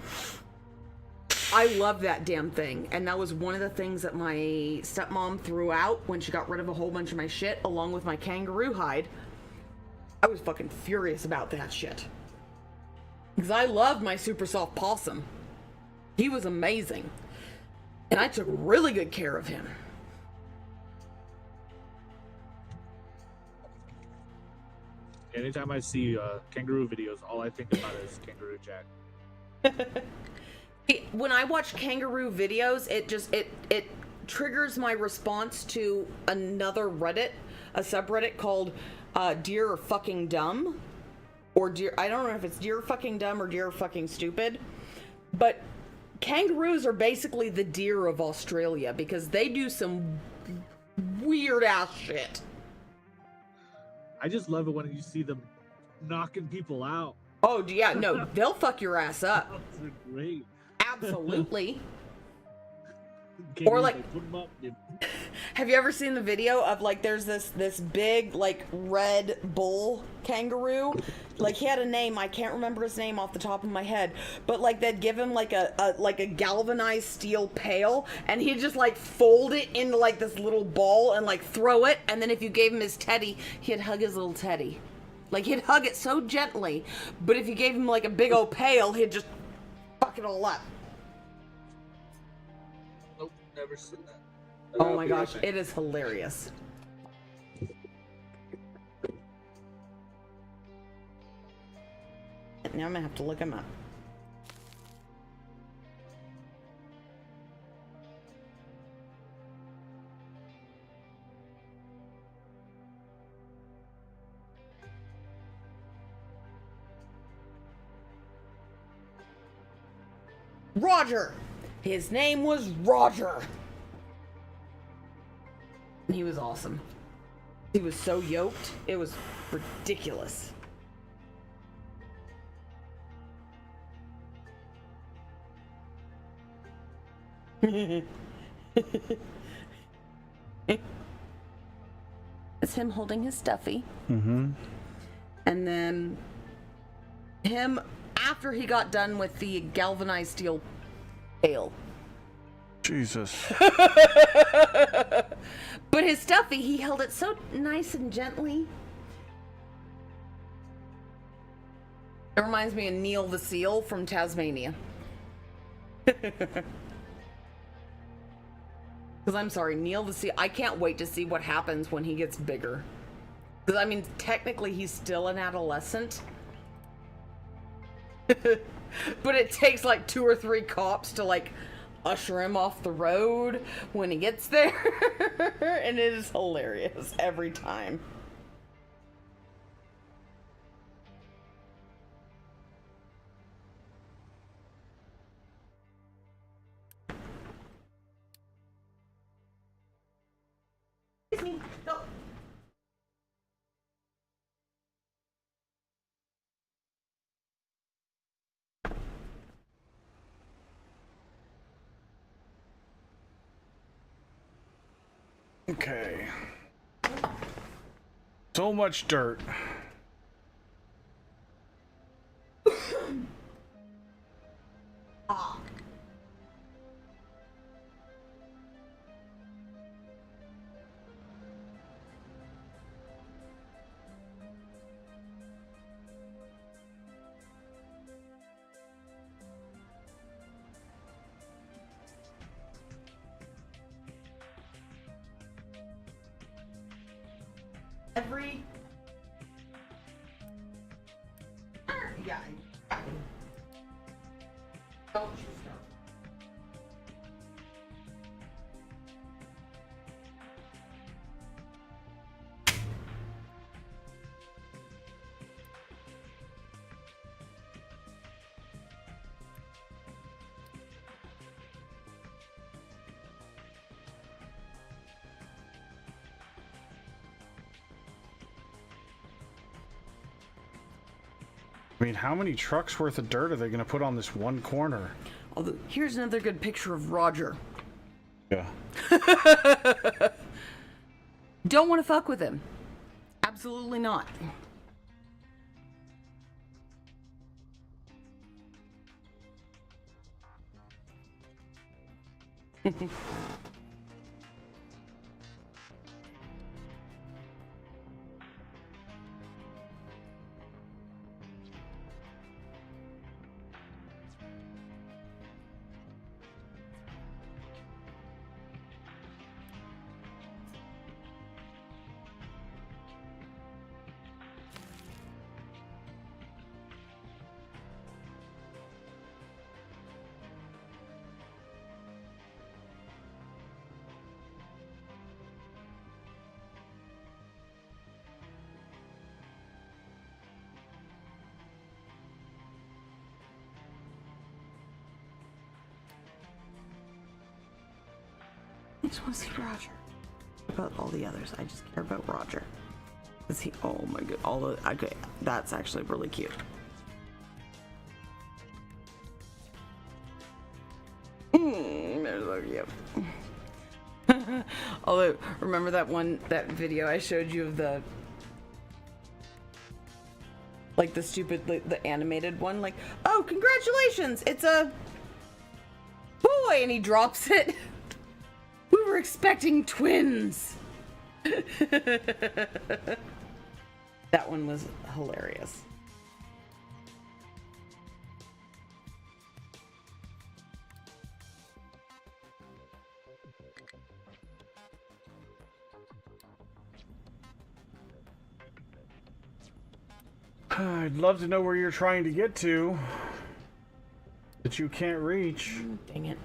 I love that damn thing, and that was one of the things that my stepmom threw out when she got rid of a whole bunch of my shit, along with my kangaroo hide. I was fucking furious about that shit. Because I loved my super soft possum. He was amazing. And I took really good care of him. Anytime I see kangaroo videos, all I think about is Kangaroo Jack. When I watch kangaroo videos, it triggers my response to another Reddit, a subreddit called Dear or Fucking Dumb, or Dear, I don't know if it's Dear Fucking Dumb or Dear Fucking Stupid, but kangaroos are basically the deer of Australia because they do some weird ass shit. I just love it when you see them knocking people out. Oh yeah, no, they'll fuck your ass up. Those are great. Absolutely. Can't Or even, like- put 'em up. Have you ever seen the video of like there's this big like red bull kangaroo? Like he had a name, I can't remember his name off the top of my head, but like they'd give him like a galvanized steel pail and he'd just like fold it into like this little ball and like throw it, and then if you gave him his teddy, he'd hug his little teddy. Like he'd hug it so gently, but if you gave him like a big old pail, he'd just fuck it all up. Nope, never seen that. Oh my gosh, it is hilarious. Now I'm gonna have to look him up. Roger! His name was Roger! And he was awesome. He was so yoked, it was ridiculous. It's him holding his stuffy. Mm-hmm. And then him after he got done with the galvanized steel pail. Jesus. But his stuffy, he held it so nice and gently. It reminds me of Neil the Seal from Tasmania. Because I'm sorry, Neil the Seal, I can't wait to see what happens when he gets bigger. Because, I mean, technically he's still an adolescent. But it takes like 2 or 3 cops to like usher him off the road when he gets there. And it is hilarious every time. Excuse me. Go. Okay. So much dirt. Ah. Every yeah. Don't you start. I mean, how many trucks worth of dirt are they going to put on this one corner? Although, here's another good picture of Roger. Yeah. Don't want to fuck with him. Absolutely not. I just want to see Roger. About all the others, I just care about Roger. Is he? Oh my god! All the okay, that's actually really cute. There's so cute. Although, remember that video I showed you of the stupid, the animated one? Like, oh, congratulations, it's a boy, and he drops it. We were expecting twins. That one was hilarious. I'd love to know where you're trying to get to that you can't reach. Dang it.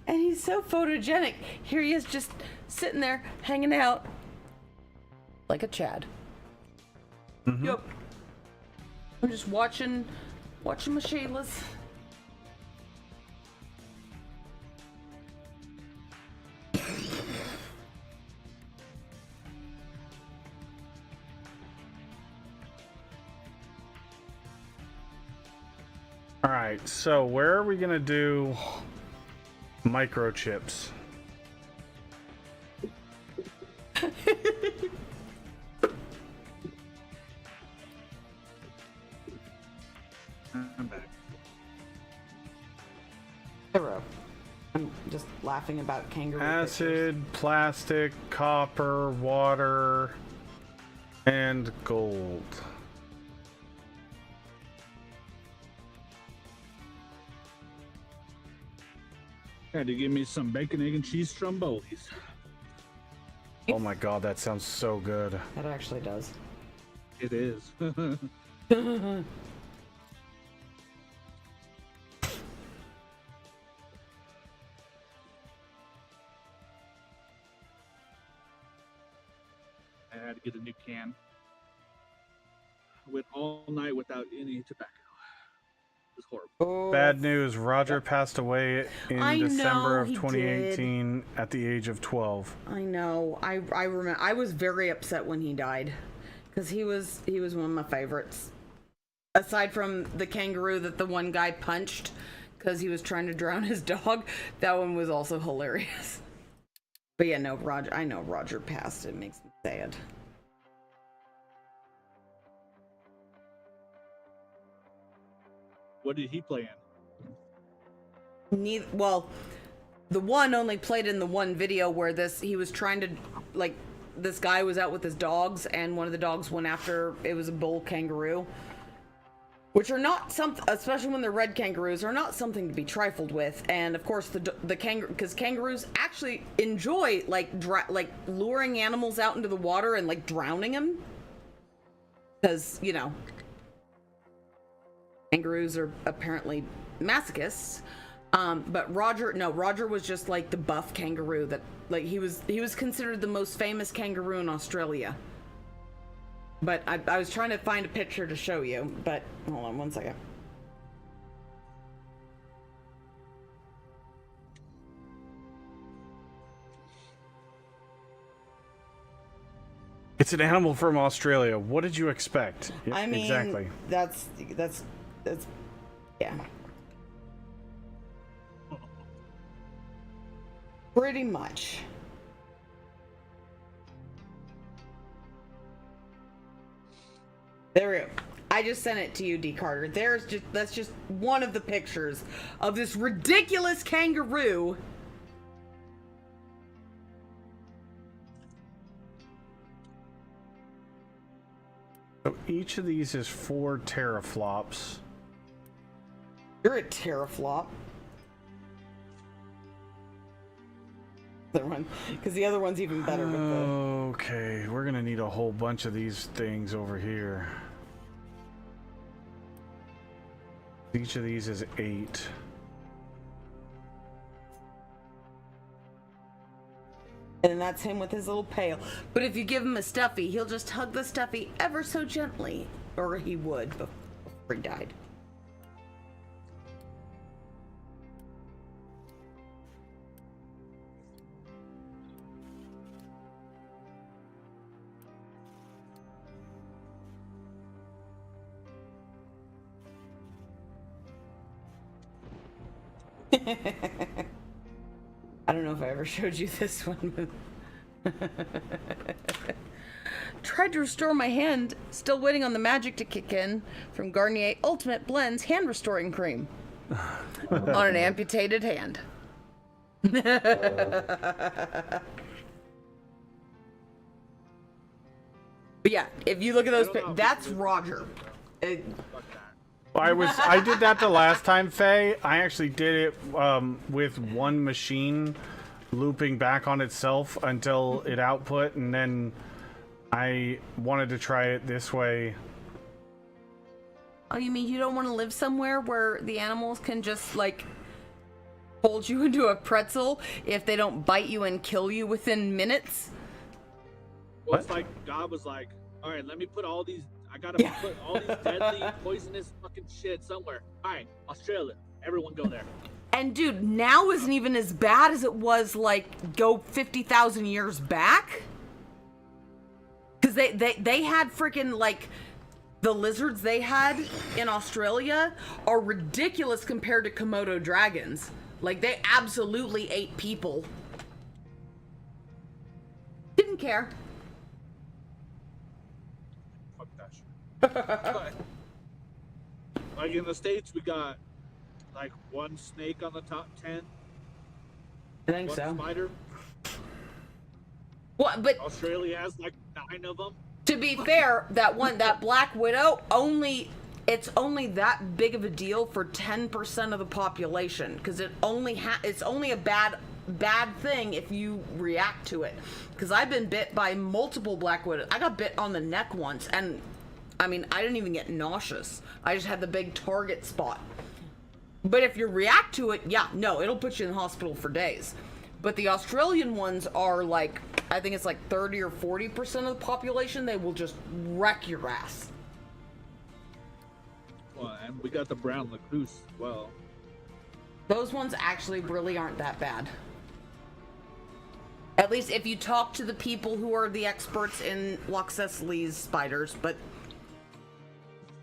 And he's so photogenic. Here he is, just sitting there, hanging out like a Chad. Mm-hmm. Yep. I'm just watching my Shaylas. All right, so where are we gonna do microchips? I'm back. Hero. I'm just laughing about kangaroo Acid, plastic, copper, water, and gold. Had to give me some bacon, egg, and cheese strombolis. Oh my god, that sounds so good. That actually does. It is. I had to get a new can. I went all night without any tobacco. It was horrible. Oh, Bad news, Roger passed away in I know, December of he 2018 at the age of 12. I know. I remember. I was very upset when he died, because he was one of my favorites. Aside from the kangaroo that the one guy punched because he was trying to drown his dog, that one was also hilarious. But yeah, no, Roger. I know Roger passed. It makes me sad. What did he play in? Well, the one only played in the one video where he was trying to, like, this guy was out with his dogs, and one of the dogs went after, it was a bull kangaroo, which are not something, especially when they're red kangaroos, are not something to be trifled with. And of course the kangaroo, because kangaroos actually enjoy like luring animals out into the water and like drowning them, because kangaroos are apparently masochists. But Roger was just like the buff kangaroo that, like, he was considered the most famous kangaroo in Australia. But I was trying to find a picture to show you, but hold on one second. It's an animal from Australia. What did you expect? Yeah, I mean, exactly. That's yeah. Pretty much. There we go. I just sent it to you, D. Carter. That's just one of the pictures of this ridiculous kangaroo. So each of these is 4 teraflops. You're a teraflop. Because the other one's even better with the... Okay, we're gonna need a whole bunch of these things over here. Each of these is 8. And that's him with his little pail. But if you give him a stuffy, he'll just hug the stuffy ever so gently. Or he would before he died. I don't know if I ever showed you this one. Tried to restore my hand, still waiting on the magic to kick in from Garnier Ultimate Blends Hand Restoring Cream on an amputated hand. But yeah, if you look at those, that's Roger. I did that the last time, Faye. I actually did it with one machine looping back on itself until it output, and then I wanted to try it this way. Oh, you mean you don't want to live somewhere where the animals can just, like, hold you into a pretzel if they don't bite you and kill you within minutes? Well, it's like God was like, all right, let me put all these, I gotta put all these deadly, poisonous fucking shit somewhere. All right, Australia, everyone go there. And dude, now isn't even as bad as it was, like, go 50,000 years back. Because they had freaking, like, the lizards they had in Australia are ridiculous compared to Komodo dragons. Like, they absolutely ate people. Didn't care. Fuck that shit. Like in the States, we got like one snake on the top 10. I think one so. Spider. What? But Australia has like 9 of them. to be fair, that Black Widow it's only that big of a deal for 10% of the population, because it's only a bad thing if you react to it. Because I've been bit by multiple Black Widows. I got bit on the neck once, and I mean, I didn't even get nauseous. I just had the big target spot. But if you react to it, yeah, no, it'll put you in the hospital for days. But the Australian ones are like, I think it's like 30 or 40% of the population. They will just wreck your ass. Well, and we got the brown recluse as well. Those ones actually really aren't that bad. At least if you talk to the people who are the experts in Loxosceles spiders, but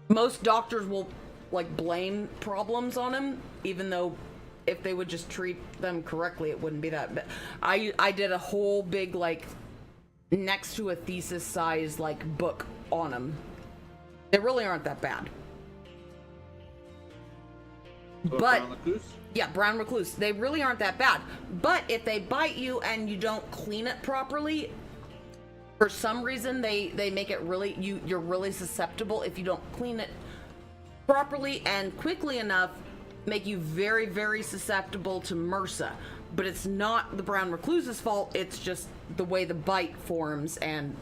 most doctors will like blame problems on them, even though if they would just treat them correctly, it wouldn't be that bad. I did a whole big, like, next to a thesis size, like, book on them. They really aren't that bad. But brown recluse? Yeah, brown recluse. They really aren't that bad. But if they bite you and you don't clean it properly, for some reason they make it really, you're really susceptible if you don't clean it properly and quickly enough, make you very, very susceptible to MRSA. But it's not the brown recluse's fault, it's just the way the bite forms, and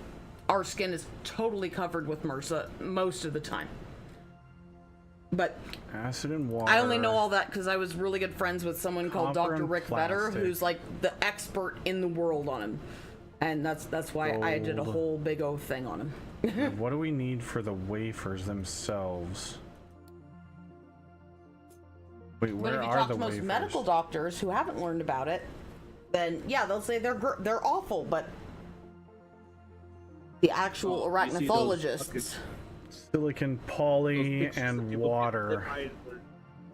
our skin is totally covered with MRSA most of the time. But acid and water. I only know all that because I was really good friends with someone called Copper Dr. and Rick Vetter, plastic. who's like the expert in the world on him. And that's why I did a Gold. whole big old thing on him. What do we need for the wafers themselves? Wait, But where if you are talk the to most wafers? medical doctors who haven't learned about it, then yeah, they'll say they're awful, but the actual you see those arachnophologists. Silicon Those poly pictures of and people water. getting bit by it where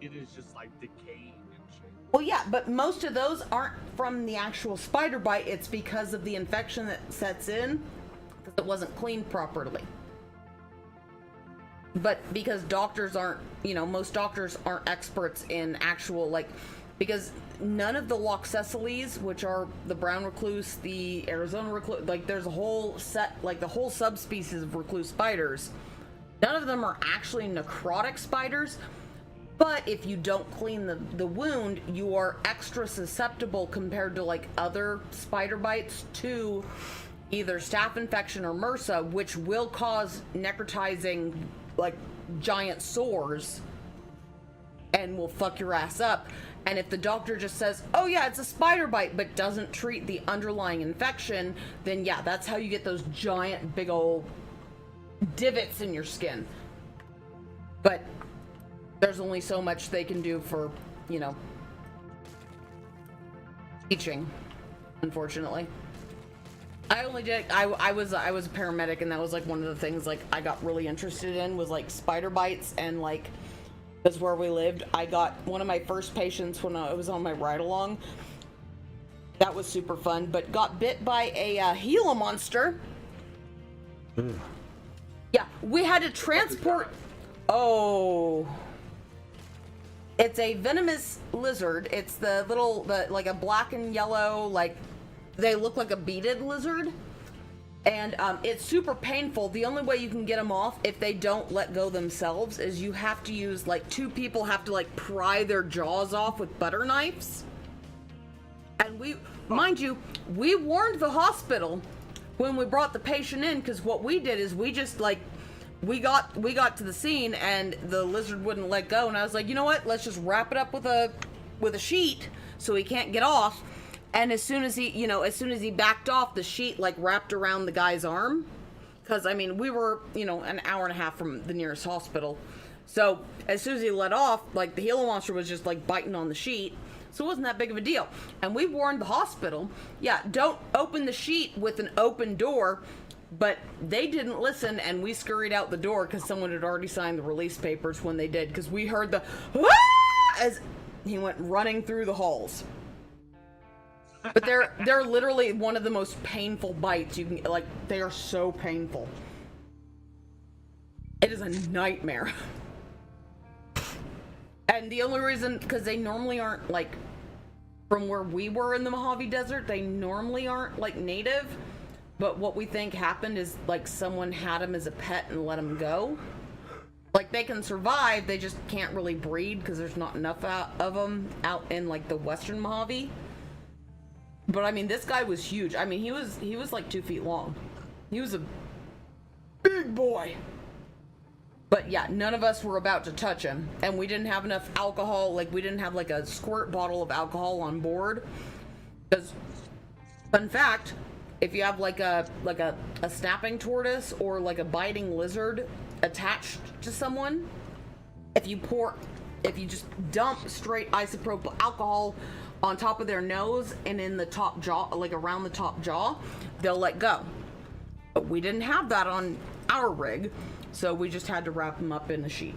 it is just like decaying and shit. Well, yeah, but most of those aren't from the actual spider bite. It's because of the infection that sets in because it wasn't cleaned properly. But because doctors aren't, most doctors aren't experts in actual, like, because none of the Loxosceles, which are the brown recluse, the Arizona recluse, like, there's a whole set, like, the whole subspecies of recluse spiders, none of them are actually necrotic spiders. But if you don't clean the wound, you are extra susceptible compared to, like, other spider bites to either staph infection or MRSA, which will cause necrotizing, like, giant sores and will fuck your ass up. And if the doctor just says, oh yeah, it's a spider bite, but doesn't treat the underlying infection, then yeah, that's how you get those giant big old divots in your skin. But there's only so much they can do for, teaching, unfortunately. I only did, I was a paramedic, and that was like one of the things like I got really interested in was like spider bites and like Because where we lived, I got one of my first patients when I was on my ride along. That was super fun, but got bit by a Gila monster. Ugh. Yeah, we had to transport. Oh. It's a venomous lizard. It's the like a black and yellow, like they look like a beaded lizard. And it's super painful. The only way you can get them off if they don't let go themselves is you have to use, like, 2 people have to, like, pry their jaws off with butter knives. And mind you, we warned the hospital when we brought the patient in, because what we did is we just, like, we got to the scene and the lizard wouldn't let go. And I was like, you know what? Let's just wrap it up with a sheet so he can't get off. And as soon as he backed off, the sheet like wrapped around the guy's arm. Because, I mean, we were, an hour and a half from the nearest hospital. So as soon as he let off, like the Gila monster was just like biting on the sheet. So it wasn't that big of a deal. And we warned the hospital, yeah, don't open the sheet with an open door. But they didn't listen, and we scurried out the door because someone had already signed the release papers when they did. Because we heard the "Ah!" as he went running through the halls. But they're literally one of the most painful bites you can, like, they are so painful. It is a nightmare. And the only reason, because they normally aren't, like, from where we were in the Mojave Desert, they normally aren't, like, native. But what we think happened is, like, someone had them as a pet and let them go. Like, they can survive, they just can't really breed because there's not enough of them out in, like, the western Mojave. But I mean, this guy was huge. I mean, he was like 2 feet long. He was a big boy. But yeah, none of us were about to touch him, and we didn't have enough alcohol. Like, we didn't have like a squirt bottle of alcohol on board. Because, fun fact, if you have like a snapping tortoise or like a biting lizard attached to someone, if you just dump straight isopropyl alcohol on top of their nose and in the top jaw, like around the top jaw, they'll let go. But we didn't have that on our rig, so we just had to wrap them up in a sheet.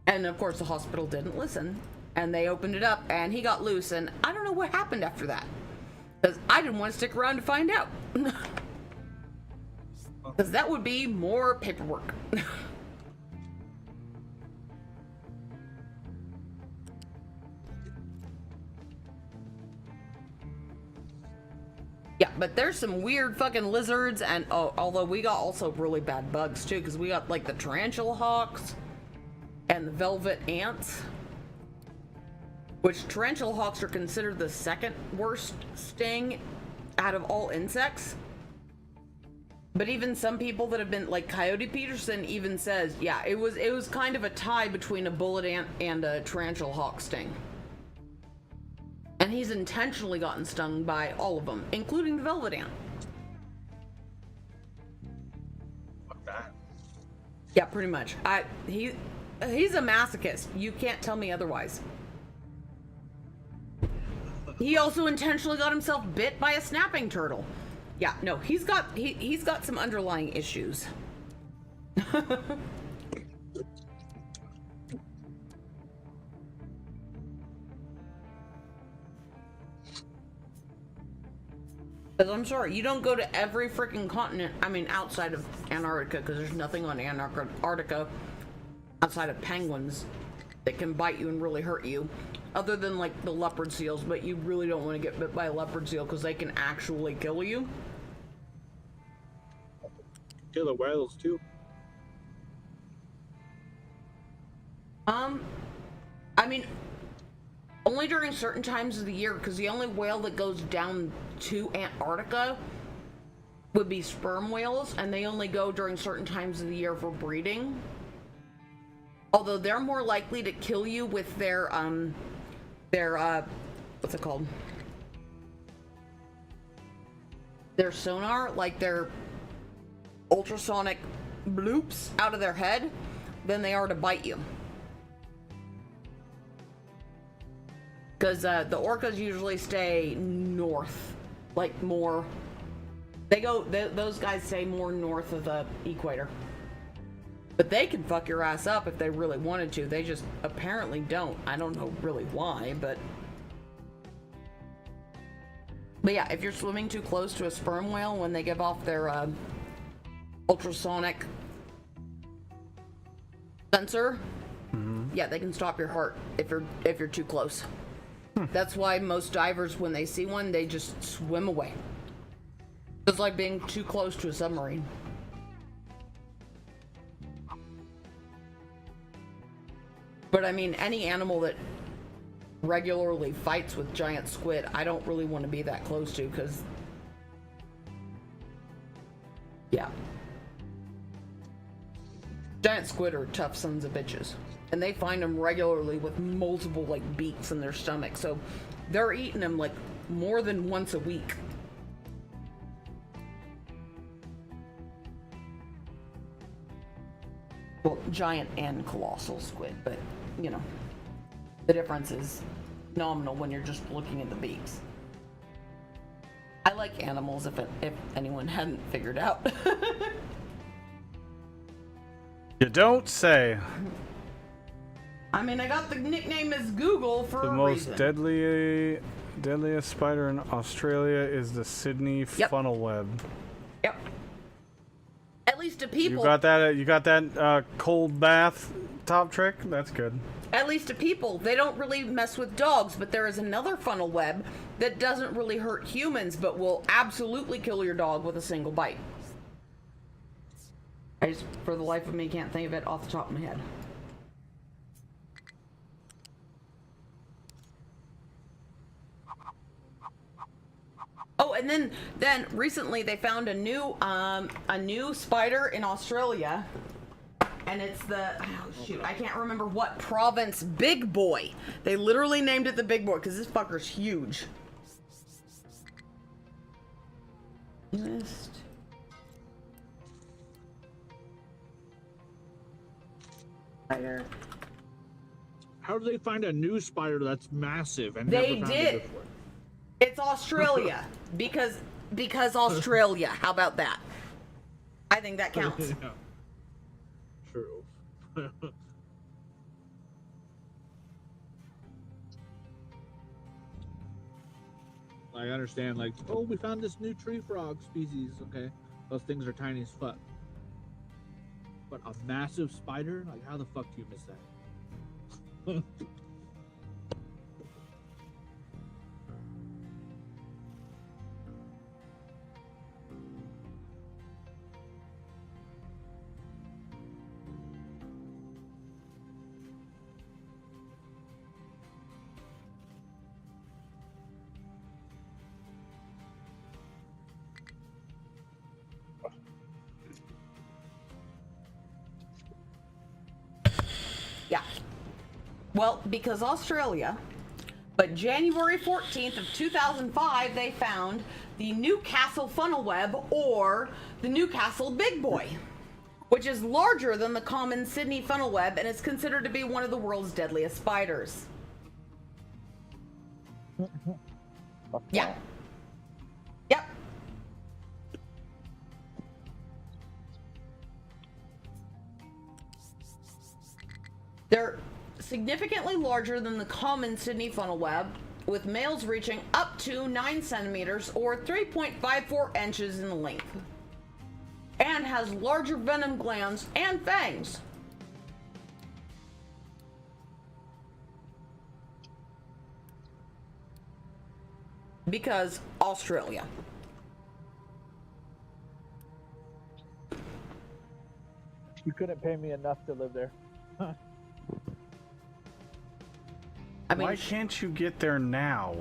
And of course the hospital didn't listen, and they opened it up and he got loose, and I don't know what happened after that, because I didn't want to stick around to find out. Because that would be more paperwork. Yeah, but there's some weird fucking lizards, and although we got also really bad bugs too, because we got like the tarantula hawks and the velvet ants, which tarantula hawks are considered the second worst sting out of all insects. But even some people that have been, like Coyote Peterson even says, yeah, it was kind of a tie between a bullet ant and a tarantula hawk sting. And he's intentionally gotten stung by all of them, including the velvet ant. Fuck that. Yeah, pretty much. He's a masochist. You can't tell me otherwise. He also intentionally got himself bit by a snapping turtle. Yeah, no, he's got some underlying issues. Because I'm sorry, you don't go to every freaking continent, I mean outside of Antarctica, because there's nothing on Antarctica outside of penguins that can bite you and really hurt you, other than like the leopard seals, but you really don't want to get bit by a leopard seal because they can actually kill you. Kill the whales too. I mean, only during certain times of the year, because the only whale that goes down to Antarctica would be sperm whales, and they only go during certain times of the year for breeding. Although they're more likely to kill you with their what's it called? Their sonar, like their ultrasonic bloops out of their head, than they are to bite you. Because the orcas usually stay north, like more. Those guys stay more north of the equator. But they can fuck your ass up if they really wanted to. They just apparently don't. I don't know really why, but yeah, if you're swimming too close to a sperm whale when they give off their ultrasonic sensor, yeah, they can stop your heart if you're too close. That's why most divers, when they see one, they just swim away. It's like being too close to a submarine. But I mean, any animal that regularly fights with giant squid, I don't really want to be that close to, because yeah, giant squid are tough sons of bitches, and they find them regularly with multiple like beaks in their stomach, so they're eating them like more than once a week. Well, giant and colossal squid, but you know, the difference is nominal when you're just looking at the beaks. I like animals, if anyone hadn't figured out. You don't say. I mean, I got the nickname as Google for The a most reason. deadliest spider in Australia is the Sydney funnel web. Yep. At least to people. You got that cold bath top trick? That's good. At least to people. They don't really mess with dogs, but there is another funnel web that doesn't really hurt humans, but will absolutely kill your dog with a single bite. I just, for the life of me, can't think of it off the top of my head. Oh, and then recently they found a new spider in Australia, and it's the, oh shoot, I can't remember what province. Big Boy. They literally named it the Big Boy because this fucker's huge. Newest. Spider. How do they find a new spider that's massive and They never found did. it before? It's Australia because Australia. How about that? I think that counts. Yeah. True. I understand, like, oh, we found this new tree frog species. Okay, those things are tiny as fuck. But a massive spider? Like, how the fuck do you miss that? Yeah. Well, because Australia, but January 14th of 2005, they found the Newcastle funnel web, or the Newcastle Big Boy, which is larger than the common Sydney funnel web and is considered to be one of the world's deadliest spiders. Yeah. Yep. They're significantly larger than the common Sydney funnel web, with males reaching up to 9 centimeters or 3.54 inches in length, and has larger venom glands and fangs. Because Australia. You couldn't pay me enough to live there. I mean, why can't you get there now?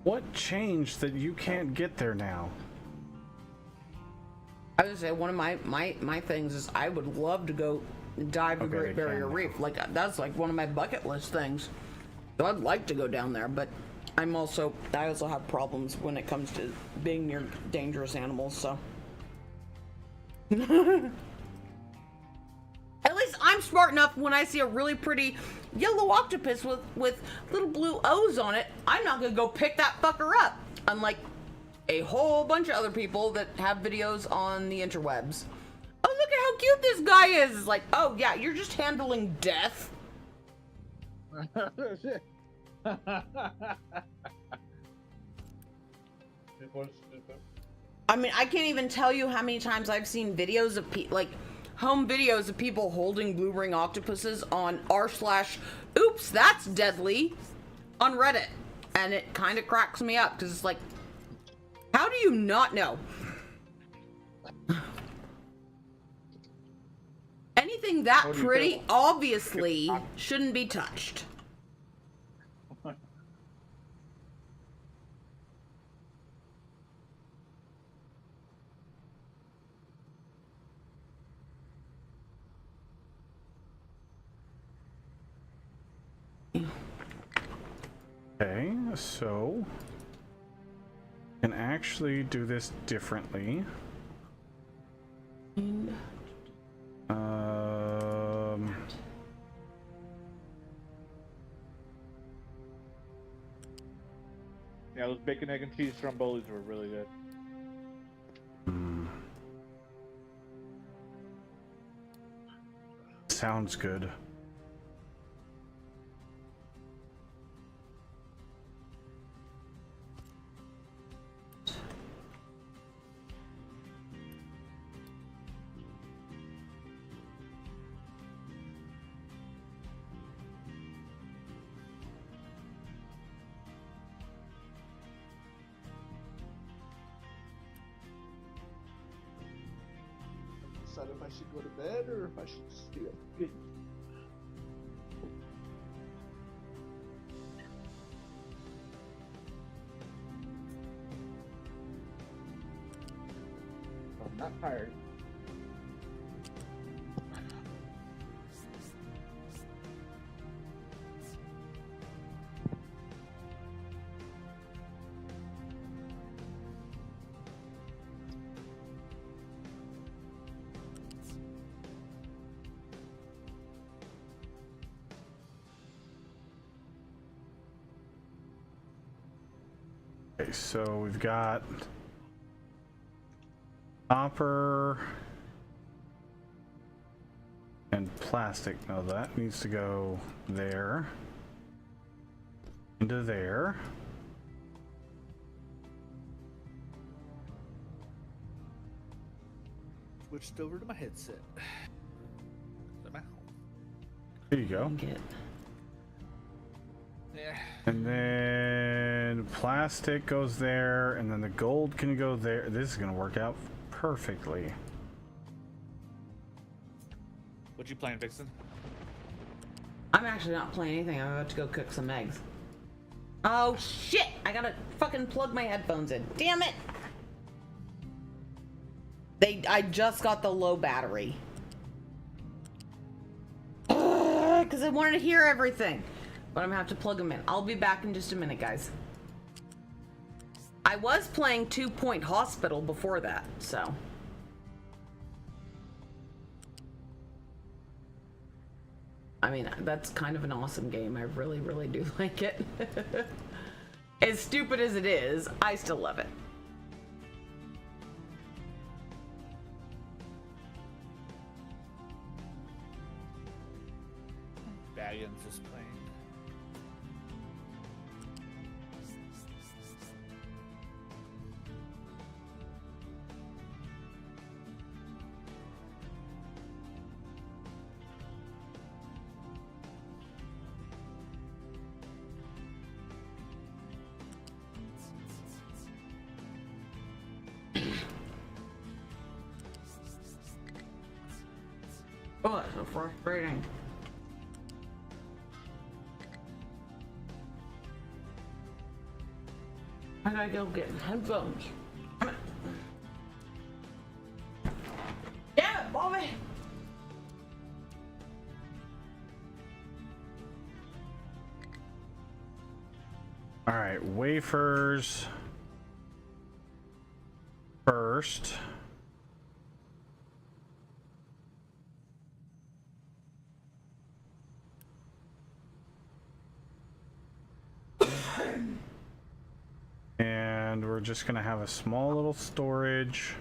What changed that you can't get there now? I would say one of my things is I would love to go dive the Great Barrier Reef. Like, that's like one of my bucket list things. So I'd like to go down there, but I also have problems when it comes to being near dangerous animals, so. At least I'm smart enough when I see a really pretty yellow octopus with little blue O's on it, I'm not gonna go pick that fucker up. Unlike a whole bunch of other people that have videos on the interwebs. Oh how cute this guy is. It's like, oh yeah, you're just handling death. I mean, I can't even tell you how many times I've seen videos of home videos of people holding blue ring octopuses on r/oops that's deadly on Reddit, and it kind of cracks me up because it's like, how do you not know? Anything that pretty obviously shouldn't be touched. Okay, so can actually do this differently. Yeah, those bacon, egg, and cheese strombolis were really good. Sounds good. Decide if I should go to bed or if I should stay up. I'm not tired. Okay, so we've got copper and plastic. Now that needs to go there, into there. Switched over to my headset. There you go. Yeah. And then plastic goes there, and then the gold can go there. This is gonna work out perfectly. What you playing, Vixen? I'm actually not playing anything. I'm about to go cook some eggs. Oh shit! I gotta fucking plug my headphones in. Damn it! I just got the low battery. Because I wanted to hear everything. But I'm gonna have to plug them in. I'll be back in just a minute, guys. I was playing 2 Point Hospital before that, so. I mean, that's kind of an awesome game. I really, really do like it. As stupid as it is, I still love it. Valiance is playing. Oh, that's so frustrating. I gotta go get headphones. Damn it, Bobby! All right, wafers first. And we're just gonna have a small little storage.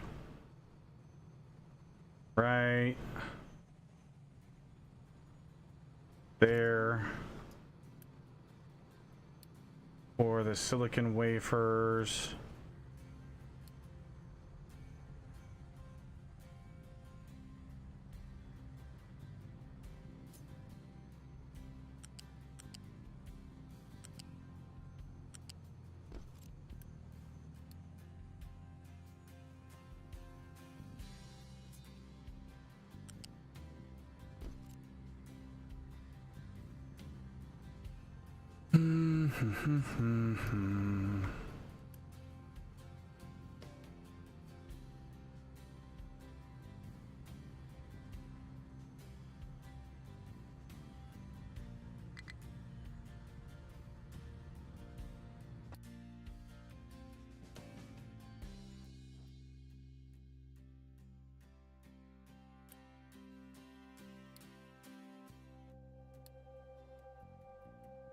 Right there for the silicon wafers.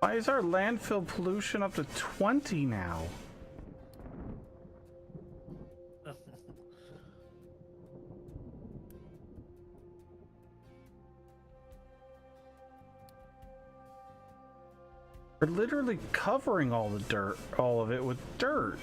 Why is our landfill pollution up to 20 now? We're literally covering all the dirt, all of it with dirt.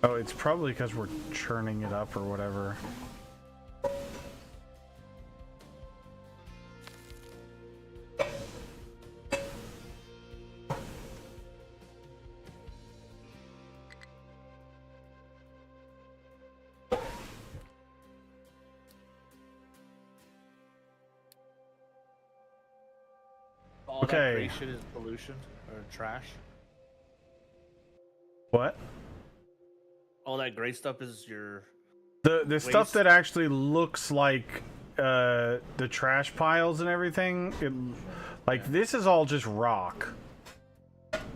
Oh, it's probably because we're churning it up or whatever. All Okay. that gray shit is pollution or trash. What? All that gray stuff is your The stuff waste? that actually looks like the trash piles and everything, like this is all just rock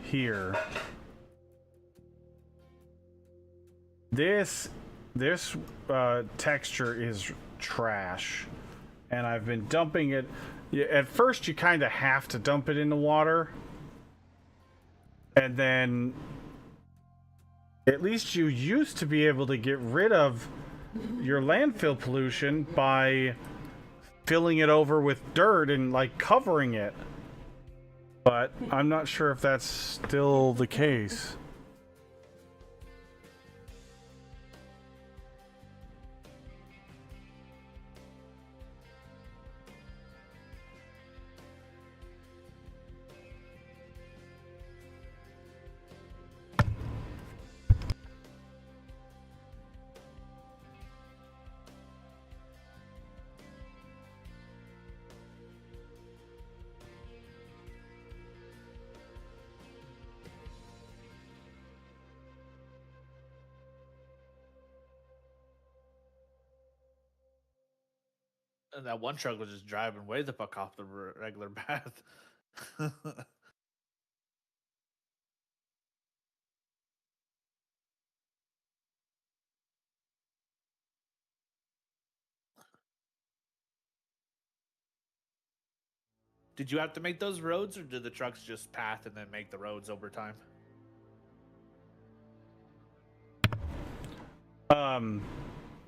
here. This texture is trash, and I've been dumping it. At first, you kind of have to dump it in the water, and then at least you used to be able to get rid of your landfill pollution by filling it over with dirt and like covering it. But I'm not sure if that's still the case. And that one truck was just driving way the fuck off the regular path. Did you have to make those roads, or did the trucks just path and then make the roads over time?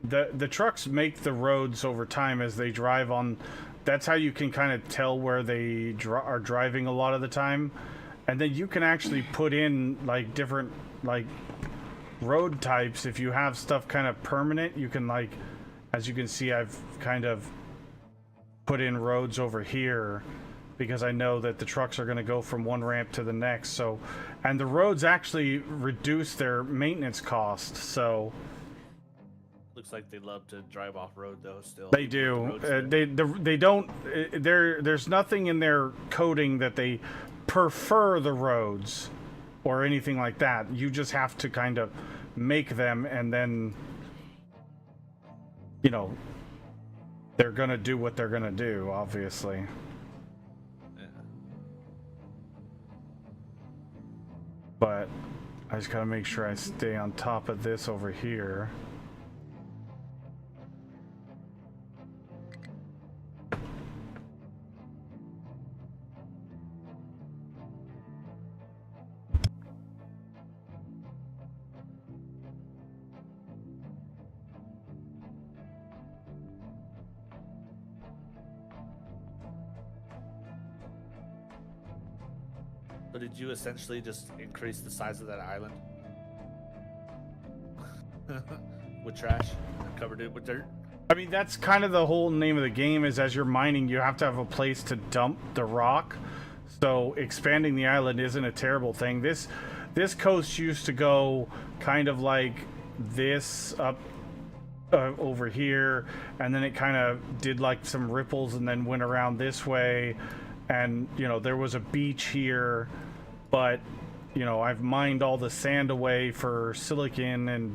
The trucks make the roads over time as they drive on. That's how you can kind of tell where they are driving a lot of the time, and then you can actually put in like different like road types. If you have stuff kind of permanent, you can, like, as you can see, I've kind of put in roads over here because I know that the trucks are going to go from one ramp to the next. So, and the roads actually reduce their maintenance cost. So Looks like they love to drive off road though. Still, they with do. the roads there. They don't. There's nothing in their coding that they prefer the roads or anything like that. You just have to kind of make them, and then, you know, they're gonna do what they're gonna do, obviously. Yeah. But I just gotta make sure I stay on top of this over here. So did you essentially just increase the size of that island? With trash? And covered it with dirt? I mean, that's kind of the whole name of the game, is as you're mining, you have to have a place to dump the rock. So expanding the island isn't a terrible thing. This coast used to go kind of like this up over here, and then it kind of did like some ripples and then went around this way. And, you know, there was a beach here, but, you know, I've mined all the sand away for silicon and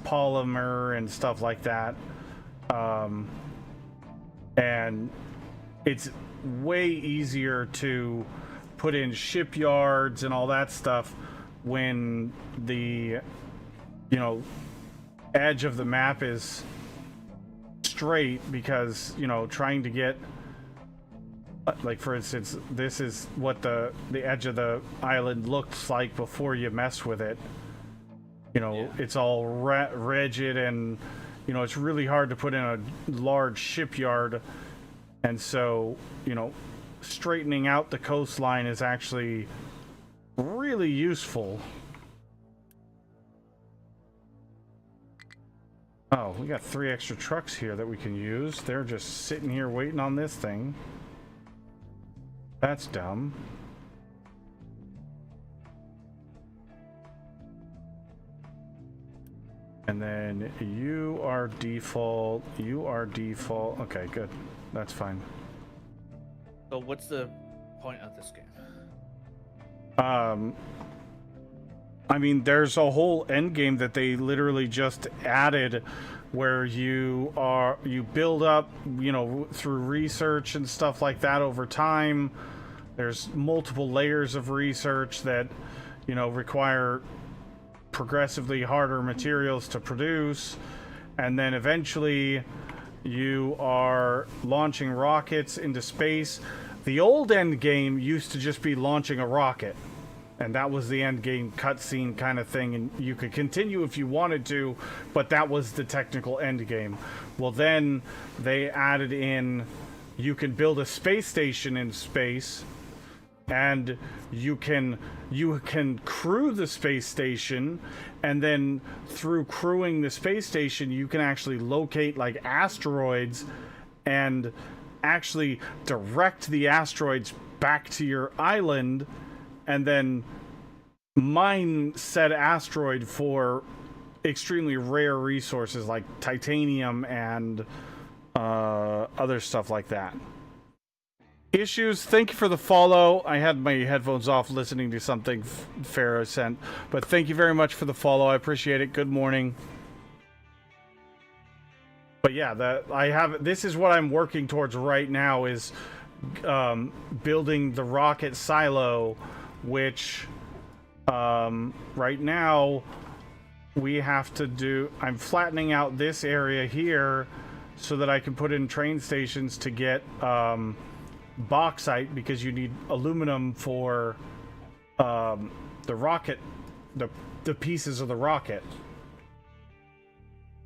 polymer and stuff like that. And it's way easier to put in shipyards and all that stuff when the, you know, edge of the map is straight, because, you know, trying to get, like, for instance, this is what the edge of the island looks like before you mess with it. You know, yeah. It's all rigid, and, you know, it's really hard to put in a large shipyard. And so, you know, straightening out the coastline is actually really useful. Oh, we got 3 extra trucks here that we can use. They're just sitting here waiting on this thing. That's dumb. And then you are default. You are default. Okay, good. That's fine. So what's the point of this game? I mean, there's a whole end game that they literally just added, where you build up, you know, through research and stuff like that over time. There's multiple layers of research that, you know, require progressively harder materials to produce, and then eventually you are launching rockets into space. The old end game used to just be launching a rocket, and that was the end game cutscene kind of thing, and you could continue if you wanted to, but that was the technical end game. Well, then they added in, you can build a space station in space, and you can crew the space station, and then through crewing the space station you can actually locate like asteroids and actually direct the asteroids back to your island, and then mine said asteroid for extremely rare resources like titanium and other stuff like that. Issues, thank you for the follow. I had my headphones off listening to something Pharaoh sent, but thank you very much for the follow. I appreciate it. Good morning. But yeah, this is what I'm working towards right now, is building the rocket silo, which right now we have to do. I'm flattening out this area here so that I can put in train stations to get bauxite, because you need aluminum for the rocket, the pieces of the rocket.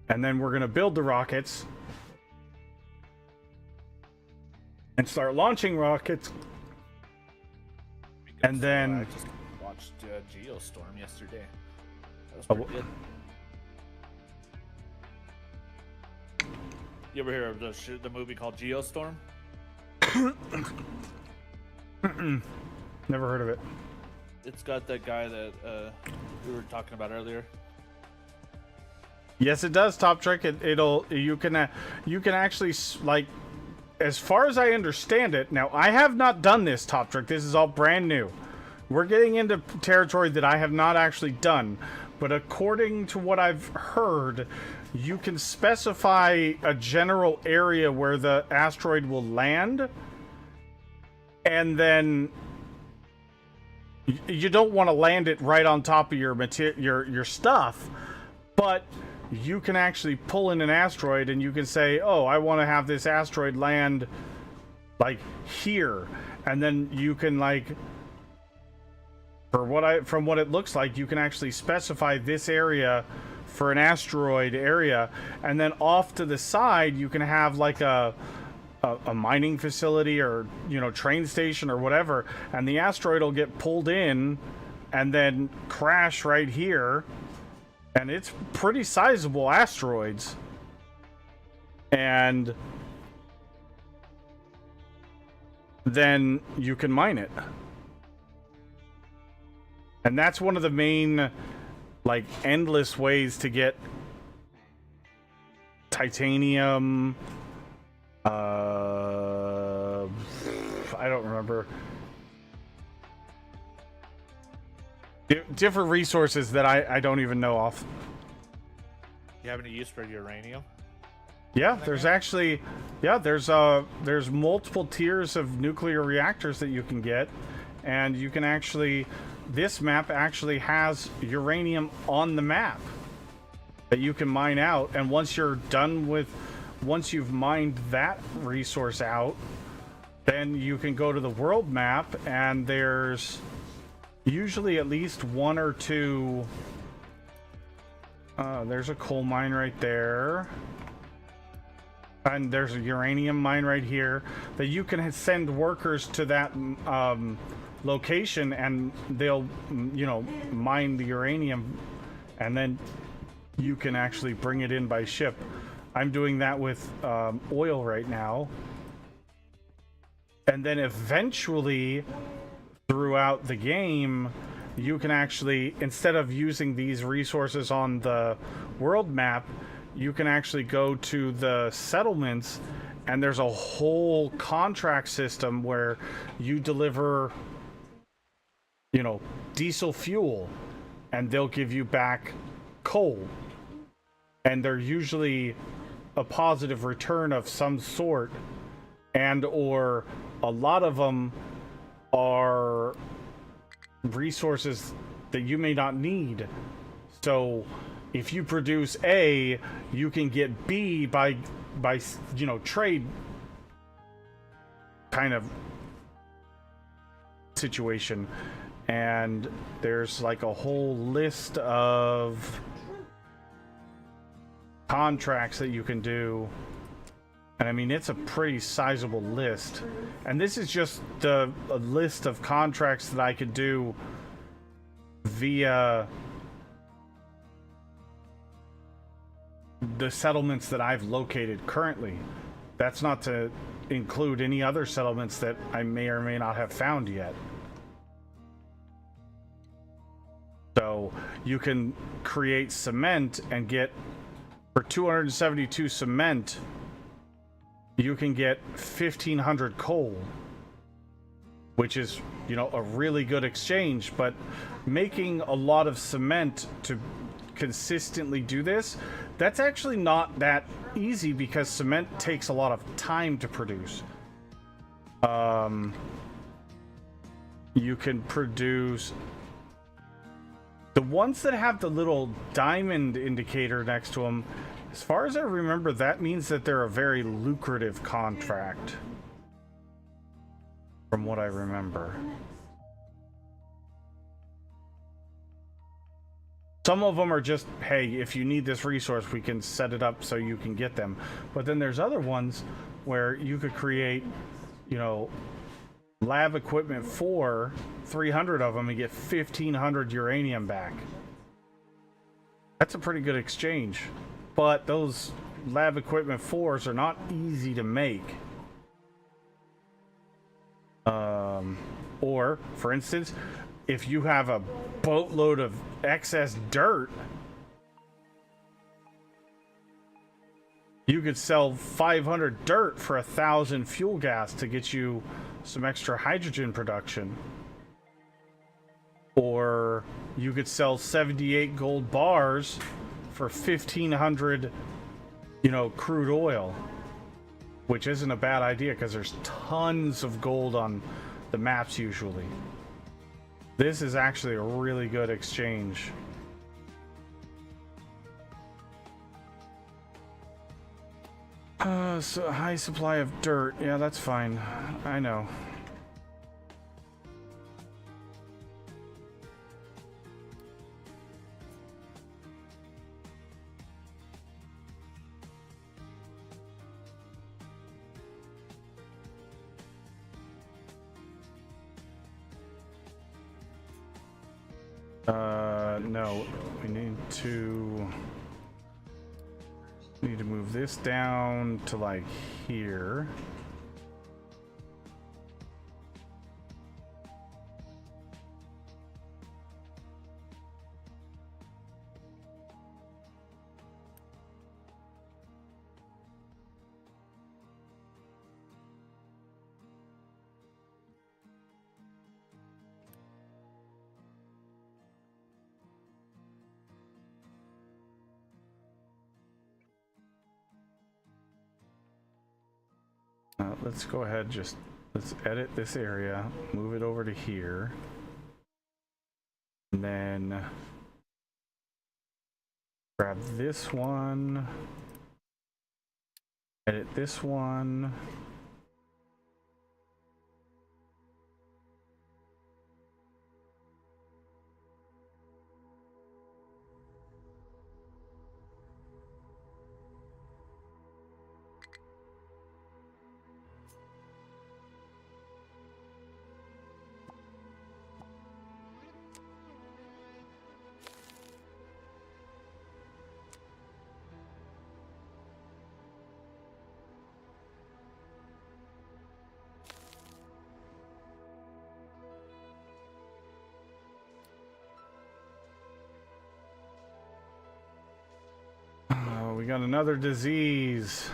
And then we're going to build the rockets and start launching rockets. And then I just watched Geostorm yesterday. That was pretty good. You ever hear of the movie called Geostorm? Never heard of it. It's got that guy that we were talking about earlier. Yes, it does, Top Trick. You can actually, like, as far as I understand it. Now, I have not done this, Top Trick. This is all brand new. We're getting into territory that I have not actually done, but according to what I've heard, you can specify a general area where the asteroid will land, and then You don't want to land it right on top of your stuff, but you can actually pull in an asteroid and you can say, oh, I want to have this asteroid land like here, and then you can like, from what it looks like, you can actually specify this area for an asteroid area, and then off to the side you can have like a mining facility or, you know, train station or whatever, and the asteroid will get pulled in and then crash right here, and it's pretty sizable asteroids, and then you can mine it. And that's one of the main, like, endless ways to get titanium. I don't remember. Different resources that I don't even know off. You have any use for uranium? Yeah, there's actually, there's multiple tiers of nuclear reactors that you can get, and you can actually, this map actually has uranium on the map that you can mine out, and once you've mined that resource out, then you can go to the world map, and there's usually at least one or two. There's a coal mine right there. And there's a uranium mine right here that you can send workers to that location, and they'll, you know, mine the uranium, and then you can actually bring it in by ship. I'm doing that with oil right now. And then eventually, throughout the game, you can actually, instead of using these resources on the world map, you can actually go to the settlements, and there's a whole contract system where you deliver, you know, diesel fuel, and they'll give you back coal. And they're usually a positive return of some sort, and or a lot of them are resources that you may not need. So if you produce A, you can get B by you know, trade kind of situation. And there's like a whole list of contracts that you can do, and I mean, it's a pretty sizable list. And this is just a list of contracts that I could do via the settlements that I've located currently. That's not to include any other settlements that I may or may not have found yet. So you can create cement and get, for 272 cement, you can get 1,500 coal, which is, you know, a really good exchange. But making a lot of cement to consistently do this, that's actually not that easy, because cement takes a lot of time to produce. You can produce the ones that have the little diamond indicator next to them. As far as I remember, that means that they're a very lucrative contract, from what I remember. Some of them are just, hey, if you need this resource, we can set it up so you can get them. But then there's other ones where you could create, you know, lab equipment for 300 of them and get 1,500 uranium back. That's a pretty good exchange. But those lab equipment 4s are not easy to make. Or, for instance, if you have a boatload of excess dirt, you could sell 500 dirt for 1,000 fuel gas to get you some extra hydrogen production. Or you could sell 78 gold bars for 1,500, you know, crude oil, which isn't a bad idea because there's tons of gold on the maps usually. This is actually a really good exchange. So a high supply of dirt. Yeah, that's fine. I know. No, we need to move this down to like here. Let's go ahead, let's edit this area, move it over to here, and then grab this one, edit this one. We got another disease.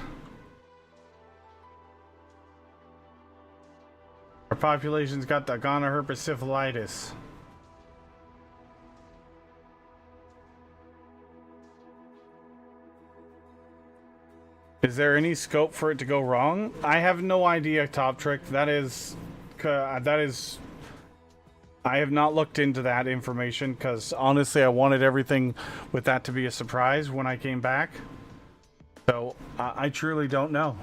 Our population's got the gonorrhea-syphilitis. Is there any scope for it to go wrong? I have no idea, Top Trick. That is I have not looked into that information because honestly I wanted everything with that to be a surprise when I came back. So I truly don't know.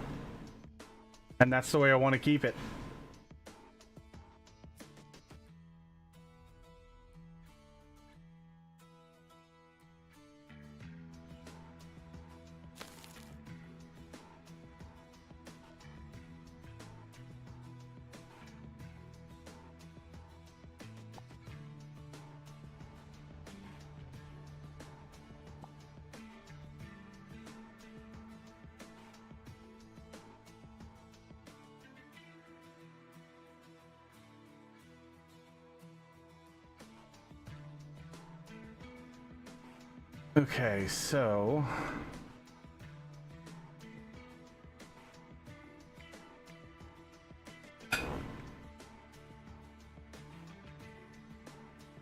And that's the way I want to keep it. Okay, so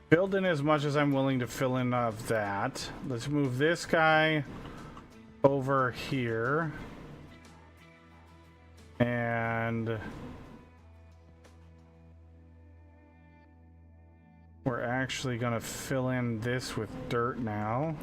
filled in as much as I'm willing to fill in of that. Let's move this guy over here. And we're actually going to fill in this with dirt now.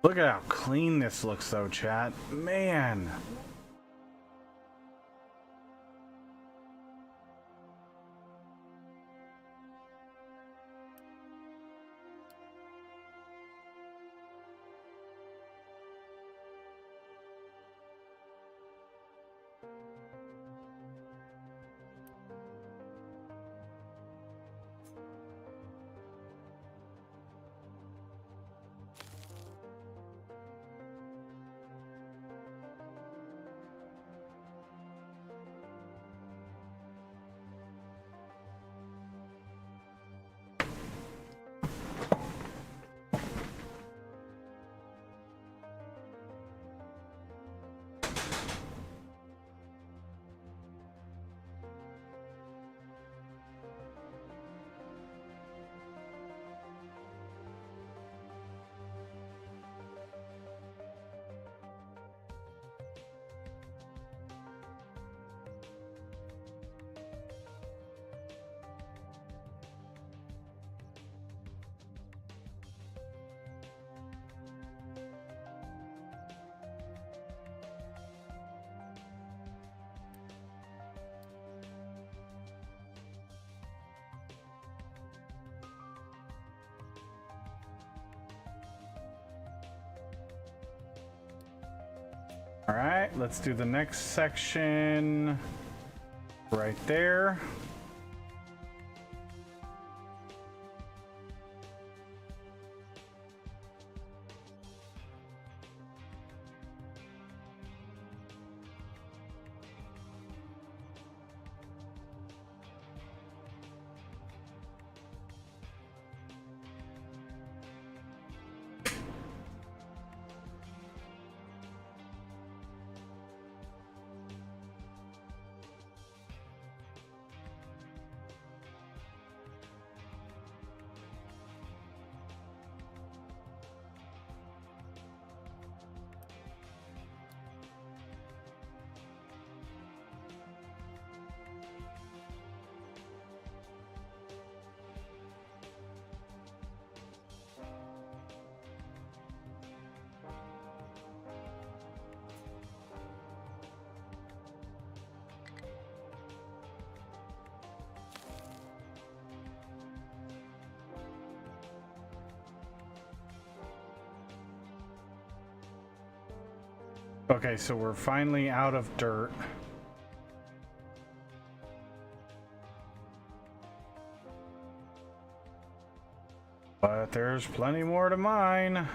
Look at how clean this looks though, chat. Man. All right, let's do the next section right there. Okay, so we're finally out of dirt. But there's plenty more to mine.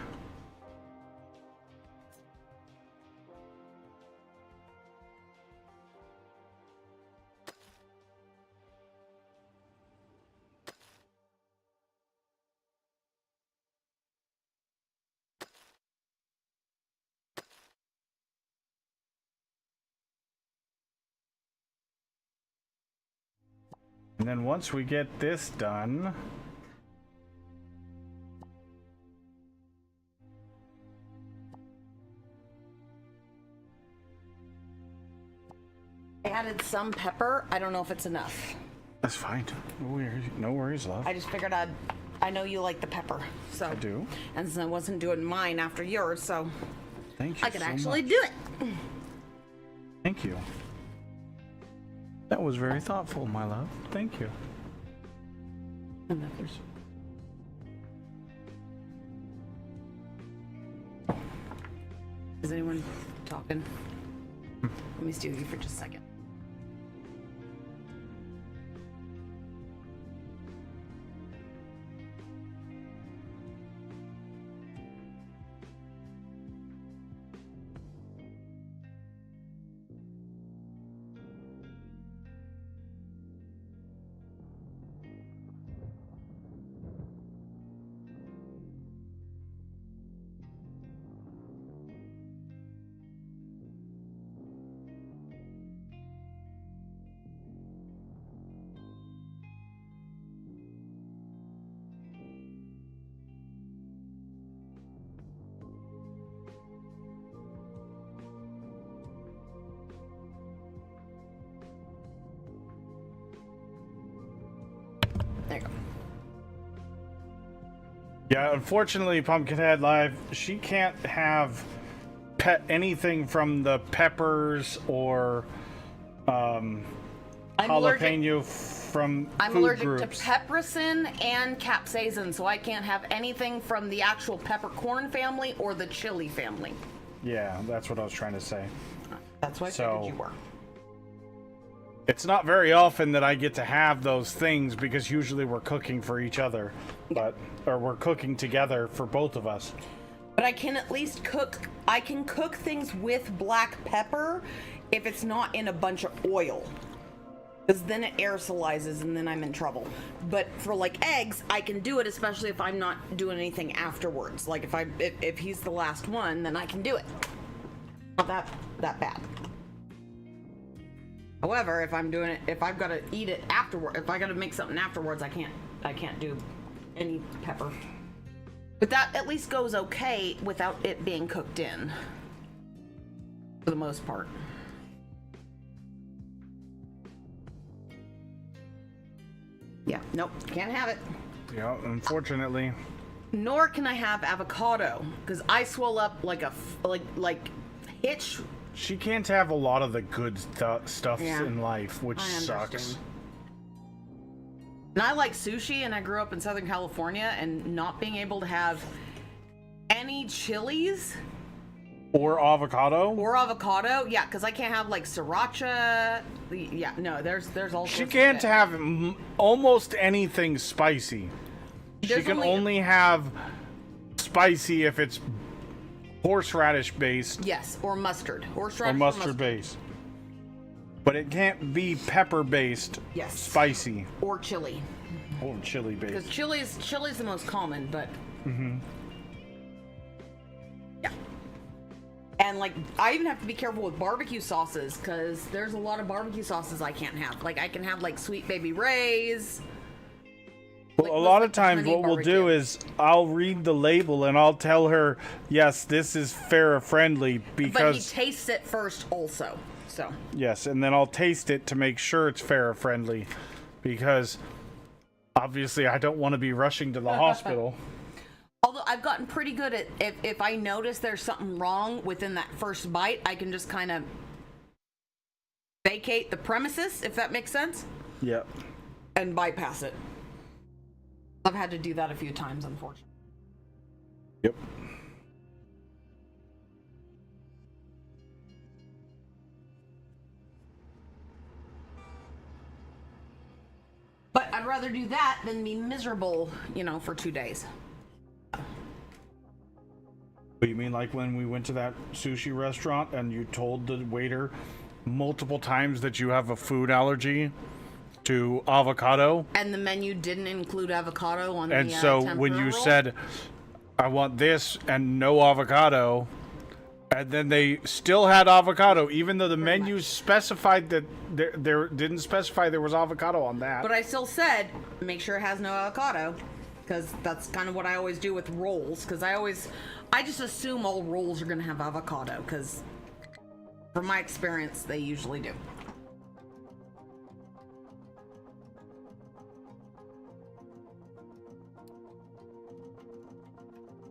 And then once we get this done, I added some pepper. I don't know if it's enough. that's fine. No worries, love. I just figured I know you like the pepper, so. I do. And since I wasn't doing mine after yours, so Thank you. I could so actually much. do it. Thank you. That was very thoughtful, my love. Thank you. Is anyone talking? Let me steal you for just a second. There you go. Yeah, unfortunately, Pumpkinhead Live, she can't have anything from the peppers or jalapeno from I'm food allergic groups. to peppersin and capsaicin, so I can't have anything from the actual peppercorn family or the chili family. Yeah, that's what I was trying to say. That's why I So- figured you were. It's not very often that I get to have those things because usually we're cooking for each other, or we're cooking together for both of us. But I can at least cook. I can cook things with black pepper if it's not in a bunch of oil. Because then it aerosolizes and then I'm in trouble. But for like eggs, I can do it, especially if I'm not doing anything afterwards. Like if he's the last one, then I can do it. Not that bad. However, if I'm doing it, if I've got to eat it afterward, if I got to make something afterwards, I can't do any pepper. But that at least goes okay without it being cooked in, for the most part. Yeah, nope, can't have it. Yeah, unfortunately. Nor can I have avocado because I swell up like a like Hitch. She can't have a lot of the good stuff Yeah, in life, which I sucks. understand. And I like sushi, and I grew up in Southern California, and not being able to have any chilies Or avocado. or avocado, yeah, because I can't have like sriracha. Yeah, no, there's all. She sorts of can't shit. have almost anything spicy. She There's can only have spicy if it's horseradish based Yes, or mustard, or horseradish, mustard based. But it can't be pepper based Yes. spicy or chili. or chili Because based. chili's the most common, but yeah. And like I even have to be careful with barbecue sauces because there's a lot of barbecue sauces I can't have. Like I can have like Sweet Baby Ray's. Well, a lot of times what we'll do is I'll read the label and I'll tell her, yes, this is Farrah friendly But he because tastes it first also. So yes, and then I'll taste it to make sure it's Farrah friendly because obviously I don't want to be rushing to the hospital. although I've gotten pretty good at if I notice there's something wrong within that first bite, I can just kind of vacate the premises, if that makes sense, Yep. and bypass it. I've had to do that a few times, unfortunately. Yep. But I'd rather do that than be miserable, for 2 days. You mean like when we went to that sushi restaurant and you told the waiter multiple times that you have a food allergy to avocado? And the menu didn't include avocado on And the so when tempura you roll? said, I want this and no avocado, and then they still had avocado, even though the menu specified that there didn't specify there was avocado on that. But I still said, make sure it has no avocado, because that's kind of what I always do with rolls, because I just assume all rolls are going to have avocado, because from my experience, they usually do.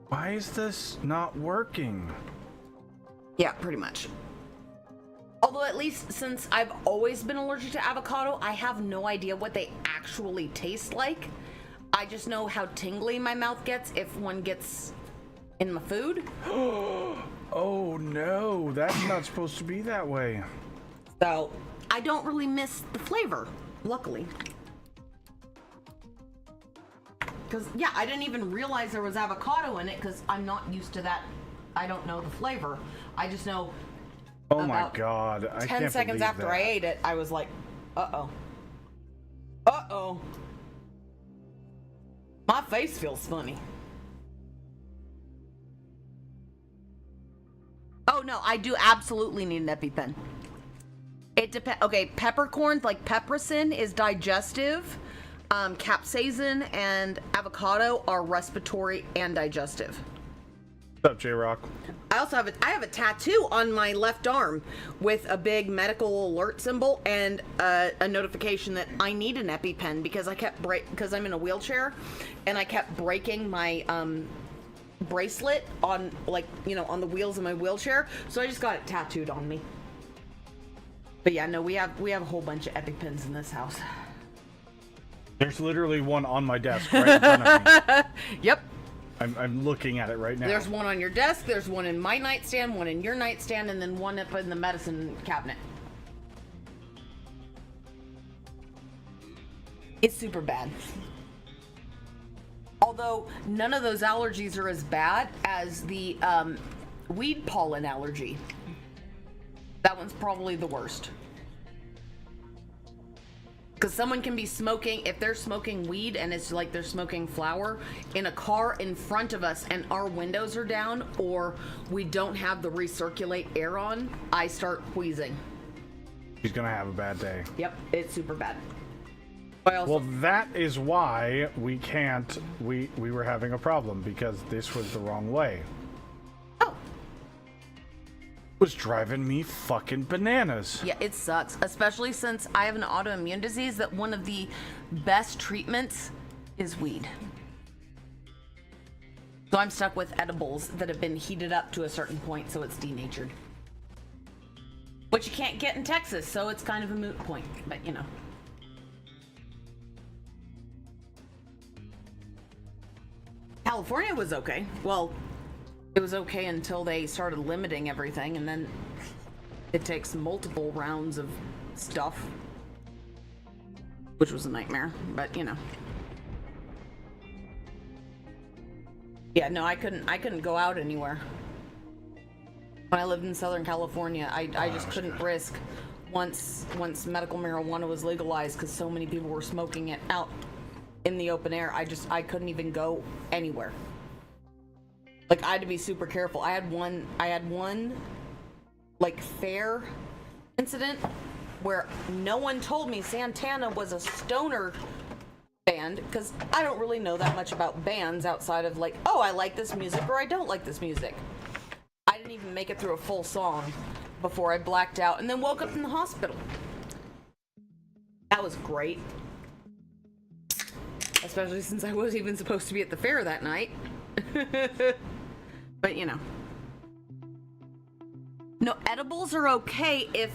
Why is this not working? Yeah, pretty much. Although at least since I've always been allergic to avocado, I have no idea what they actually taste like. I just know how tingly my mouth gets if one gets in my food. Oh no, that's not supposed to be that way. So I don't really miss the flavor, luckily. Because, yeah, I didn't even realize there was avocado in it because I'm not used to that. I don't know the flavor. I just know Oh my about god, I 10 can't seconds believe after that. I ate it, I was like, uh-oh. Uh-oh. My face feels funny. Oh, no, I do absolutely need an EpiPen. It depends. Okay, peppercorns, like peppersin, is digestive. Capsaicin and avocado are respiratory and digestive. What's up, J-Rock? I also have I have a tattoo on my left arm with a big medical alert symbol and a notification that I need an EpiPen because because I'm in a wheelchair, and I kept breaking my bracelet on on the wheels of my wheelchair, so I just got it tattooed on me. But yeah, no, we have a whole bunch of EpiPens in this house. There's literally one on my desk right in front of me. Yep. I'm looking at it right now. There's one on your desk, there's one in my nightstand, one in your nightstand, and then one up in the medicine cabinet. It's super bad. Although none of those allergies are as bad as the weed pollen allergy. That one's probably the worst. Because someone can be smoking, if they're smoking weed and it's like they're smoking flower in a car in front of us and our windows are down or we don't have the recirculate air on, I start wheezing. She's gonna have a bad day. Yep, it's super bad. Well, that is why we were having a problem because this was the wrong way. Oh. Was driving me fucking bananas. Yeah, it sucks, especially since I have an autoimmune disease that one of the best treatments is weed. So I'm stuck with edibles that have been heated up to a certain point so it's denatured. Which you can't get in Texas, so it's kind of a moot point, but you know. California was okay. Well, it was okay until they started limiting everything, and then it takes multiple rounds of stuff, which was a nightmare, but you know. Yeah, no, I couldn't go out anywhere. When I lived in Southern California, I just couldn't risk once medical marijuana was legalized because so many people were smoking it out in the open air. I couldn't even go anywhere. Like, I had to be super careful. I had one like fair incident where no one told me Santana was a stoner band, because I don't really know that much about bands outside of like, oh, I like this music or I don't like this music. I didn't even make it through a full song before I blacked out and then woke up in the hospital. That was great. Especially since I wasn't even supposed to be at the fair that night. But you know. No, edibles are okay if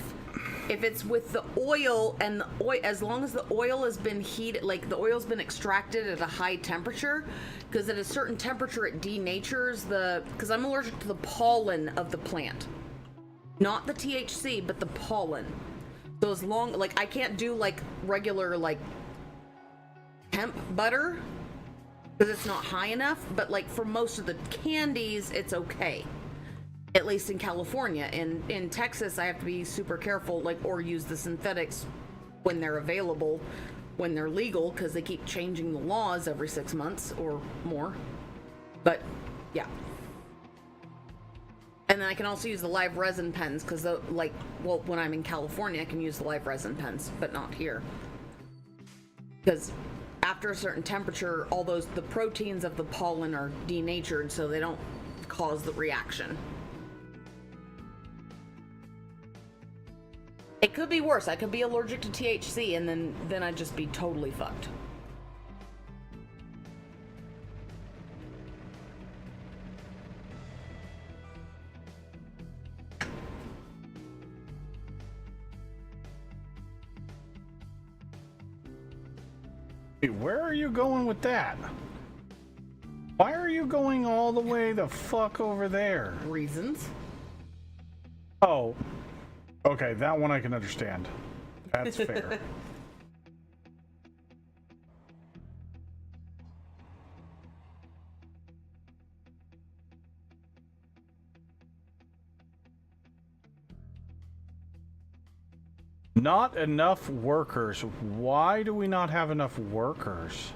it's with the oil, and the oil, as long as the oil has been heated, like the oil's been extracted at a high temperature, because at a certain temperature it denatures because I'm allergic to the pollen of the plant. Not the THC, but the pollen. So as long, like, I can't do like regular like hemp butter because it's not high enough, but like for most of the candies it's okay, at least in California. In Texas I have to be super careful, like, or use the synthetics when they're available, when they're legal, because they keep changing the laws every 6 months or more. But yeah, and then I can also use the live resin pens, because when I'm in California I can use the live resin pens, but not here, because after a certain temperature, the proteins of the pollen are denatured, so they don't cause the reaction. It could be worse. I could be allergic to THC, and then I'd just be totally fucked. Hey, where are you going with that? Why are you going all the way the fuck over there? Reasons. Oh, okay, that one I can understand. That's fair. Not enough workers. Why do we not have enough workers?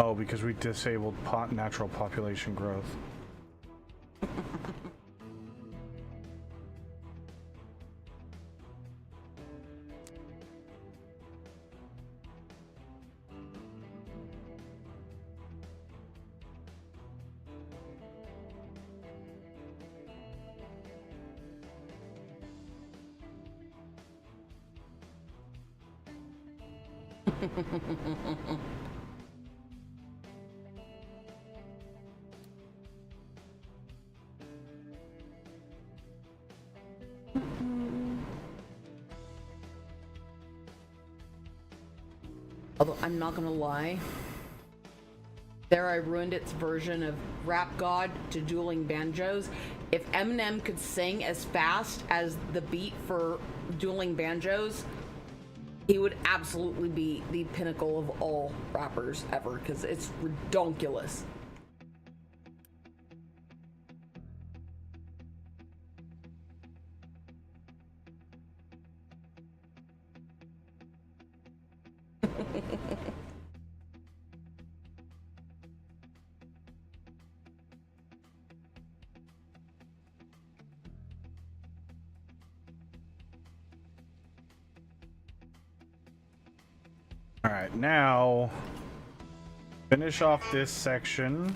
Oh, because we disabled natural population growth. Although I'm not gonna lie, there I ruined its version of Rap God to Dueling Banjos. If Eminem could sing as fast as the beat for Dueling Banjos, he would absolutely be the pinnacle of all rappers ever, because it's redonkulous. All right, now finish off this section.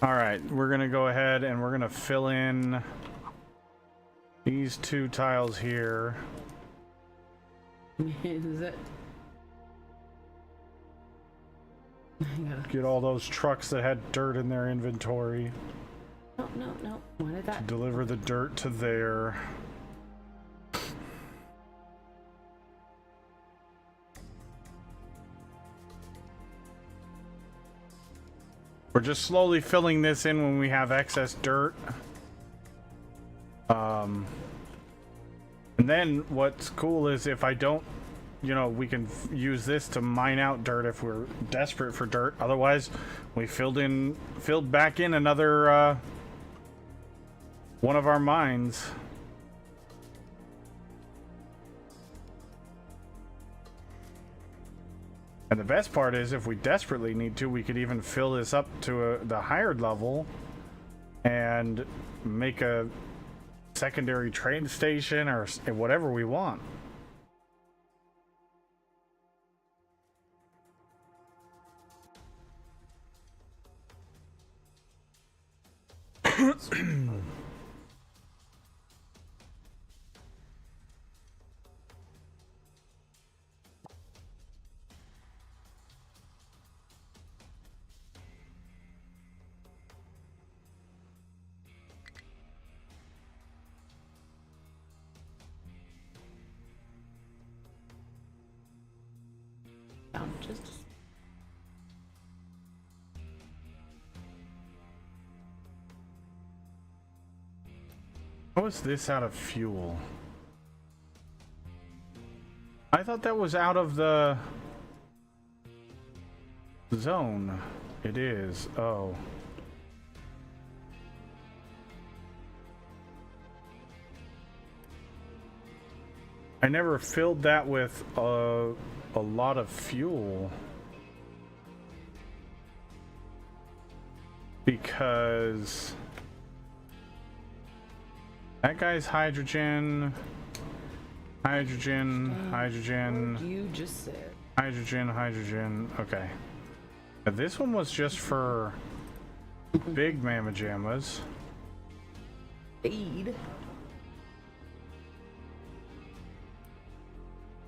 All right, we're gonna go ahead and we're gonna fill in these two tiles here. Is it? Get all those trucks that had dirt in their inventory. No. Why did that? Deliver the dirt to there. We're just slowly filling this in when we have excess dirt. And then what's cool is if I don't, you know, we can use this to mine out dirt if we're desperate for dirt. Otherwise, we filled back in another one of our mines. And the best part is, if we desperately need to, we could even fill this up to the higher level and make a secondary train station or whatever we want. Just How is this out of fuel? I thought that was out of the zone. It is. Oh. I never filled that with a lot of fuel. Because that guy's hydrogen, hydrogen, hydrogen, What you just said. hydrogen, hydrogen. Okay. Now this one was just for big mamma jammas. Feed.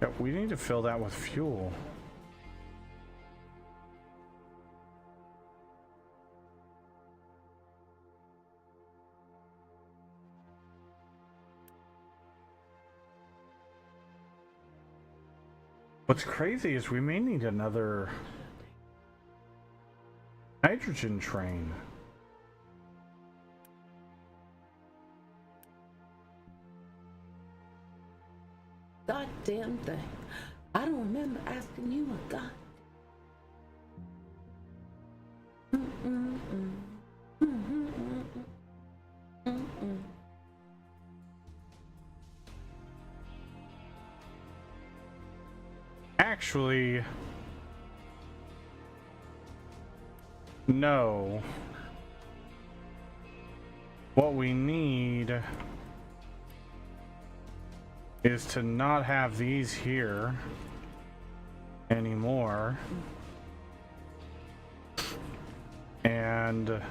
Yeah, we need to fill that with fuel. What's crazy is we may need another hydrogen train. Goddamn thing. I don't remember asking you a god. Actually, no. What we need is to not have these here anymore. And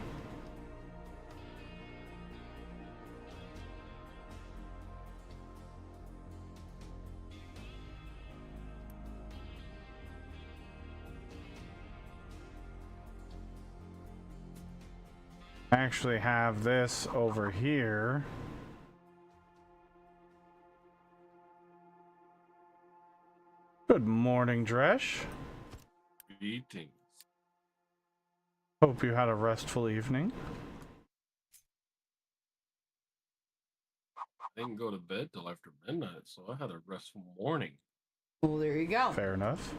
actually have this over here. Good morning, Dresh. Greetings. Hope you had a restful evening. I didn't go to bed till after midnight, so I had a restful morning. Well, there you go. Fair enough.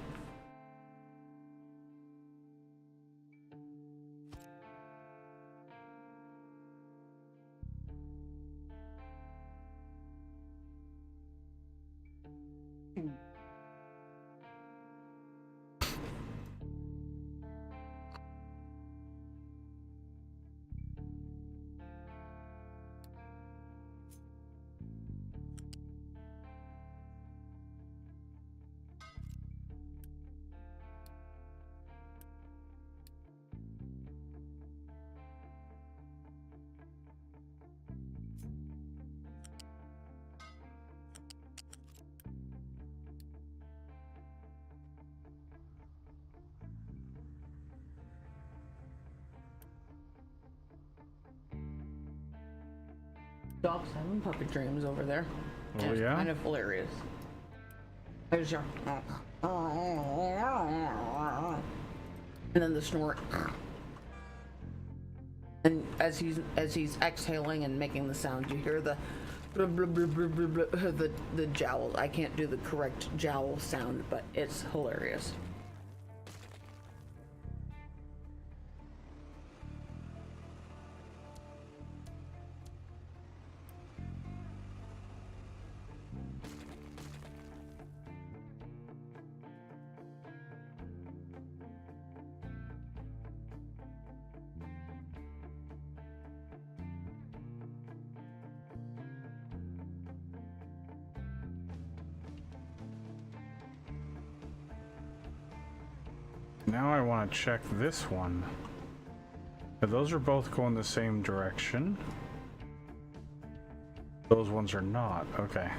Dog's having puppet dreams over there. Oh, It's yeah? kind of hilarious. There's your... And then the snort. And as he's exhaling and making the sound, you hear the the jowl. I can't do the correct jowl sound, but it's hilarious. Now I want to check this one. Those are both going the same direction. Those ones are not. Okay.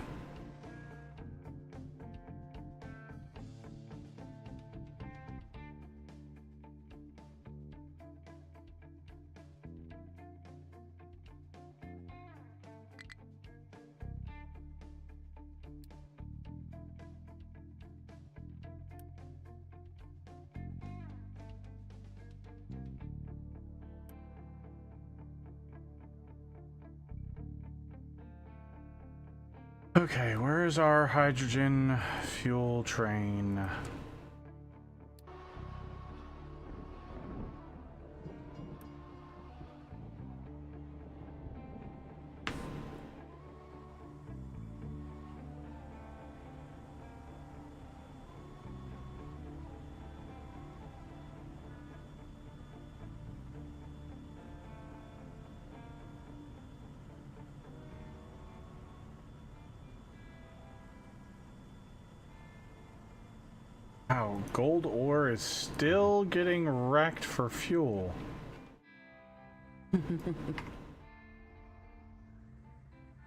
Okay, where is our hydrogen fuel train? Wow, gold ore is still getting wrecked for fuel.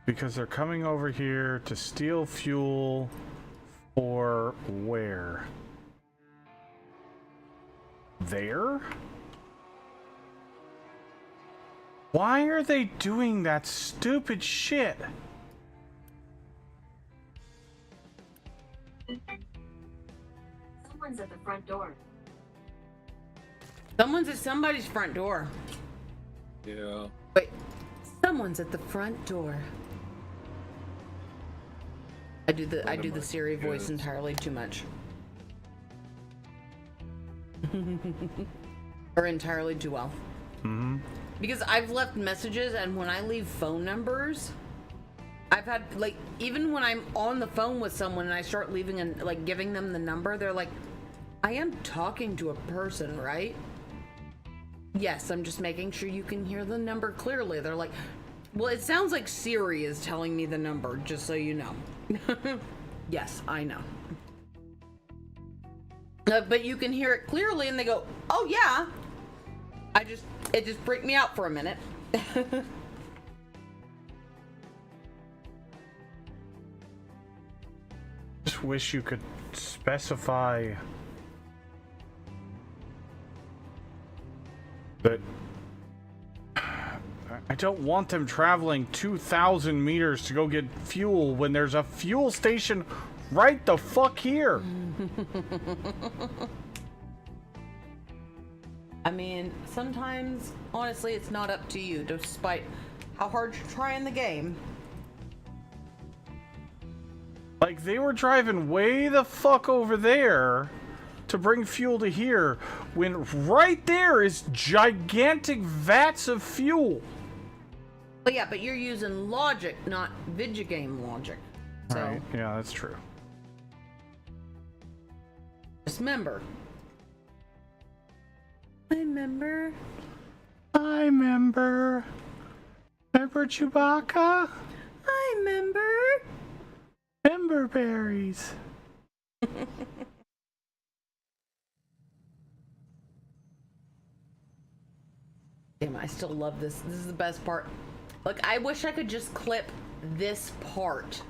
Because they're coming over here to steal fuel for where? There? Why are they doing that stupid shit? Someone's at the front door. Someone's at somebody's front door. Yeah. Wait, someone's at the front door. I do the Siri voice entirely too much. Or entirely too well. Mm-hmm. Because I've left messages, and when I leave phone numbers, I've had, like, even when I'm on the phone with someone and I start leaving and, like, giving them the number, they're like, I am talking to a person, right? Yes, I'm just making sure you can hear the number clearly. They're like, well, it sounds like Siri is telling me the number, just so you know. Yes, I know. But you can hear it clearly, and they go, oh yeah. It just freaked me out for a minute. Just wish you could specify that. I don't want them traveling 2,000 meters to go get fuel when there's a fuel station right the fuck here. I mean, sometimes, honestly, it's not up to you, despite how hard you're trying the game. Like, they were driving way the fuck over there to bring fuel to here, when right there is gigantic vats of fuel. But yeah, but you're using logic, not video game logic. So, Right, yeah, that's true. just remember. I remember. I remember. Remember Chewbacca? I remember. Member berries. Damn, I still love this. This is the best part. Look, I wish I could just clip this part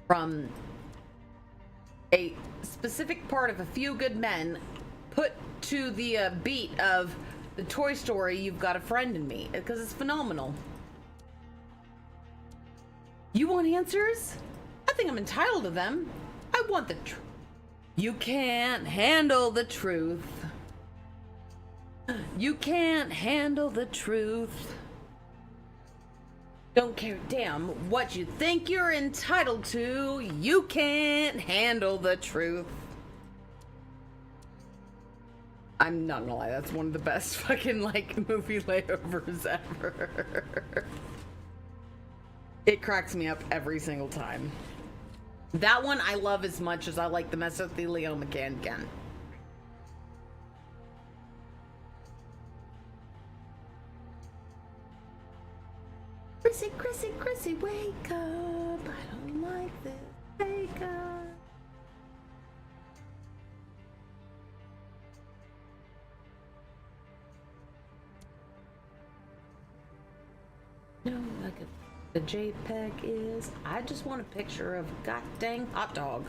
from a specific part of A Few Good Men, put to the beat of the Toy Story You've Got a Friend in Me, because it's phenomenal. You want answers? I think I'm entitled to them. I want the truth. You can't handle the truth. You can't handle the truth. Don't care damn what you think you're entitled to. You can't handle the truth. I'm not gonna lie, that's one of the best fucking, like, movie layovers ever. It cracks me up every single time. That one I love as much as I like the mesothelioma can. Chrissy, wake up. I don't like this. Wake up. No, like the JPEG is. I just want a picture of a god dang hot dog.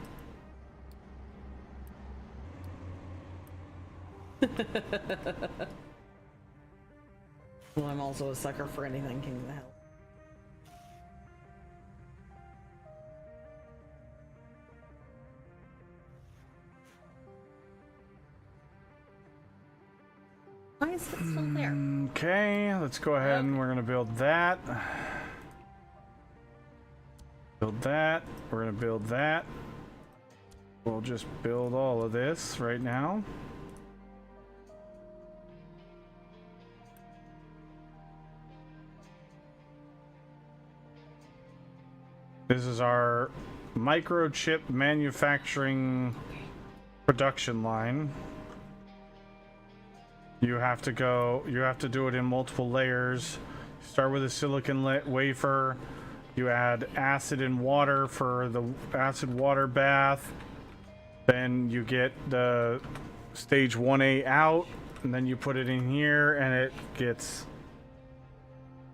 Well, I'm also a sucker for anything King of the Hill. Why is it still there? Okay, let's go ahead and we're gonna build that. Build that. We're gonna build that. We'll just build all of this right now. This is our microchip manufacturing production line. You have to do it in multiple layers. Start with a silicon wafer. You add acid and water for the acid water bath. Then you get the stage 1A out, and then you put it in here, and it gets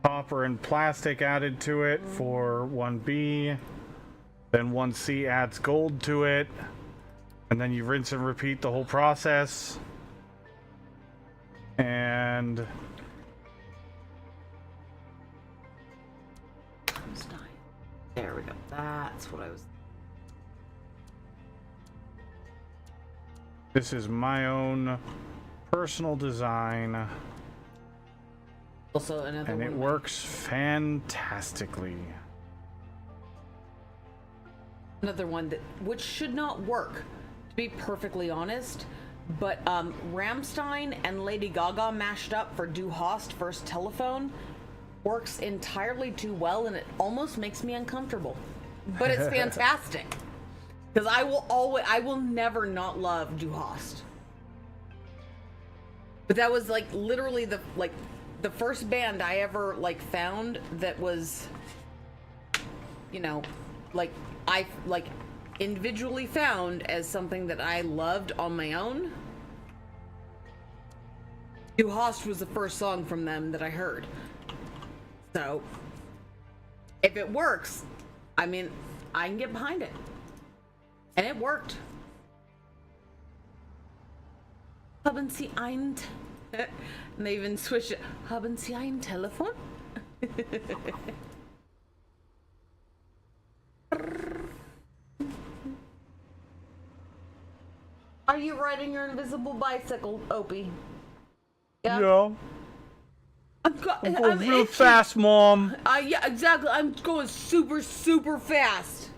copper and plastic added to it for 1B. Then 1C adds gold to it, and then you rinse and repeat the whole process. And there we go. That's what I was. this is my own personal design, Also another and one. it works fantastically. Another one that which should not work, to be perfectly honest. But Rammstein and Lady Gaga mashed up for Du Hast First Telephone works entirely too well, and it almost makes me uncomfortable. But it's fantastic. Because I will never not love Du Hast. But that was like literally the first band I ever like found that was, you know, like I like individually found as something that I loved on my own. Du Hast was the first song from them that I heard. So, if it works, I mean, I can get behind it. And it worked. Haben Sie ein... and they even switched it. Haben Sie ein Telefon? Are you riding your invisible bicycle, Opie? Yeah. I'm going real fast, Mom. Yeah, exactly. I'm going super, super fast.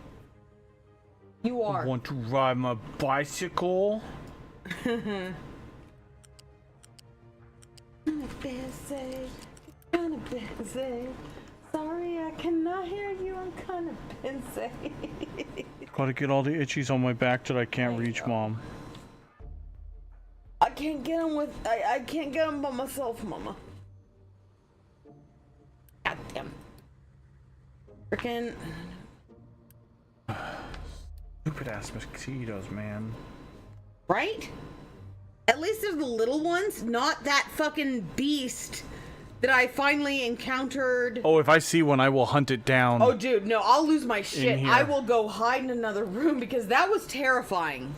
You are. Want to ride my bicycle? Kinda busy. Kinda busy. Sorry, I cannot hear you. I'm kinda busy. Gotta get all the itchies on my back that I can't reach, Mom. I can't get them with. I can't get them by myself, Mama. God damn. Frickin'. Stupid ass mosquitoes, man. Right? At least they're the little ones, not that fucking beast that I finally encountered. Oh, if I see one, I will hunt it down. Oh, dude, no, I'll lose my shit. here. I will go hide in another room because that was terrifying.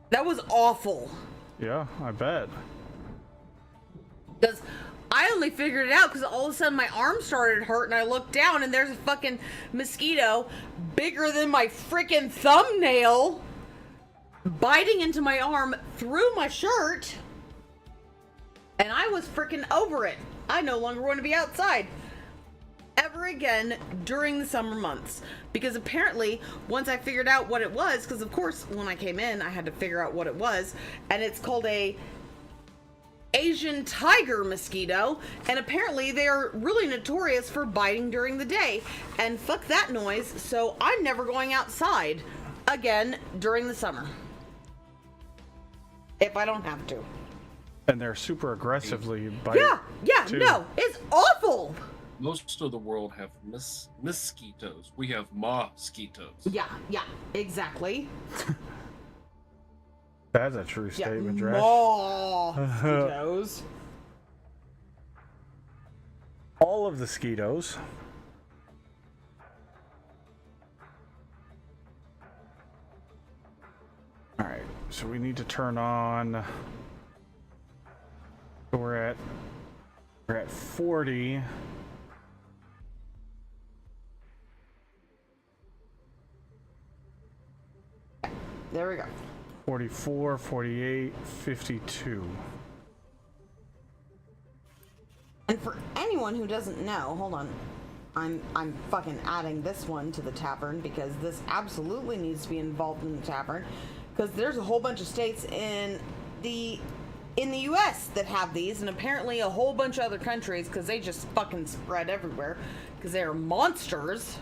That was awful. Yeah, I bet. Because I only figured it out because all of a sudden my arm started hurt and I looked down and there's a fucking mosquito bigger than my freaking thumbnail biting into my arm through my shirt. And I was freaking over it. I no longer want to be outside ever again during the summer months. Because apparently, once I figured out what it was, because of course, when I came in, I had to figure out what it was. And it's called a Asian tiger mosquito. And apparently, they are really notorious for biting during the day. And fuck that noise. So I'm never going outside again during the summer. If I don't have to. And they're super aggressively bite. Yeah, too. no, it's awful. Most of the world have mosquitoes. We have mosquitoes. Yeah, exactly. That's a true statement, Dresh. Mosquitoes. All of the mosquitoes. Alright, so we need to turn on. We're at 40. There we go. 44, 48, 52. And for anyone who doesn't know, hold on. I'm fucking adding this one to the tavern because this absolutely needs to be involved in the tavern because there's a whole bunch of states in the US that have these, and apparently a whole bunch of other countries because they just fucking spread everywhere because they are monsters.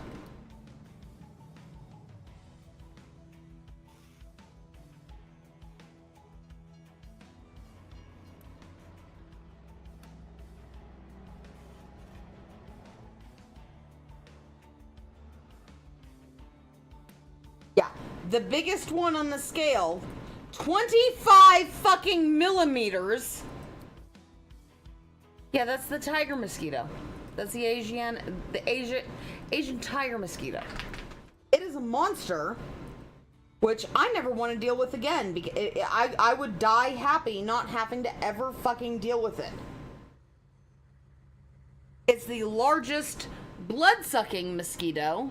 Yeah, the biggest one on the scale, 25 fucking millimeters. Yeah, that's the tiger mosquito. That's the Asian tiger mosquito. It is a monster, which I never want to deal with again. Because I would die happy not having to ever fucking deal with it. It's the largest blood-sucking mosquito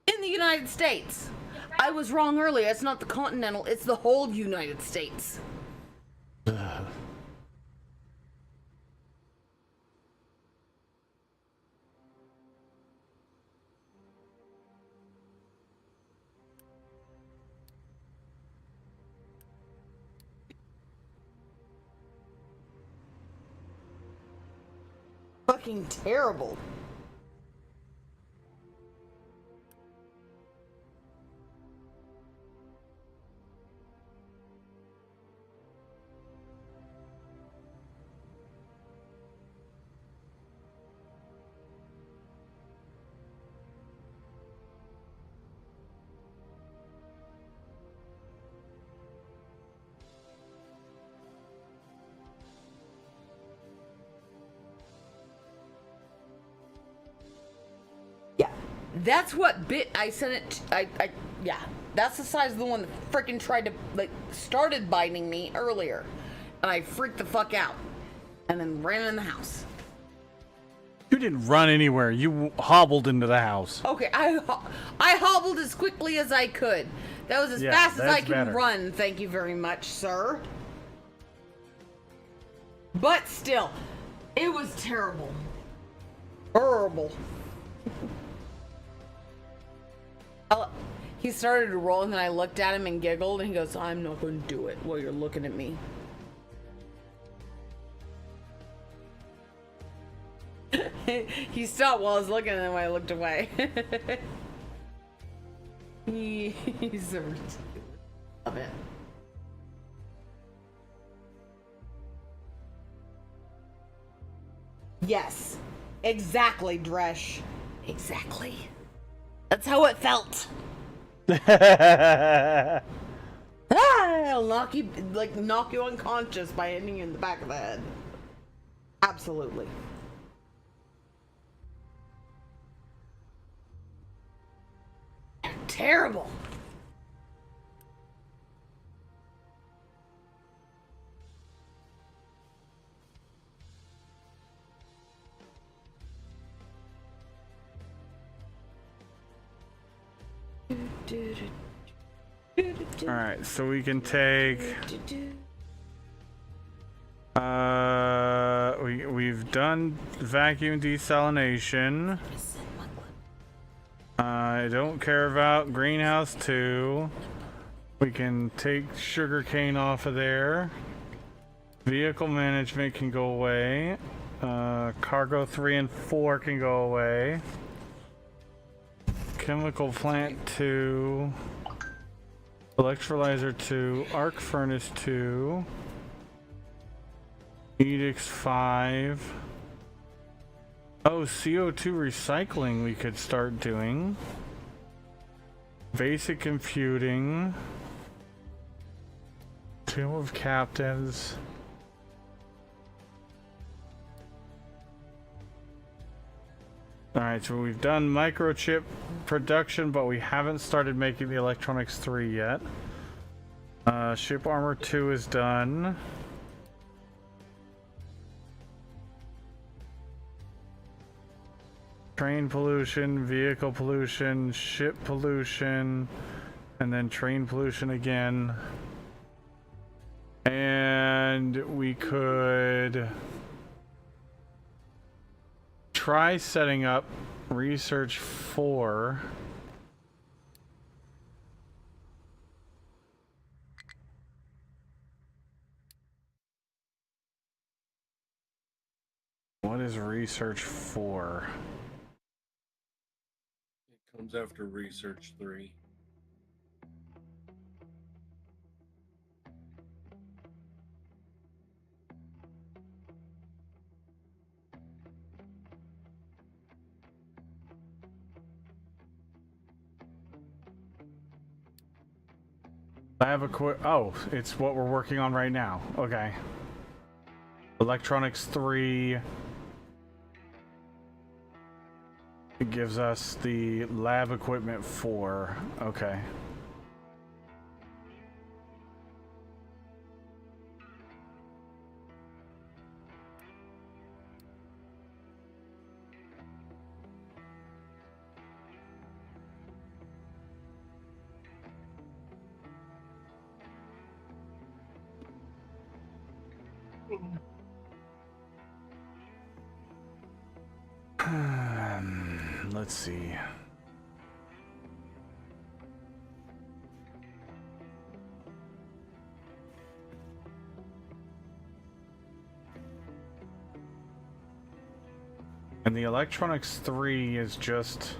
in the United States. I was wrong earlier. It's not the continental, it's the whole United States. Fucking terrible. That's what bit. I sent it. Yeah. That's the size of the one that freaking tried to started biting me earlier, and I freaked the fuck out, and then ran in the house. You didn't run anywhere. You hobbled into the house. Okay, I hobbled as quickly as I could. That was as fast as I can run. Thank you very much, sir. But still, it was terrible. Horrible. He started to roll, and then I looked at him and giggled, and he goes, "I'm not going to do it while you're looking at me." He stopped while I was looking at him, and I looked away. He's so ridiculous. Love it. Yes. Exactly, Dresh. Exactly. That's how it felt. I'll knock you unconscious by hitting you in the back of the head. Absolutely. Terrible. Alright, so we can take... we've done vacuum desalination. I don't care about greenhouse 2. We can take sugarcane off of there. Vehicle management can go away. Cargo 3 and 4 can go away. Chemical plant 2. Electrolyzer 2. Arc furnace 2. Edix 5. Oh, CO2 recycling we could start doing. Basic computing. Team of captains. Alright, so we've done microchip production, but we haven't started making the electronics 3 yet. Ship armor 2 is done. Train pollution, vehicle pollution, ship pollution, and then train pollution again. And we could try setting up research 4. What is research 4? It comes after research 3. Oh, it's what we're working on right now. Okay. Electronics 3. It gives us the lab equipment 4. Okay. Let's see. And the electronics 3 is just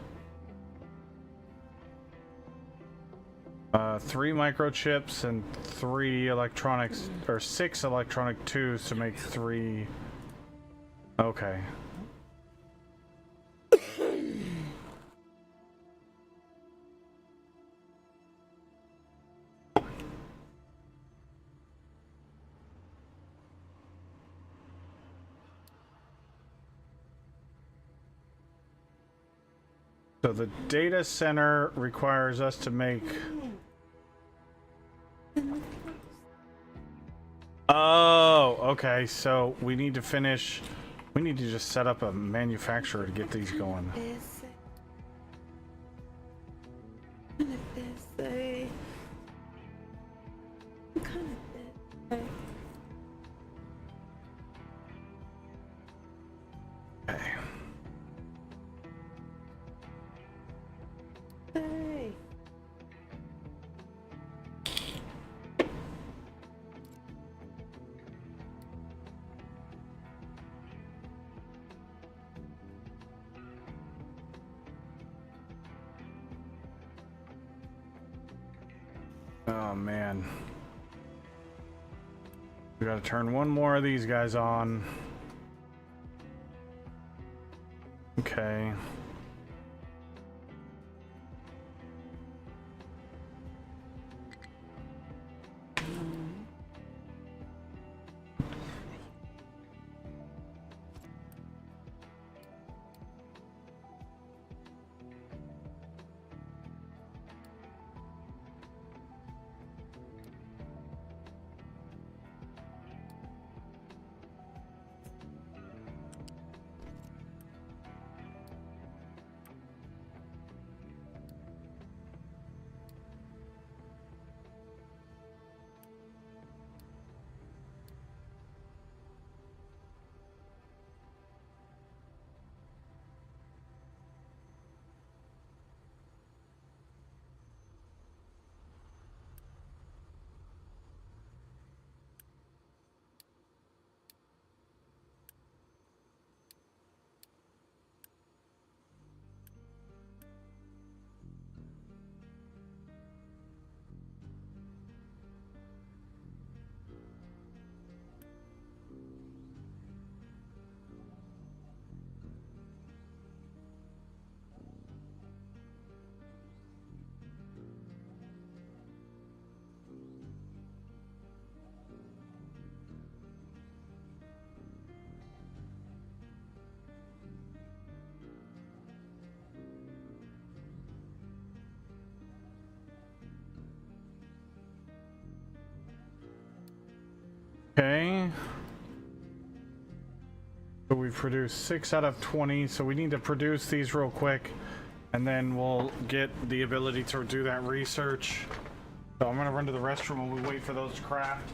3 microchips and 3 electronics, or 6 electronic 2s to make 3. Okay. So the data center requires us to make... Oh, okay. So we need to finish... We need to just set up a manufacturer to get these going. Okay. Oh man. We gotta turn one more of these guys on. Okay. Okay. So we've produced 6 out of 20, so we need to produce these real quick, and then we'll get the ability to do that research. So I'm gonna run to the restroom while we wait for those to craft.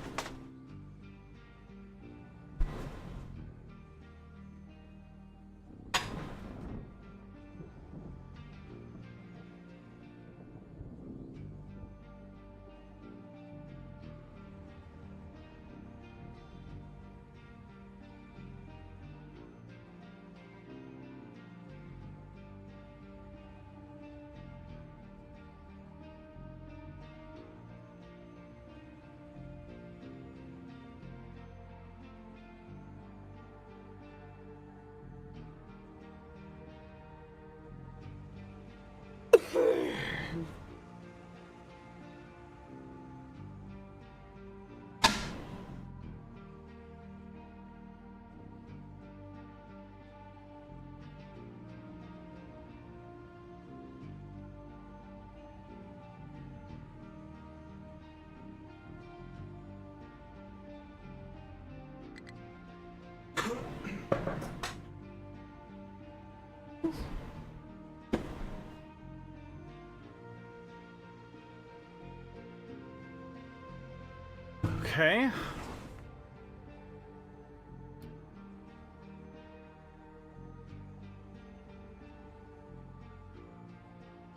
Okay.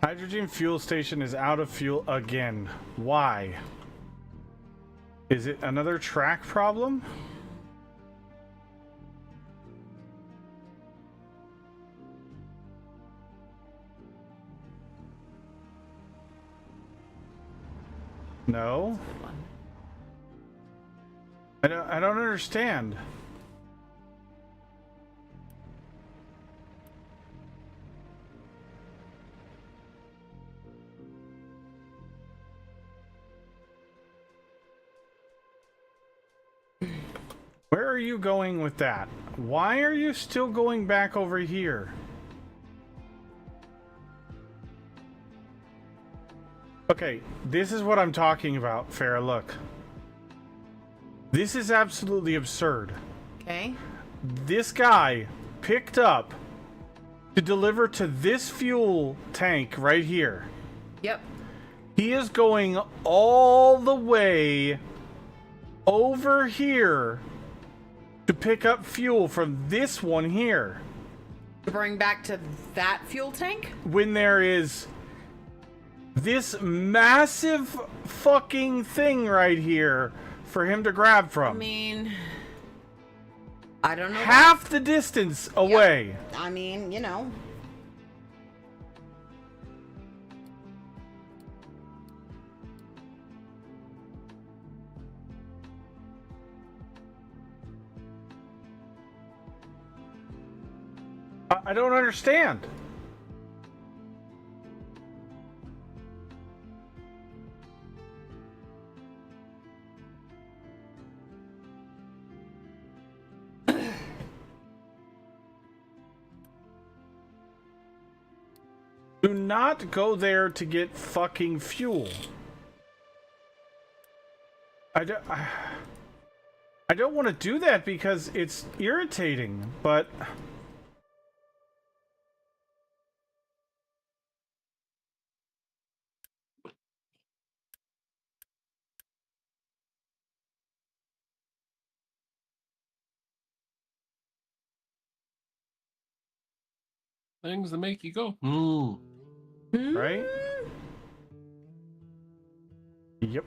Hydrogen fuel station is out of fuel again. Why? Is it another track problem? No. I don't understand. Where are you going with that? Why are you still going back over here? Okay, this is what I'm talking about, Farrah. Look. This is absolutely absurd. Okay. This guy picked up to deliver to this fuel tank right here. Yep. He is going all the way over here to pick up fuel from this one here. To bring back to that fuel tank? When there is this massive fucking thing right here for him to grab from. I mean, I don't know. Half the distance away. Yep. I mean, you know. I don't understand. Do not go there to get fucking fuel. I don't want to do that because it's irritating, but... Things that make you go, Right? Yep.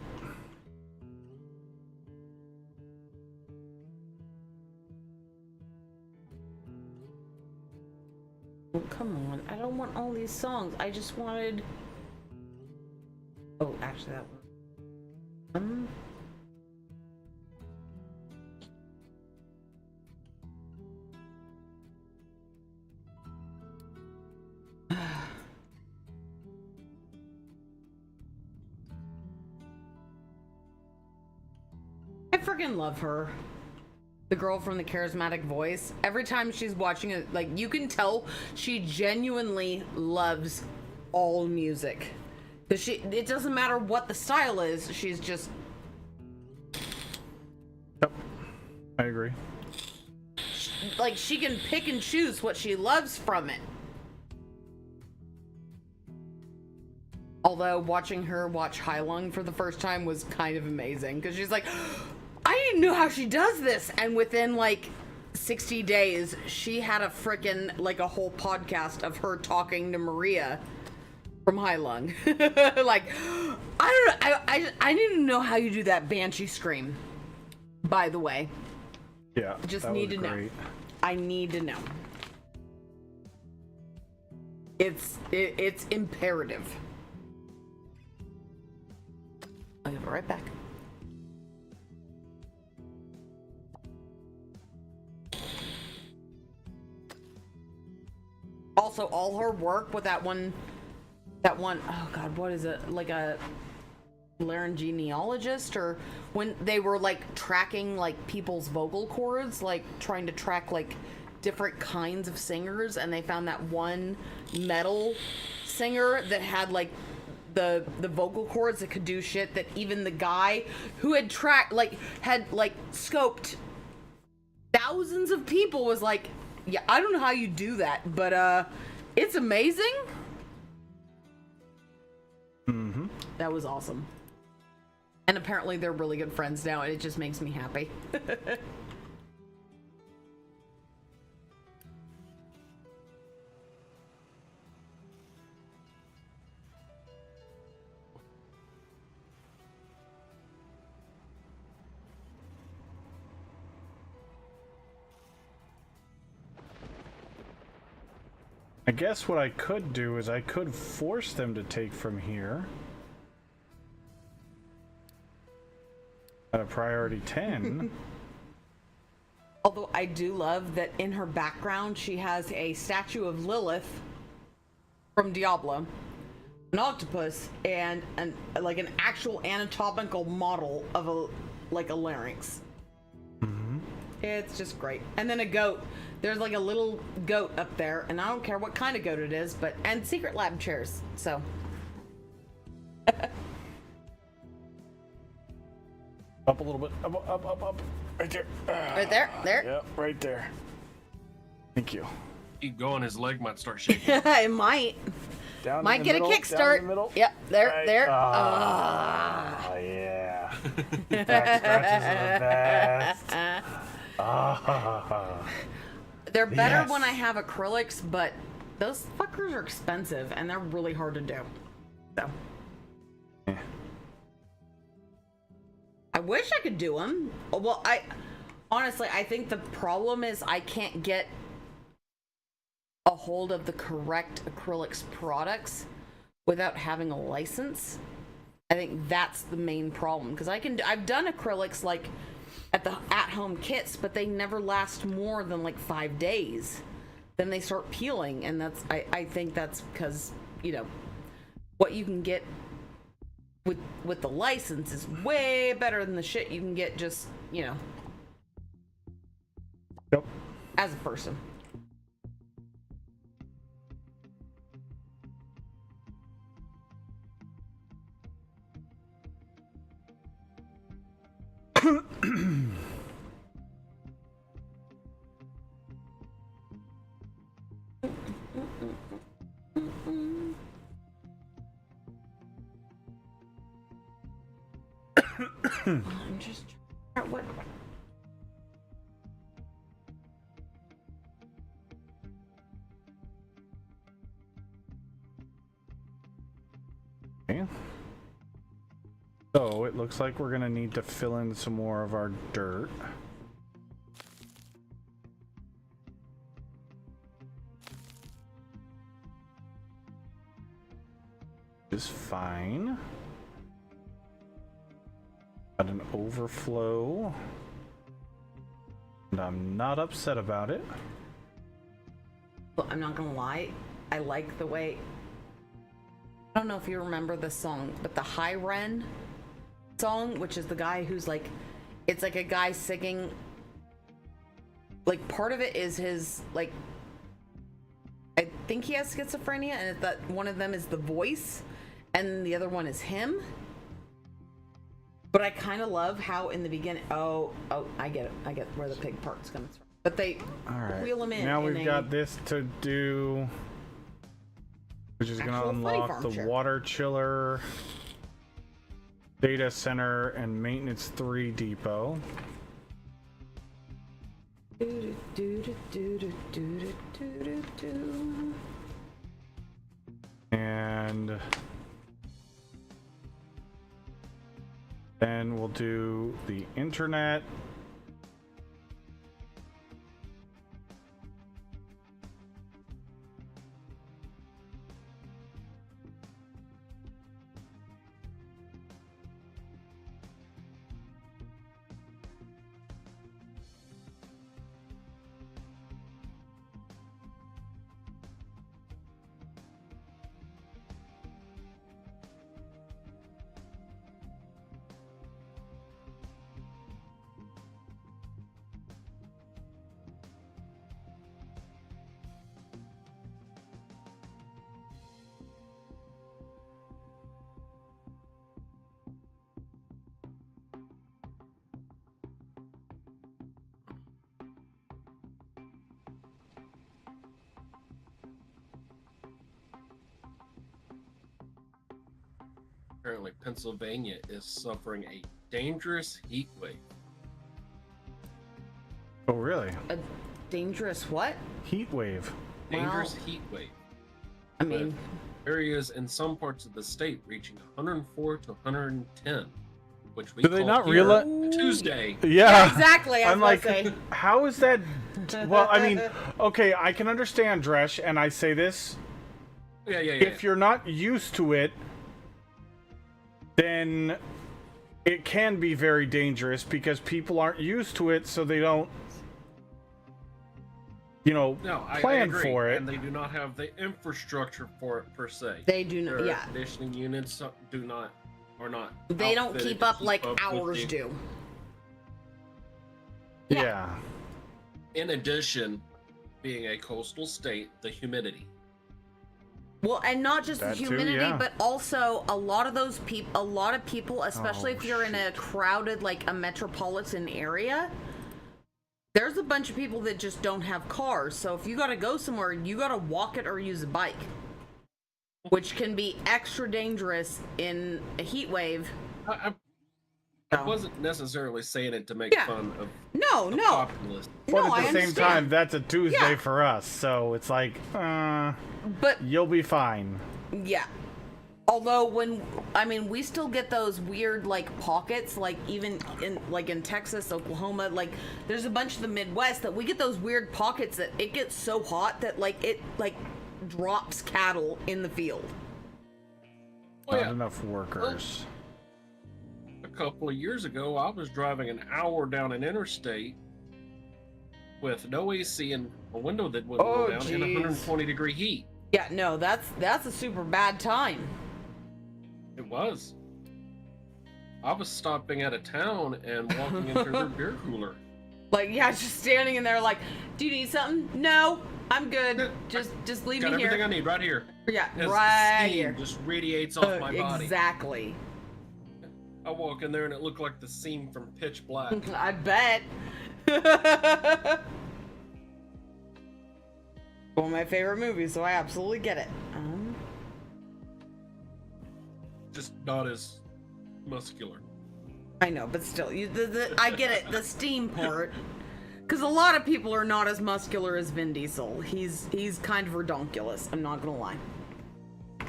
Oh, come on. I don't want all these songs. I just wanted... Oh, actually that one. I freaking love her. The girl from the charismatic voice. Every time she's watching it, like, you can tell she genuinely loves all music. Because it doesn't matter what the style is, she's just... Yep. I agree. Like, she can pick and choose what she loves from it. Although, watching her watch Heilung for the first time was kind of amazing. Because she's like... I didn't know how she does this. And within like 60 days, she had a frickin' like a whole podcast of her talking to Maria from Heilung. Like, I don't know. I didn't know how you do that banshee scream, by the way. Yeah. I just that need was to great. know. I need to know. It's imperative. I'll be right back. Also, all her work with that one, oh god, what is it? Like a laryngeologist, or when they were like tracking like people's vocal cords, like trying to track like different kinds of singers, and they found that one metal singer that had like the vocal cords that could do shit that even the guy who had tracked had scoped thousands of people was like, yeah, I don't know how you do that, but it's amazing. Mm-hmm. That was awesome. And apparently they're really good friends now, and it just makes me happy. I guess what I could do is I could force them to take from here at a priority 10. Although I do love that in her background she has a statue of Lilith from Diablo, an octopus, and an actual anatomical model of a larynx. It's just great. And then a goat. There's like a little goat up there, and I don't care what kind of goat it is, and secret lab chairs. So Up a little bit. Up. Right there. right there. Yep, right there. Thank you. Keep going, his leg might start shaking. It might. Down Might in the get middle, a down kickstart. in the middle. Yep, there, Right. there. Ah, yeah. Back scratches are the best. Ah. They're better Yes. when I have acrylics, but those fuckers are expensive and they're really hard to do. So. I wish I could do them. Well, honestly, I think the problem is I can't get a hold of the correct acrylics products without having a license. I think that's the main problem, because I've done acrylics like at the at-home kits, but they never last more than like 5 days. Then they start peeling, and I think that's because, you know, what you can get with the license is way better than the shit you can get just, you know, Yep. as a person. I'm just trying what. Okay. So it looks like we're gonna need to fill in some more of our dirt. Is fine. Got an overflow. And I'm not upset about it. Well, I'm not gonna lie, I like the way. I don't know if you remember the song, but the High Ren song, which is the guy who's like, it's like a guy singing. Like part of it is his like. I think he has schizophrenia, and that one of them is the voice, and the other one is him. But I kind of love how in the beginning. Oh, I get it. I get where the pig part's coming from. But they wheel him in. Now in we've a got this to do, which is going to actual funny unlock farm the chair. water chiller, data center, and maintenance 3 depot. And then we'll do the internet. apparently Pennsylvania is suffering a dangerous heat wave. Oh, really? A dangerous what? Heat wave. Dangerous heat wave. I mean, Areas in some parts of the state reaching 104 to 110, which we Do they call not here realize? Tuesday. Yeah. exactly. I was I'm gonna like, say. how is that? Well, I mean, okay, I can understand, Dresh, and I say this. Yeah. If you're not used to it, then it can be very dangerous because people aren't used to it, so they don't, No, I plan agree. for it. And they do not have the infrastructure for it per se. They do not. Their Yeah. conditioning units are not. They don't outfitted keep to up like with ours the- do. Yeah. In addition, being a coastal state, the humidity. Well, and not just the That too, humidity, yeah. but also a lot of those people, especially Oh, if you're in a crowded, like a metropolitan area, there's a bunch of people that just don't have cars. So if you gotta go somewhere, you gotta walk it or use a bike, which can be extra dangerous in a heat wave. I wasn't necessarily saying it to make Yeah. fun of No, the no, populace. But no, at the I same understand. time, that's a Tuesday Yeah. for us, so it's like, But you'll be fine. yeah. Although we still get those weird like pockets, like even in Texas, Oklahoma, like there's a bunch of the Midwest that we get those weird pockets that it gets so hot that it drops cattle in the field. Oh, Not yeah. enough workers. A couple of years ago, I was driving an hour down an interstate with no AC and a window that wouldn't Oh, go down in jeez. 120-degree heat. Yeah, no, that's a super bad time. It was. I was stopping at a town and walking into their beer cooler. Like, yeah, just standing in there like, do you need something? No, I'm good. Just leave Got me everything I here. need right here. Yeah, As right steam here. just radiates off my body. Exactly. I walk in there and it looked like the scene from Pitch Black. I bet. One of my favorite movies, so I absolutely get it. Just not as muscular. I know, but still, I get it. The steam part, because a lot of people are not as muscular as Vin Diesel. He's kind of redonkulous. I'm not gonna lie.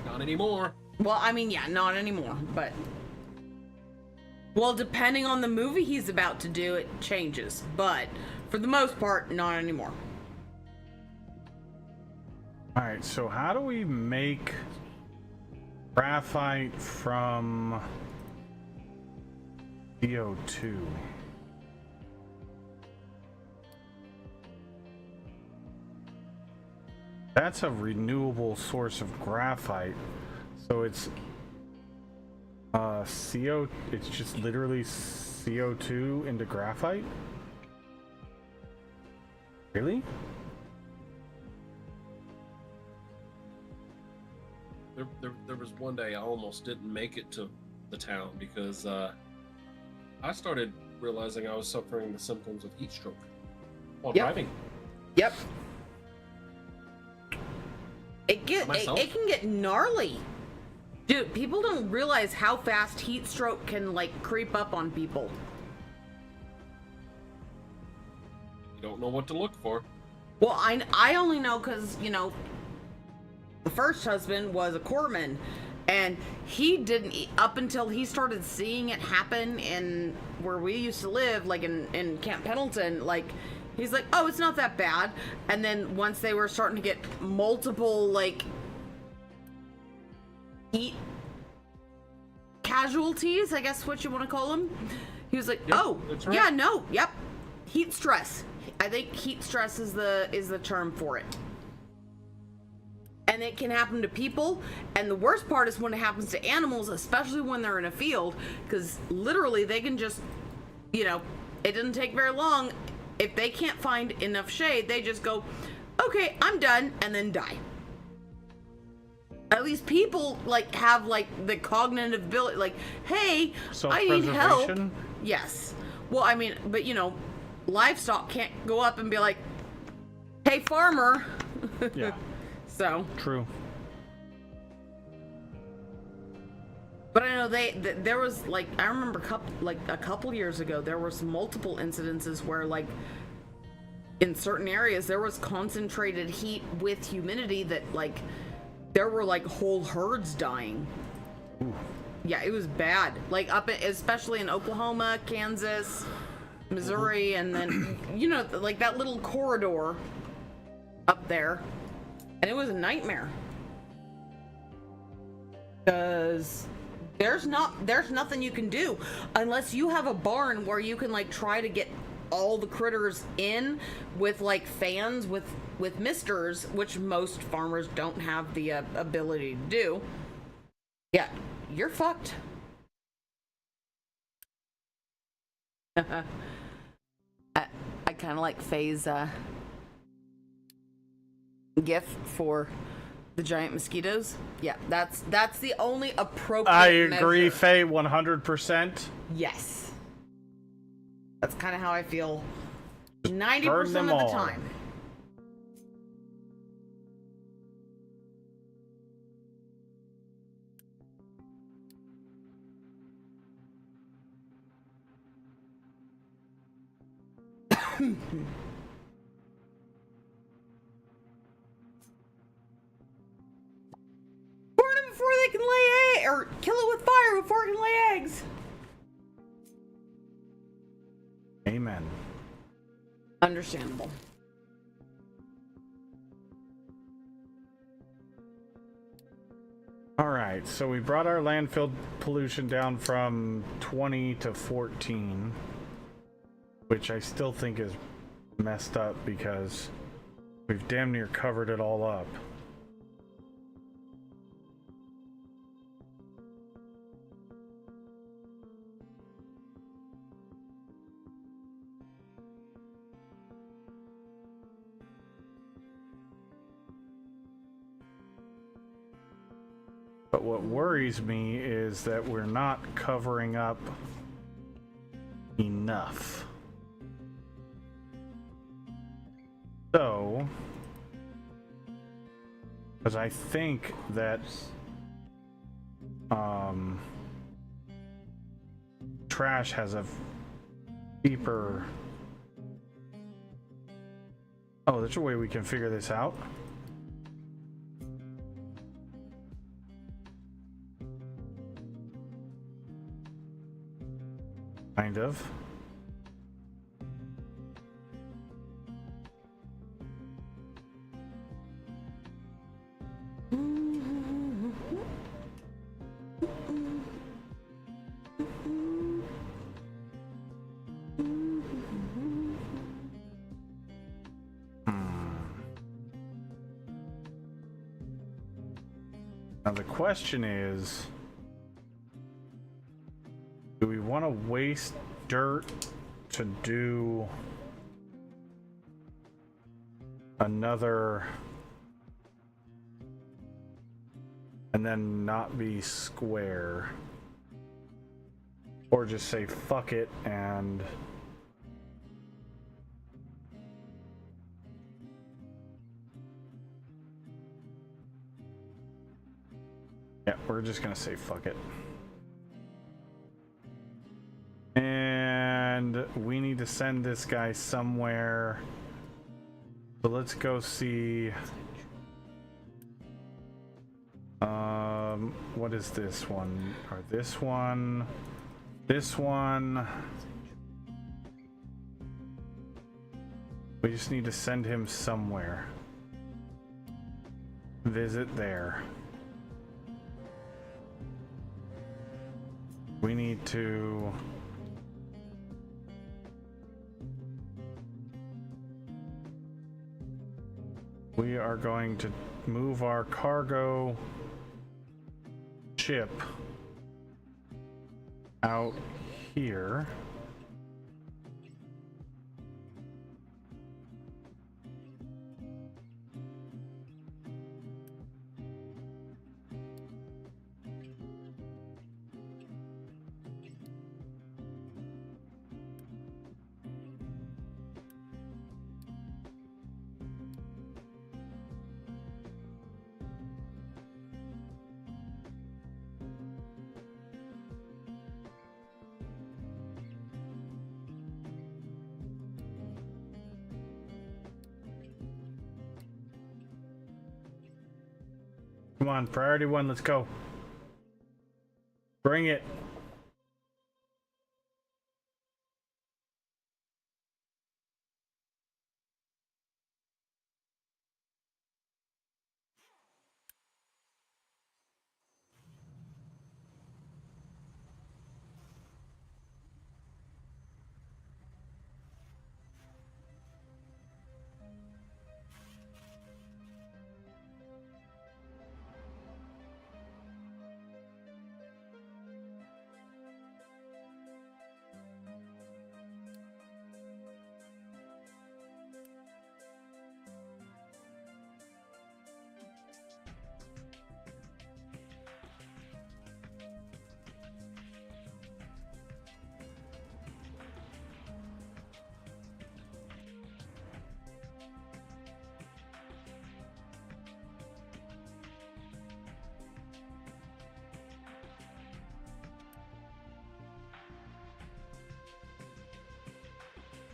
Not anymore. Well, I mean, yeah, not anymore, but well, depending on the movie he's about to do, it changes. But for the most part, not anymore. All right, so how do we make graphite from CO2? That's a renewable source of graphite. So it's it's just literally CO2 into graphite? Really? There was one day I almost didn't make it to the town because I started realizing I was suffering the symptoms of heat stroke while Yep. driving. Yep. It Myself? can get gnarly. Dude, people don't realize how fast heat stroke can creep up on people. You don't know what to look for. Well, I only know because, the first husband was a corpsman, and he didn't, up until he started seeing it happen in where we used to live, like in Camp Pendleton, he's like, oh, it's not that bad. And then once they were starting to get multiple, heat casualties, I guess what you want to call them, he was like, Yep, oh, that's right. yeah, no, yep, heat stress. I think heat stress is the term for it. And it can happen to people, and the worst part is when it happens to animals, especially when they're in a field, because literally they can just, it doesn't take very long. If they can't find enough shade, they just go, okay, I'm done, and then die. At least people have the cognitive ability, hey, I need help. Self-preservation? Yes. Well, I mean, but livestock can't go up and be like, hey, farmer. Yeah, So, true. But I know there was like I remember a couple years ago there was multiple incidences where like in certain areas there was concentrated heat with humidity that like there were like whole herds dying. Ooh. Yeah, it was bad. Like especially in Oklahoma, Kansas, Missouri, and then you know like that little corridor up there, and it was a nightmare because there's nothing you can do unless you have a barn where you can like try to get all the critters in with like fans with misters, which most farmers don't have the ability to do. Yeah, you're fucked. I kind of like Faye's gif for the giant mosquitoes. Yeah, that's the only appropriate I agree, measure. Faye, 100%. Yes. That's kind of how I feel Burn 90% them of the all. time. Burn them before they can lay eggs, or kill it with fire before it can lay eggs. Amen. Understandable. All right, so we brought our landfill pollution down from 20 to 14, which I still think is messed up because we've damn near covered it all up. But what worries me is that we're not covering up enough. So, because I think that trash has a deeper... Oh, there's a way we can figure this out. Kind of. Now the question is, do we want to waste dirt to do another and then not be square? Or just say fuck it and yeah, we're just gonna say fuck it. And we need to send this guy somewhere. So let's go see. What is this one? Or this one? This one. We just need to send him somewhere. Visit there. We need to... We are going to move our cargo ship out here. Come on, priority one, let's go. Bring it.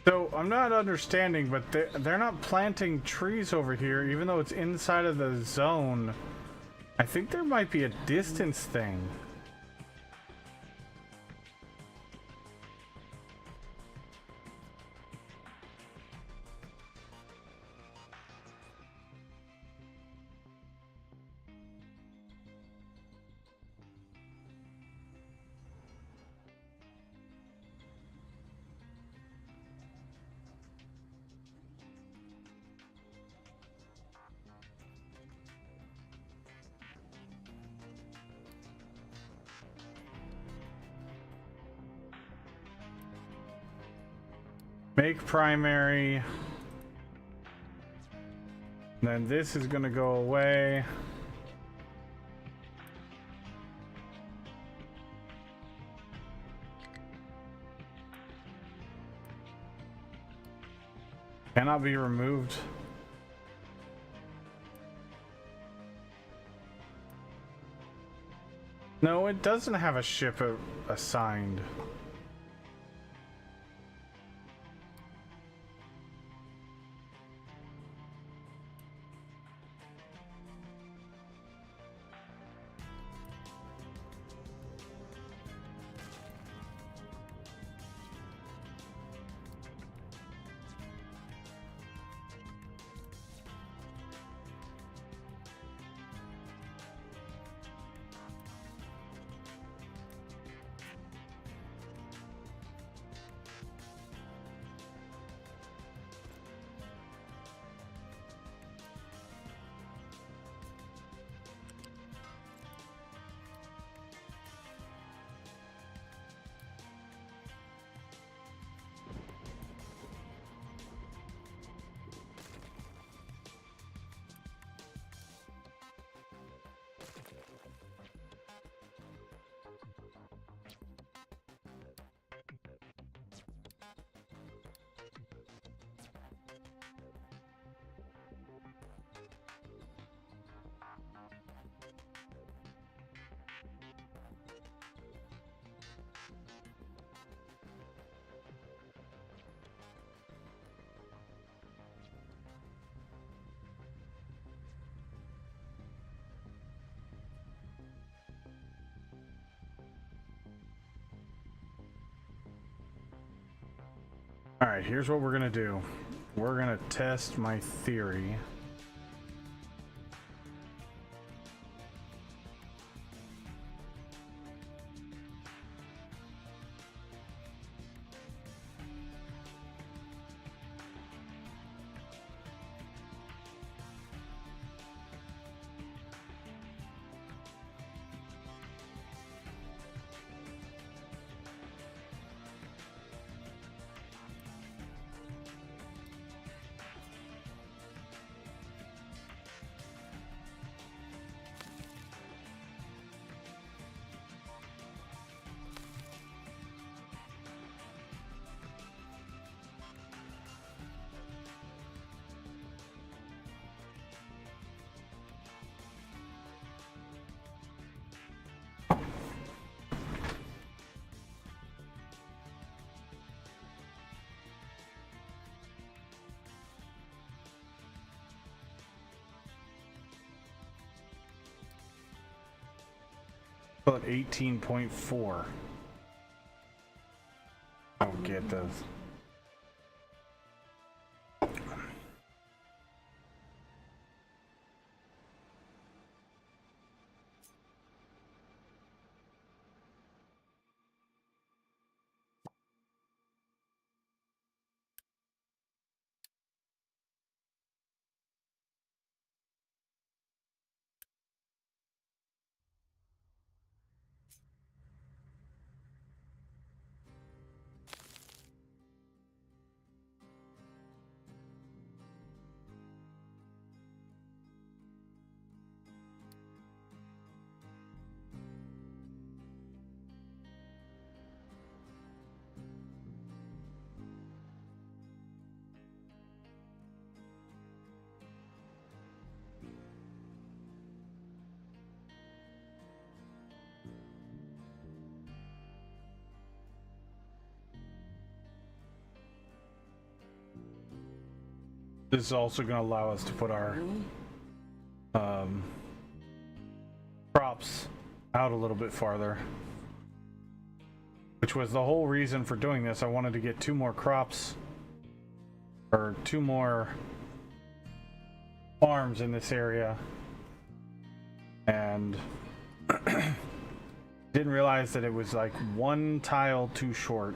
So, I'm not understanding, but they're not planting trees over here, even though it's inside of the zone. I think there might be a distance thing. Make primary. Then this is gonna go away. Cannot be removed. No, it doesn't have a ship assigned. Alright, here's what we're gonna do. We're gonna test my theory. Put 18.4. I don't get this. This is also going to allow us to put our crops out a little bit farther, which was the whole reason for doing this. I wanted to get 2 more crops, or 2 more farms in this area, and didn't realize that it was like 1 tile too short,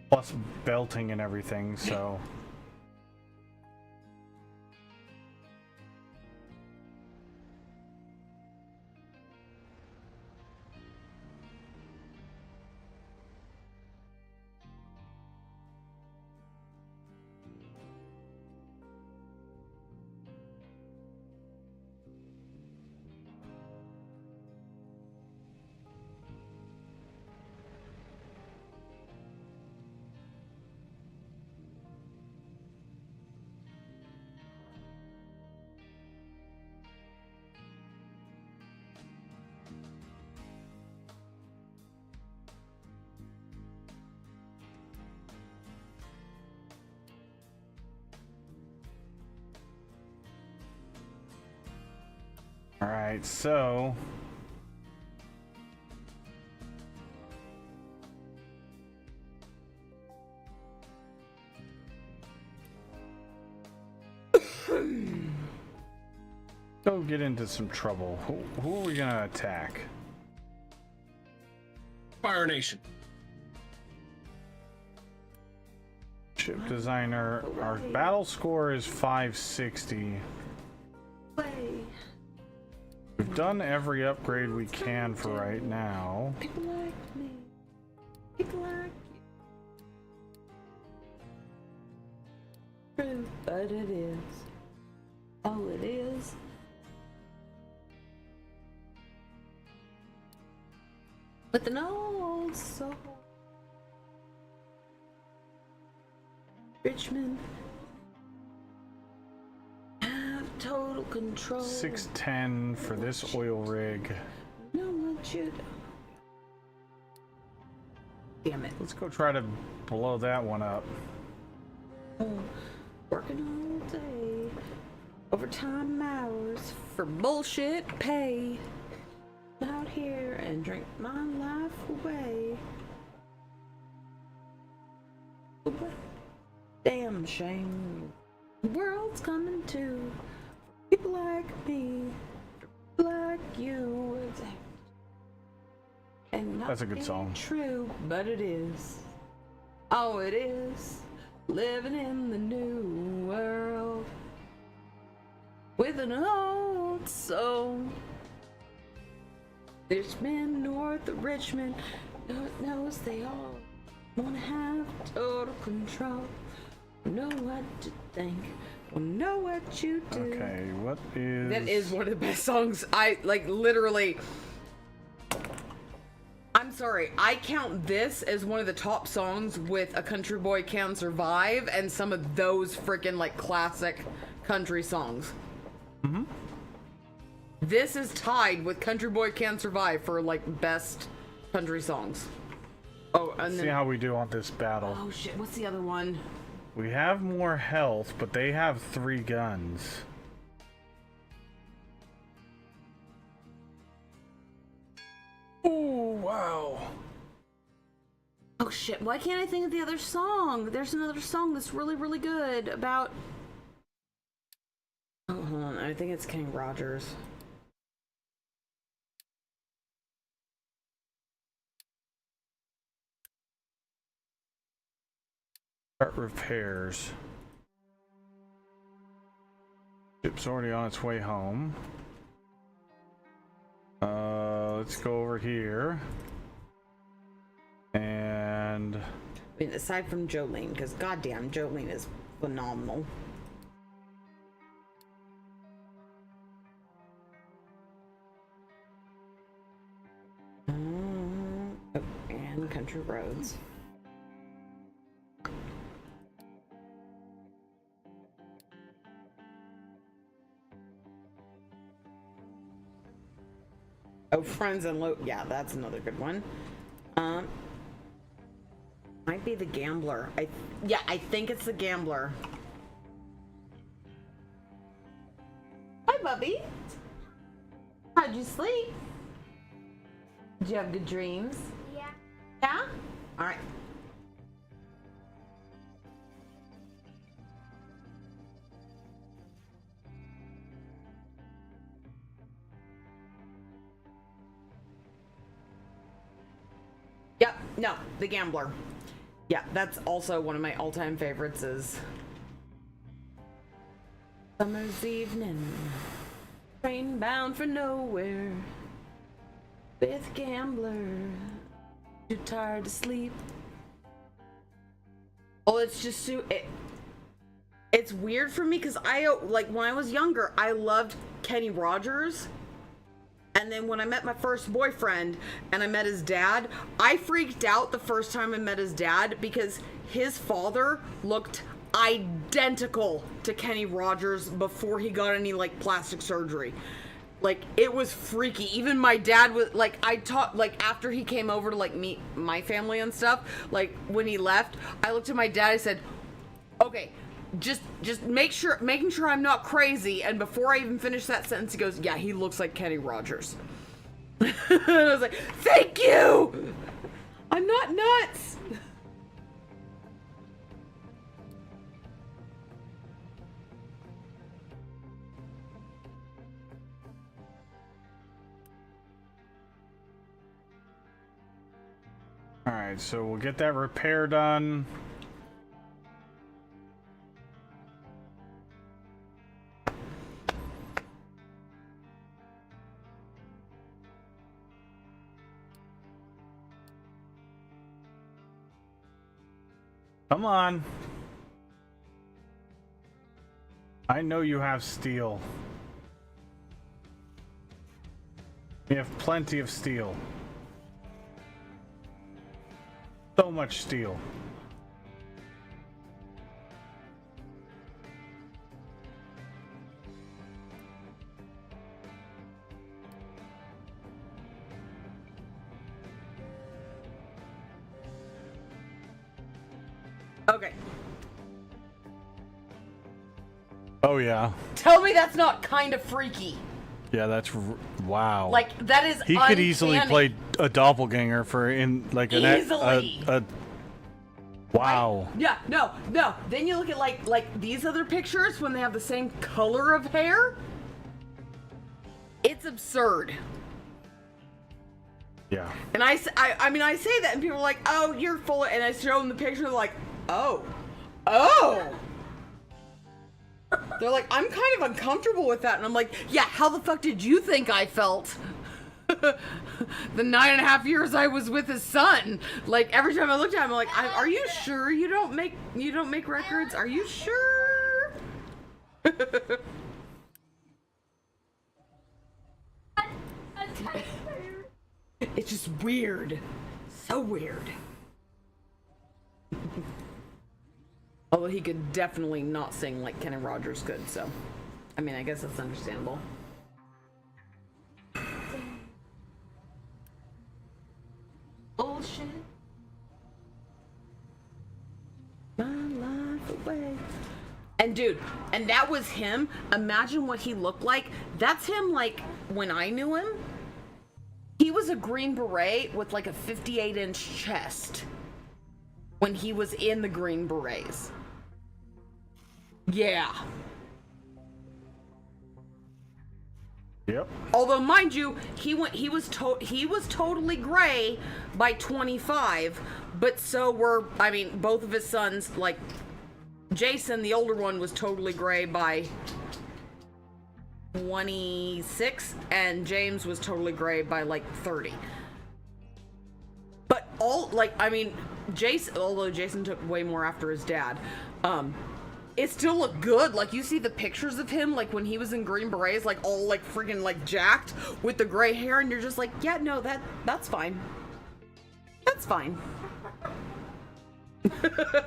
plus belting and everything, so... All right, so go get into some trouble. Who are we gonna attack? Fire Nation. Chip designer. Our battle score is 560. We've done every upgrade we can for right now. People like me. People like you. True, but it is. Oh, it is. With an old soul. Richmond. Have total control. 610 for this oil rig. No one should. Damn it. Let's go try to blow that one up. Working all day. Overtime hours for bullshit pay. Out here and drink my life away. Damn shame. The world's coming to people like me, people like you. And That's a good song. True, but it is. Oh, it is. Living in the new world with an old soul. There's men north of Richmond, North knows they all wanna have total control. Know what to think, will know what you do. Okay, what is... That is one of the best songs. I, like, literally... I'm sorry, I count this as one of the top songs with A Country Boy Can Survive and some of those freaking, like, classic country songs. Mm-hmm. This is tied with Country Boy Can Survive for, like, best country songs. Oh, and See then... how we do on this battle. Oh, shit, what's the other one? We have more health, but they have 3 guns. Oh shit, why can't I think of the other song? There's another song that's really, really good about... Oh, hold on, I think it's Kenny Rogers. Start repairs. Ship's already on its way home. Let's go over here. And... I mean, aside from Jolene, because goddamn, Jolene is phenomenal. Oh, and country roads. Oh, Friends and yeah, that's another good one. Might be The Gambler. I think it's The Gambler. Hi, Bubby. How'd you sleep? Did you have good dreams? Yeah. Yeah? All right. Yep, no, The Gambler. Yeah, that's also one of my all-time favorites is Summer's Evening, train bound for nowhere, with Gambler, too tired to sleep. Oh, it's just it's weird for me because like when I was younger, I loved Kenny Rogers. And then when I met my first boyfriend and I met his dad, I freaked out the first time I met his dad because his father looked identical to Kenny Rogers before he got any like plastic surgery. Like it was freaky. Even my dad was like, after he came over to like meet my family and stuff, like when he left, I looked at my dad, I said, okay, just making sure I'm not crazy. And before I even finished that sentence, he goes, yeah, he looks like Kenny Rogers. And I was like, thank you! I'm not nuts! Alright, so we'll get that repair done. Come on. I know you have steel. You have plenty of steel. So much steel. Okay. Oh yeah. Tell me that's not kind of freaky. Yeah, that's wow. Like that is he could easily play a doppelganger for in like an easily. Wow. Yeah, no. Then you look at like these other pictures when they have the same color of hair. It's absurd. Yeah. And I mean I say that and people are like, oh, you're full of, and I show them the picture, they're like, oh. They're like, I'm kind of uncomfortable with that. And I'm like, yeah, how the fuck did you think I felt? The 9.5 years I was with his son. Like every time I looked at him, I'm like, are you sure you don't make records? Are you sure? It's just weird. So weird. Although he could definitely not sing like Kenny Rogers could, so I mean, I guess that's understandable. Bullshit. My life away. And dude, and that was him. Imagine what he looked like. That's him like when I knew him. He was a Green Beret with like a 58-inch chest. when he was in the Green Berets. Yeah. Yep. Although, mind you, he was totally gray by 25, but so were, I mean, both of his sons. Like Jason, the older one, was totally gray by 26, and James was totally gray by like 30. But all, like, I mean, Jason, although Jason took way more after his dad, it still looked good. Like, you see the pictures of him, like, when he was in Green Berets, like, all, like, freaking, like, jacked with the gray hair, and you're just like, yeah, no, that's fine. That's fine. Because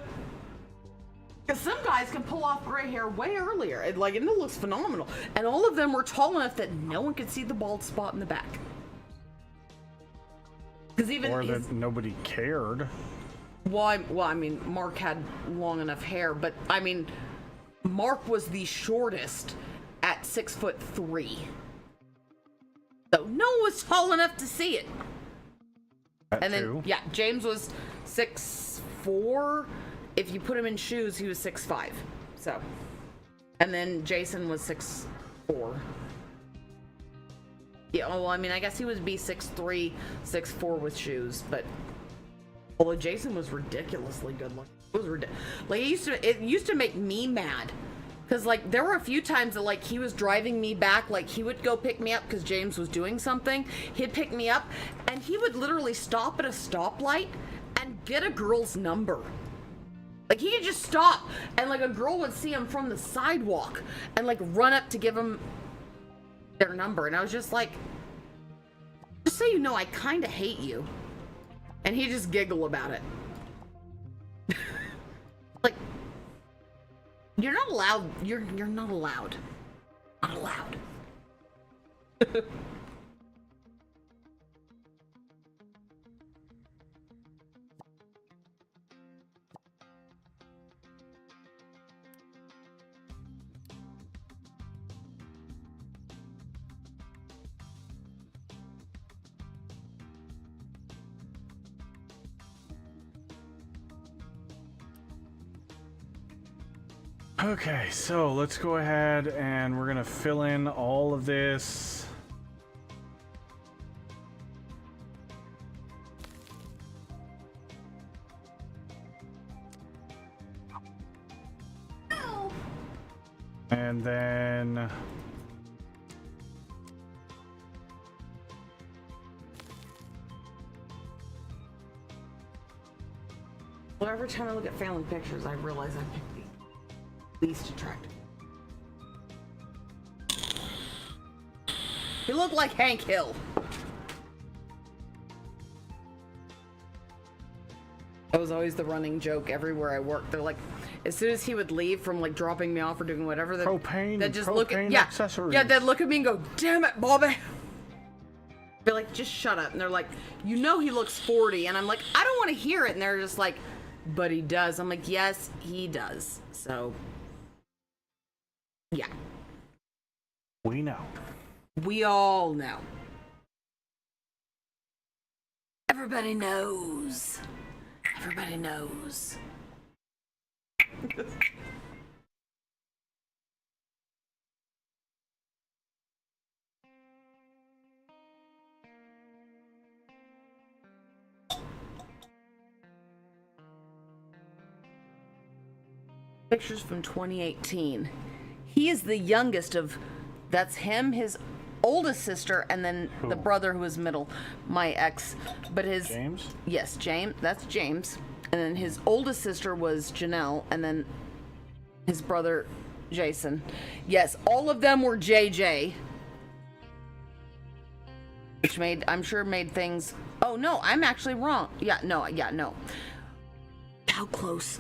some guys can pull off gray hair way earlier, and, like, and it looks phenomenal. And all of them were tall enough that no one could see the bald spot in the back. Because even or that nobody cared. Well, I mean, Mark had long enough hair, but I mean, Mark was the shortest at 6'3". So no one was tall enough to see it. That and then, too. yeah, James was 6'4". If you put him in shoes, he was 6'5". So, and then Jason was 6'4". Yeah, well, I mean, I guess he would be 6'3", 6'4" with shoes, but although Jason was ridiculously good looking. It was ridiculous. Like, it used to make me mad. Because, like, there were a few times that, like, he was driving me back. Like, he would go pick me up because James was doing something. He'd pick me up, and he would literally stop at a stoplight and get a girl's number. Like, he could just stop, and, like, a girl would see him from the sidewalk and, like, run up to give him their number. And I was just like, just so you know, I kind of hate you. And he just giggle about it. Like, you're not allowed. You're not allowed. Not allowed. Okay, so let's go ahead and we're gonna fill in all of this. And then well, every time I look at family pictures, I realize I picked the least attractive. He looked like Hank Hill. That was always the running joke everywhere I worked. They're like, as soon as he would leave from like dropping me off or doing whatever, they'd just look at accessories. Yeah, they'd look at me and go, "Damn it, Bobby." Be like, "Just shut up." And they're like, "You know he looks 40." And I'm like, "I don't want to hear it." And they're just like, "But he does." I'm like, "Yes, he does." So, yeah. We know. We all know. Everybody knows. Everybody knows. Pictures from 2018. He is the youngest of, that's him, his oldest sister, and then the brother who was middle, my ex. But his James? Yes, James. That's James. And then his oldest sister was Janelle, and then his brother Jason. Yes, all of them were JJ. Which I'm sure made things. Oh no, I'm actually wrong. Yeah, no. How close?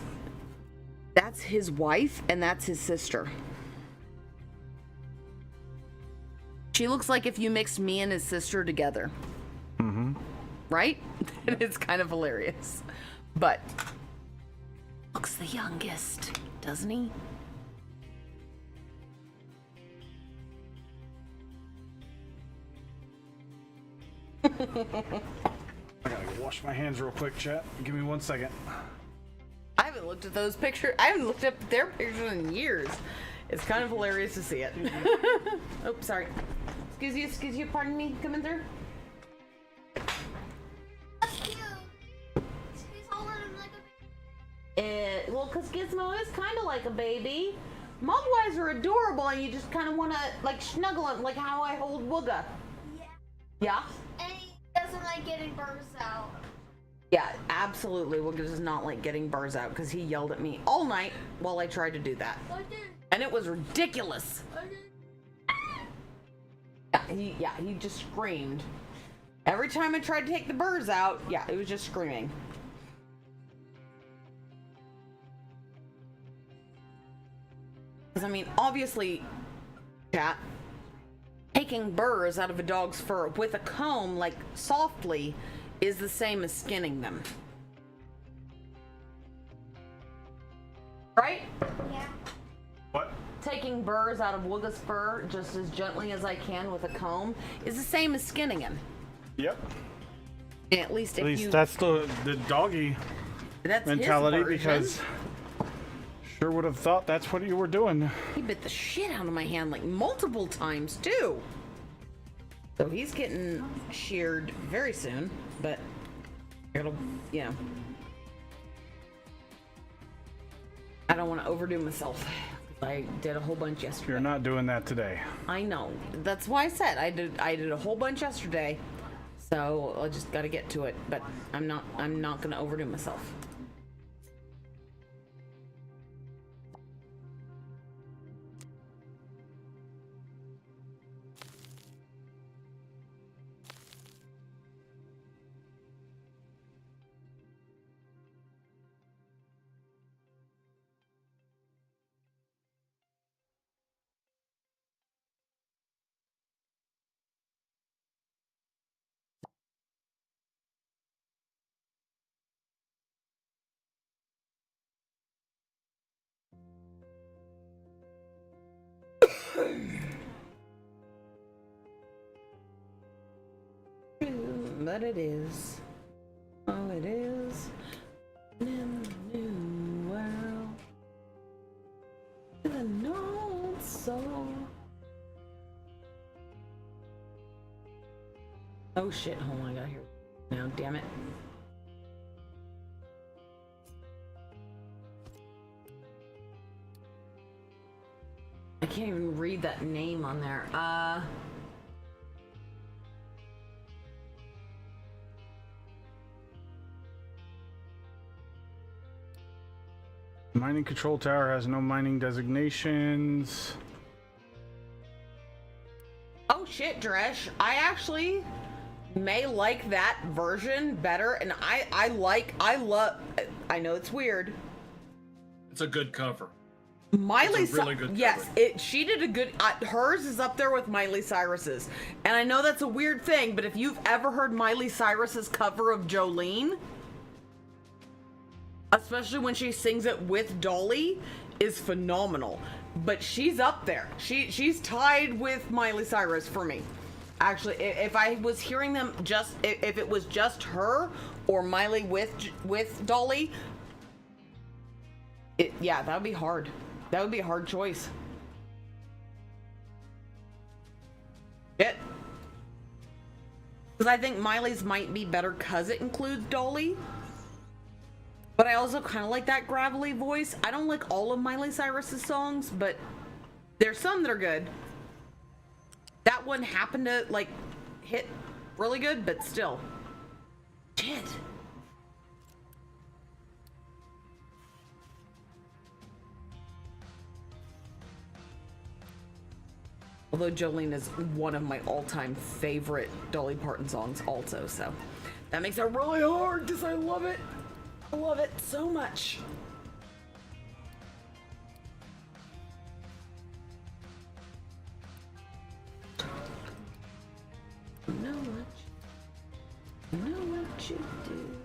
That's his wife, and that's his sister. She looks like if you mixed me and his sister together. Mm-hmm. Right? It's kind of hilarious. But looks the youngest, doesn't he? I gotta go wash my hands real quick, chat. Give me 1 second. I haven't looked at those pictures. I haven't looked up their pictures in years. It's kind of hilarious to see it. Oh, sorry. Excuse you, pardon me, coming through? That's cute. He's holding him like a... Well, because Gizmo is kind of like a baby. Mogwais are adorable, and you just kind of want to, like, snuggle him, like how I hold Wooga. Yeah. Yeah? And he doesn't like getting burst out. Yeah, absolutely. Wooga does not like getting burrs out, because he yelled at me all night while I tried to do that. I did. And it was ridiculous. I did. He just screamed. Every time I tried to take the burrs out, yeah, it was just screaming. Because, I mean, obviously, chat, taking burrs out of a dog's fur with a comb, like, softly, is the same as skinning them. Right? Yeah. What? Taking burrs out of Wooga's fur just as gently as I can with a comb is the same as skinning him. Yep. And at least if you... that's the doggy that's mentality, his version. because sure would have thought that's what you were doing. He bit the shit out of my hand like multiple times too. So he's getting sheared very soon, but it'll, you know. I don't want to overdo myself. I did a whole bunch yesterday. You're not doing that today. I know. That's why I said I did a whole bunch yesterday. So I just got to get to it, but I'm not going to overdo myself. But it is. Oh, it is. In the new world. The North Soul. Oh shit, hold on, I got here. Now, damn it. I can't even read that name on there. Mining control tower has no mining designations. Oh shit, Dresh. I actually may like that version better, and I know it's weird. It's a good cover. Miley It's a really good yes, cover. she did a good. Hers is up there with Miley Cyrus's, and I know that's a weird thing, but if you've ever heard Miley Cyrus's cover of Jolene, especially when she sings it with Dolly, is phenomenal. But she's up there. She's tied with Miley Cyrus for me. Actually, if I was hearing them if it was just her or Miley with Dolly, yeah, that would be hard. That would be a hard choice. Because I think Miley's might be better because it includes Dolly. But I also kind of like that gravelly voice. I don't like all of Miley Cyrus's songs, but there's some that are good. That one happened to, like, hit really good, but still. Shit. Although Jolene is one of my all-time favorite Dolly Parton songs also, so that makes it really hard because I love it. I love it so much. Know what you do.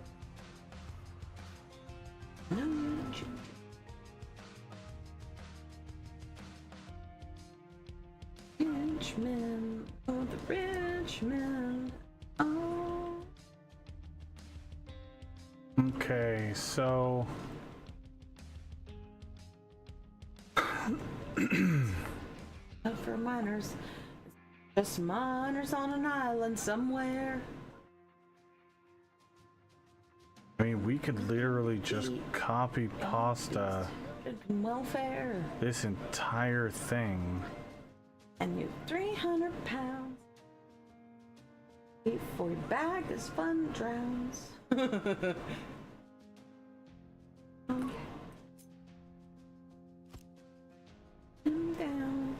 Know what you do. Rich man, oh the rich man, oh. Okay, so For miners. Just miners on an island somewhere. I mean, we could literally just copy pasta Welfare. this entire thing. And you 300 pounds. Eat 40 bag, this fun drowns. Down.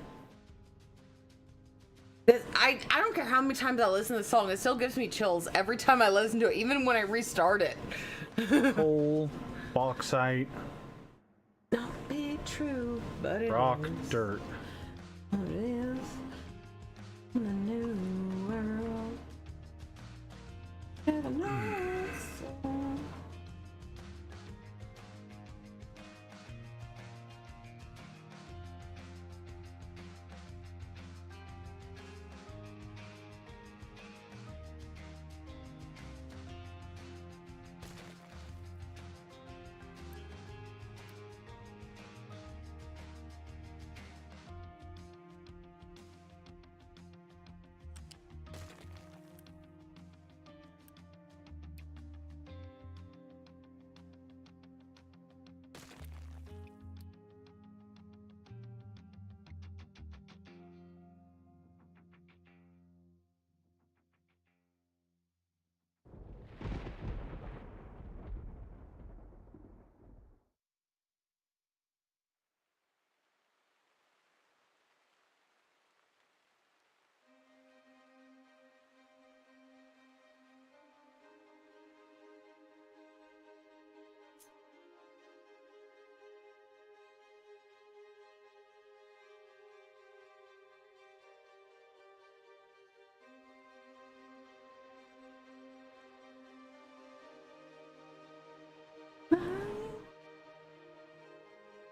I don't care how many times I listen to the song, it still gives me chills every time I listen to it, even when I restart it. Coal, bauxite, Not be true, but it rock, is. dirt. It is in the new world. Yeah, the nice song.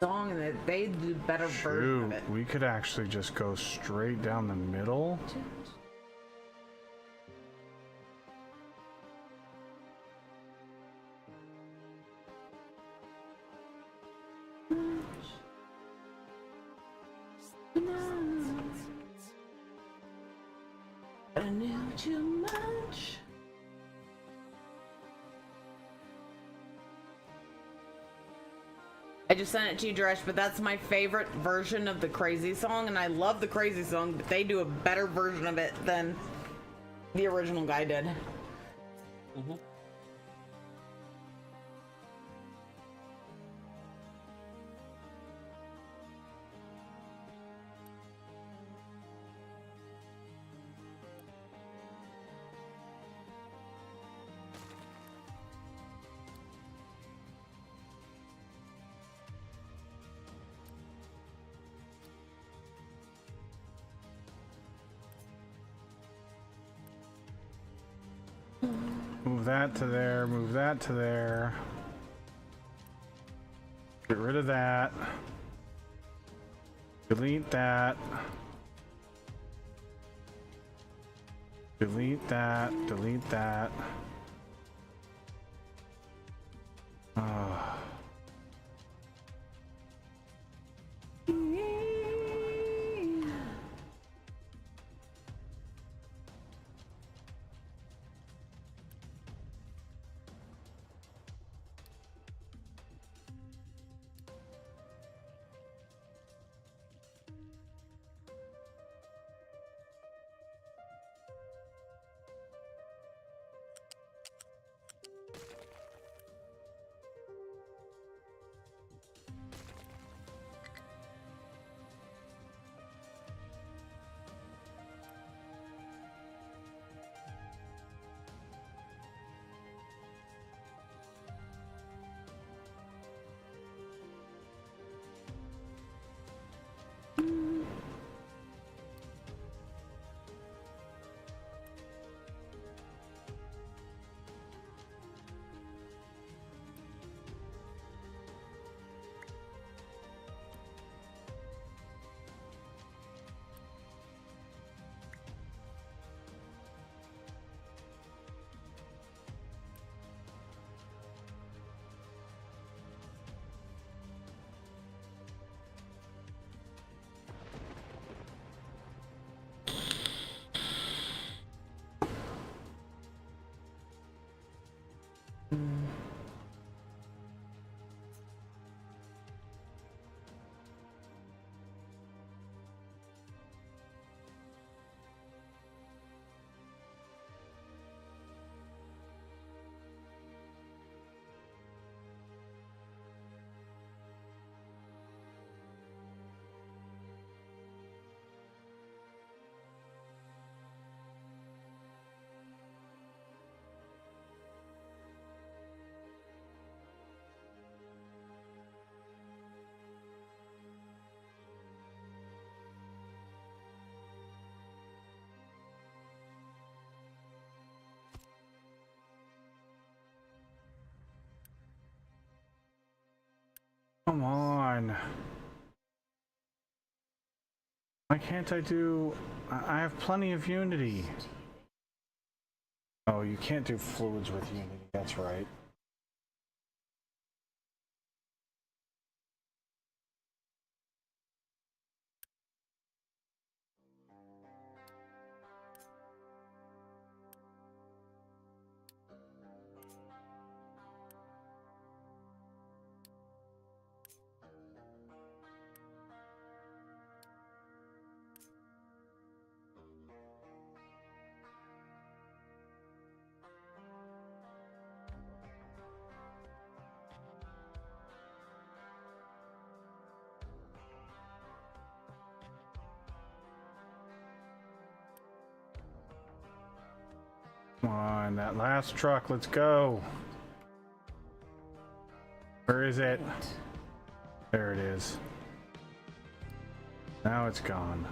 Song and they do better version of Shoot, it. we could actually just go straight down the middle. I knew too much. I just sent it to you, Dresh, but that's my favorite version of the Crazy song, and I love the Crazy song, but they do a better version of it than the original guy did. Mm-hmm. Move that to there, move that to there. Get rid of that. Delete that. Delete that, delete that. Come on. Why can't I do... I have plenty of Unity. Oh, you can't do fluids with Unity. That's right. Come on, that last truck, let's go. Where is it? There it is. Now it's gone.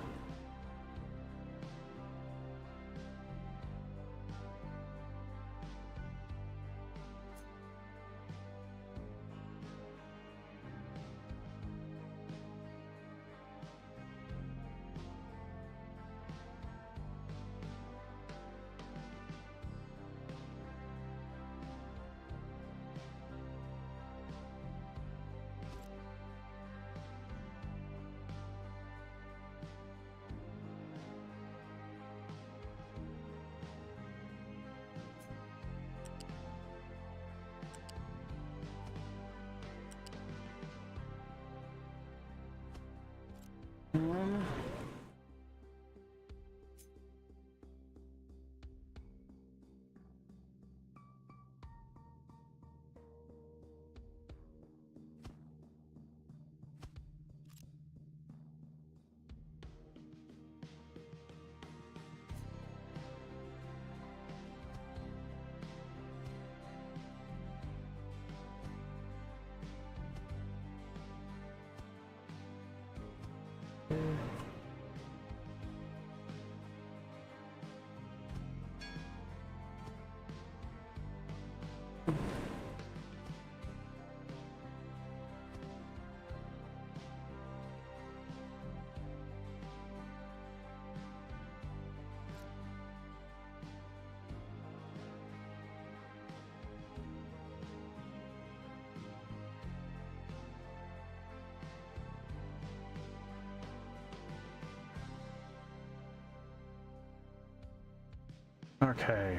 Okay.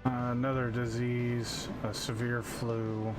Another disease, a severe flu.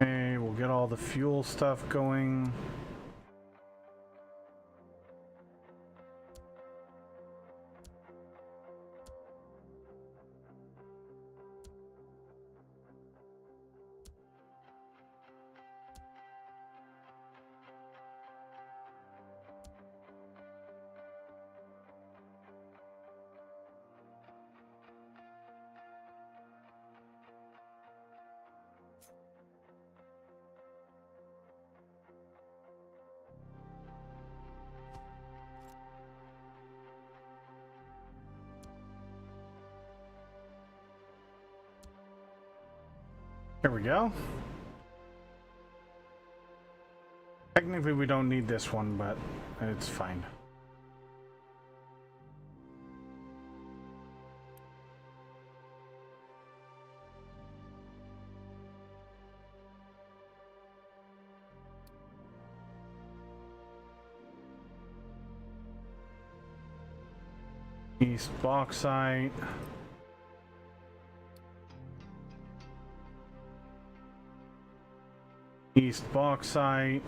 Okay, we'll get all the fuel stuff going. Here we go. Technically, we don't need this one, but it's fine. East bauxite. East bauxite.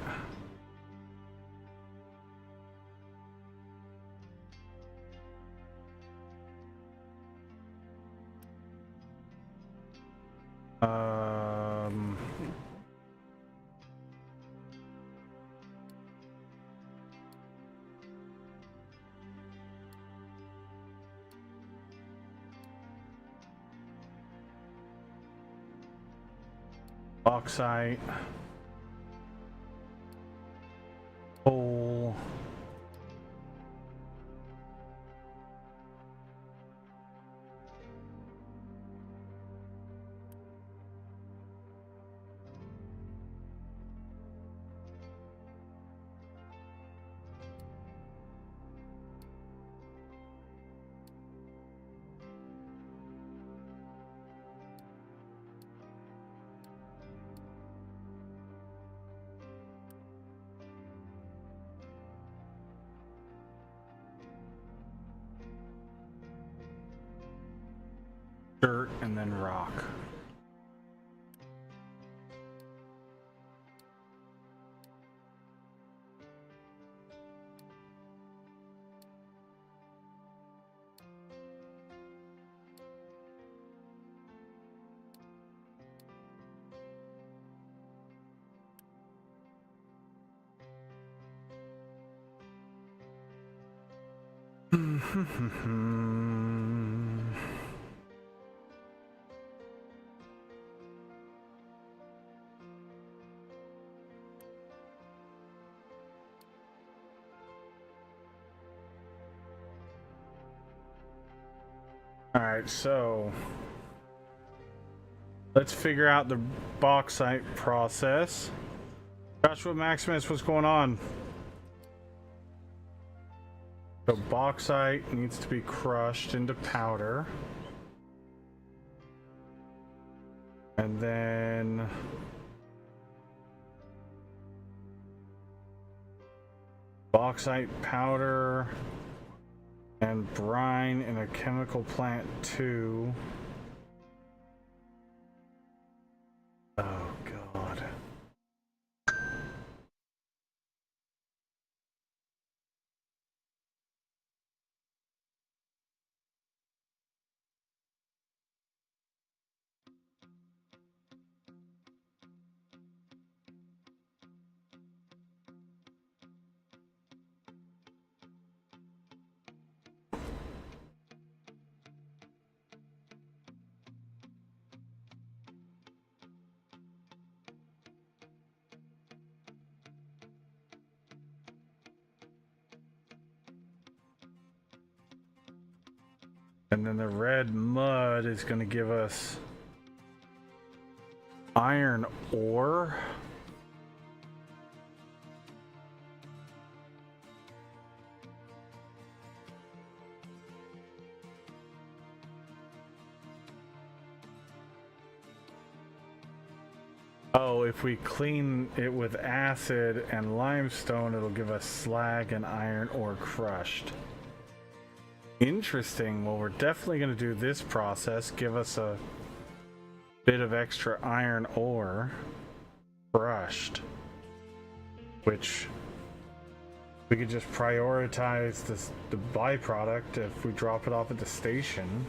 Bauxite. Coal. Dirt and then rock. Alright, so let's figure out the bauxite process. Joshua Maximus, what's going on? So bauxite needs to be crushed into powder. And then bauxite powder and brine in a chemical plant 2. Oh god. And then the red mud is going to give us iron ore. Oh, if we clean it with acid and limestone, it'll give us slag and iron ore crushed. Interesting. Well, we're definitely going to do this process. Give us a bit of extra iron ore crushed, which we could just prioritize the byproduct if we drop it off at the station.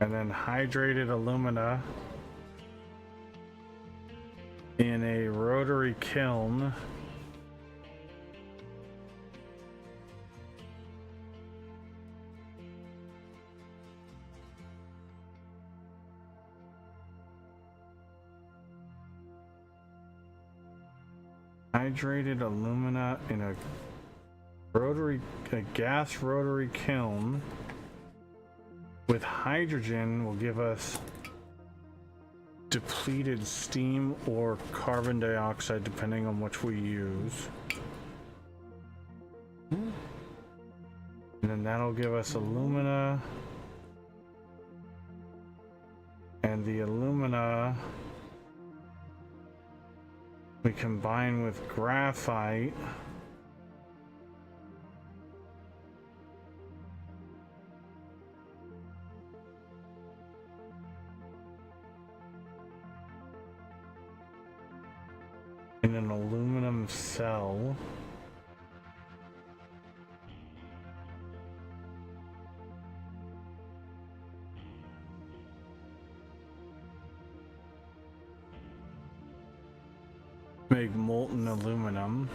And then hydrated alumina in a rotary kiln. Hydrated alumina in a gas rotary kiln with hydrogen will give us depleted steam or carbon dioxide depending on which we use. And then that'll give us alumina. And the alumina we combine with graphite in an aluminum cell. Make molten aluminum.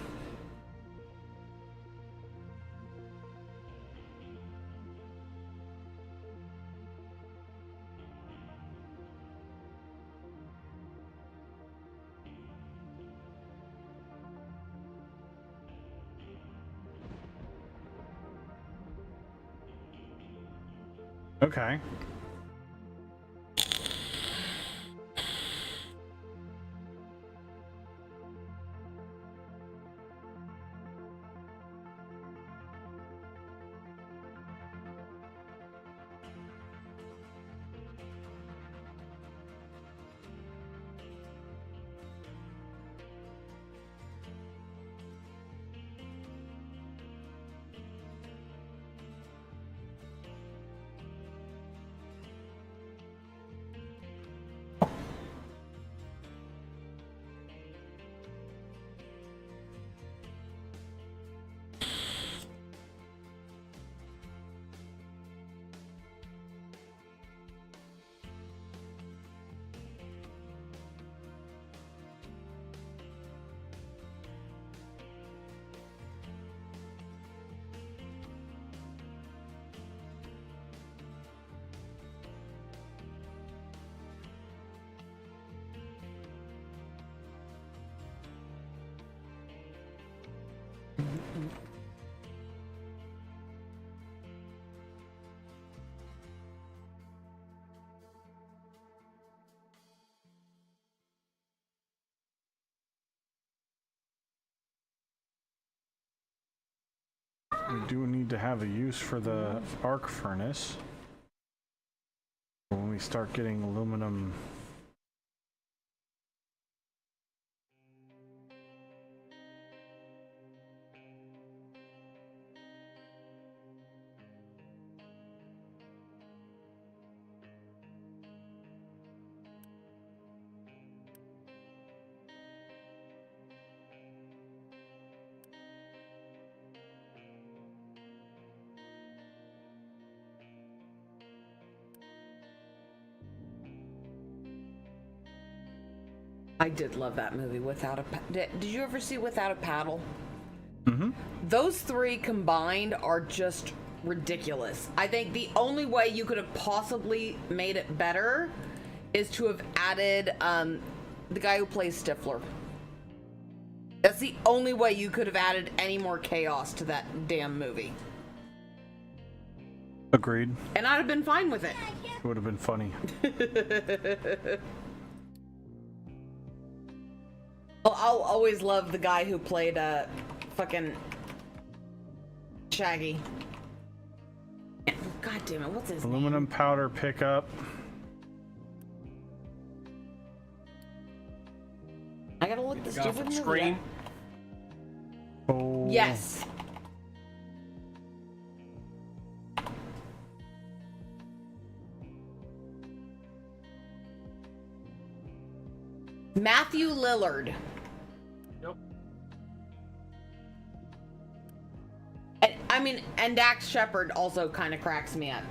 Okay. We do need to have a use for the arc furnace. When we start getting aluminum. I did love that movie, Without a Did you ever see Without a Paddle? Mm-hmm. Those three combined are just ridiculous. I think the only way you could have possibly made it better is to have added the guy who plays Stifler. That's the only way you could have added any more chaos to that damn movie. Agreed. And I'd have been fine with it. It would have been funny. I'll always love the guy who played fucking Shaggy. God damn it, what's his Aluminum name? powder pickup. I gotta look this stupid movie screen. up. Oh. Yes. Matthew Lillard. Yep. And Dax Shepard also kind of cracks me up.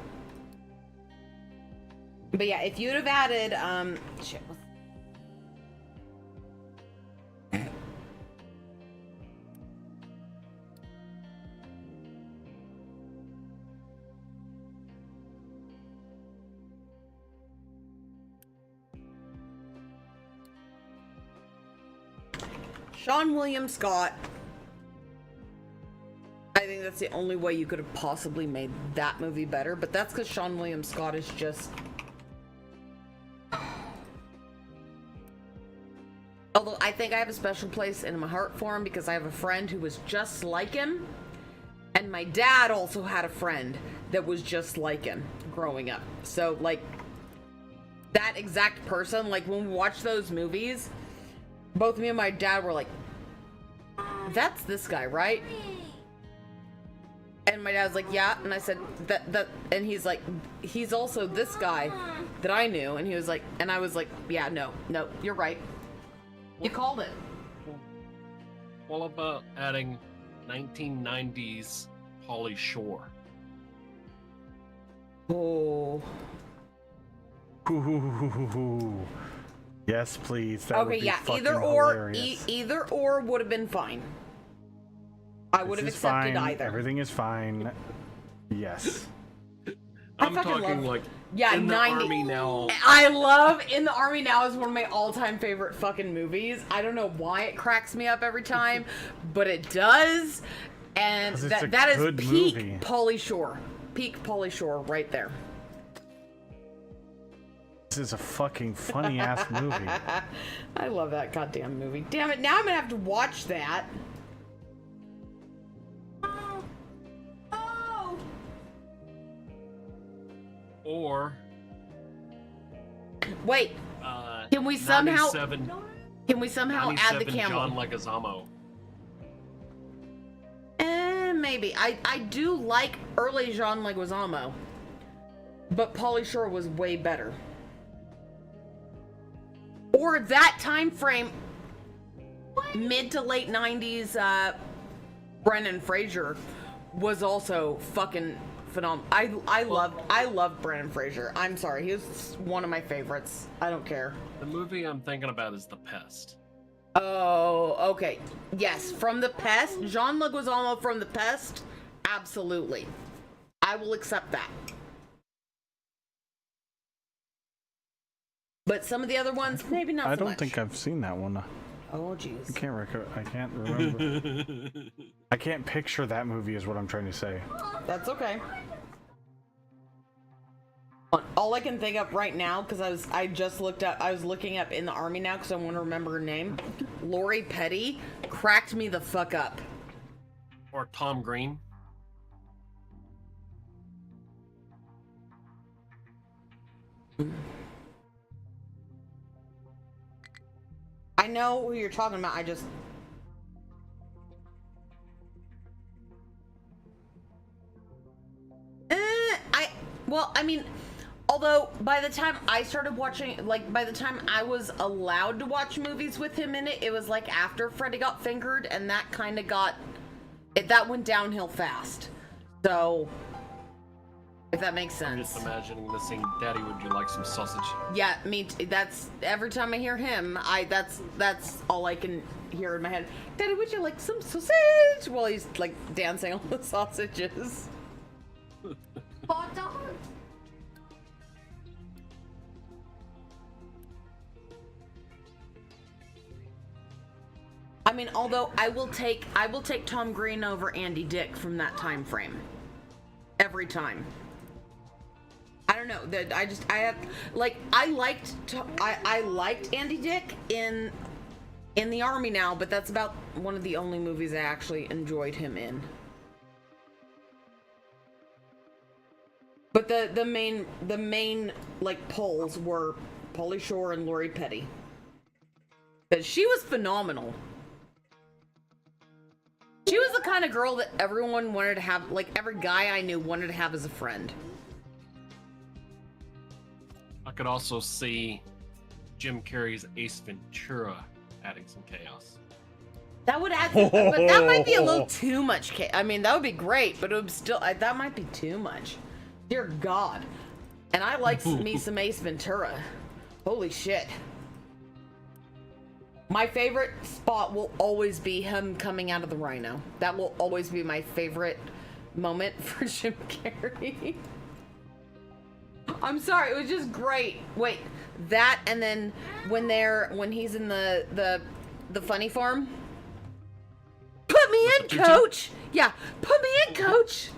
But yeah, if you'd have added, shit. Sean William Scott. I think that's the only way you could have possibly made that movie better, but that's because Sean William Scott is just... Although I think I have a special place in my heart for him because I have a friend who was just like him, and my dad also had a friend that was just like him growing up. So, like, that exact person, like, when we watched those movies, both me and my dad were like, that's this guy, right? And my dad was like, yeah. And I said, that, and he's like, he's also this guy that I knew. And he was like, and I was like, yeah, no, you're right. You called it. What about adding 1990s Pauly Shore? Oh. Ooh. Yes, please. That would Okay, be yeah. fucking Either or, hilarious. either or would have been fine. I would have This is accepted fine. either. Everything is fine. Yes. I'm fucking talking love- like Yeah, in the 90 army now. I love In the Army Now is one of my all-time favorite fucking movies. I don't know why it cracks me up every time, but it does. And 'Cause it's a that is good peak movie. Pauly Shore. Peak Pauly Shore right there. This is a fucking funny ass movie. I love that goddamn movie. Damn it, now I'm gonna have to watch that. Oh. Or Wait, uh, can we somehow 97, add the 97 camel? John Leguizamo. Maybe. I do like early Jean Leguizamo, but Pauly Shore was way better. Or that time frame, mid to late 90s, Brendan Fraser was also fucking phenomenal. I loved Brendan Fraser. I'm sorry, he was one of my favorites. I don't care. The movie I'm thinking about is The Pest. Oh, okay. Yes, from The Pest, Jean Leguizamo from The Pest, absolutely. I will accept that. But some of the other ones, maybe not so I much. don't think I've seen that one. Oh, jeez. I can't remember. I can't picture that movie is what I'm trying to say. That's okay. All I can think of right now, because I was looking up In the Army Now because I want to remember her name. Lori Petty cracked me the fuck up. Or Tom Green. I know who you're talking about. Although by the time I started watching, by the time I was allowed to watch movies with him in it, it was like after Freddy got fingered, and that kind of that went downhill fast. So, if that makes I'm sense. just imagining the scene, Daddy, would you like some sausage? Yeah, that's every time I hear him, that's all I can hear in my head. Daddy, would you like some sausage? While he's like dancing on the sausages. Hot dog? I mean, although I will take Tom Green over Andy Dick from that time frame. Every time. I don't know that I liked Andy Dick in the Army Now, but that's about one of the only movies I actually enjoyed him in. But the main like polls were Pauly Shore and Lori Petty. But she was phenomenal. She was the kind of girl that everyone wanted to have, like every guy I knew wanted to have as a friend. I could also see Jim Carrey's Ace Ventura adding some chaos. That would add, but that might be a little too much. I mean, that would be great, but it would still, that might be too much. Dear God. And I like me some Ace Ventura. Holy shit. My favorite spot will always be him coming out of the rhino. That will always be my favorite moment for Jim Carrey. I'm sorry, it was just great. Wait, that and then when he's in the funny farm. Put me in, coach. Yeah, put me in, coach.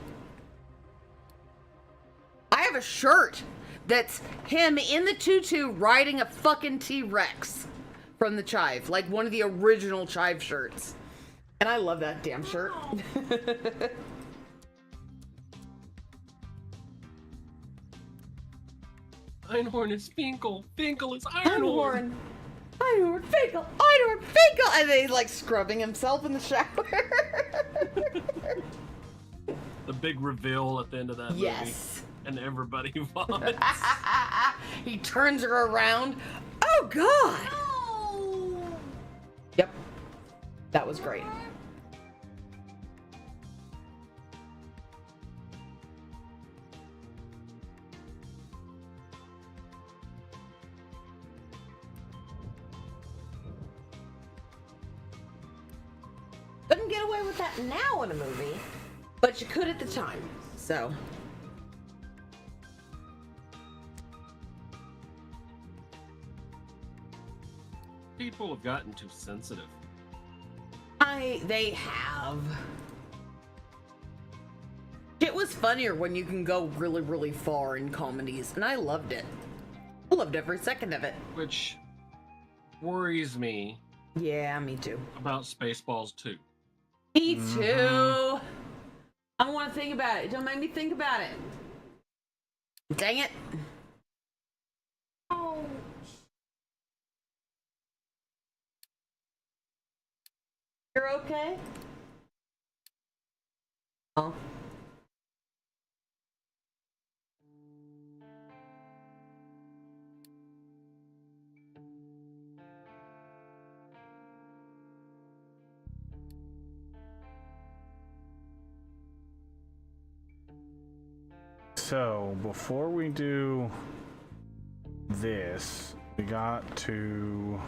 I have a shirt that's him in the tutu riding a fucking T-Rex from the Chive, like one of the original Chive shirts. And I love that damn shirt. Einhorn is Finkel. Finkel is Einhorn. Einhorn, Finkel, Einhorn, Finkel. And then he's like scrubbing himself in the shower. The big reveal at the end of that movie. Yes. And everybody vomits. He turns her around. Oh, God. No. Yep. That was great. Couldn't get away with that now in a movie, but you could at the time. So. People have gotten too sensitive. They have. It was funnier when you can go really, really far in comedies, and I loved it. I loved every second of it. Which worries me. Yeah, me too. About Spaceballs 2. Me too. I don't want to think about it. Don't make me think about it. Dang it. Oh. You're okay? Oh. So, before we do this, we got to...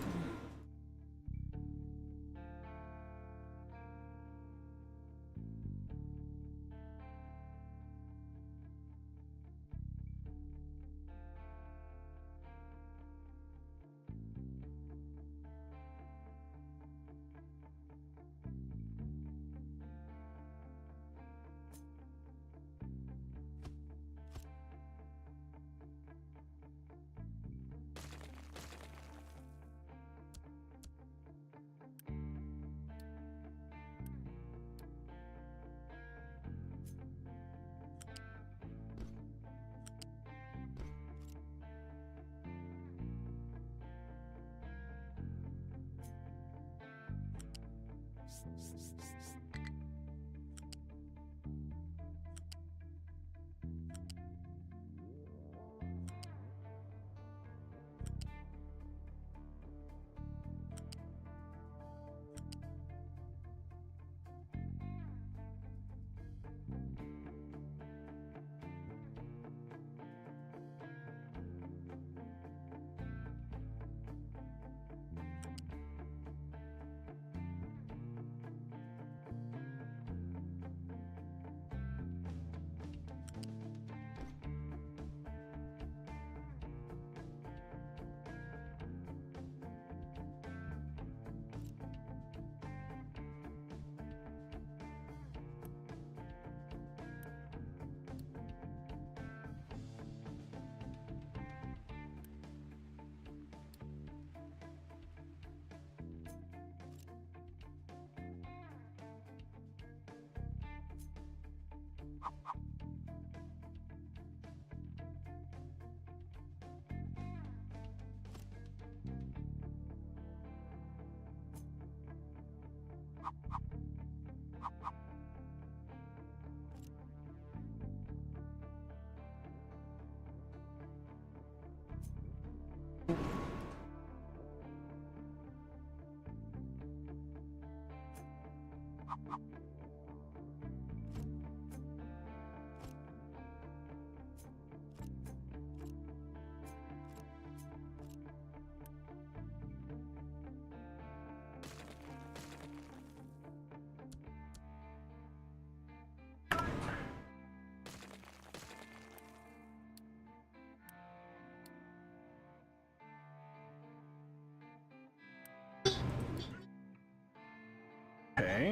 Okay,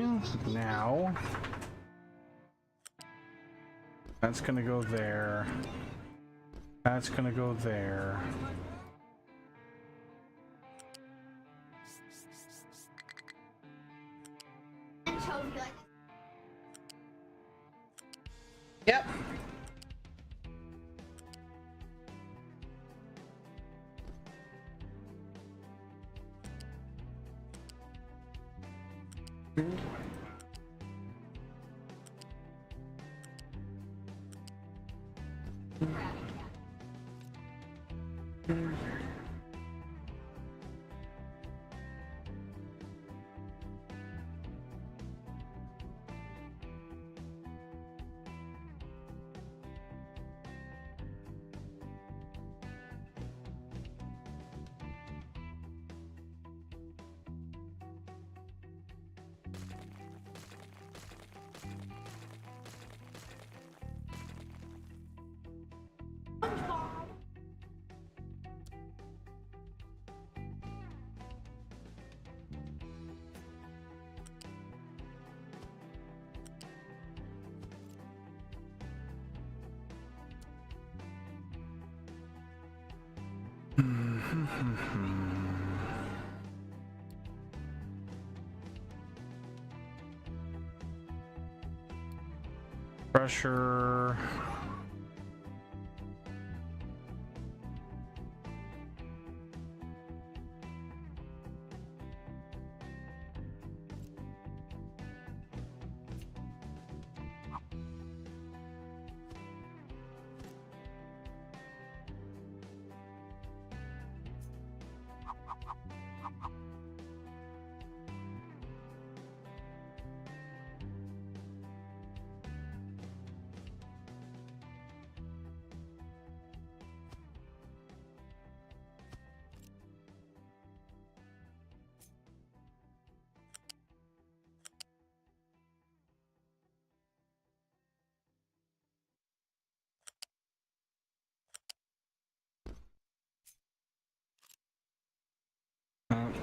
now that's gonna go there. That's gonna go there. Yep. Pressure.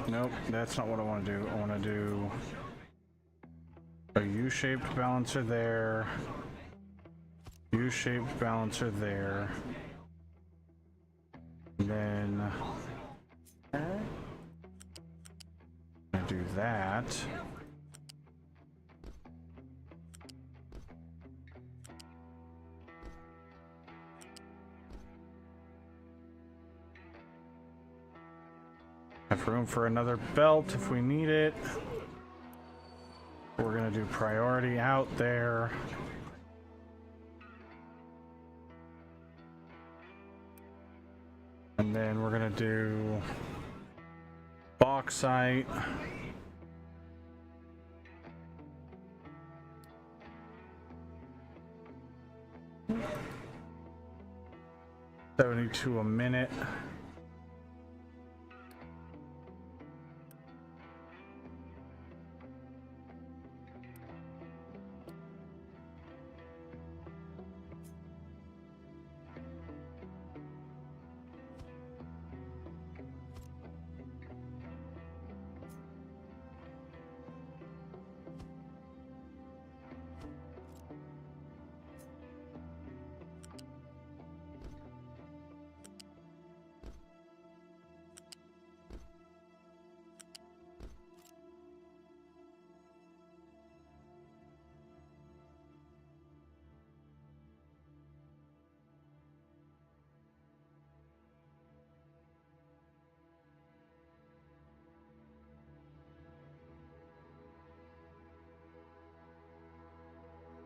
Nope, that's not what I want to do. I want to do a U-shaped balancer there, U-shaped balancer there, and then I do that. Have room for another belt if we need it. We're gonna do priority out there. And then we're gonna do bauxite. $72 a minute.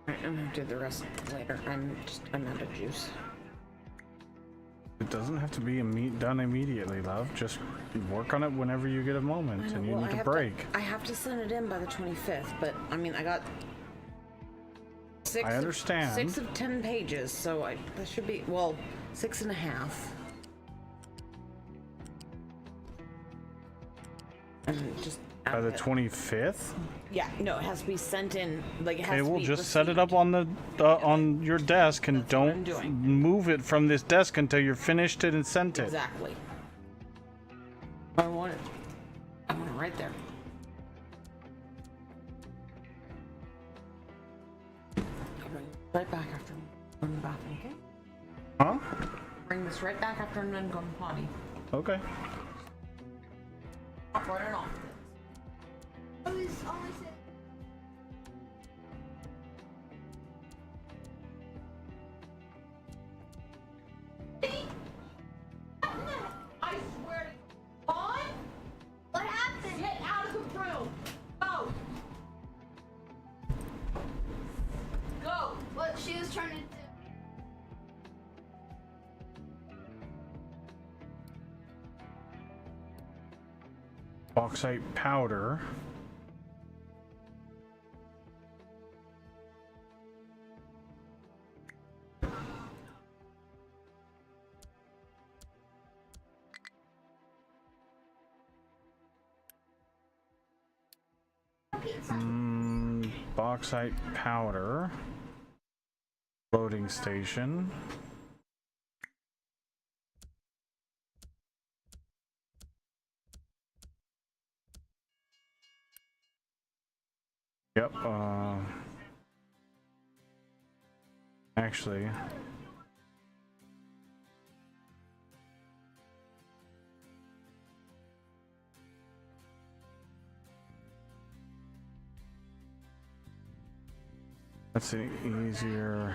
I'm gonna do the rest later. I'm out of juice. It doesn't have to be done immediately, love. Just work on it whenever you get a moment and you need to break. I have to send it in by the 25th, but I mean, I got I understand. 6 of 10 pages, so that should be, well, 6.5. And just By the 25th? Yeah, no, it has to be sent in. Like, it has Okay, to we'll be just set it received. up on the on your desk and That's what I'm don't doing. move it from this desk until you're finished it and sent it. Exactly. I want it right there. I'll bring it right back after I'm in the bathroom, okay? Huh? Bring this right back after I'm done going potty. Okay. I'll run it off. I swear to God. What happened? Get out of the room. Go. Go. What she was trying to do. Bauxite powder. Bauxite powder. Loading station. Yep, actually, That's an easier.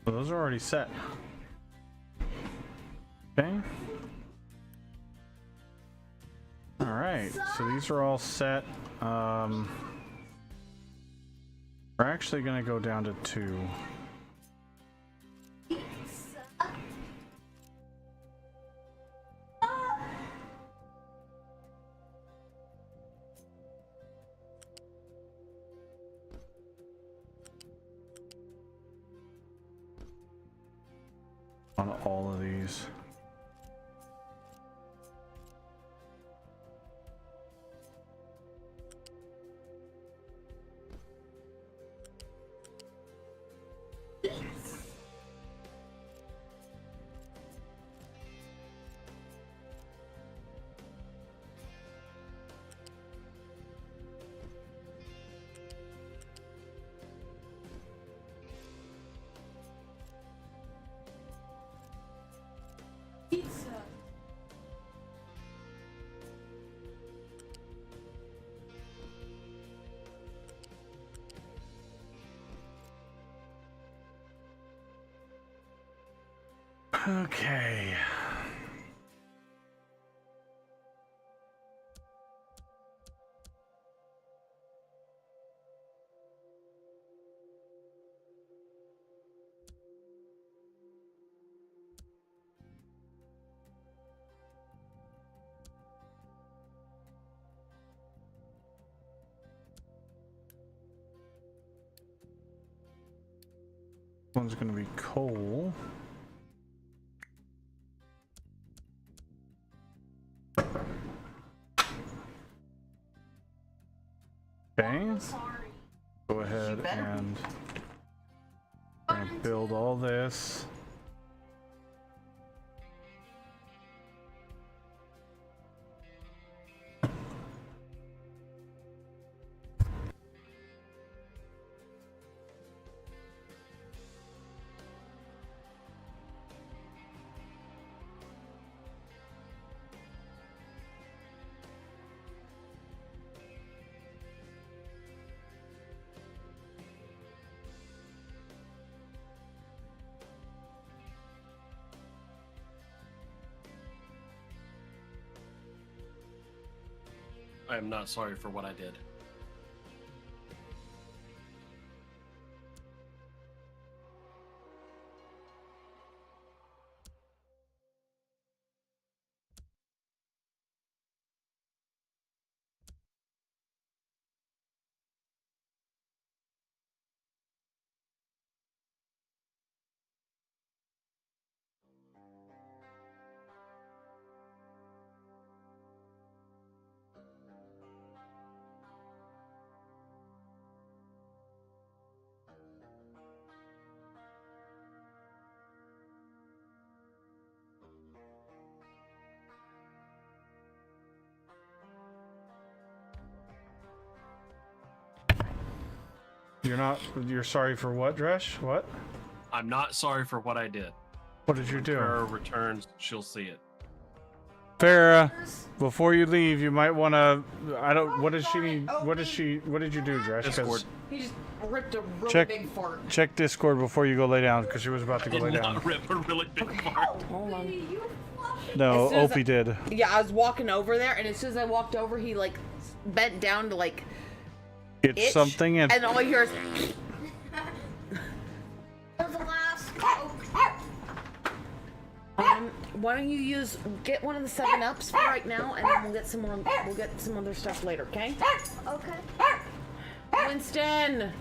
Well, those are already set. Okay. All right. So these are all set. We're actually going to go down to 2. On all of these. Okay. One's going to be coal. Okay. Go ahead and build all this. I am not sorry for what I did. You're sorry for what, Dresh? What? I'm not sorry for what I did. What did you do? Farah returns, she'll see it. Farah, before you leave, you might want to. What did she? What did you do, Dresh? Discord. He just ripped a really Check- big fart. Check Discord before you go lay down, because she was about to go lay Did down. not rip a really big fart. Hold on. No, As soon as Opie did. Yeah, I was walking over there, and as soon as I walked over, he like bent down to like It's itch, something and all I hear is. That was the last. Why don't you get one of the 7-Ups for right now, and then we'll get some more. We'll get some other stuff later, okay? Okay. Winston.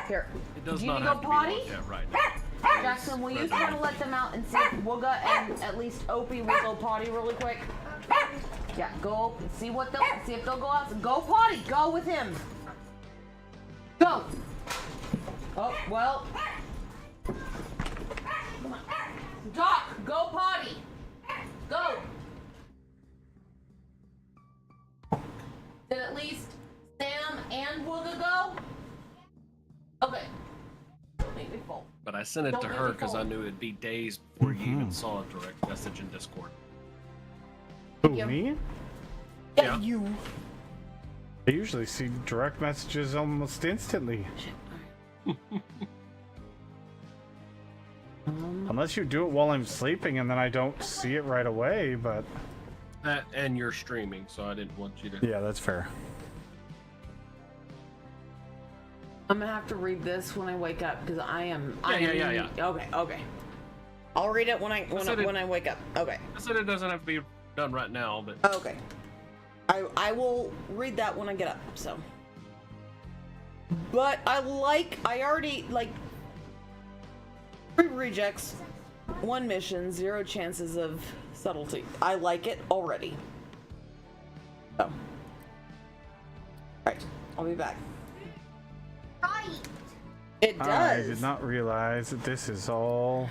Here. It does Do you not need to have go to potty? be looked at right now. Jackson, will you try to let them out and see if Wooga and at least Opie will go potty really quick? Yeah, go see if they'll go out. Go potty. Go with him. Go. Oh well. Doc, go potty. Go. Did at least Sam and Wooga go? Okay. Don't make me full. But I sent it to her because I knew it'd be days before you even saw a direct message in Discord. Who, me? Yeah, you. I usually see direct messages almost instantly. Unless you do it while I'm sleeping and then I don't see it right away, but... That and you're streaming, so I didn't want you to... Yeah, that's fair. I'm gonna have to read this when I wake up because I am. Yeah. Okay. I'll read it when I wake up. Okay. I said it doesn't have to be done right now, but... Okay. I will read that when I get up. So. But I already like 3 rejects, 1 mission, 0 chances of subtlety. I like it already. So. Right. I'll be back. Right. It does. I did not realize that this is all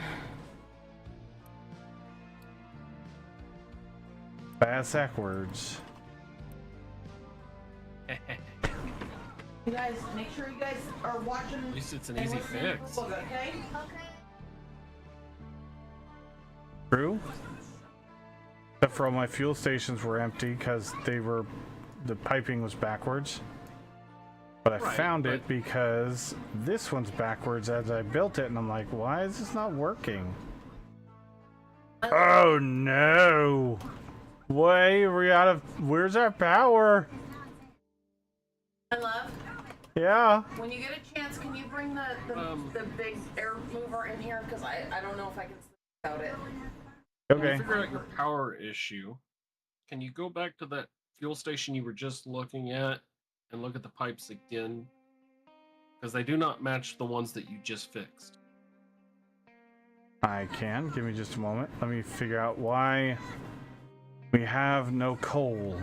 backwards. You guys, make sure you guys are watching. At least it's an easy fix. Okay? Okay. True. Except for all my fuel stations were empty because the piping was backwards. But I found it because this one's backwards as I built it, and I'm like, why is this not working? Oh no! Why are we out of? Where's our power? I love. Yeah. When you get a chance, can you bring the big air mover in here? Because I don't know if I can sleep without it. Okay. To figure out your power issue, can you go back to that fuel station you were just looking at and look at the pipes again? Because they do not match the ones that you just fixed. I can. Give me just a moment. Let me figure out why we have no coal.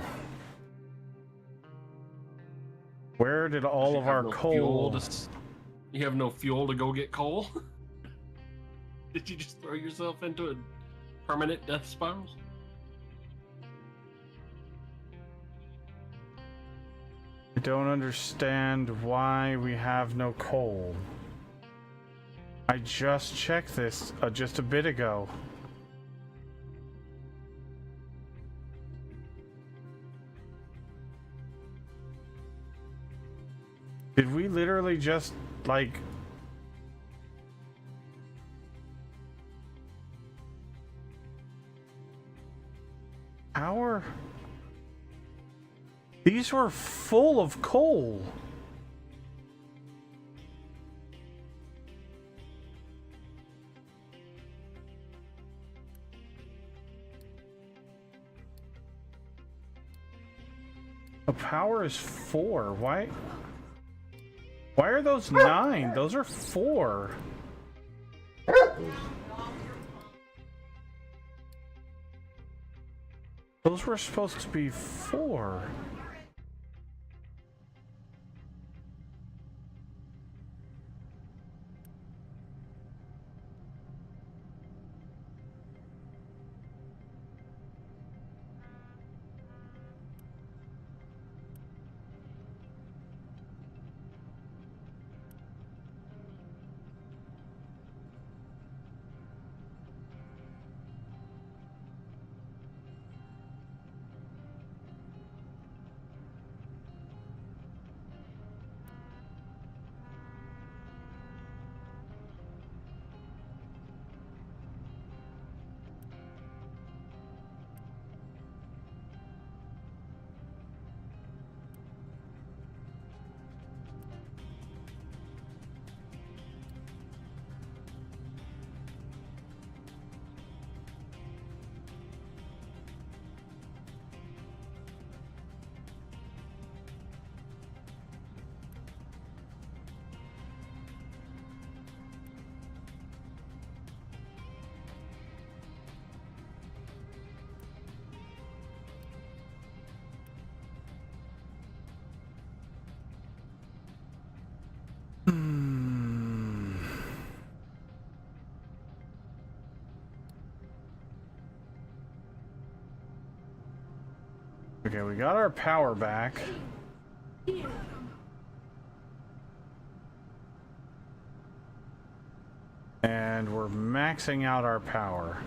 Where did all of our coal... You have no fuel to go get coal? Did you just throw yourself into a permanent death spiral? I don't understand why we have no coal. I just checked this just a bit ago. Did we literally just, like... Power? These were full of coal. The power is 4. Why are those 9? Those are 4. Those were supposed to be 4. Okay, we got our power back. And we're maxing out our power.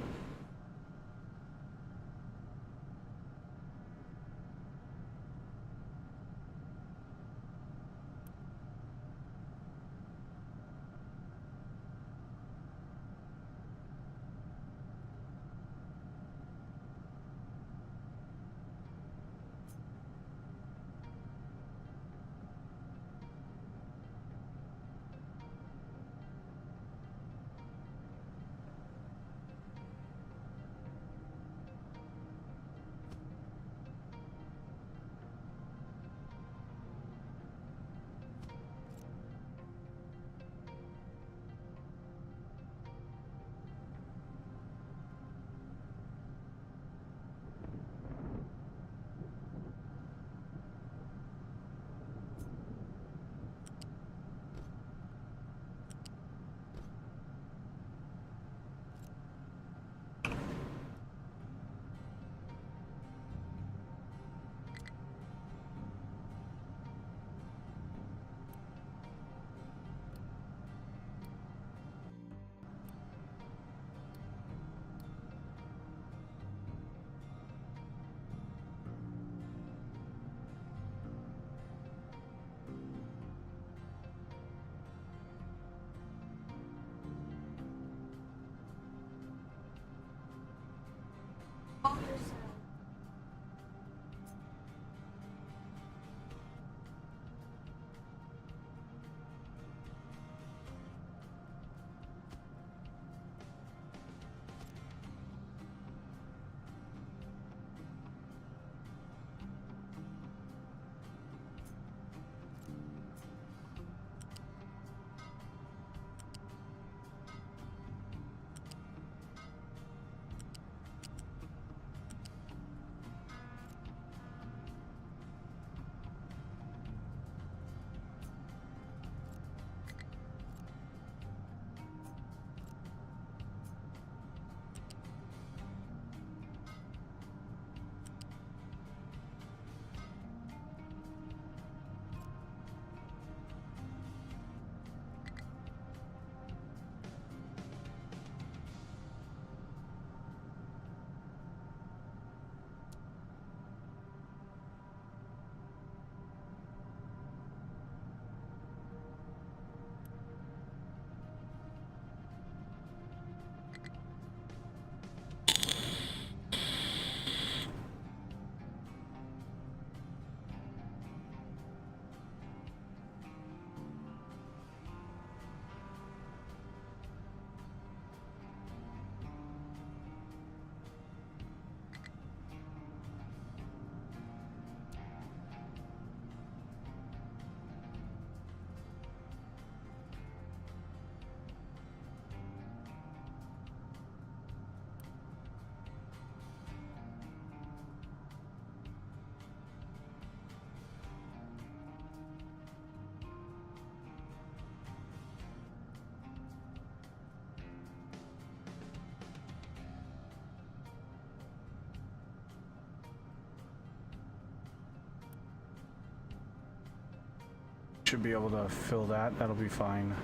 Should be able to fill that. That'll be fine.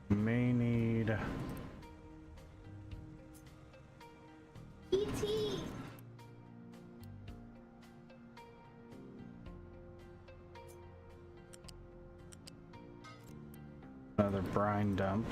May need... E.T. Another brine dump.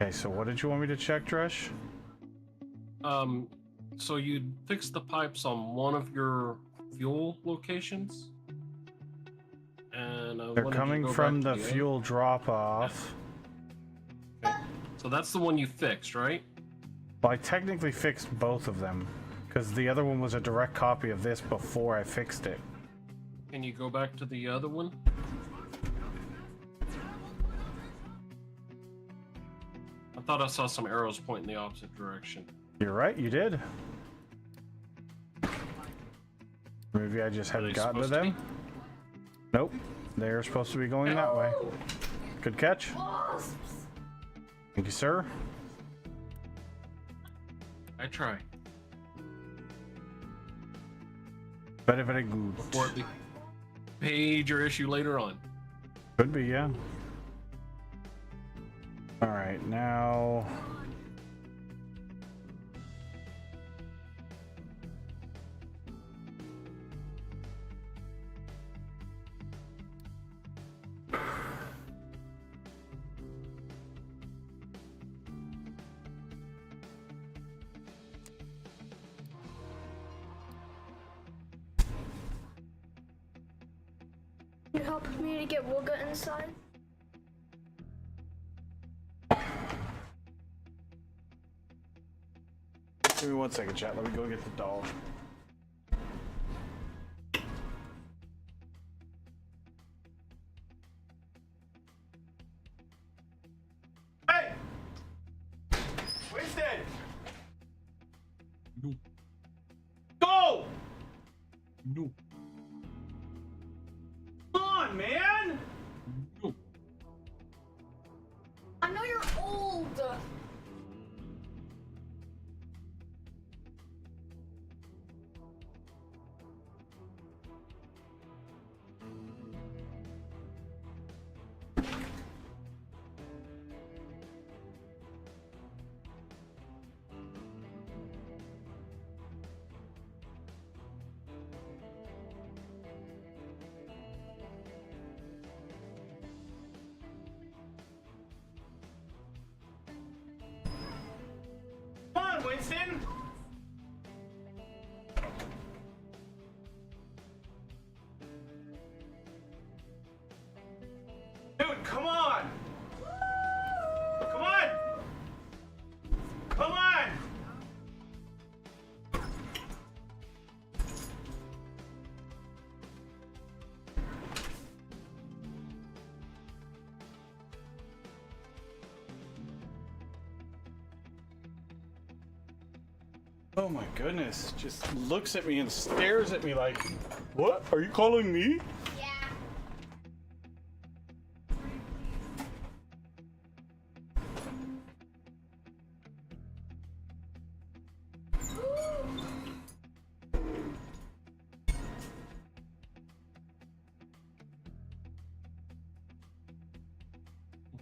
Okay, so what did you want me to check, Dresh? So you'd fix the pipes on one of your fuel locations, And They're coming from the fuel drop off. Okay. So that's the one you fixed, right? Well, I technically fixed both of them because the other one was a direct copy of this before I fixed it. Can you go back to the other one? I thought I saw some arrows pointing the opposite direction. You're right, you did. Maybe I just hadn't gotten to them. Nope, they're supposed to be going that way. Good catch. Thank you, sir. I try. Very, very good. Before it be major issue later on. Could be, yeah. All right, now. You help me to get Wooga inside? Give me 1 second, chat. Let me go get the doll. Hey! Winston! No. Go! No. Come on, man! No. I know you're old. Come on, Winston! Dude, come on! Come on! Come on! Oh my goodness, just looks at me and stares at me like, what? Are you calling me? Yeah.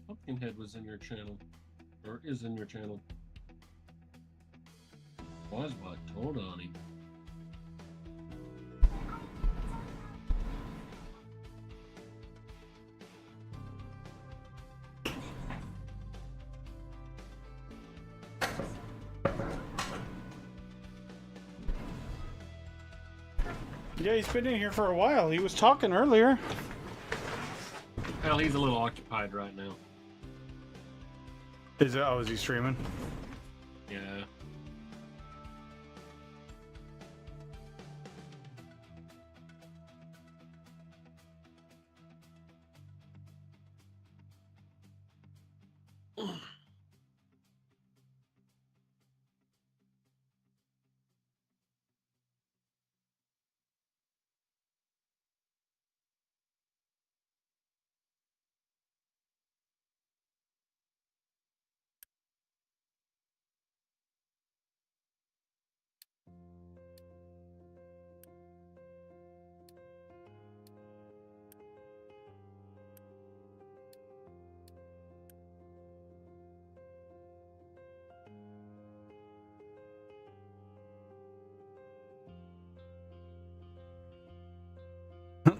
Pumpkinhead was in your channel. Or is in your channel. Was what? Told on him. Yeah, he's been in here for a while. He was talking earlier. Well, he's a little occupied right now. Is it? Oh, is he streaming? Yeah.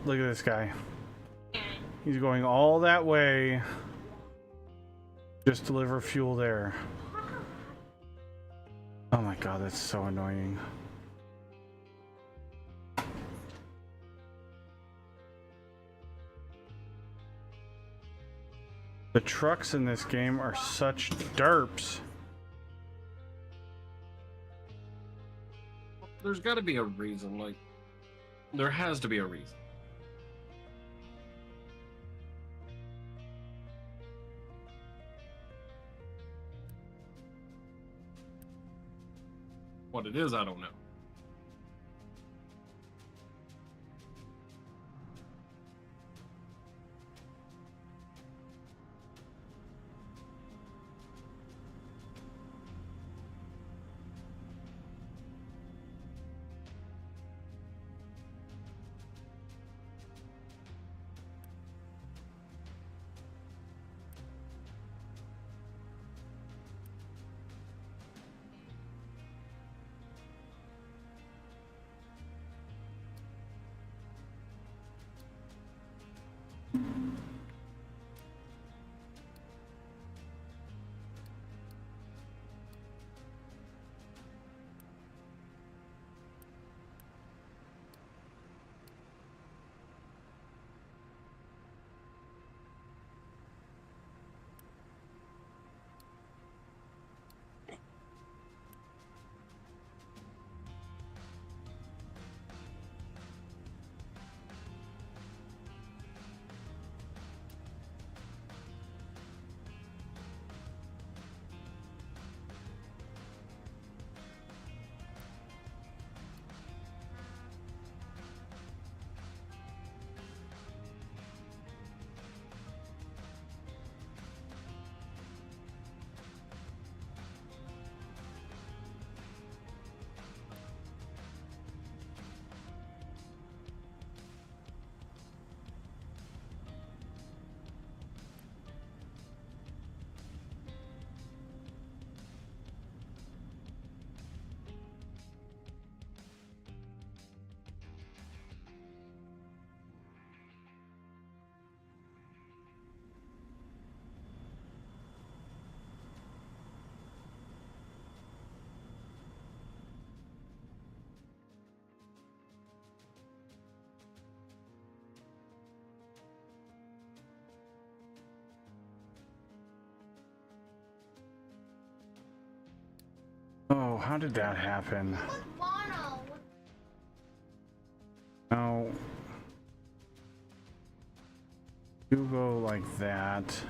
Look at this guy. He's going all that way just to deliver fuel there. Oh my god, that's so annoying. The trucks in this game are such derps. There's got to be a reason. Like, there has to be a reason. What it is, I don't know. Oh, how did that happen? No. You go like that.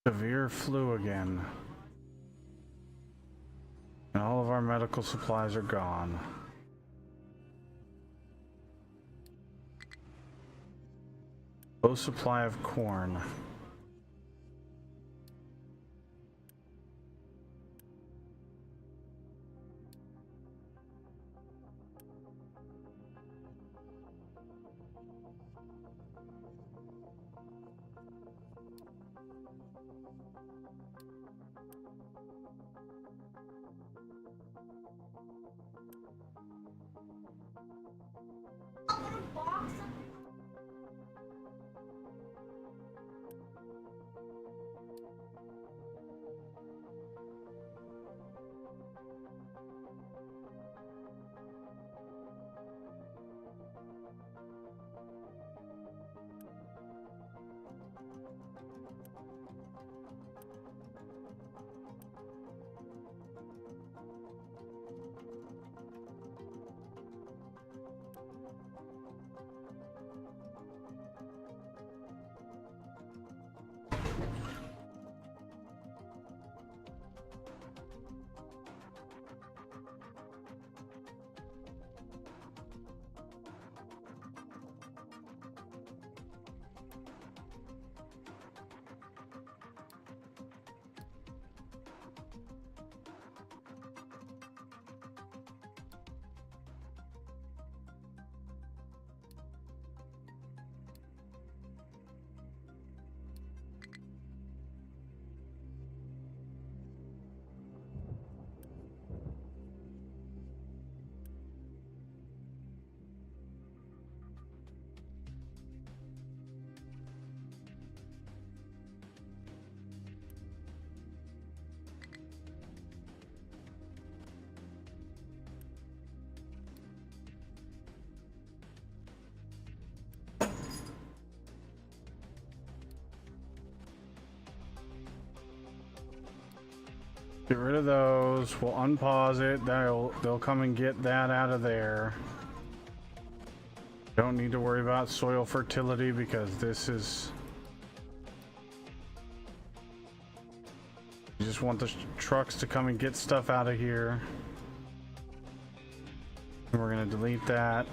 Severe flu again. And all of our medical supplies are gone. Low supply of corn. Get rid of those. We'll unpause it. They'll come and get that out of there. Don't need to worry about soil fertility because this is... You just want the trucks to come and get stuff out of here. And we're gonna delete that.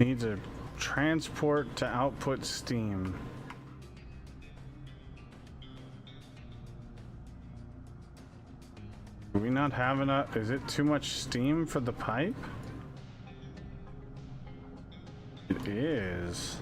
Needs a transport to output steam. Do we not have enough? Is it too much steam for the pipe? It is.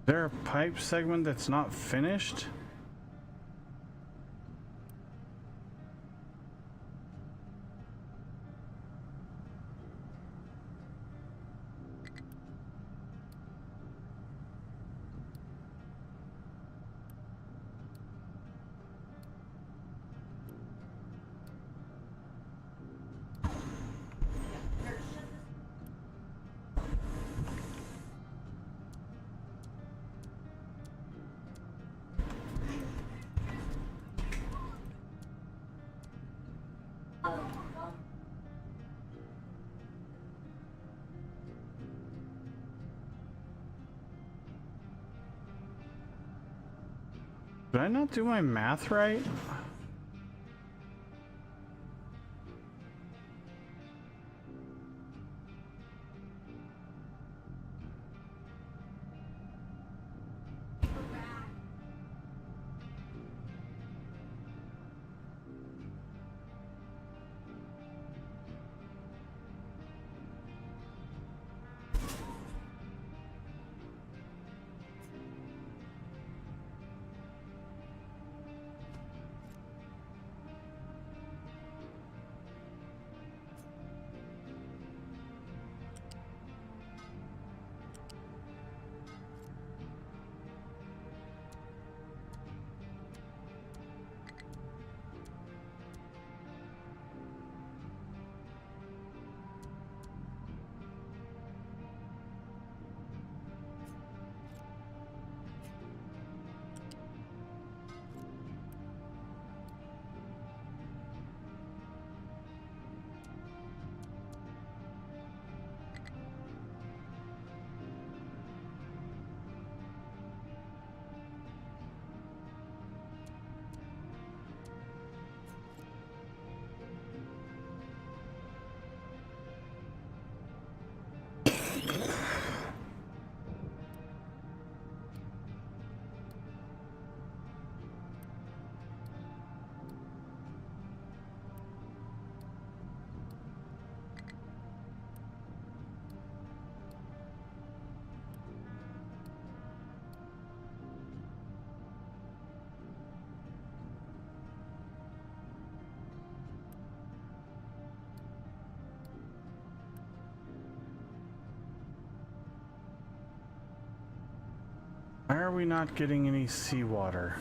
Is there a pipe segment that's not finished? Did I not do my math right? Why are we not getting any seawater?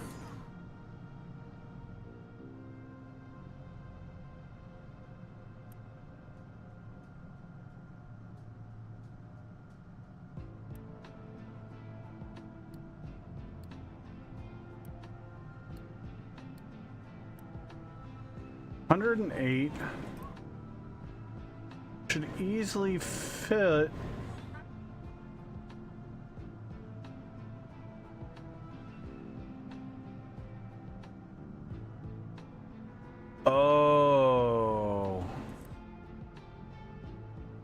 $108 should easily fit. Oh.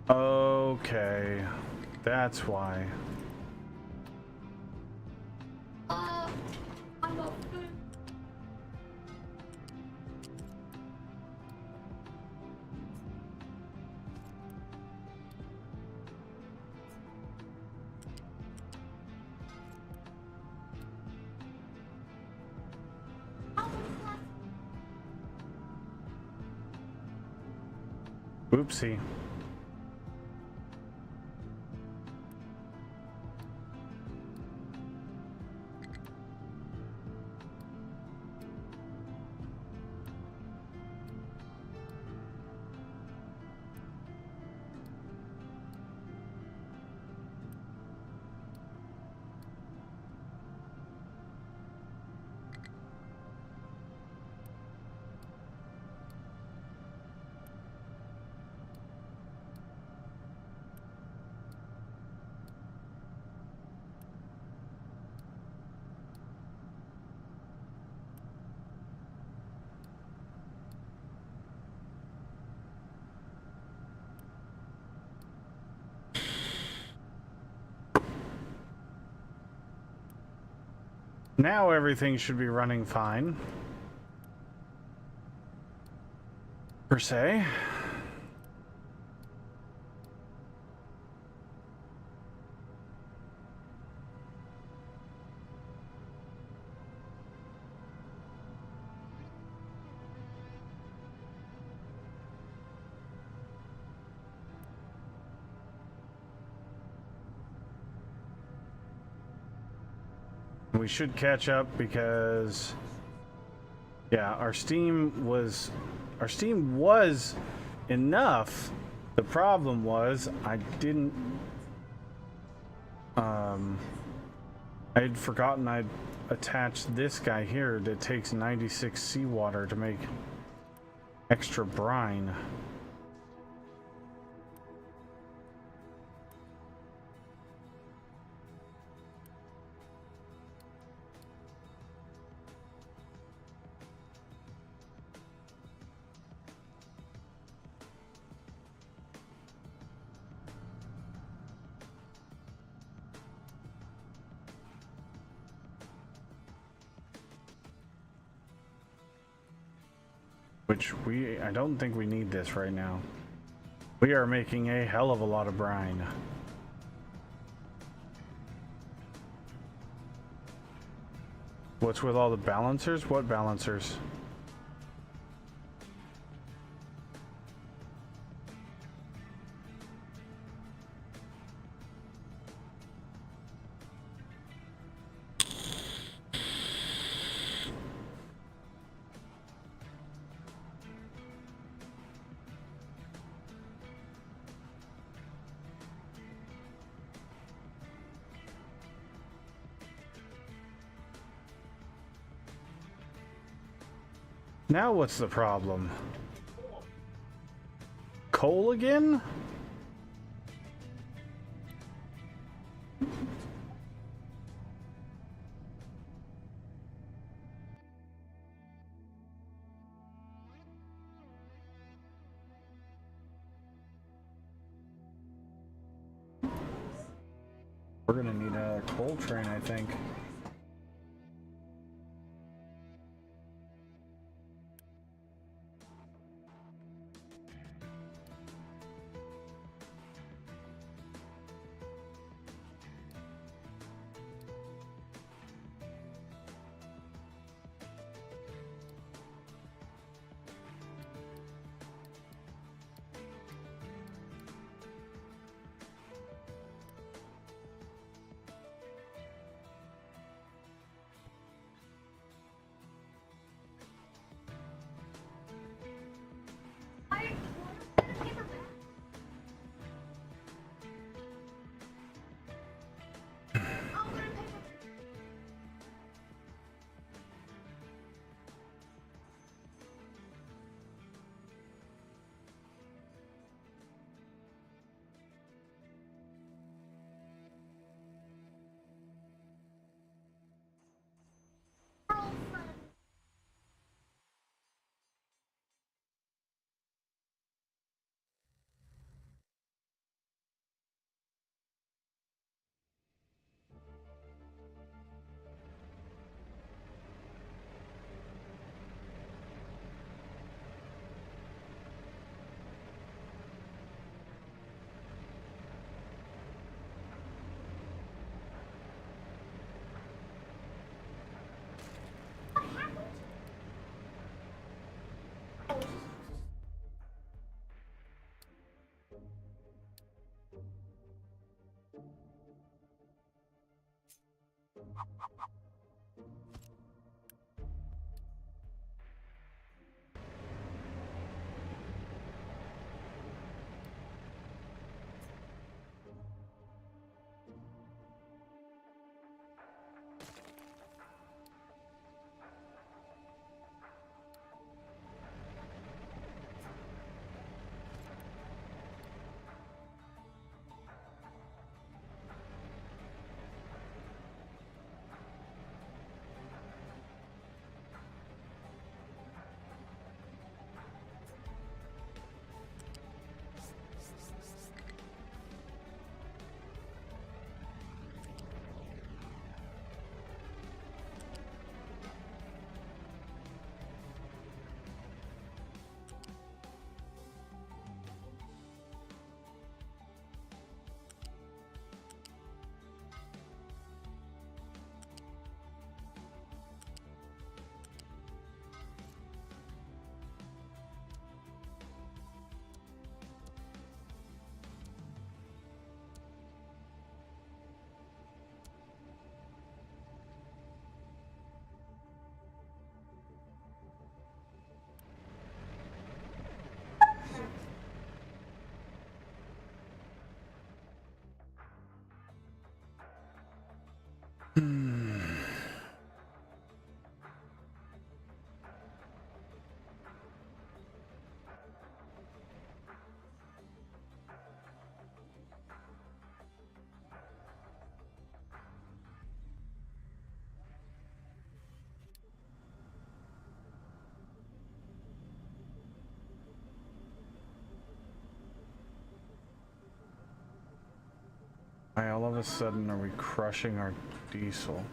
Okay. That's why. I'm up. Oopsie. Now everything should be running fine. Per se. We should catch up because, yeah, our steam was enough. The problem was I had forgotten I'd attached this guy here that takes 96 seawater to make extra brine. Which I don't think we need this right now. We are making a hell of a lot of brine. What's with all the balancers? What balancers? Now what's the problem? Coal again? We're gonna need a coal train, I think. Why all of a sudden are we crushing our diesel?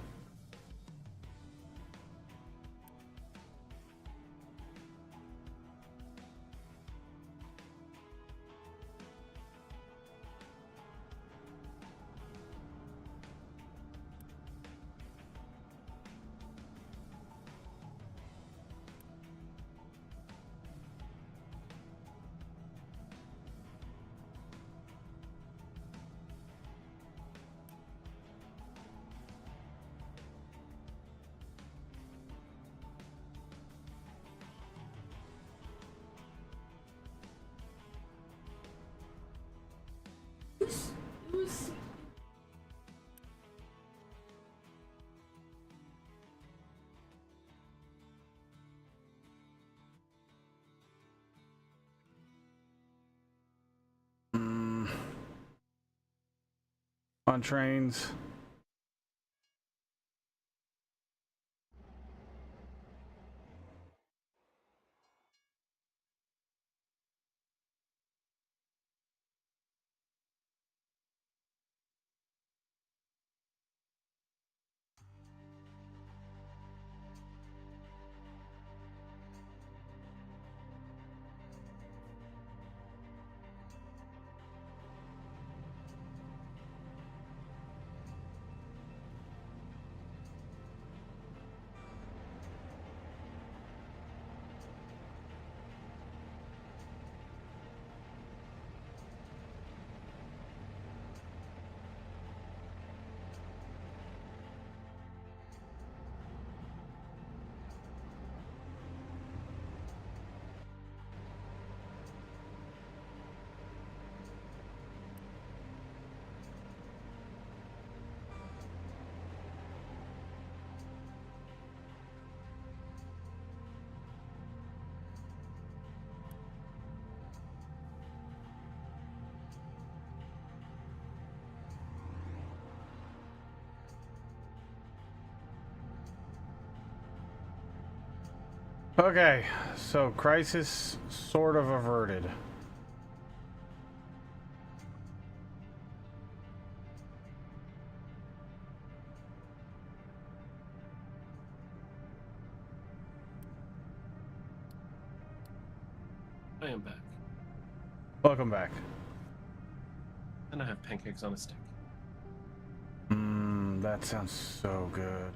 On trains. Okay, so crisis sort of averted. I am back. Welcome back. And I have pancakes on a stick. That sounds so good.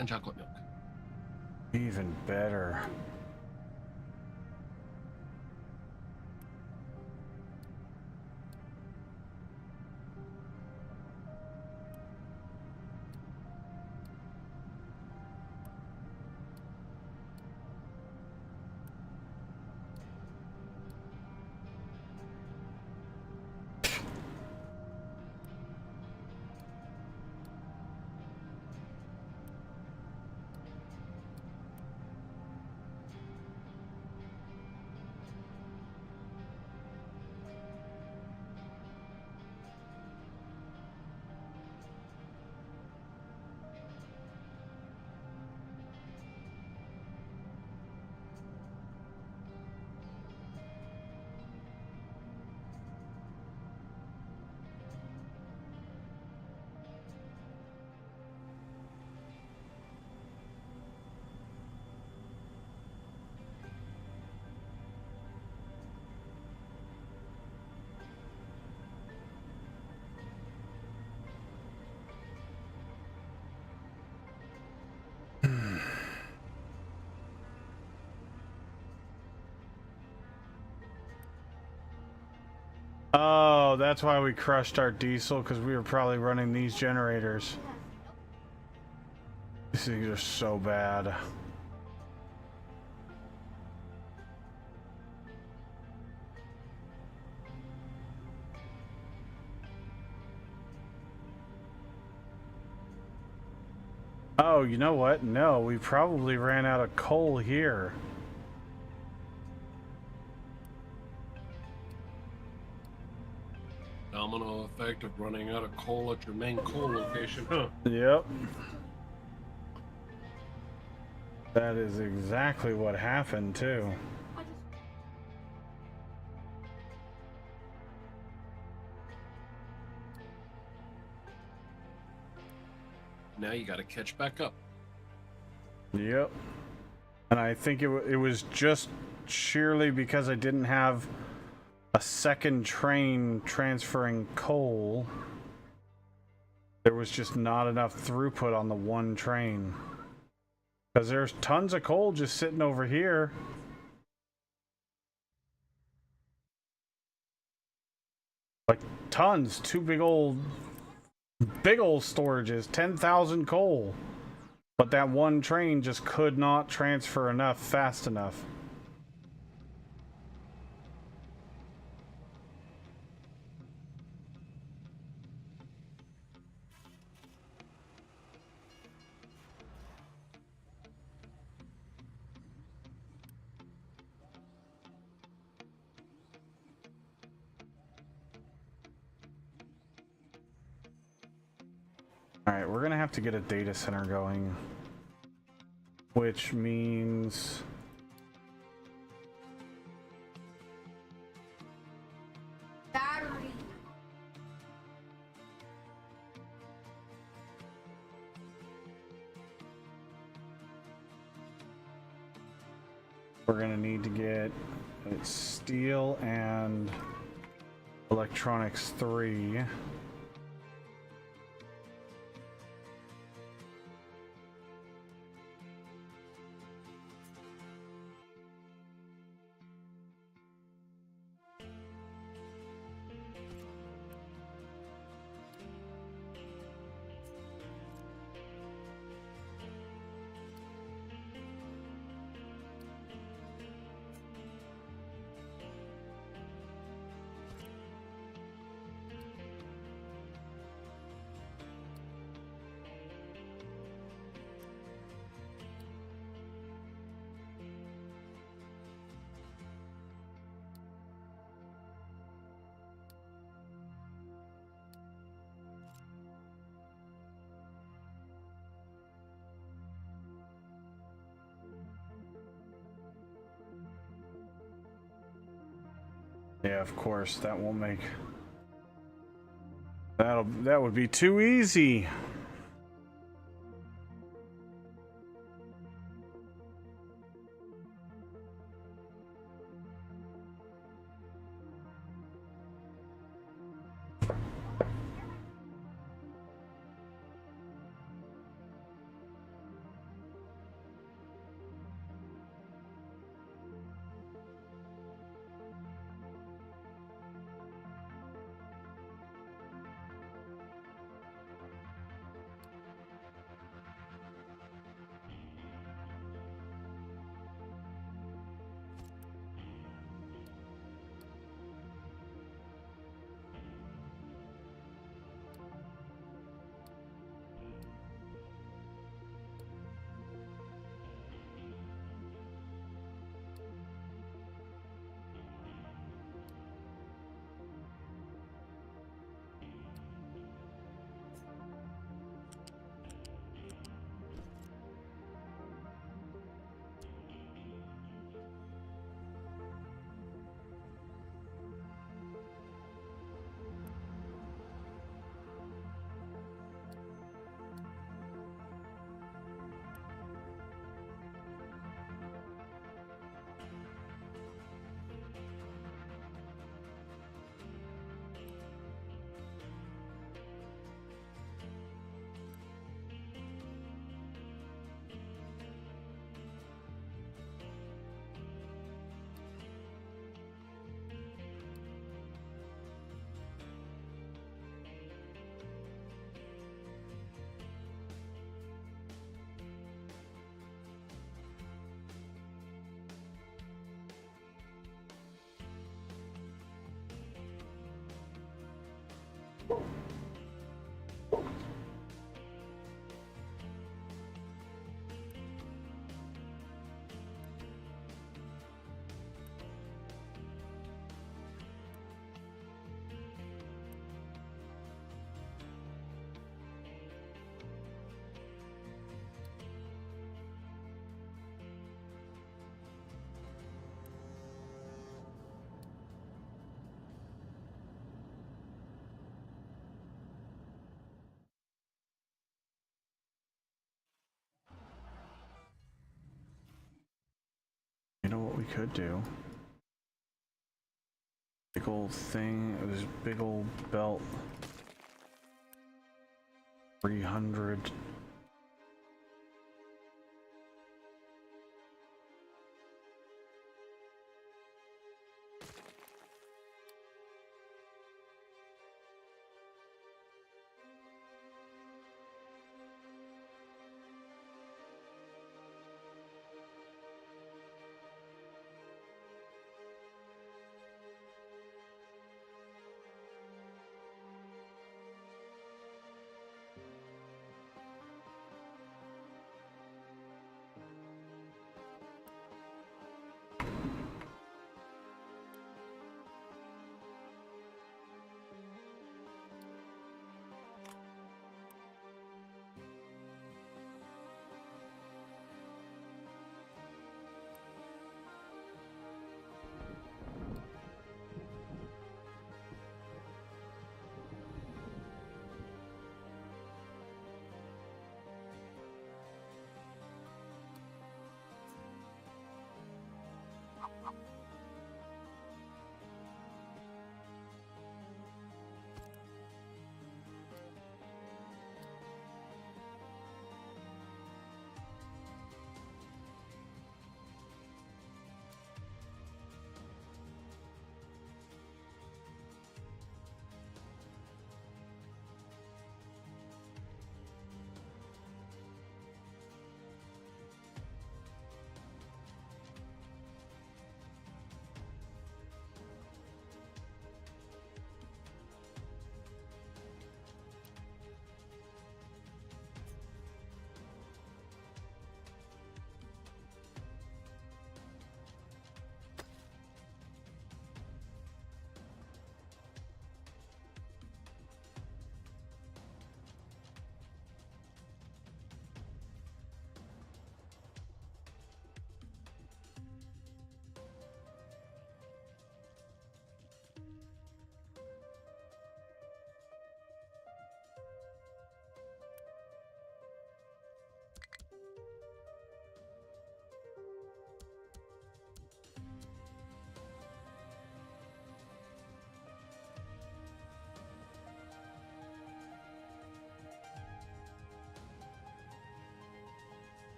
And chocolate milk. Even better. Oh, that's why we crushed our diesel, because we were probably running these generators. These things are so bad. Oh, you know what? No, we probably ran out of coal here. Domino effect of running out of coal at your main coal location, huh? Yep. That is exactly what happened, too. Now you gotta catch back up. Yep. And I think it was just sheerly because I didn't have a second train transferring coal. There was just not enough throughput on the one train. Because there's tons of coal just sitting over here. Like tons, two big old storages, 10,000 coal. But that one train just could not transfer enough fast enough. All right, we're gonna have to get a data center going, which means Battery. we're gonna need to get steel and electronics 3. Yeah, of course, that won't make... That would be too easy. You know what we could do? Big old thing, this big old belt. 300.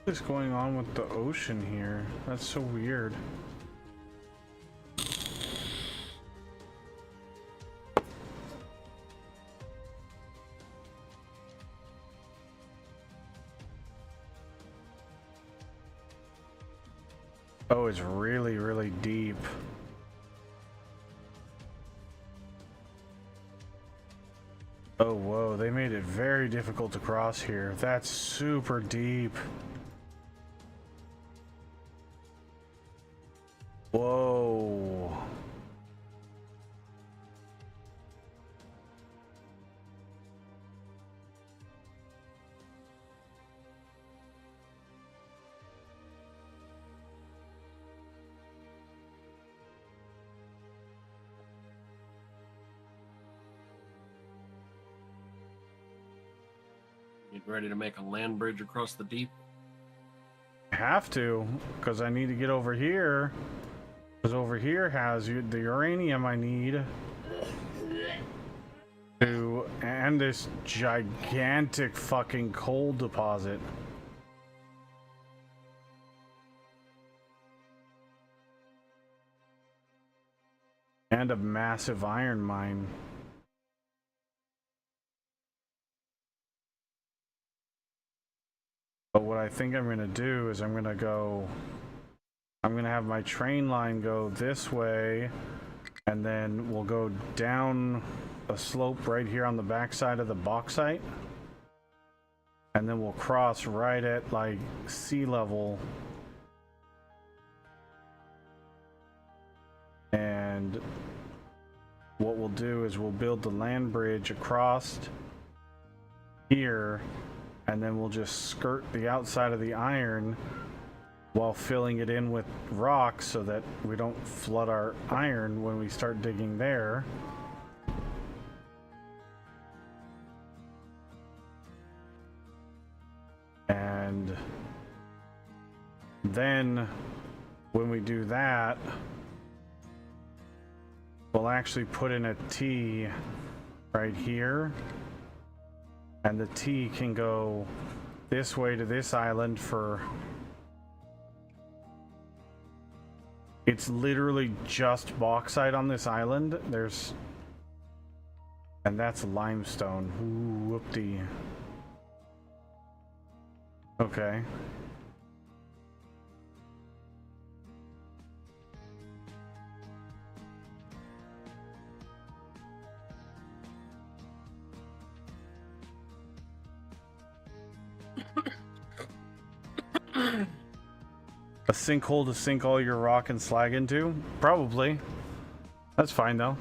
What is going on with the ocean here? That's so weird. Oh, it's really, really deep. Oh, whoa, they made it very difficult to cross here. That's super deep. Whoa. Get ready to make a land bridge across the deep. I have to, because I need to get over here. Because over here has the uranium I need to, and this gigantic fucking coal deposit. And a massive iron mine. But what I think I'm going to do is I'm going to have my train line go this way, and then we'll go down a slope right here on the backside of the bauxite. And then we'll cross right at like sea level. And what we'll do is we'll build the land bridge across here, and then we'll just skirt the outside of the iron while filling it in with rock so that we don't flood our iron when we start digging there. And then when we do that, we'll actually put in a T right here, and the T can go this way to this island for... It's literally just bauxite on this island. And that's limestone. Ooh, whoop-dee. Okay. A sinkhole to sink all your rock and slag into? Probably. That's fine though.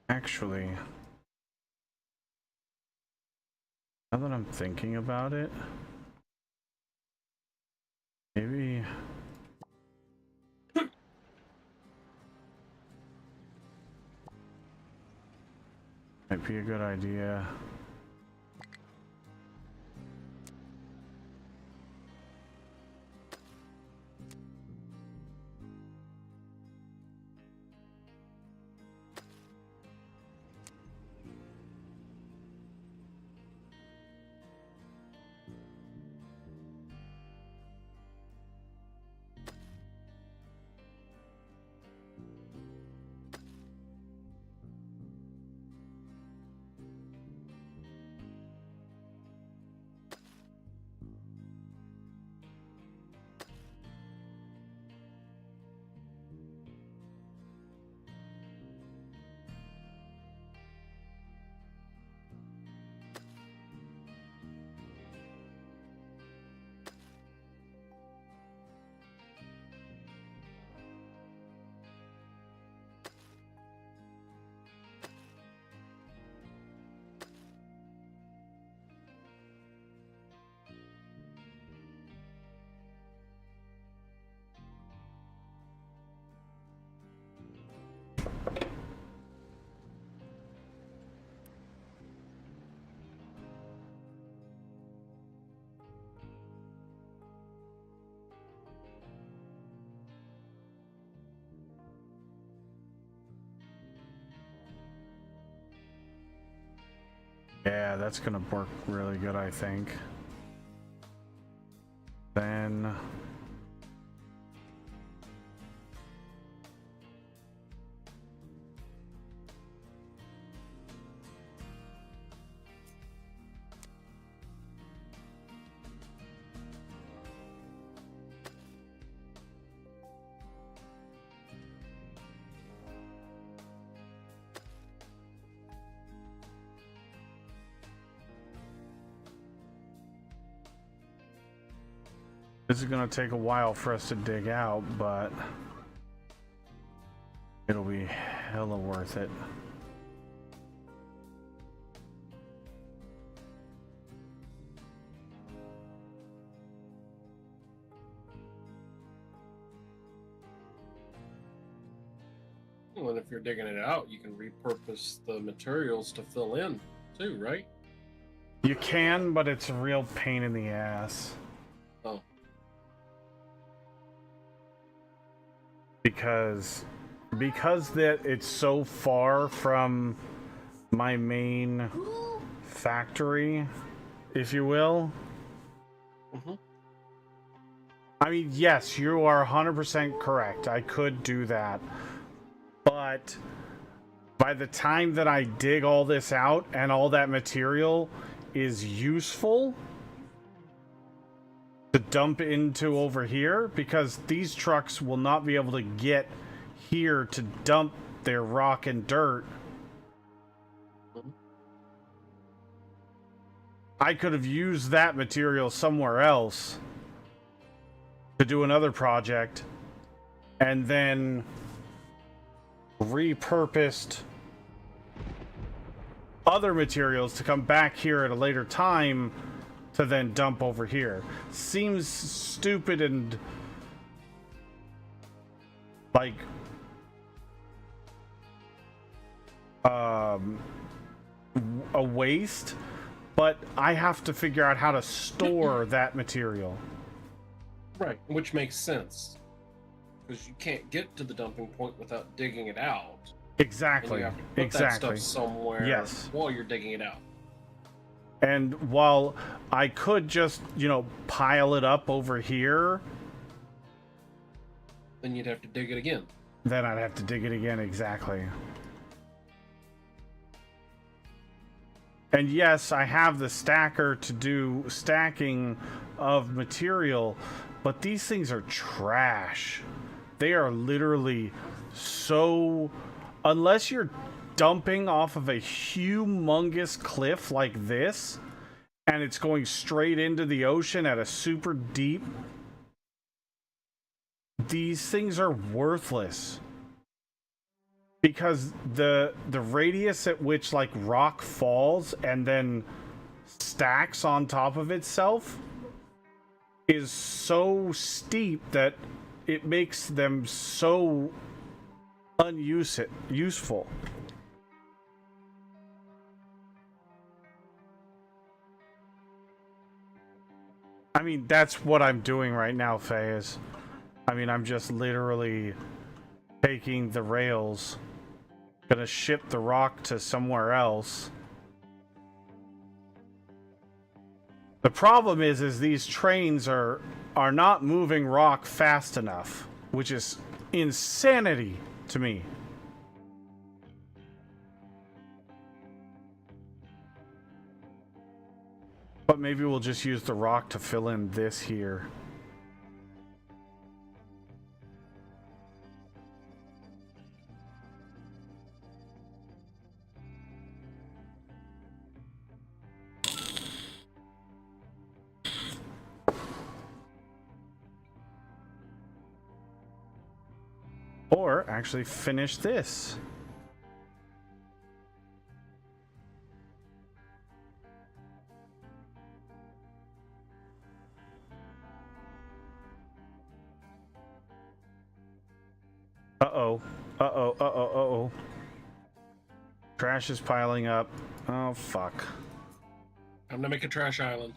Actually, now that I'm thinking about it, maybe might be a good idea. Yeah, that's gonna work really good, I think. Then this is gonna take a while for us to dig out, but it'll be hella worth it. Well, and if you're digging it out, you can repurpose the materials to fill in too, right? You can, but it's a real pain in the ass. Oh. Because that it's so far from my main factory, if you will. Mm-hmm. I mean, yes, you are 100% correct. I could do that. But by the time that I dig all this out and all that material is useful to dump into over here, because these trucks will not be able to get here to dump their rock and dirt. I could have used that material somewhere else to do another project and then repurposed other materials to come back here at a later time to then dump over here. Seems stupid and like a waste, but I have to figure out how to store that material. Right, which makes sense. Because you can't get to the dumping point without digging it out. Exactly. And you have to put Exactly. that stuff somewhere Yes. while you're digging it out. And while I could just, pile it up over here, Then you'd have to dig it again. then I'd have to dig it again. Exactly. And yes, I have the stacker to do stacking of material, but these things are trash. They are literally so... Unless you're dumping off of a humongous cliff like this, and it's going straight into the ocean at a super deep, these things are worthless. Because the radius at which like rock falls and then stacks on top of itself is so steep that it makes them so useful. I mean, that's what I'm doing right now, Faye. I'm just literally taking the rails, gonna ship the rock to somewhere else. The problem is these trains are not moving rock fast enough, which is insanity to me. But maybe we'll just use the rock to fill in this here. Or actually finish this. Uh-oh. Uh-oh. Uh-oh. Uh-oh. Trash is piling up. Oh, fuck. I'm gonna make a trash island.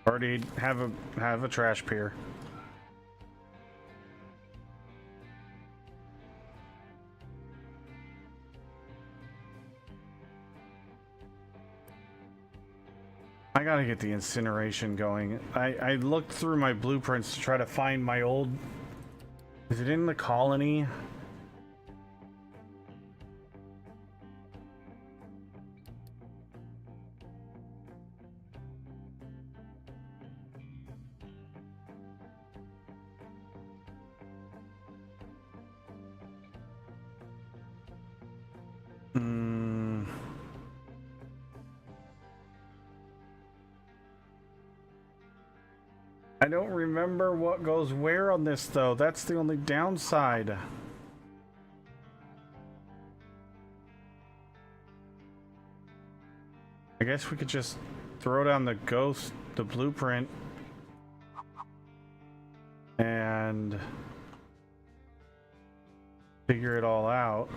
Already have a trash pier. I gotta get the incineration going. I looked through my blueprints to try to find my old... Is it in the colony? I don't remember what goes where on this, though. That's the only downside. I guess we could just throw down the blueprint, and figure it all out.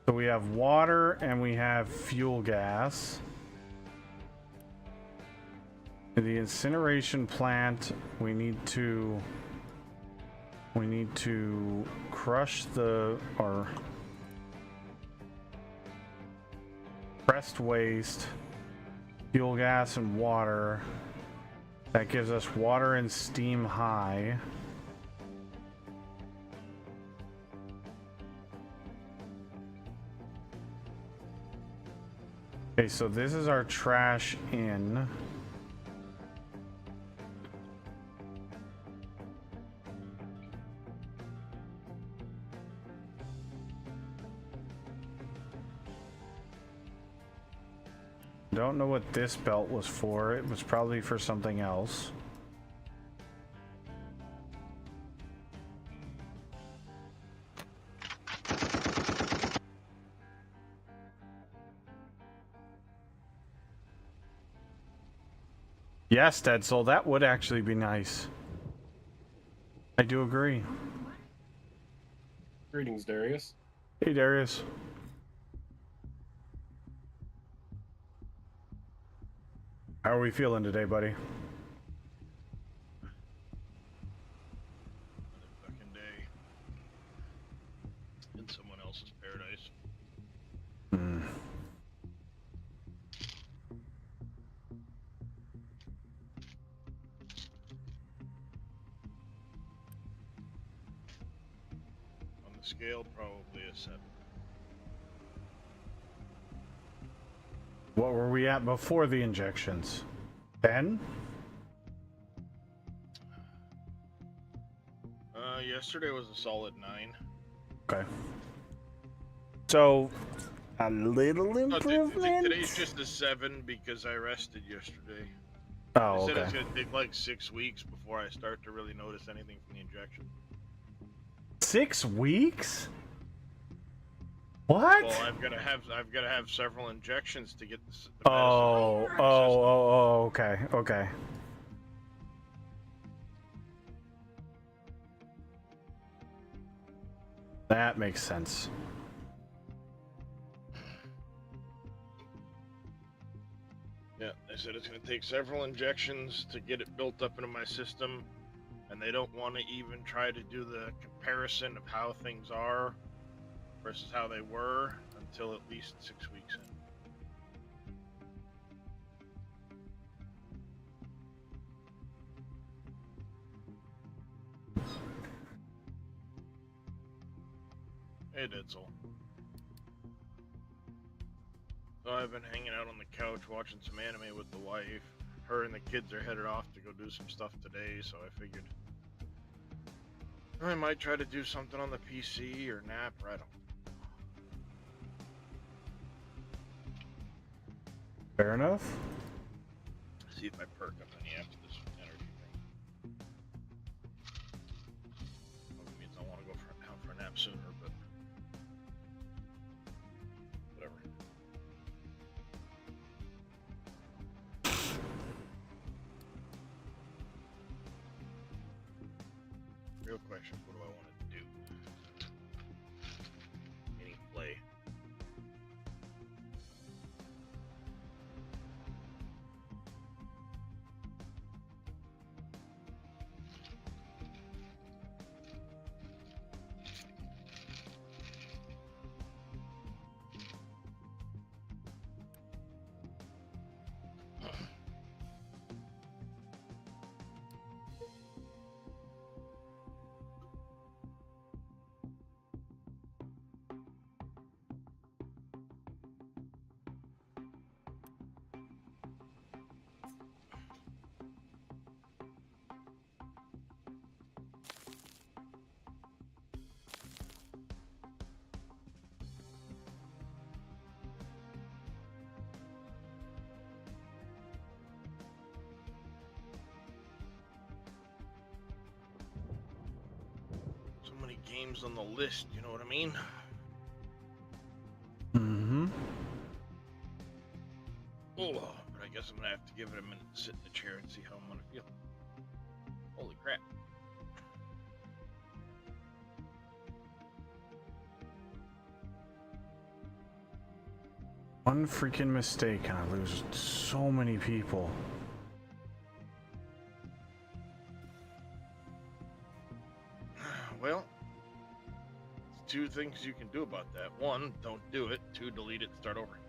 So we have water and we have fuel gas. The incineration plant, we need to crush or pressed waste, fuel gas and water. That gives us water and steam high. Okay, so this is our trash in. Don't know what this belt was for. It was probably for something else. Yes, Dead Soul, that would actually be nice. I do agree. Greetings, Darius. Hey, Darius. How are we feeling today, buddy? Another fucking day in someone else's paradise. On the scale, probably a 7. What were we at before the injections? 10? Yesterday was a solid 9. Okay. So, a little improvement? Today's just a 7 because I rested yesterday. Oh, I said okay. it's gonna take like 6 weeks before I start to really notice anything from the injection. 6 weeks? What? Well, I've got to have several injections to get the medicine. Okay, okay. That makes sense. Yeah, they said it's going to take several injections to get it built up into my system, and they don't want to even try to do the comparison of how things are versus how they were until at least 6 weeks in. Hey, Ditzel. So I've been hanging out on the couch watching some anime with the wife. Her and the kids are headed off to go do some stuff today, so I figured I might try to do something on the PC or nap, or I don't. Fair enough. See if I perk up any after this energy thing. Probably means I want to go out for a nap sooner, but whatever. Real question, what do I want to do? Any play? names on the list, you know what I mean? Mm-hmm. Oh, but I guess I'm gonna have to give it a minute to sit in the chair and see how I'm gonna feel. Holy crap. One freaking mistake and I lose so many people. Well, there's two things you can do about that. One, don't do it. Two, delete it and start over.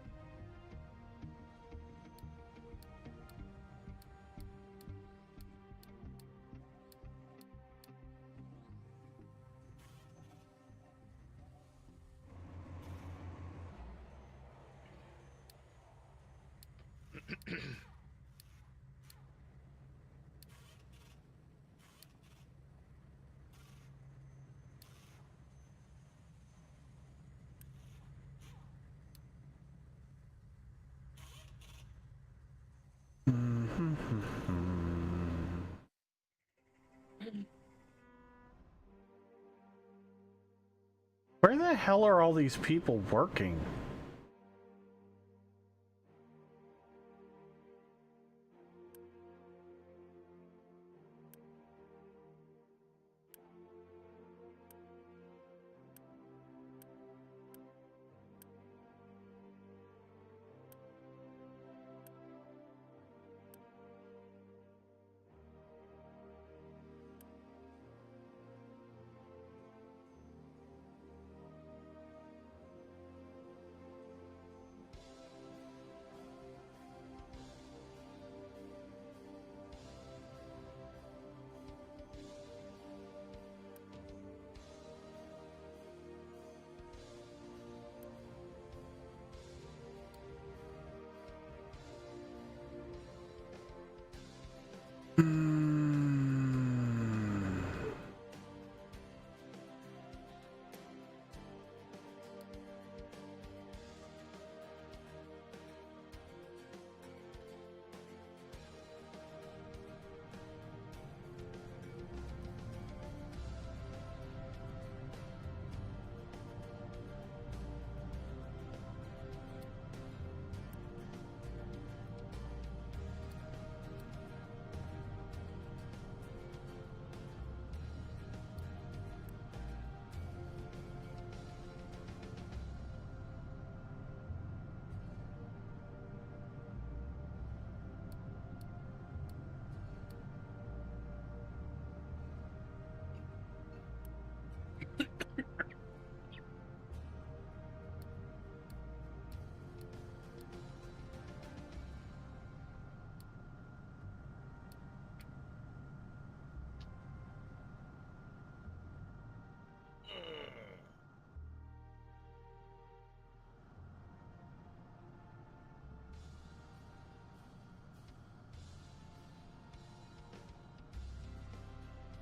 Where the hell are all these people working?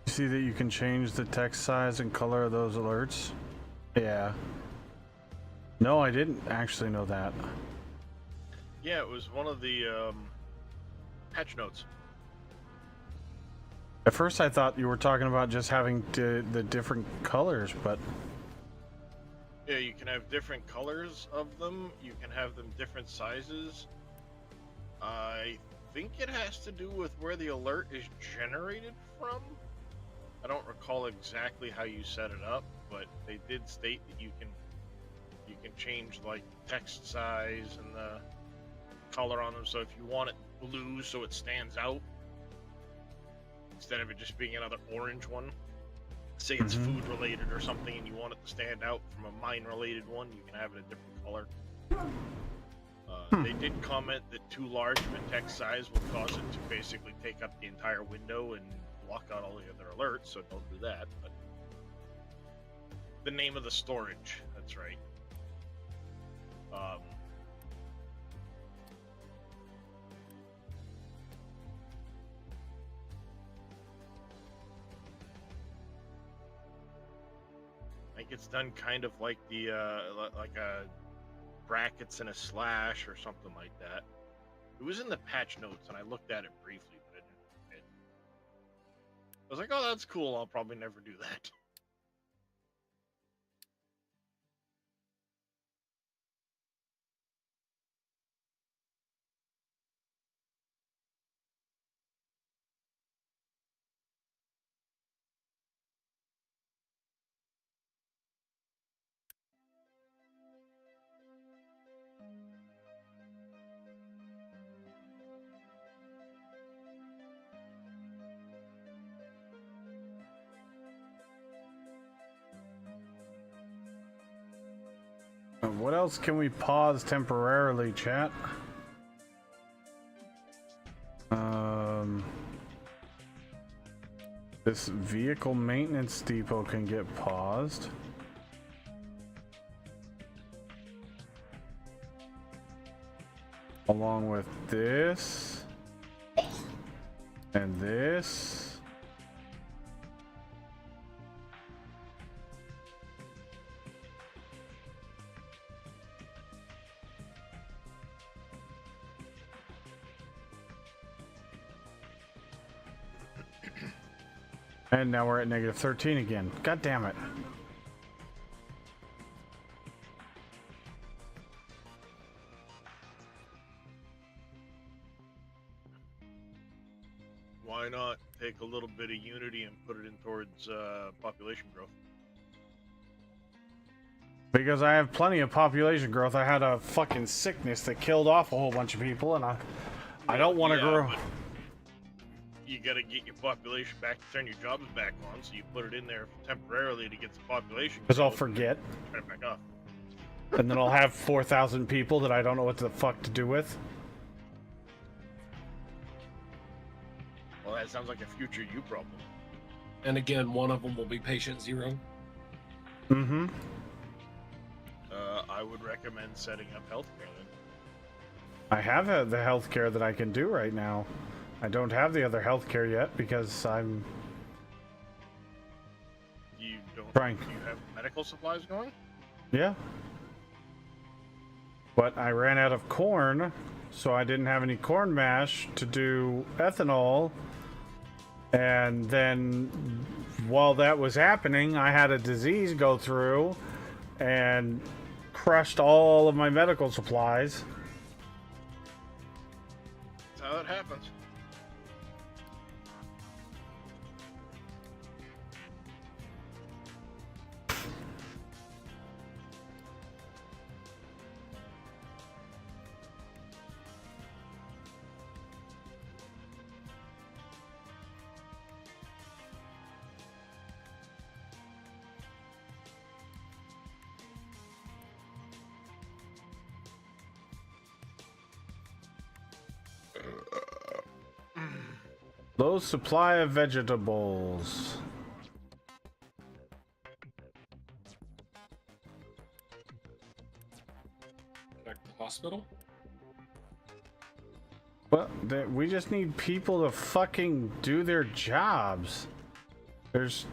See that you can change the text size and color of those alerts? Yeah. No, I didn't actually know that. Yeah, it was one of the patch notes. At first I thought you were talking about just having the different colors, but... Yeah, you can have different colors of them. You can have them different sizes. I think it has to do with where the alert is generated from. I don't recall exactly how you set it up, but they did state that you can change like text size and the color on them. So if you want it blue so it stands out instead of it just being another orange one, say it's food related or something and you want it to stand out from a mine related one, you can have it a different color. They did comment that too large of a text size will cause it to basically take up the entire window and block out all the other alerts, so don't do that. But the name of the storage, that's right. I think it's done kind of like the like a brackets and a slash or something like that. It was in the patch notes and I looked at it briefly, but I was like, oh, that's cool. I'll probably never do that. What else can we pause temporarily, chat? This vehicle maintenance depot can get paused. Along with this. And this. And now we're at negative 13 again. God damn it. Why not take a little bit of unity and put it in towards population growth? Because I have plenty of population growth. I had a fucking sickness that killed off a whole bunch of people, and I don't want to grow. You gotta get your population back to turn your jobs back on, so you put it in there temporarily to get the population. Because I'll forget. Turn it back off. And then I'll have 4,000 people that I don't know what the fuck to do with. Well, that sounds like a future you problem. And again, one of them will be patient 0. Mm-hmm. I would recommend setting up healthcare then. I have the healthcare that I can do right now. I don't have the other healthcare yet because I'm You don't. trying. Do you have medical supplies going? Yeah. But I ran out of corn, so I didn't have any corn mash to do ethanol. And then while that was happening, I had a disease go through and crushed all of my medical supplies. That's how it happens. Low supply of vegetables. Back to the hospital. Well, we just need people to fucking do their jobs. There's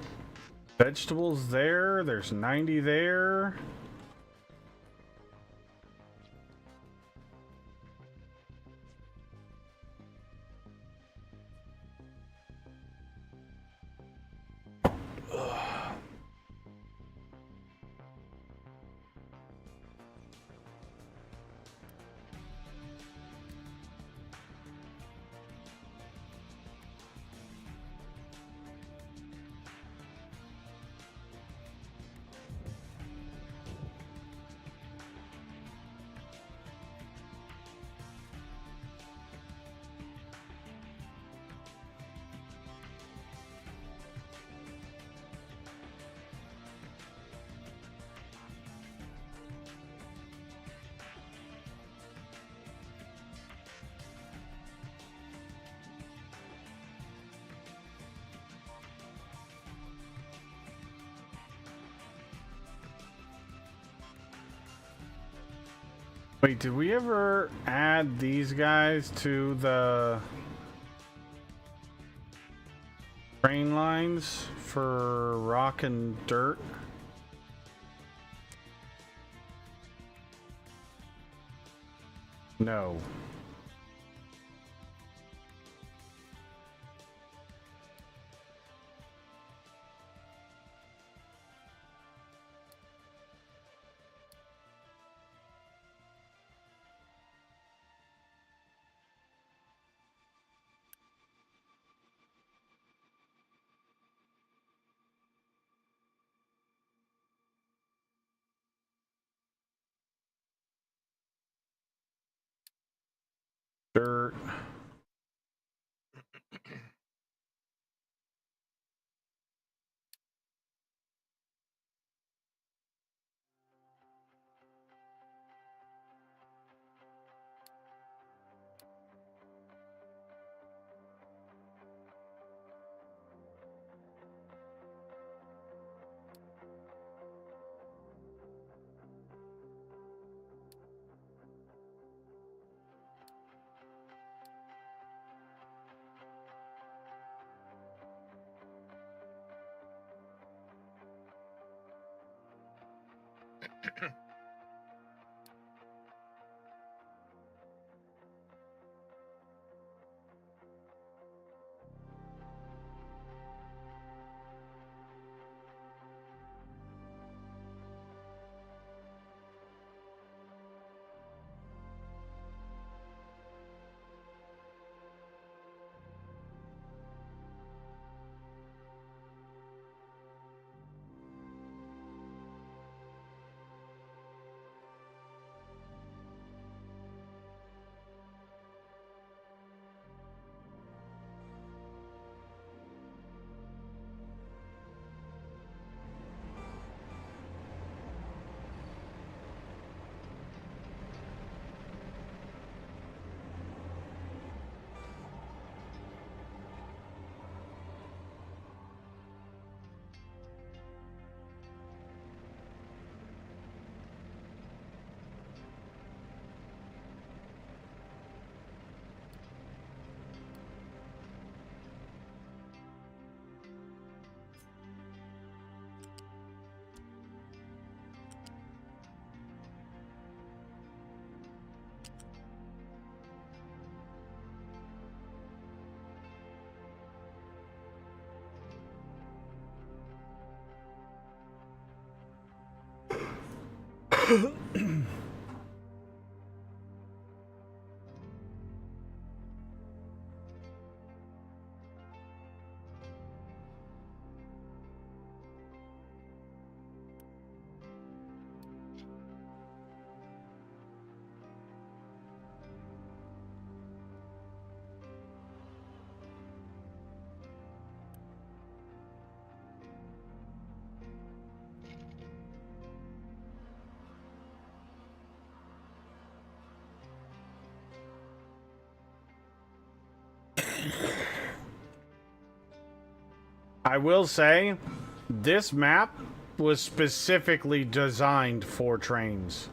vegetables there. There's 90 there. Wait, did we ever add these guys to the train lines for rock and dirt? No. Dirt. I will say, this map was specifically designed for trains.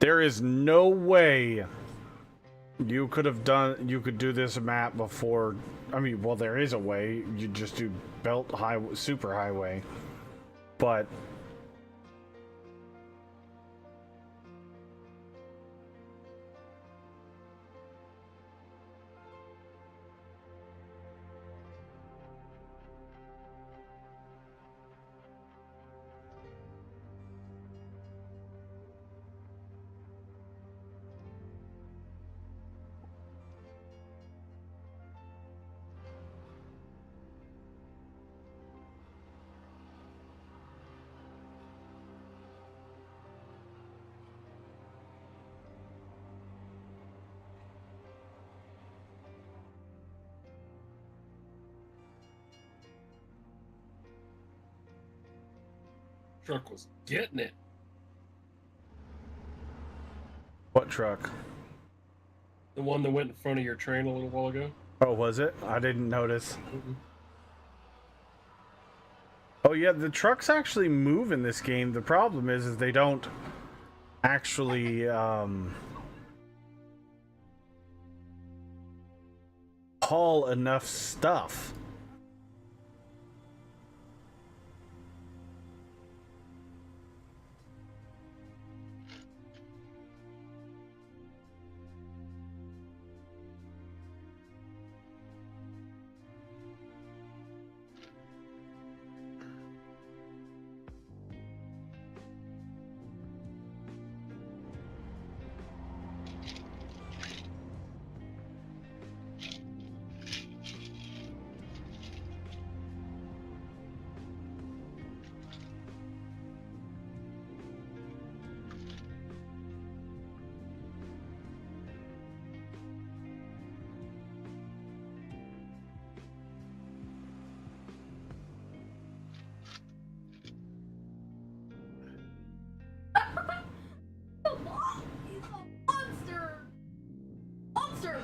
There is no way you could do this map before. I mean, well, there is a way. You just do belt highway, super highway, but Truck was getting it. what truck? The one that went in front of your train a little while ago. Oh, was it? I didn't notice. Mm-hmm. Oh yeah, the trucks actually move in this game. The problem is they don't actually haul enough stuff. He's a monster! Monster!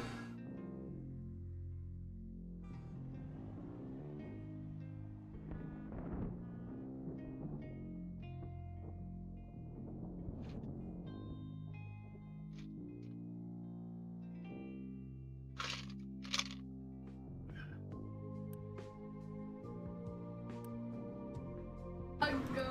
I go.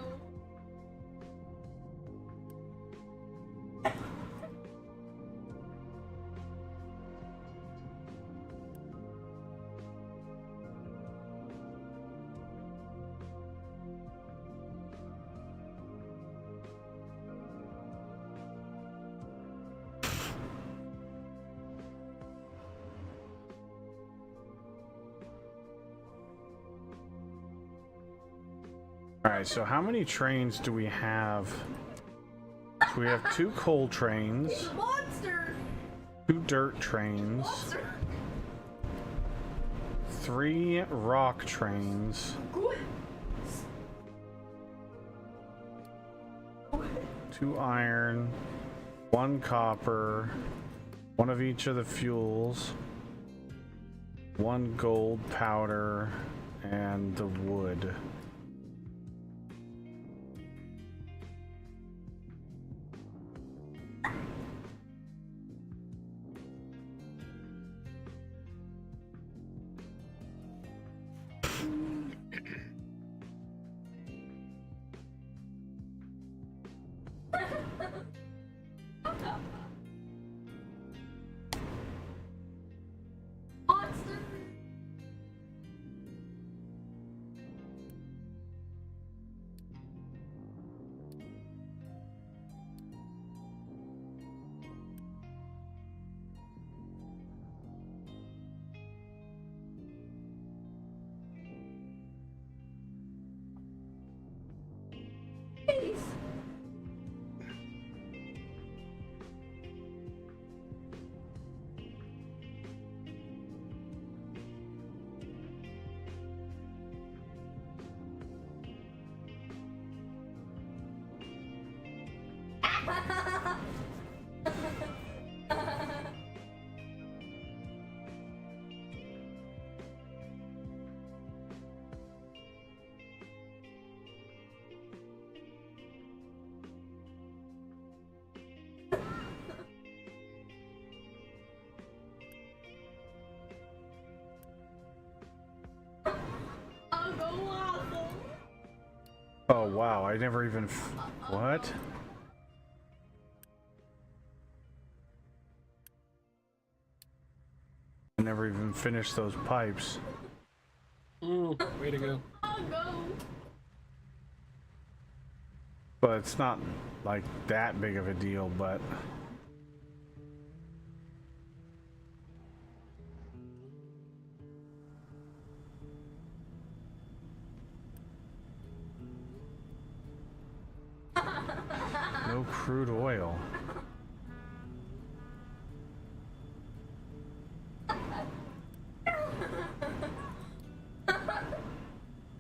Alright, so how many trains do we have? So we have 2 coal trains, Monster! 2 dirt trains, Monster! 3 rock trains, Good. 2 iron, 1 copper, 1 of each of the fuels, 1 gold powder, and the wood. Monster! Oh wow, I never even what? I never even finished those pipes. Way to go. But it's not like that big of a deal, but no crude oil.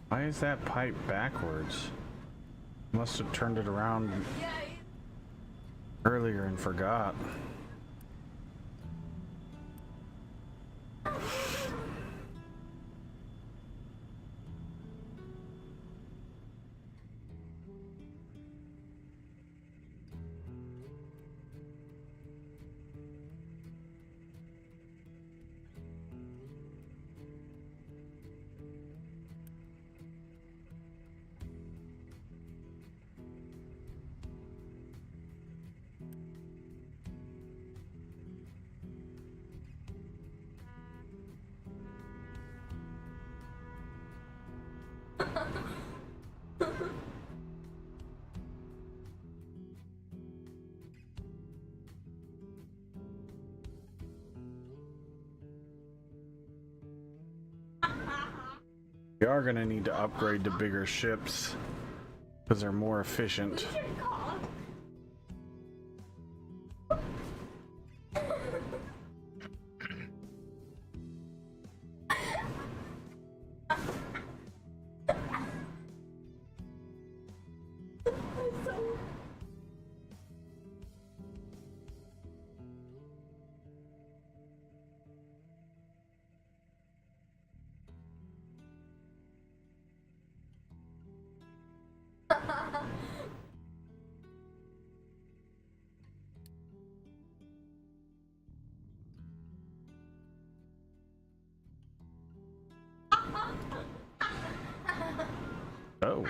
Why is that pipe backwards? Must have turned it around earlier and forgot. We are going to need to upgrade to bigger ships because they're more efficient. Oh.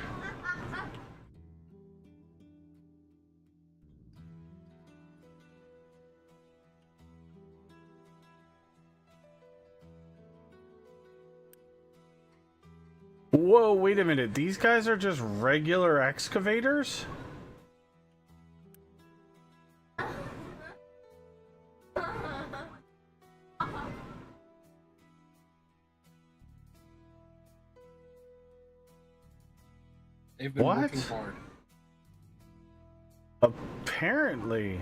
Whoa, wait a minute. These guys are just regular excavators? They've been What? working hard. Apparently.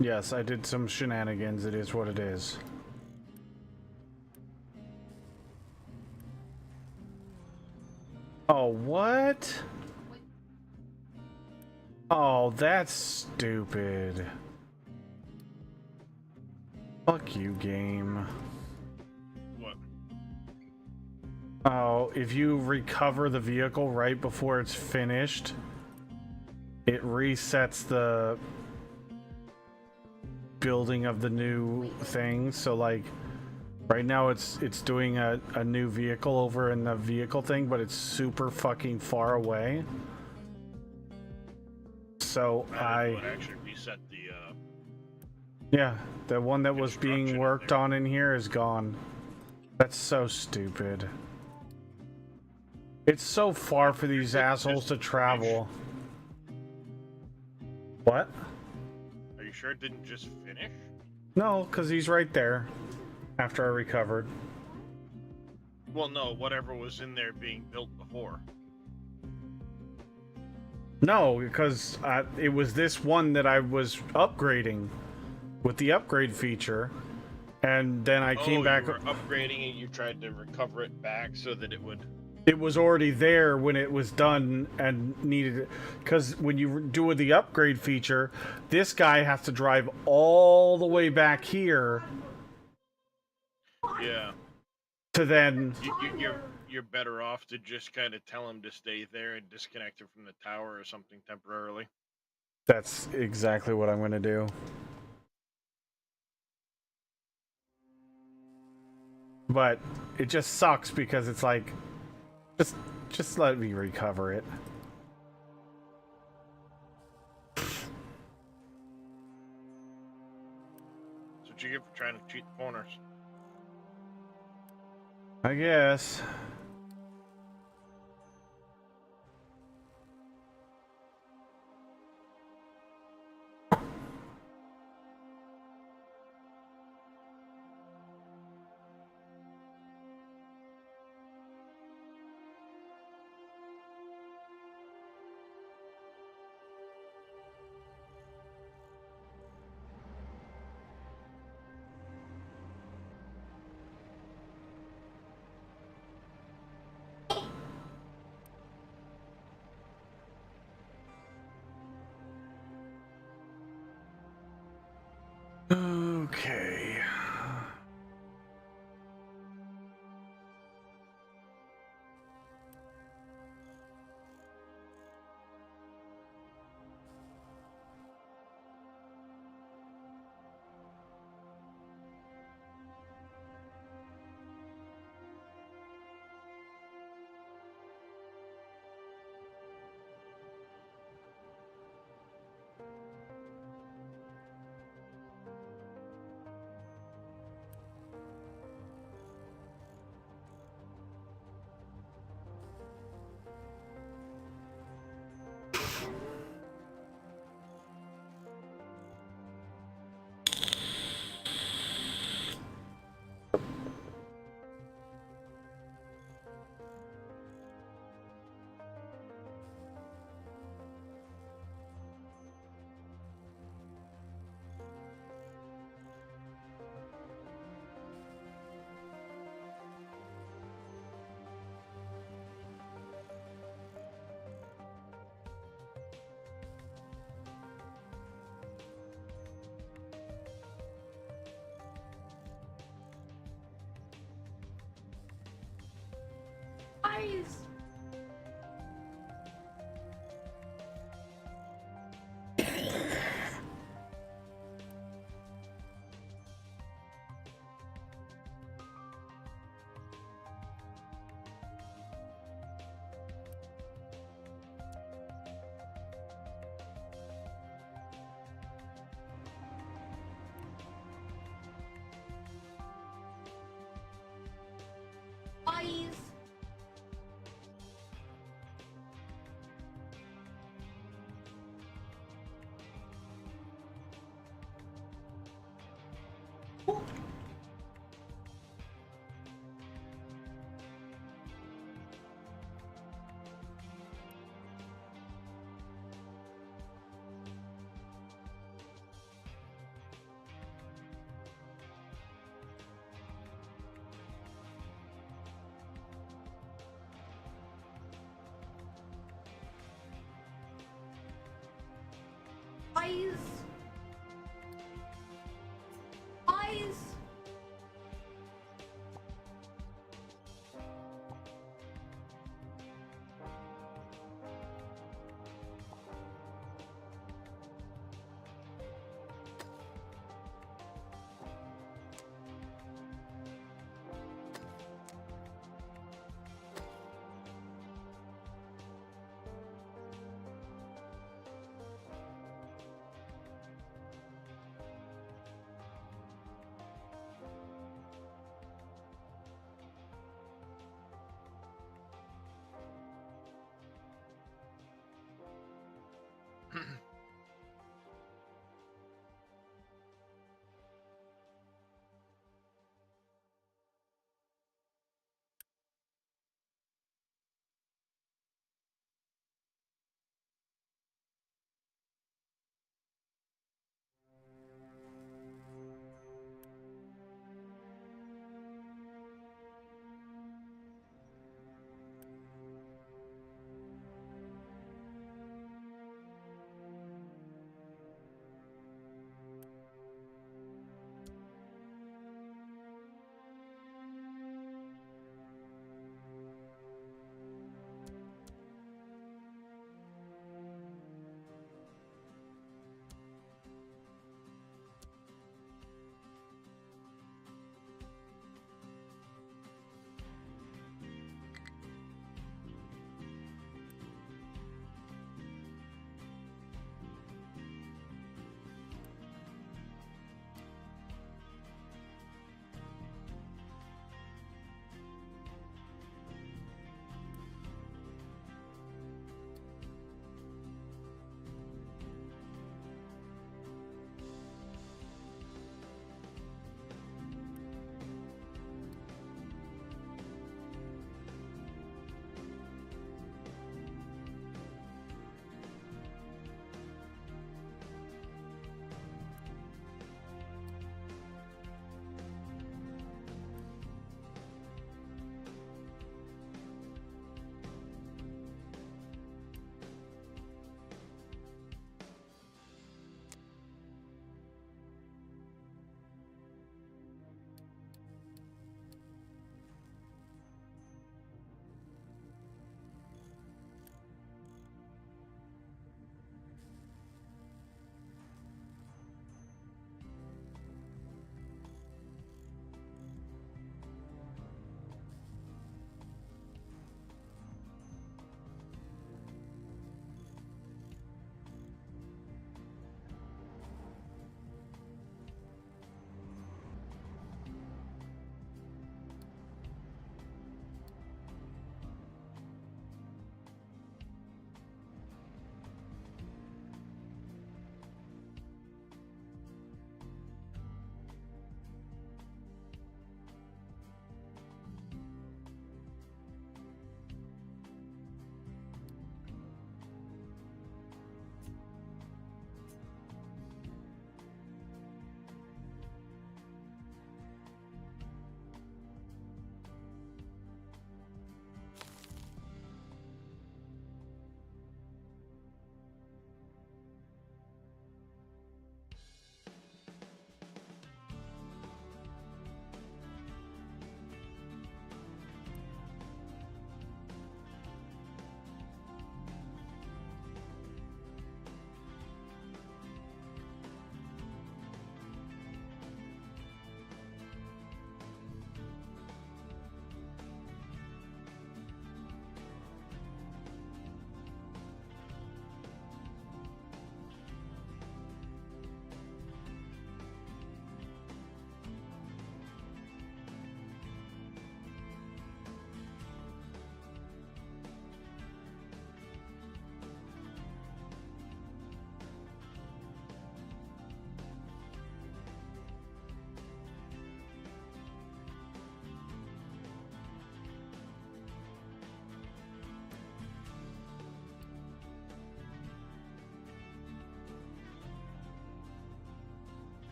Yes, I did some shenanigans. It is what it is. Oh, what? Oh, that's stupid. Fuck you, game. What? Oh, if you recover the vehicle right before it's finished, it resets the building of the new thing. So like right now it's doing a new vehicle over in the vehicle thing, but it's super fucking far away. So I actually reset the yeah, the one that was being worked on in here is gone. That's so stupid. It's so far for these assholes to travel. What? Are you sure it didn't just finish? No, because he's right there after I recovered. Well, no, whatever was in there being built before. No, because it was this one that I was upgrading with the upgrade feature, and then I came back. You were upgrading it. You tried to recover it back so that it would. It was already there when it was done and needed it. Because when you do the upgrade feature, this guy has to drive all the way back here. Yeah. To then. You're better off to just kind of tell him to stay there and disconnect it from the tower or something temporarily. That's exactly what I'm going to do. But it just sucks because it's like, just let me recover it. That's what you get for trying to cheat the corners. I guess. Okay. Guys. Eyes. Eyes.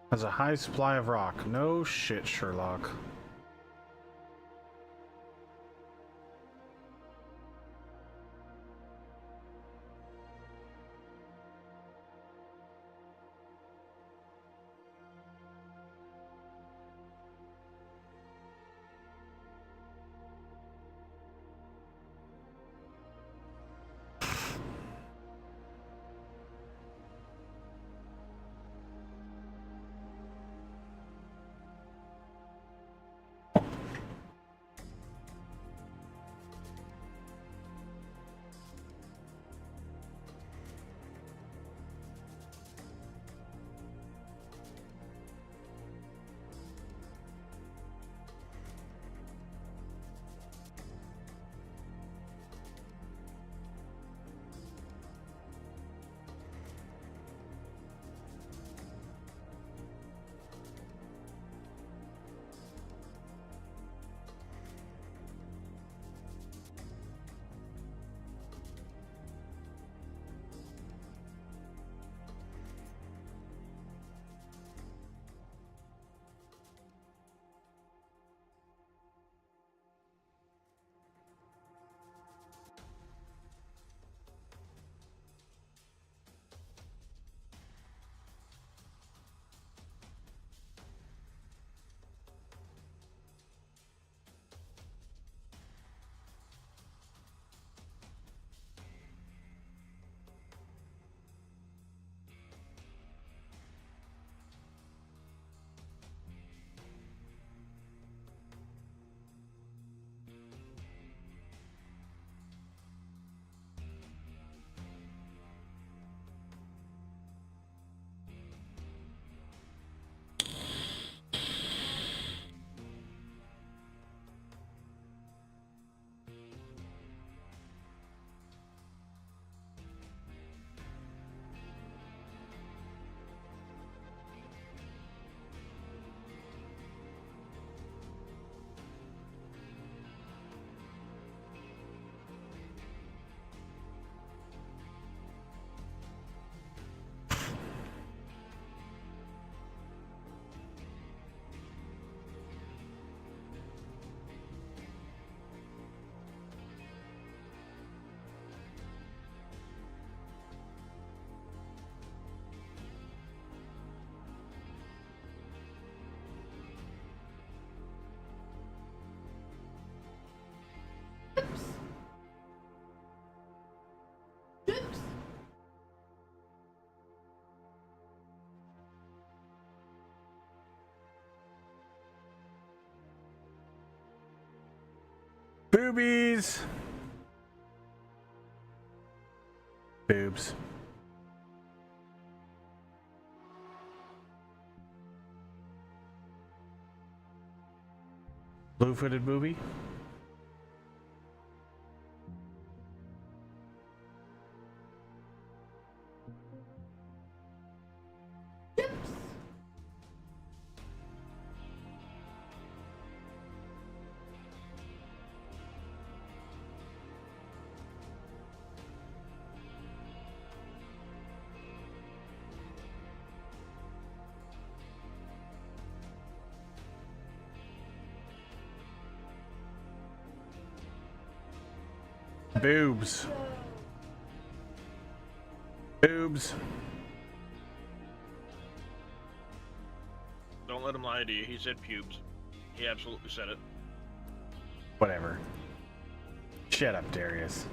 Has a high supply of rock. No shit, Sherlock. Boobies! Boobs. Blue-footed booby? Boobs. Boobs. Don't let him lie to you. He said pubes. He absolutely said it. Whatever. Shut up, Darius.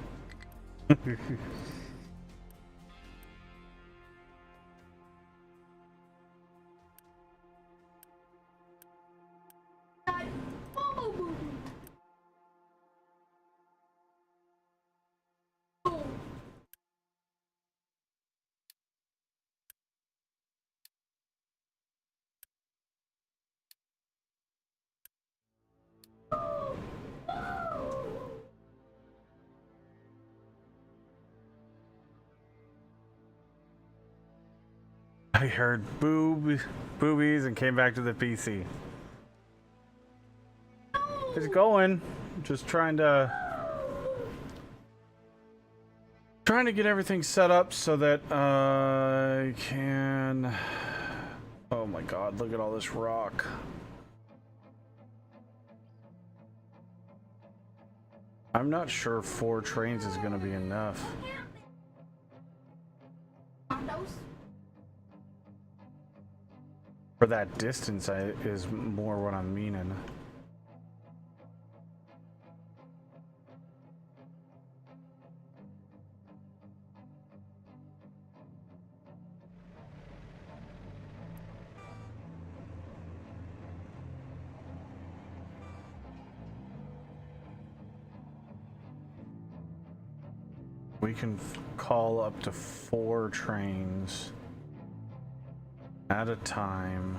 I heard boobies and came back to the PC. It's going. Just trying to get everything set up so that I can Oh my god, look at all this rock. I'm not sure 4 trains is gonna be enough. For that distance is more what I'm meaning. We can call up to 4 trains at a time.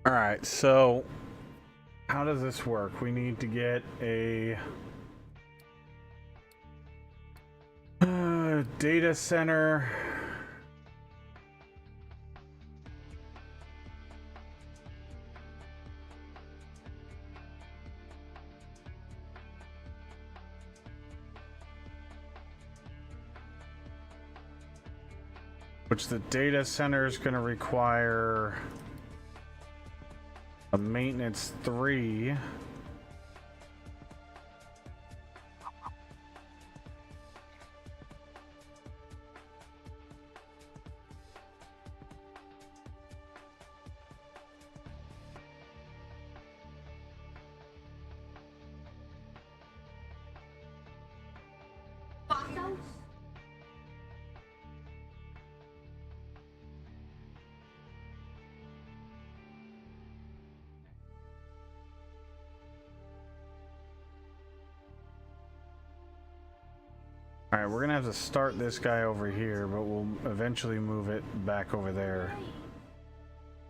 All right, so how does this work? We need to get a data center. Which the data center is going to require a maintenance 3. Alright, we're gonna have to start this guy over here, but we'll eventually move it back over there.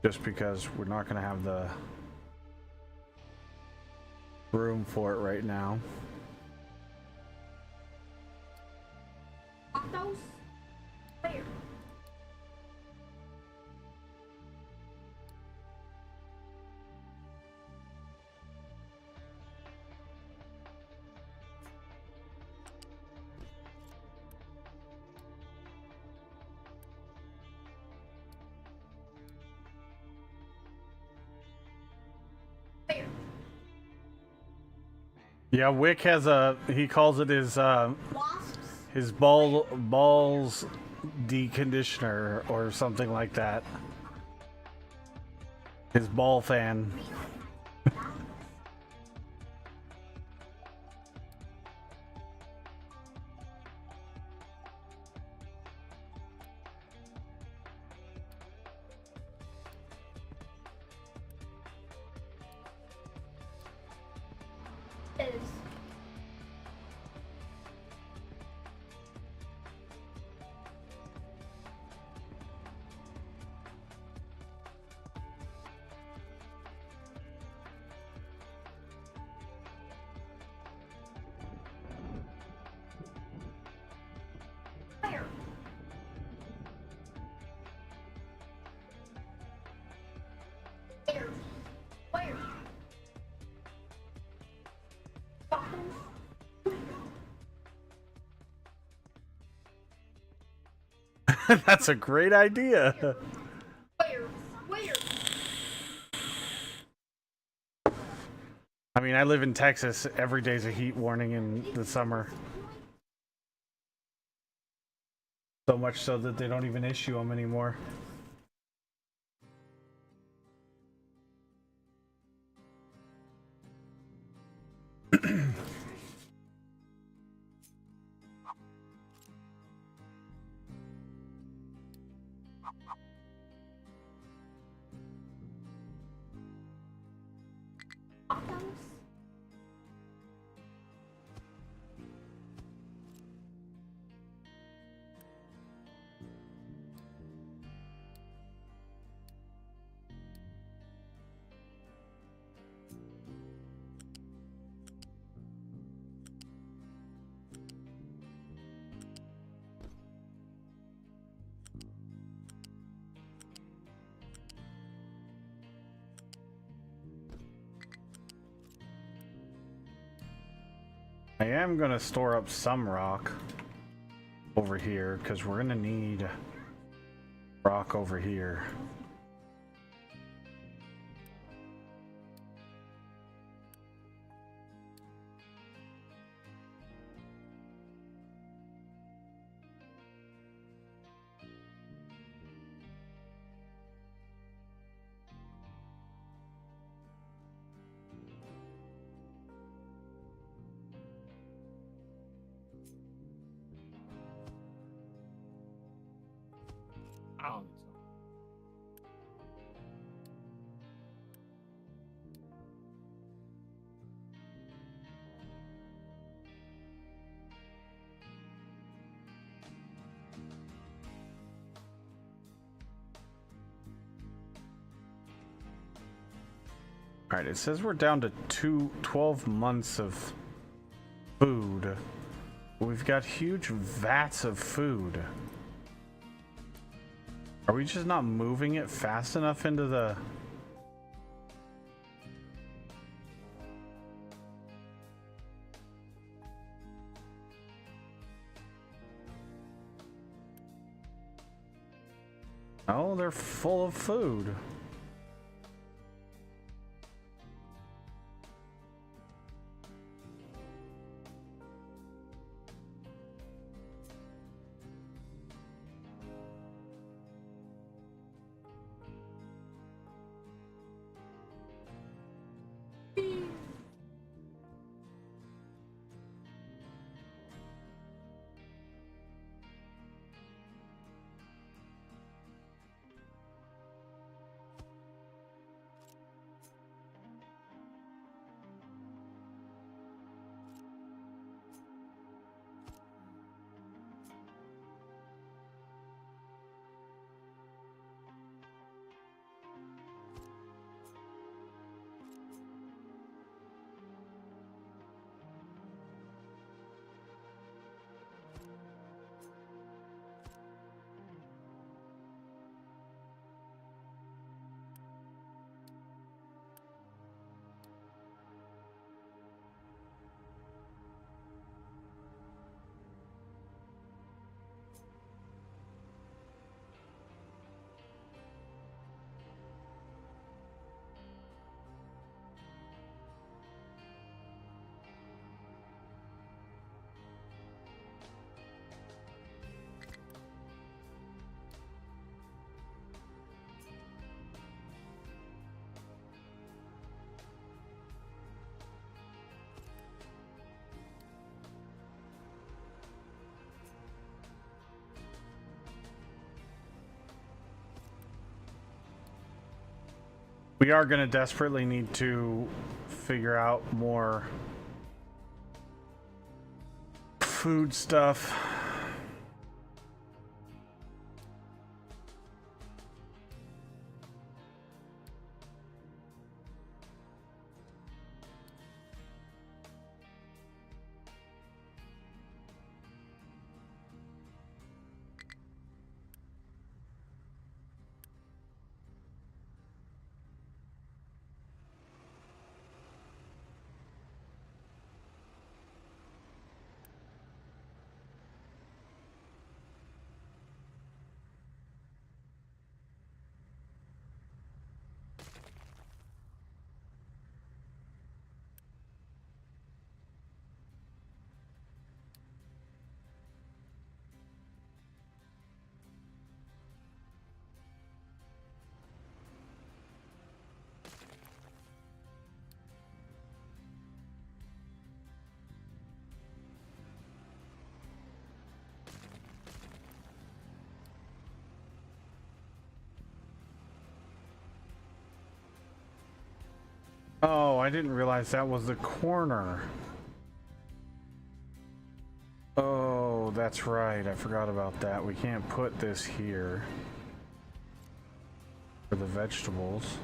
Just because we're not gonna have the room for it right now. Yeah, Wick has he calls it his balls deconditioner or something like that. His ball fan. That's a great idea. I mean, I live in Texas. Every day's a heat warning in the summer. So much so that they don't even issue them anymore. I am gonna store up some rock over here because we're gonna need rock over here. Oh, All right, it says we're down to 12 months of food. We've got huge vats of food. Are we just not moving it fast enough into the... Oh, they're full of food. We are going to desperately need to figure out more food stuff. Oh, I didn't realize that was the corner. Oh, that's right. I forgot about that. We can't put this here for the vegetables.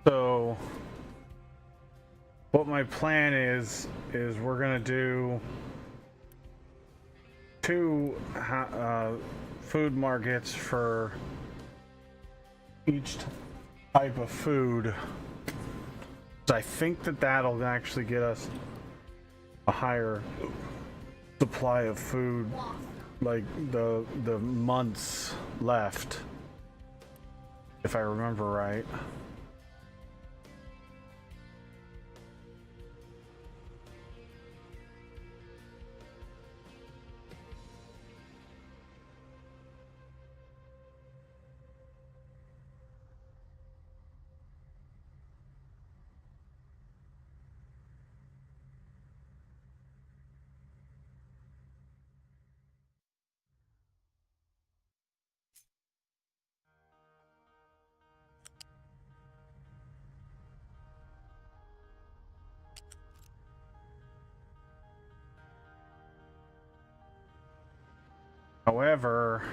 So what my plan is we're gonna do two food markets for each type of food. So I think that that'll actually get us a higher supply of food, like the months left, if I remember right. However,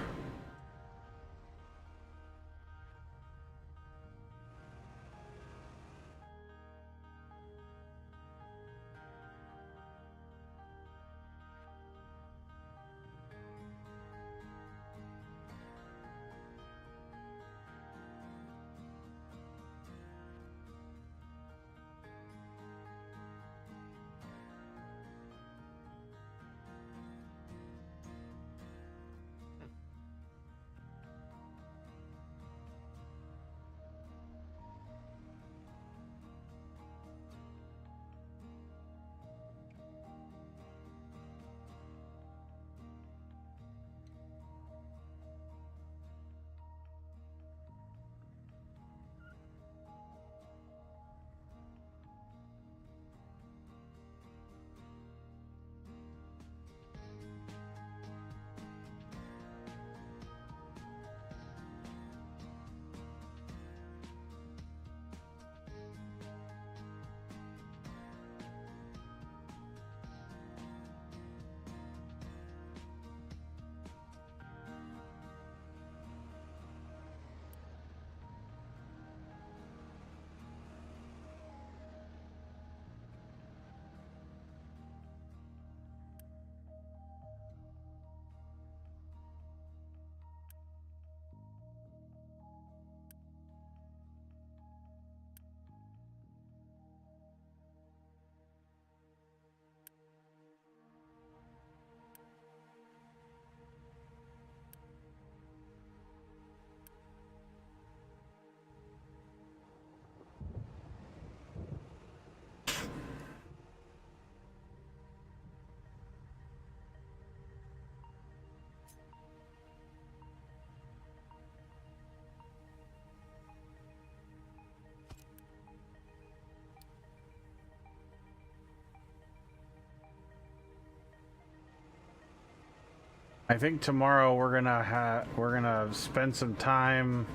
I think tomorrow we're gonna spend some time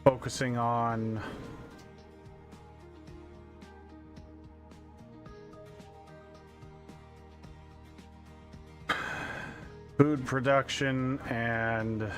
focusing on food production and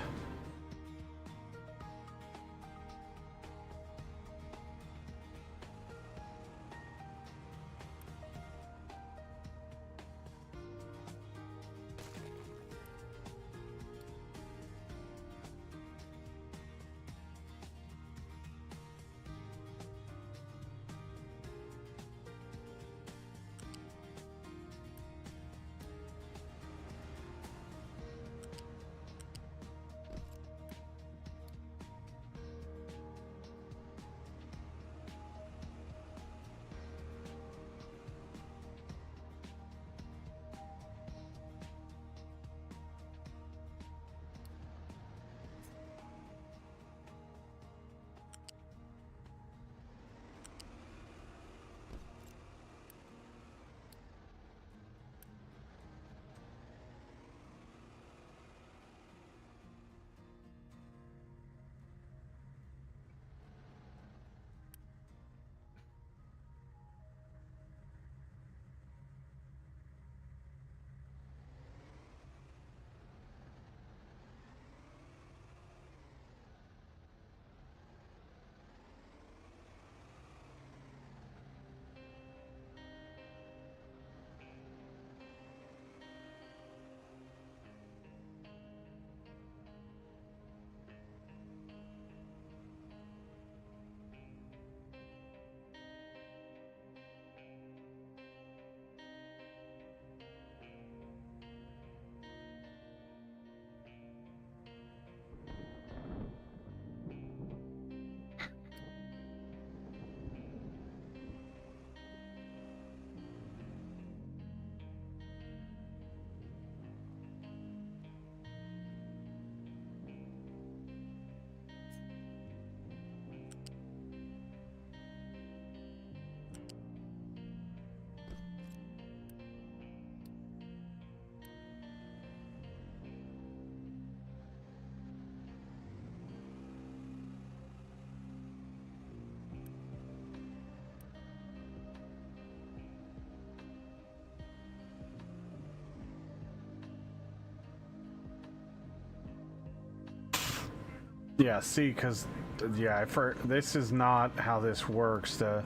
Yeah, see, because yeah, this is not how this works. The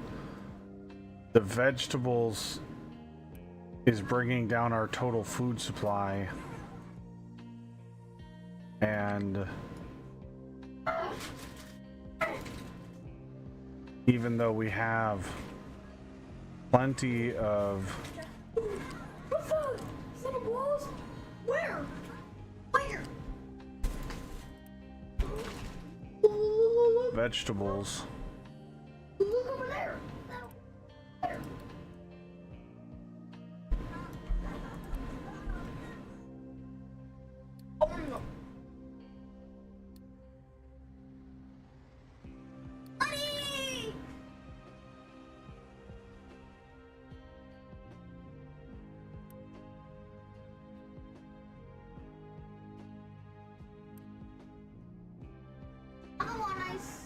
vegetables is bringing down our total food supply, and even though we have plenty of Set of walls? Where? Where? vegetables, Look over there. There. Oh no. Buddy! I want ice.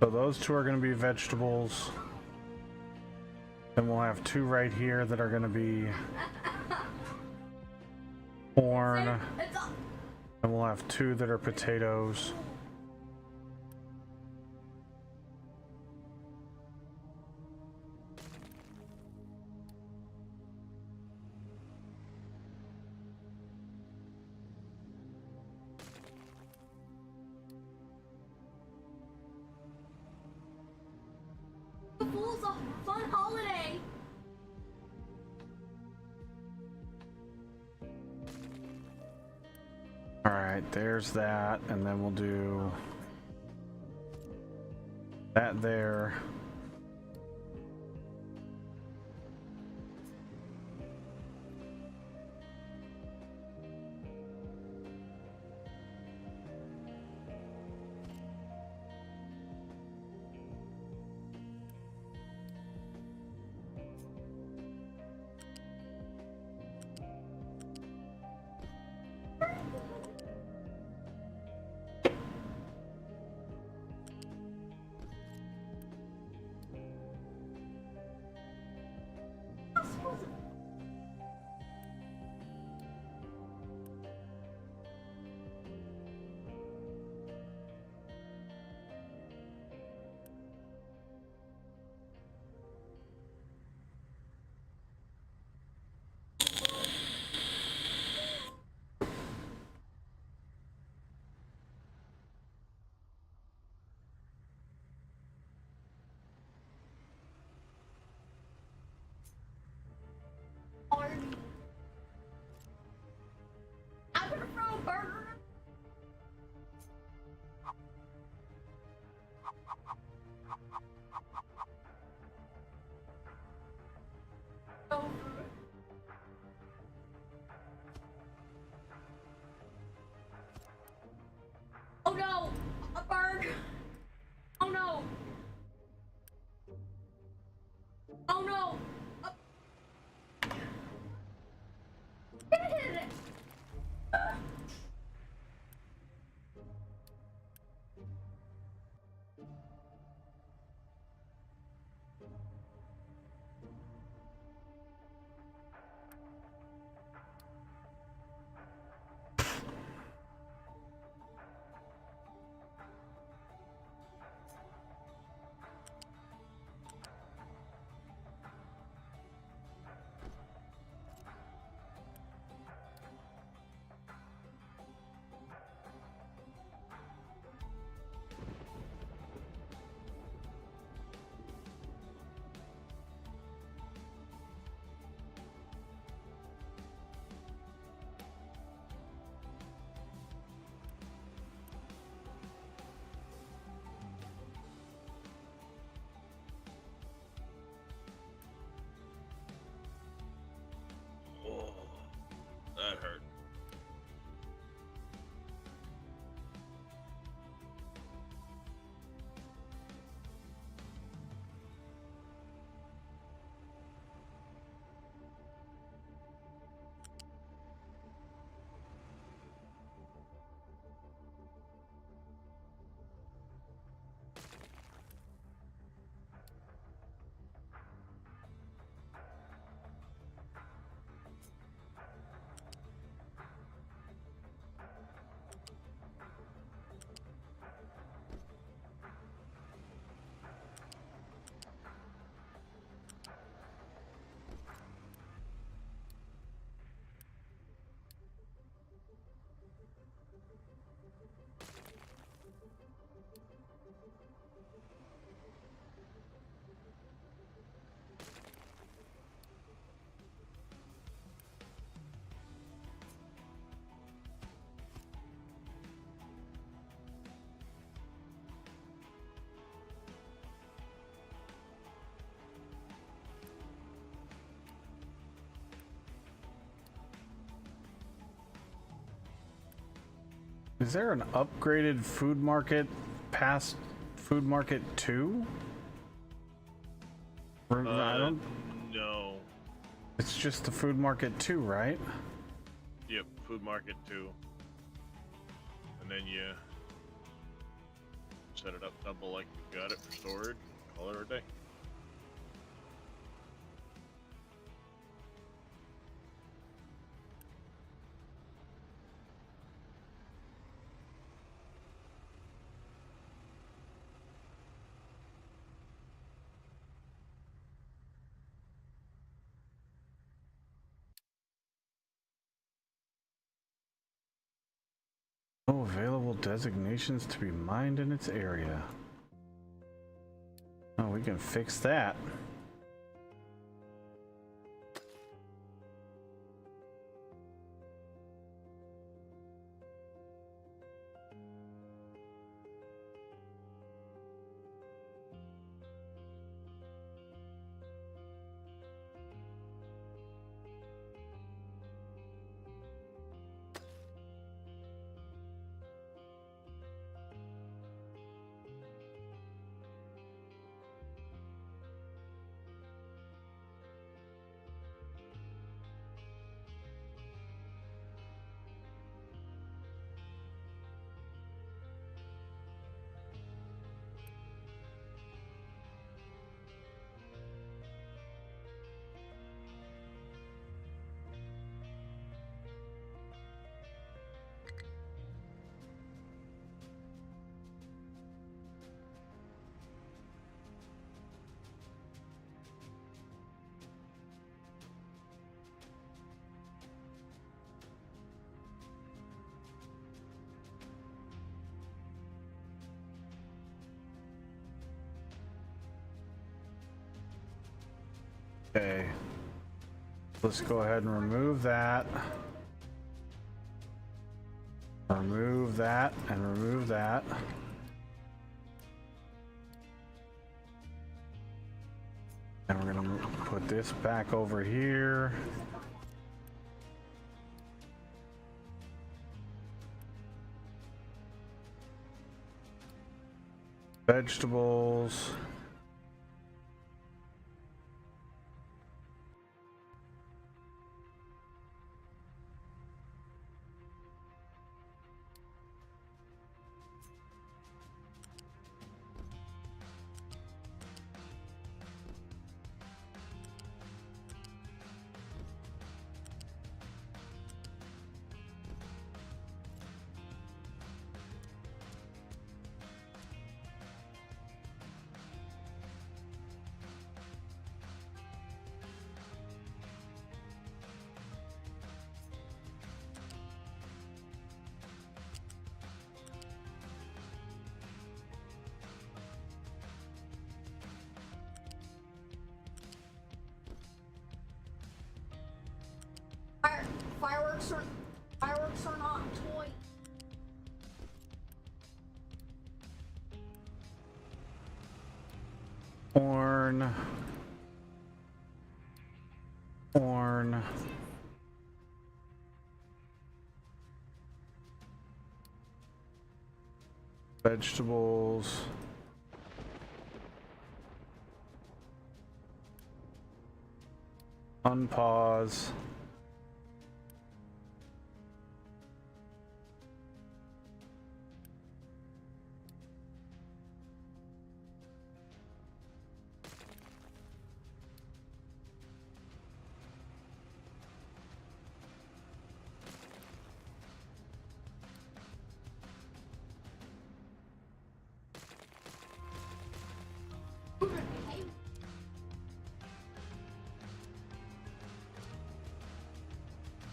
so those two are going to be vegetables. Then we'll have two right here that are going to be corn, and we'll have two that are potatoes. The fool's a fun holiday. All right, there's that, and then we'll do that there. I'm gonna throw a burger. Oh no! A bird! Oh no! Oh no! Oh, that hurt. Is there an upgraded food market past food market 2? I don't. No. It's just the food market 2, right? Yep, food market 2. And then you set it up double like you got it for storage. Call it a day. No available designations to be mined in its area. Oh, we can fix that. Okay. Let's go ahead and remove that. Remove that and remove that. And we're gonna put this back over here. Vegetables. Fireworks are not toys. Corn. Corn. Vegetables. Unpause.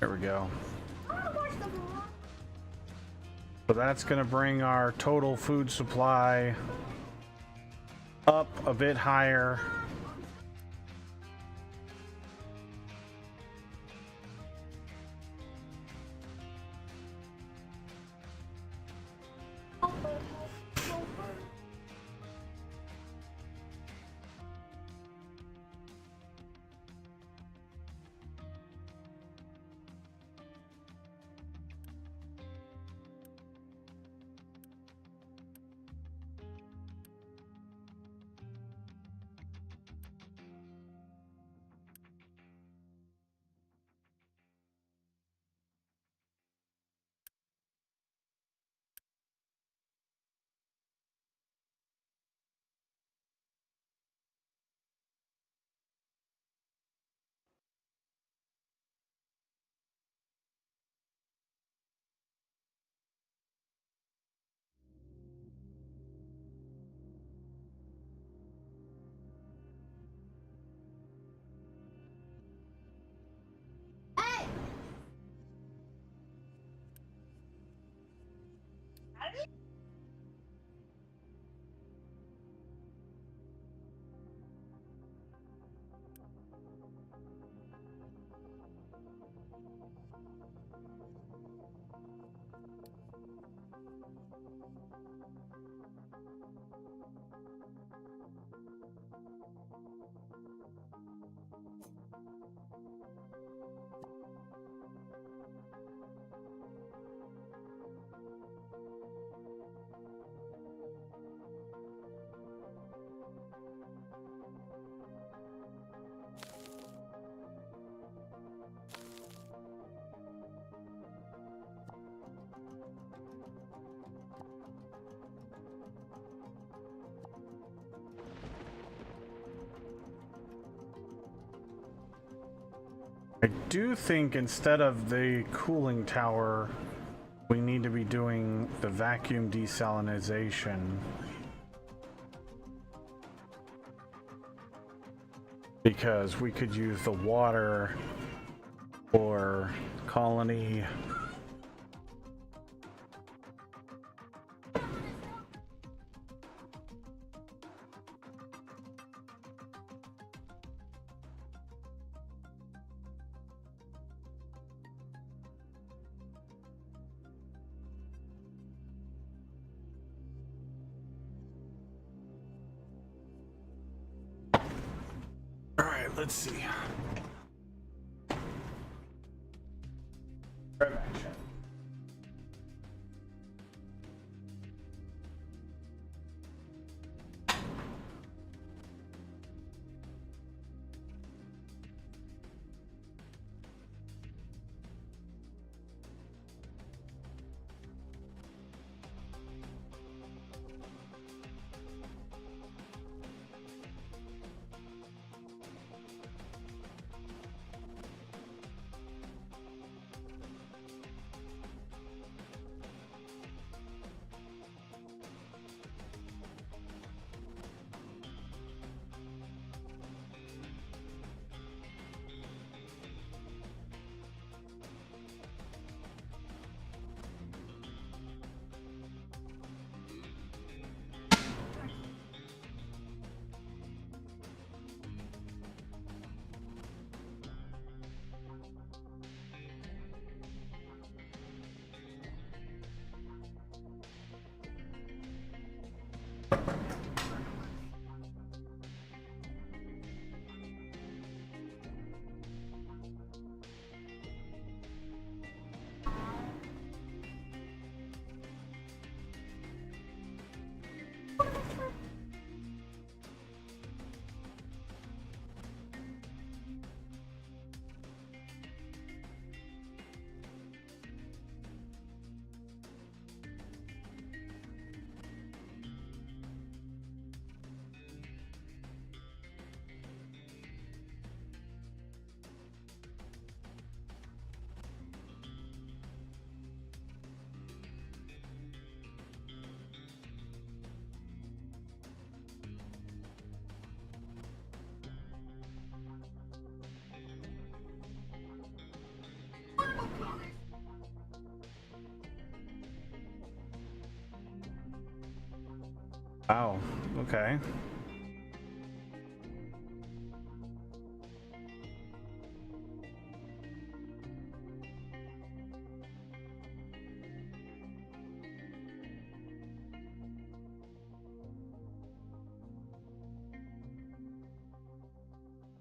There we go. So that's going to bring our total food supply up a bit higher. I do think instead of the cooling tower, we need to be doing the vacuum desalination. Because we could use the water for colony. Let's see. Rev action. Wow, okay.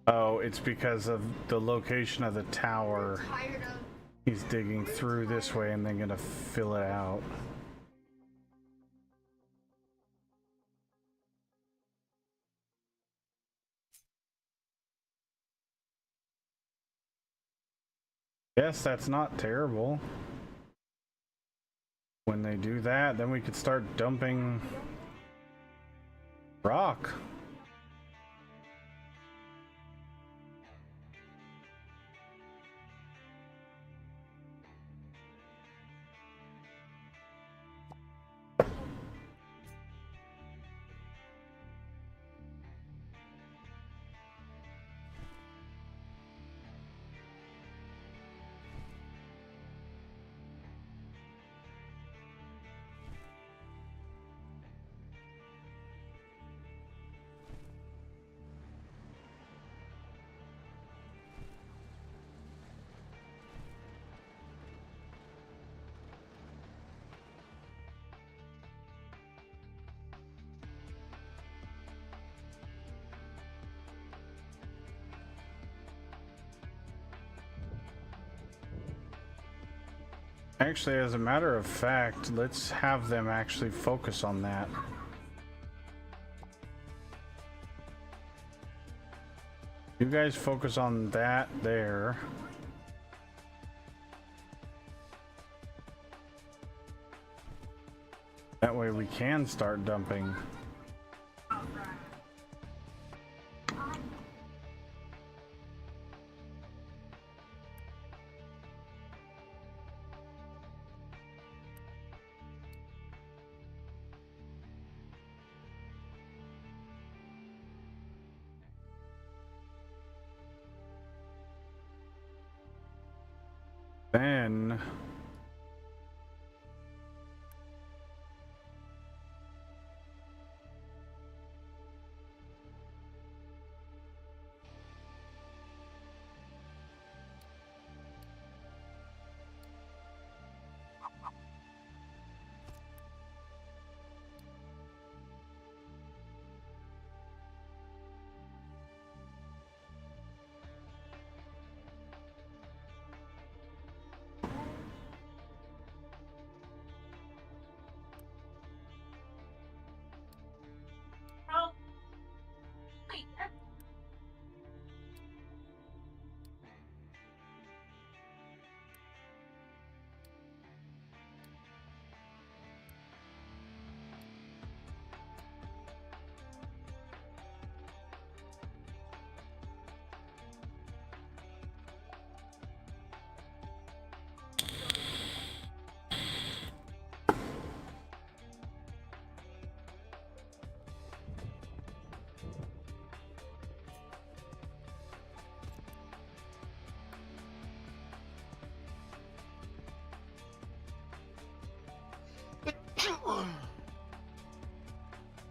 Oh, it's because of the location of the tower. He's digging through this way and then gonna fill it out. Yes, that's not terrible. When they do that, then we could start dumping rock. Actually, as a matter of fact, let's have them actually focus on that. You guys focus on that there. That way we can start dumping. Then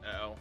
Ow.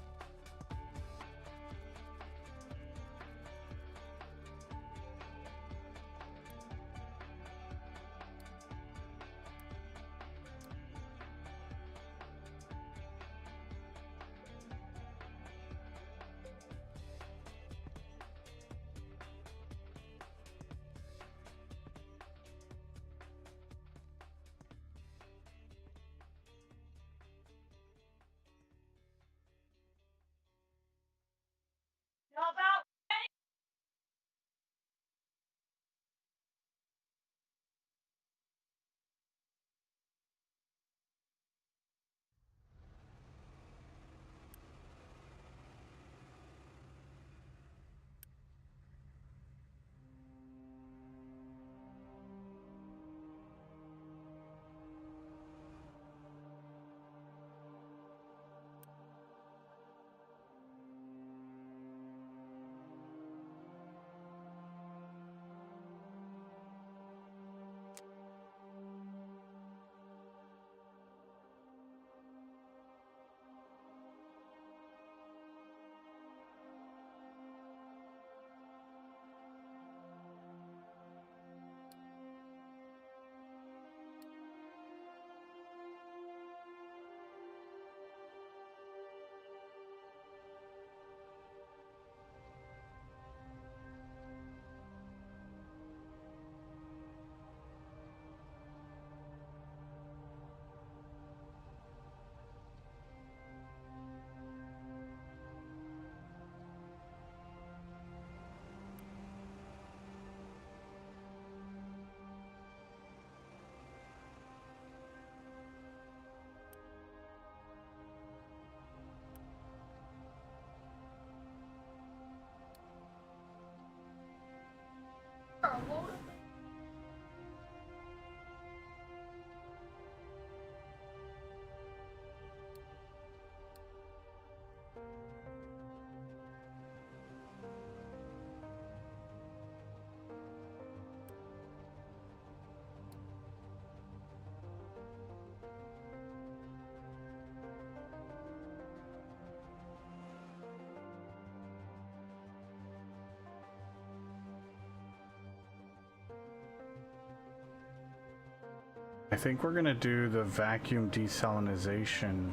I think we're gonna do the vacuum desalinization.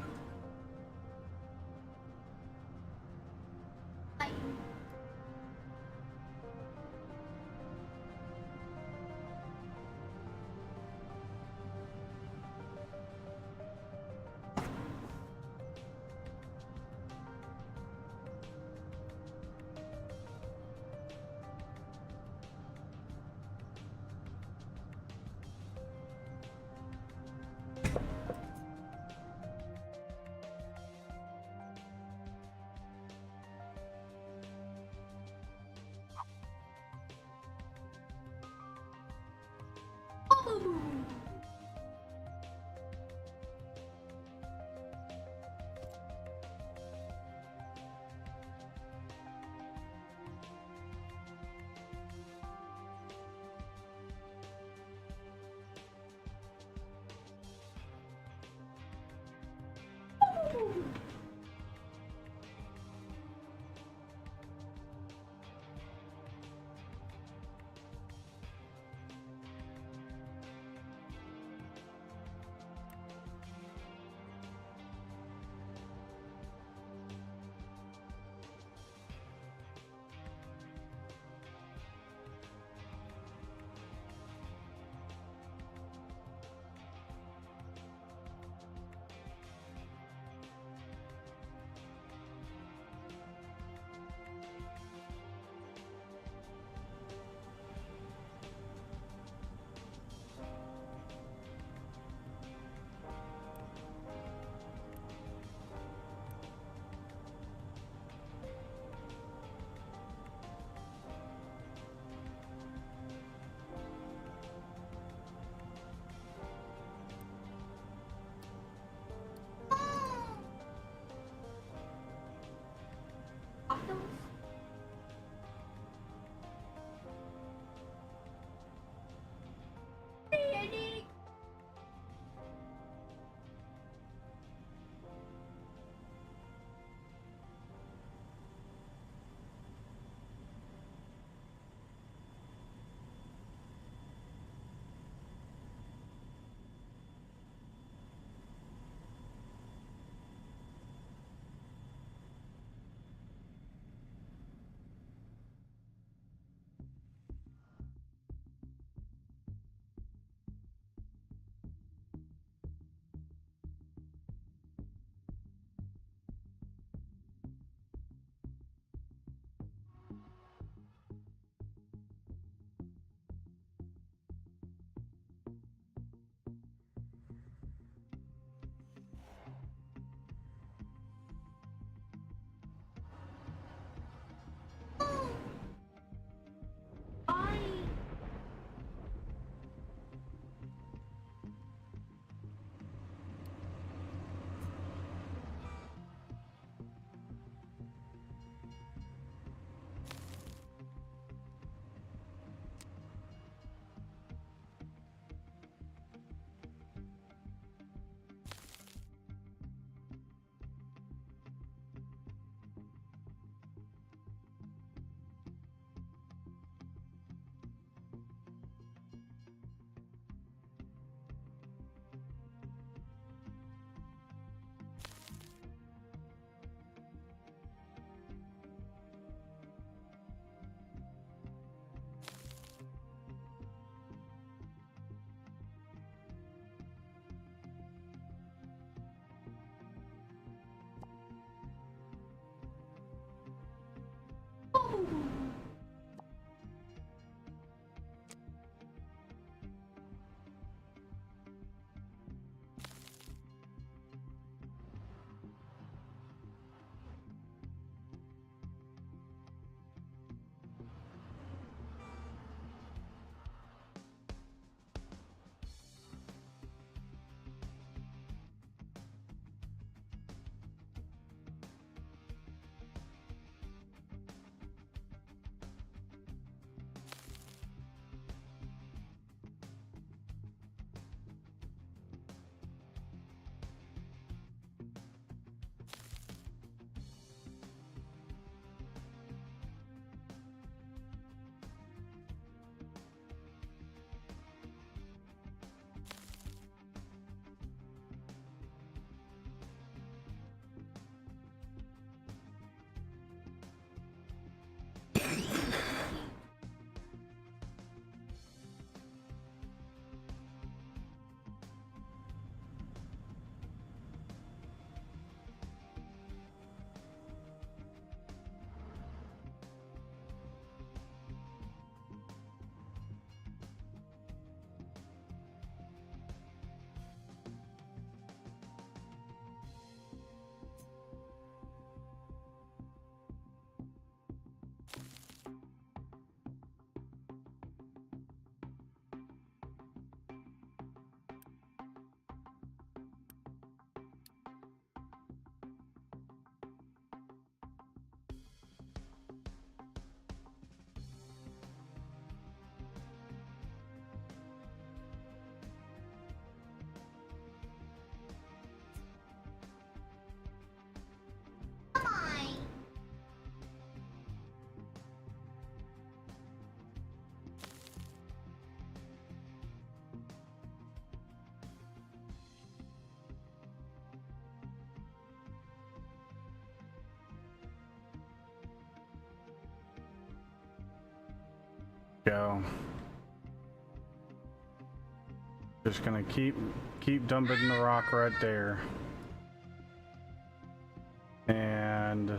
Go. Just gonna keep dumping the rock right there. And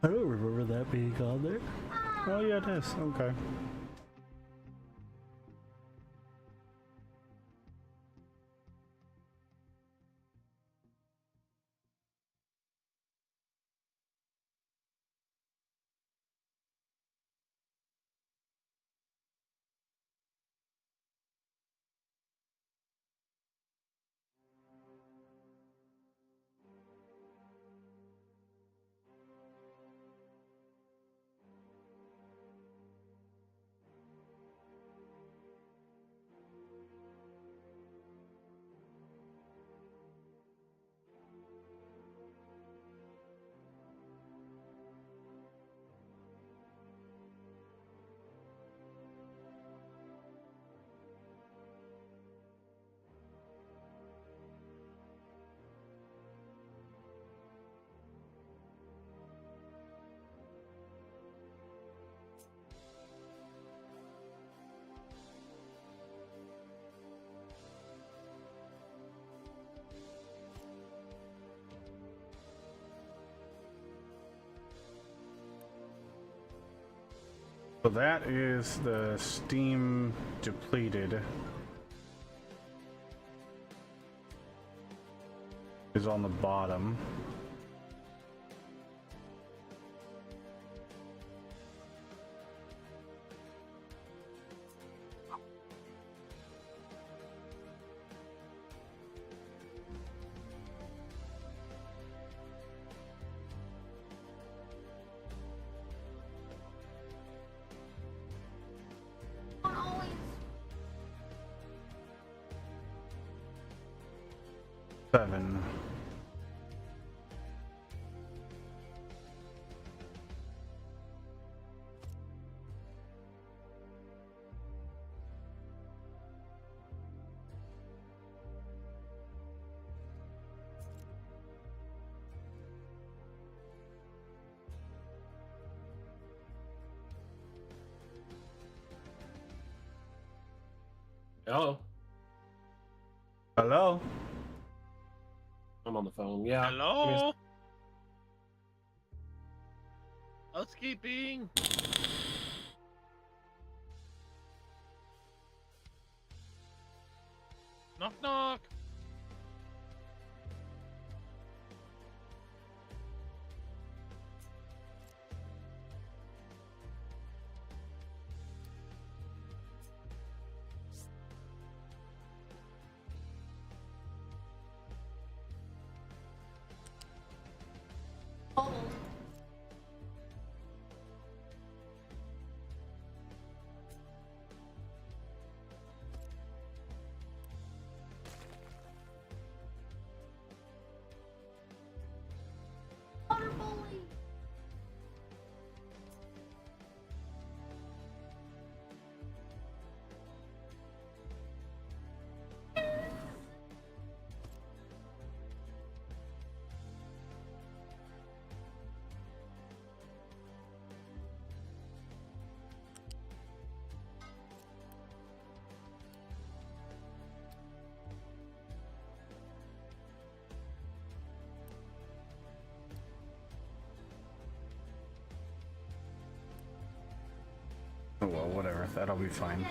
I don't remember that being on there. Oh yeah, it is. Okay. So that is the steam depleted. Is on the bottom. Seven. Hello. Hello. I'm on the phone. Yeah. Hello? Housekeeping? Knock knock. Oh well, whatever. That'll be fine.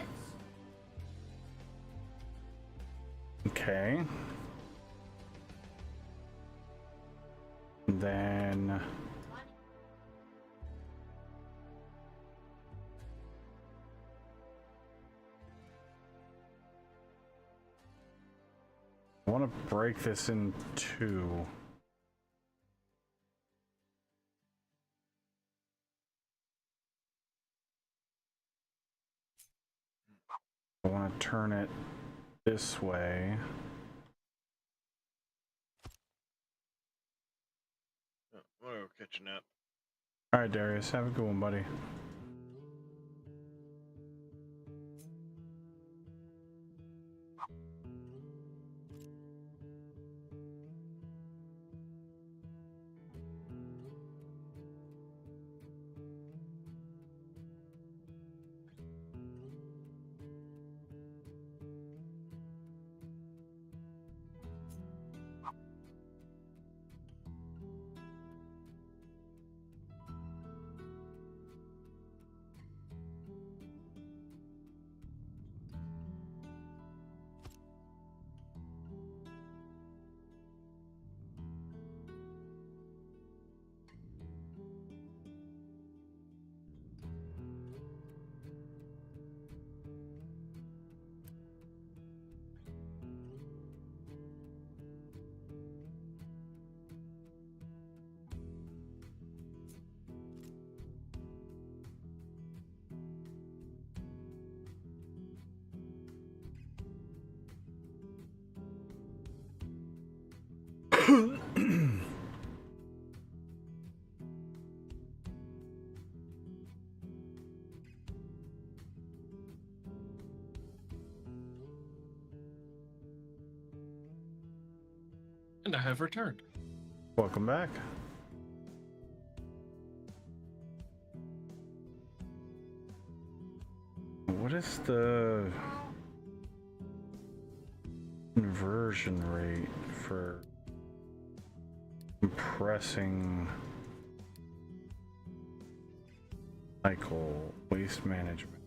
Okay. Then I want to break this in two. I want to turn it this way. Oh, I'm gonna go catch a nap. All right, Darius, have a good one, buddy. And I have returned. Welcome back. What is the conversion rate for compressing cycle waste management?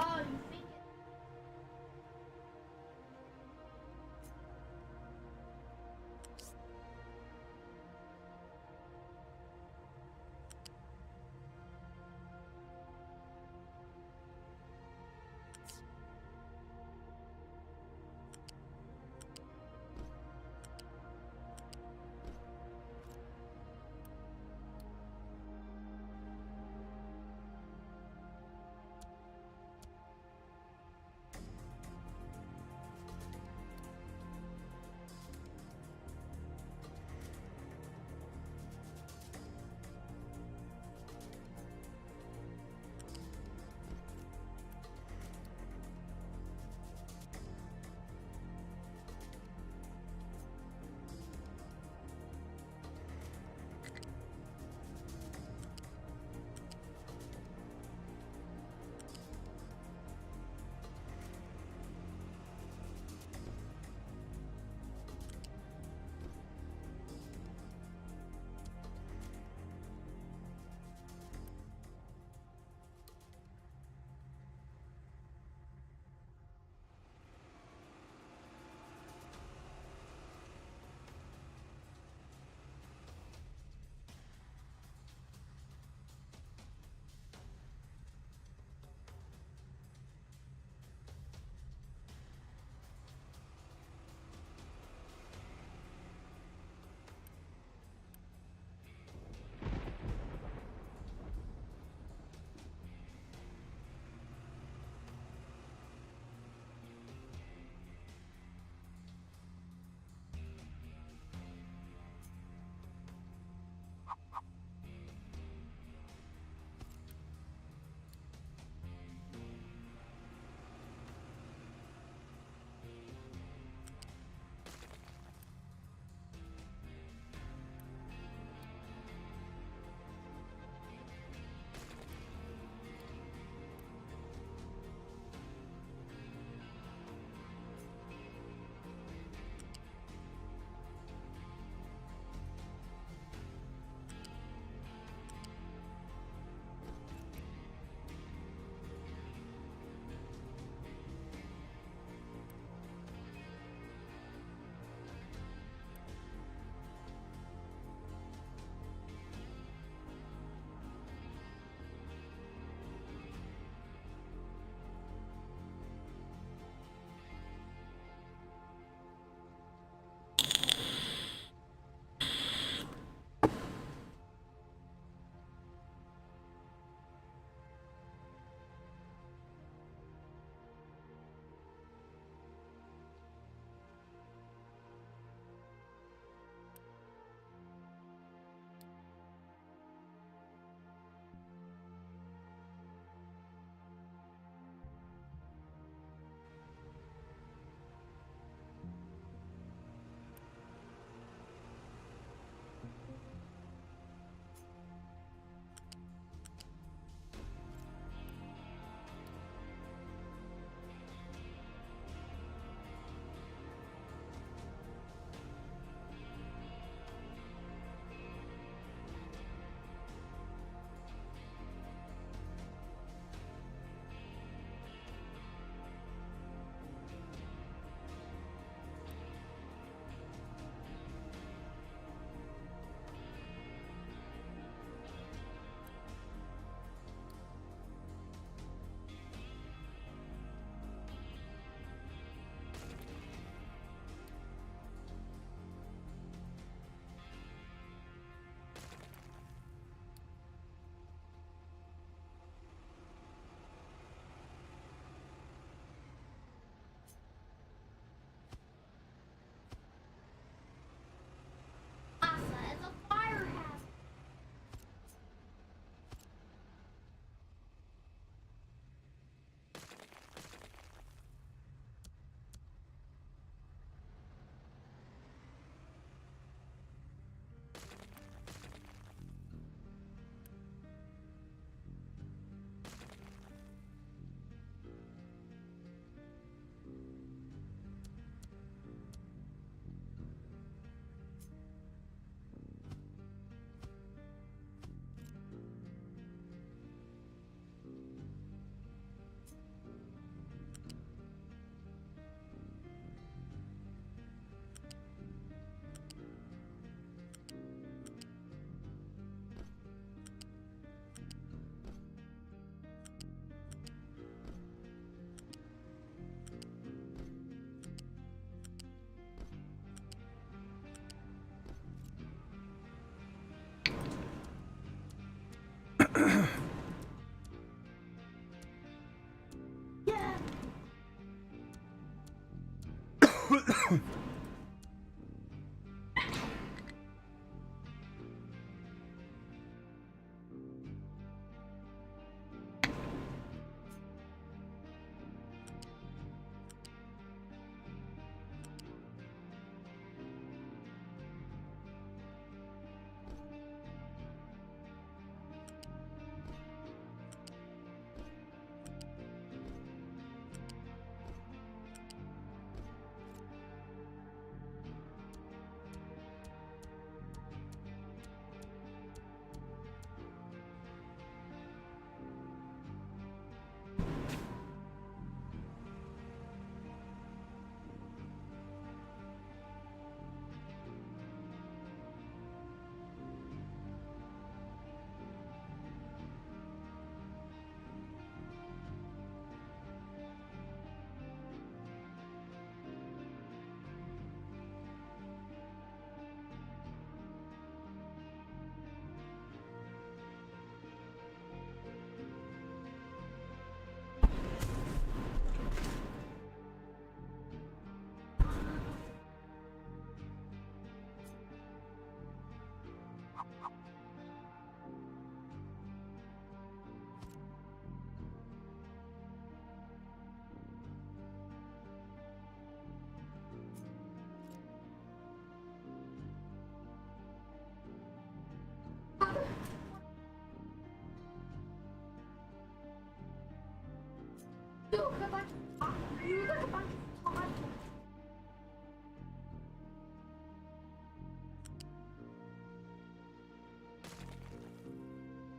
Oh, you think it? Yeah.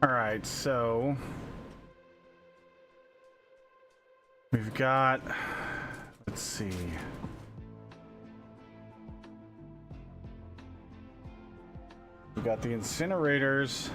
All right, so we've got, let's see. We've got the incinerators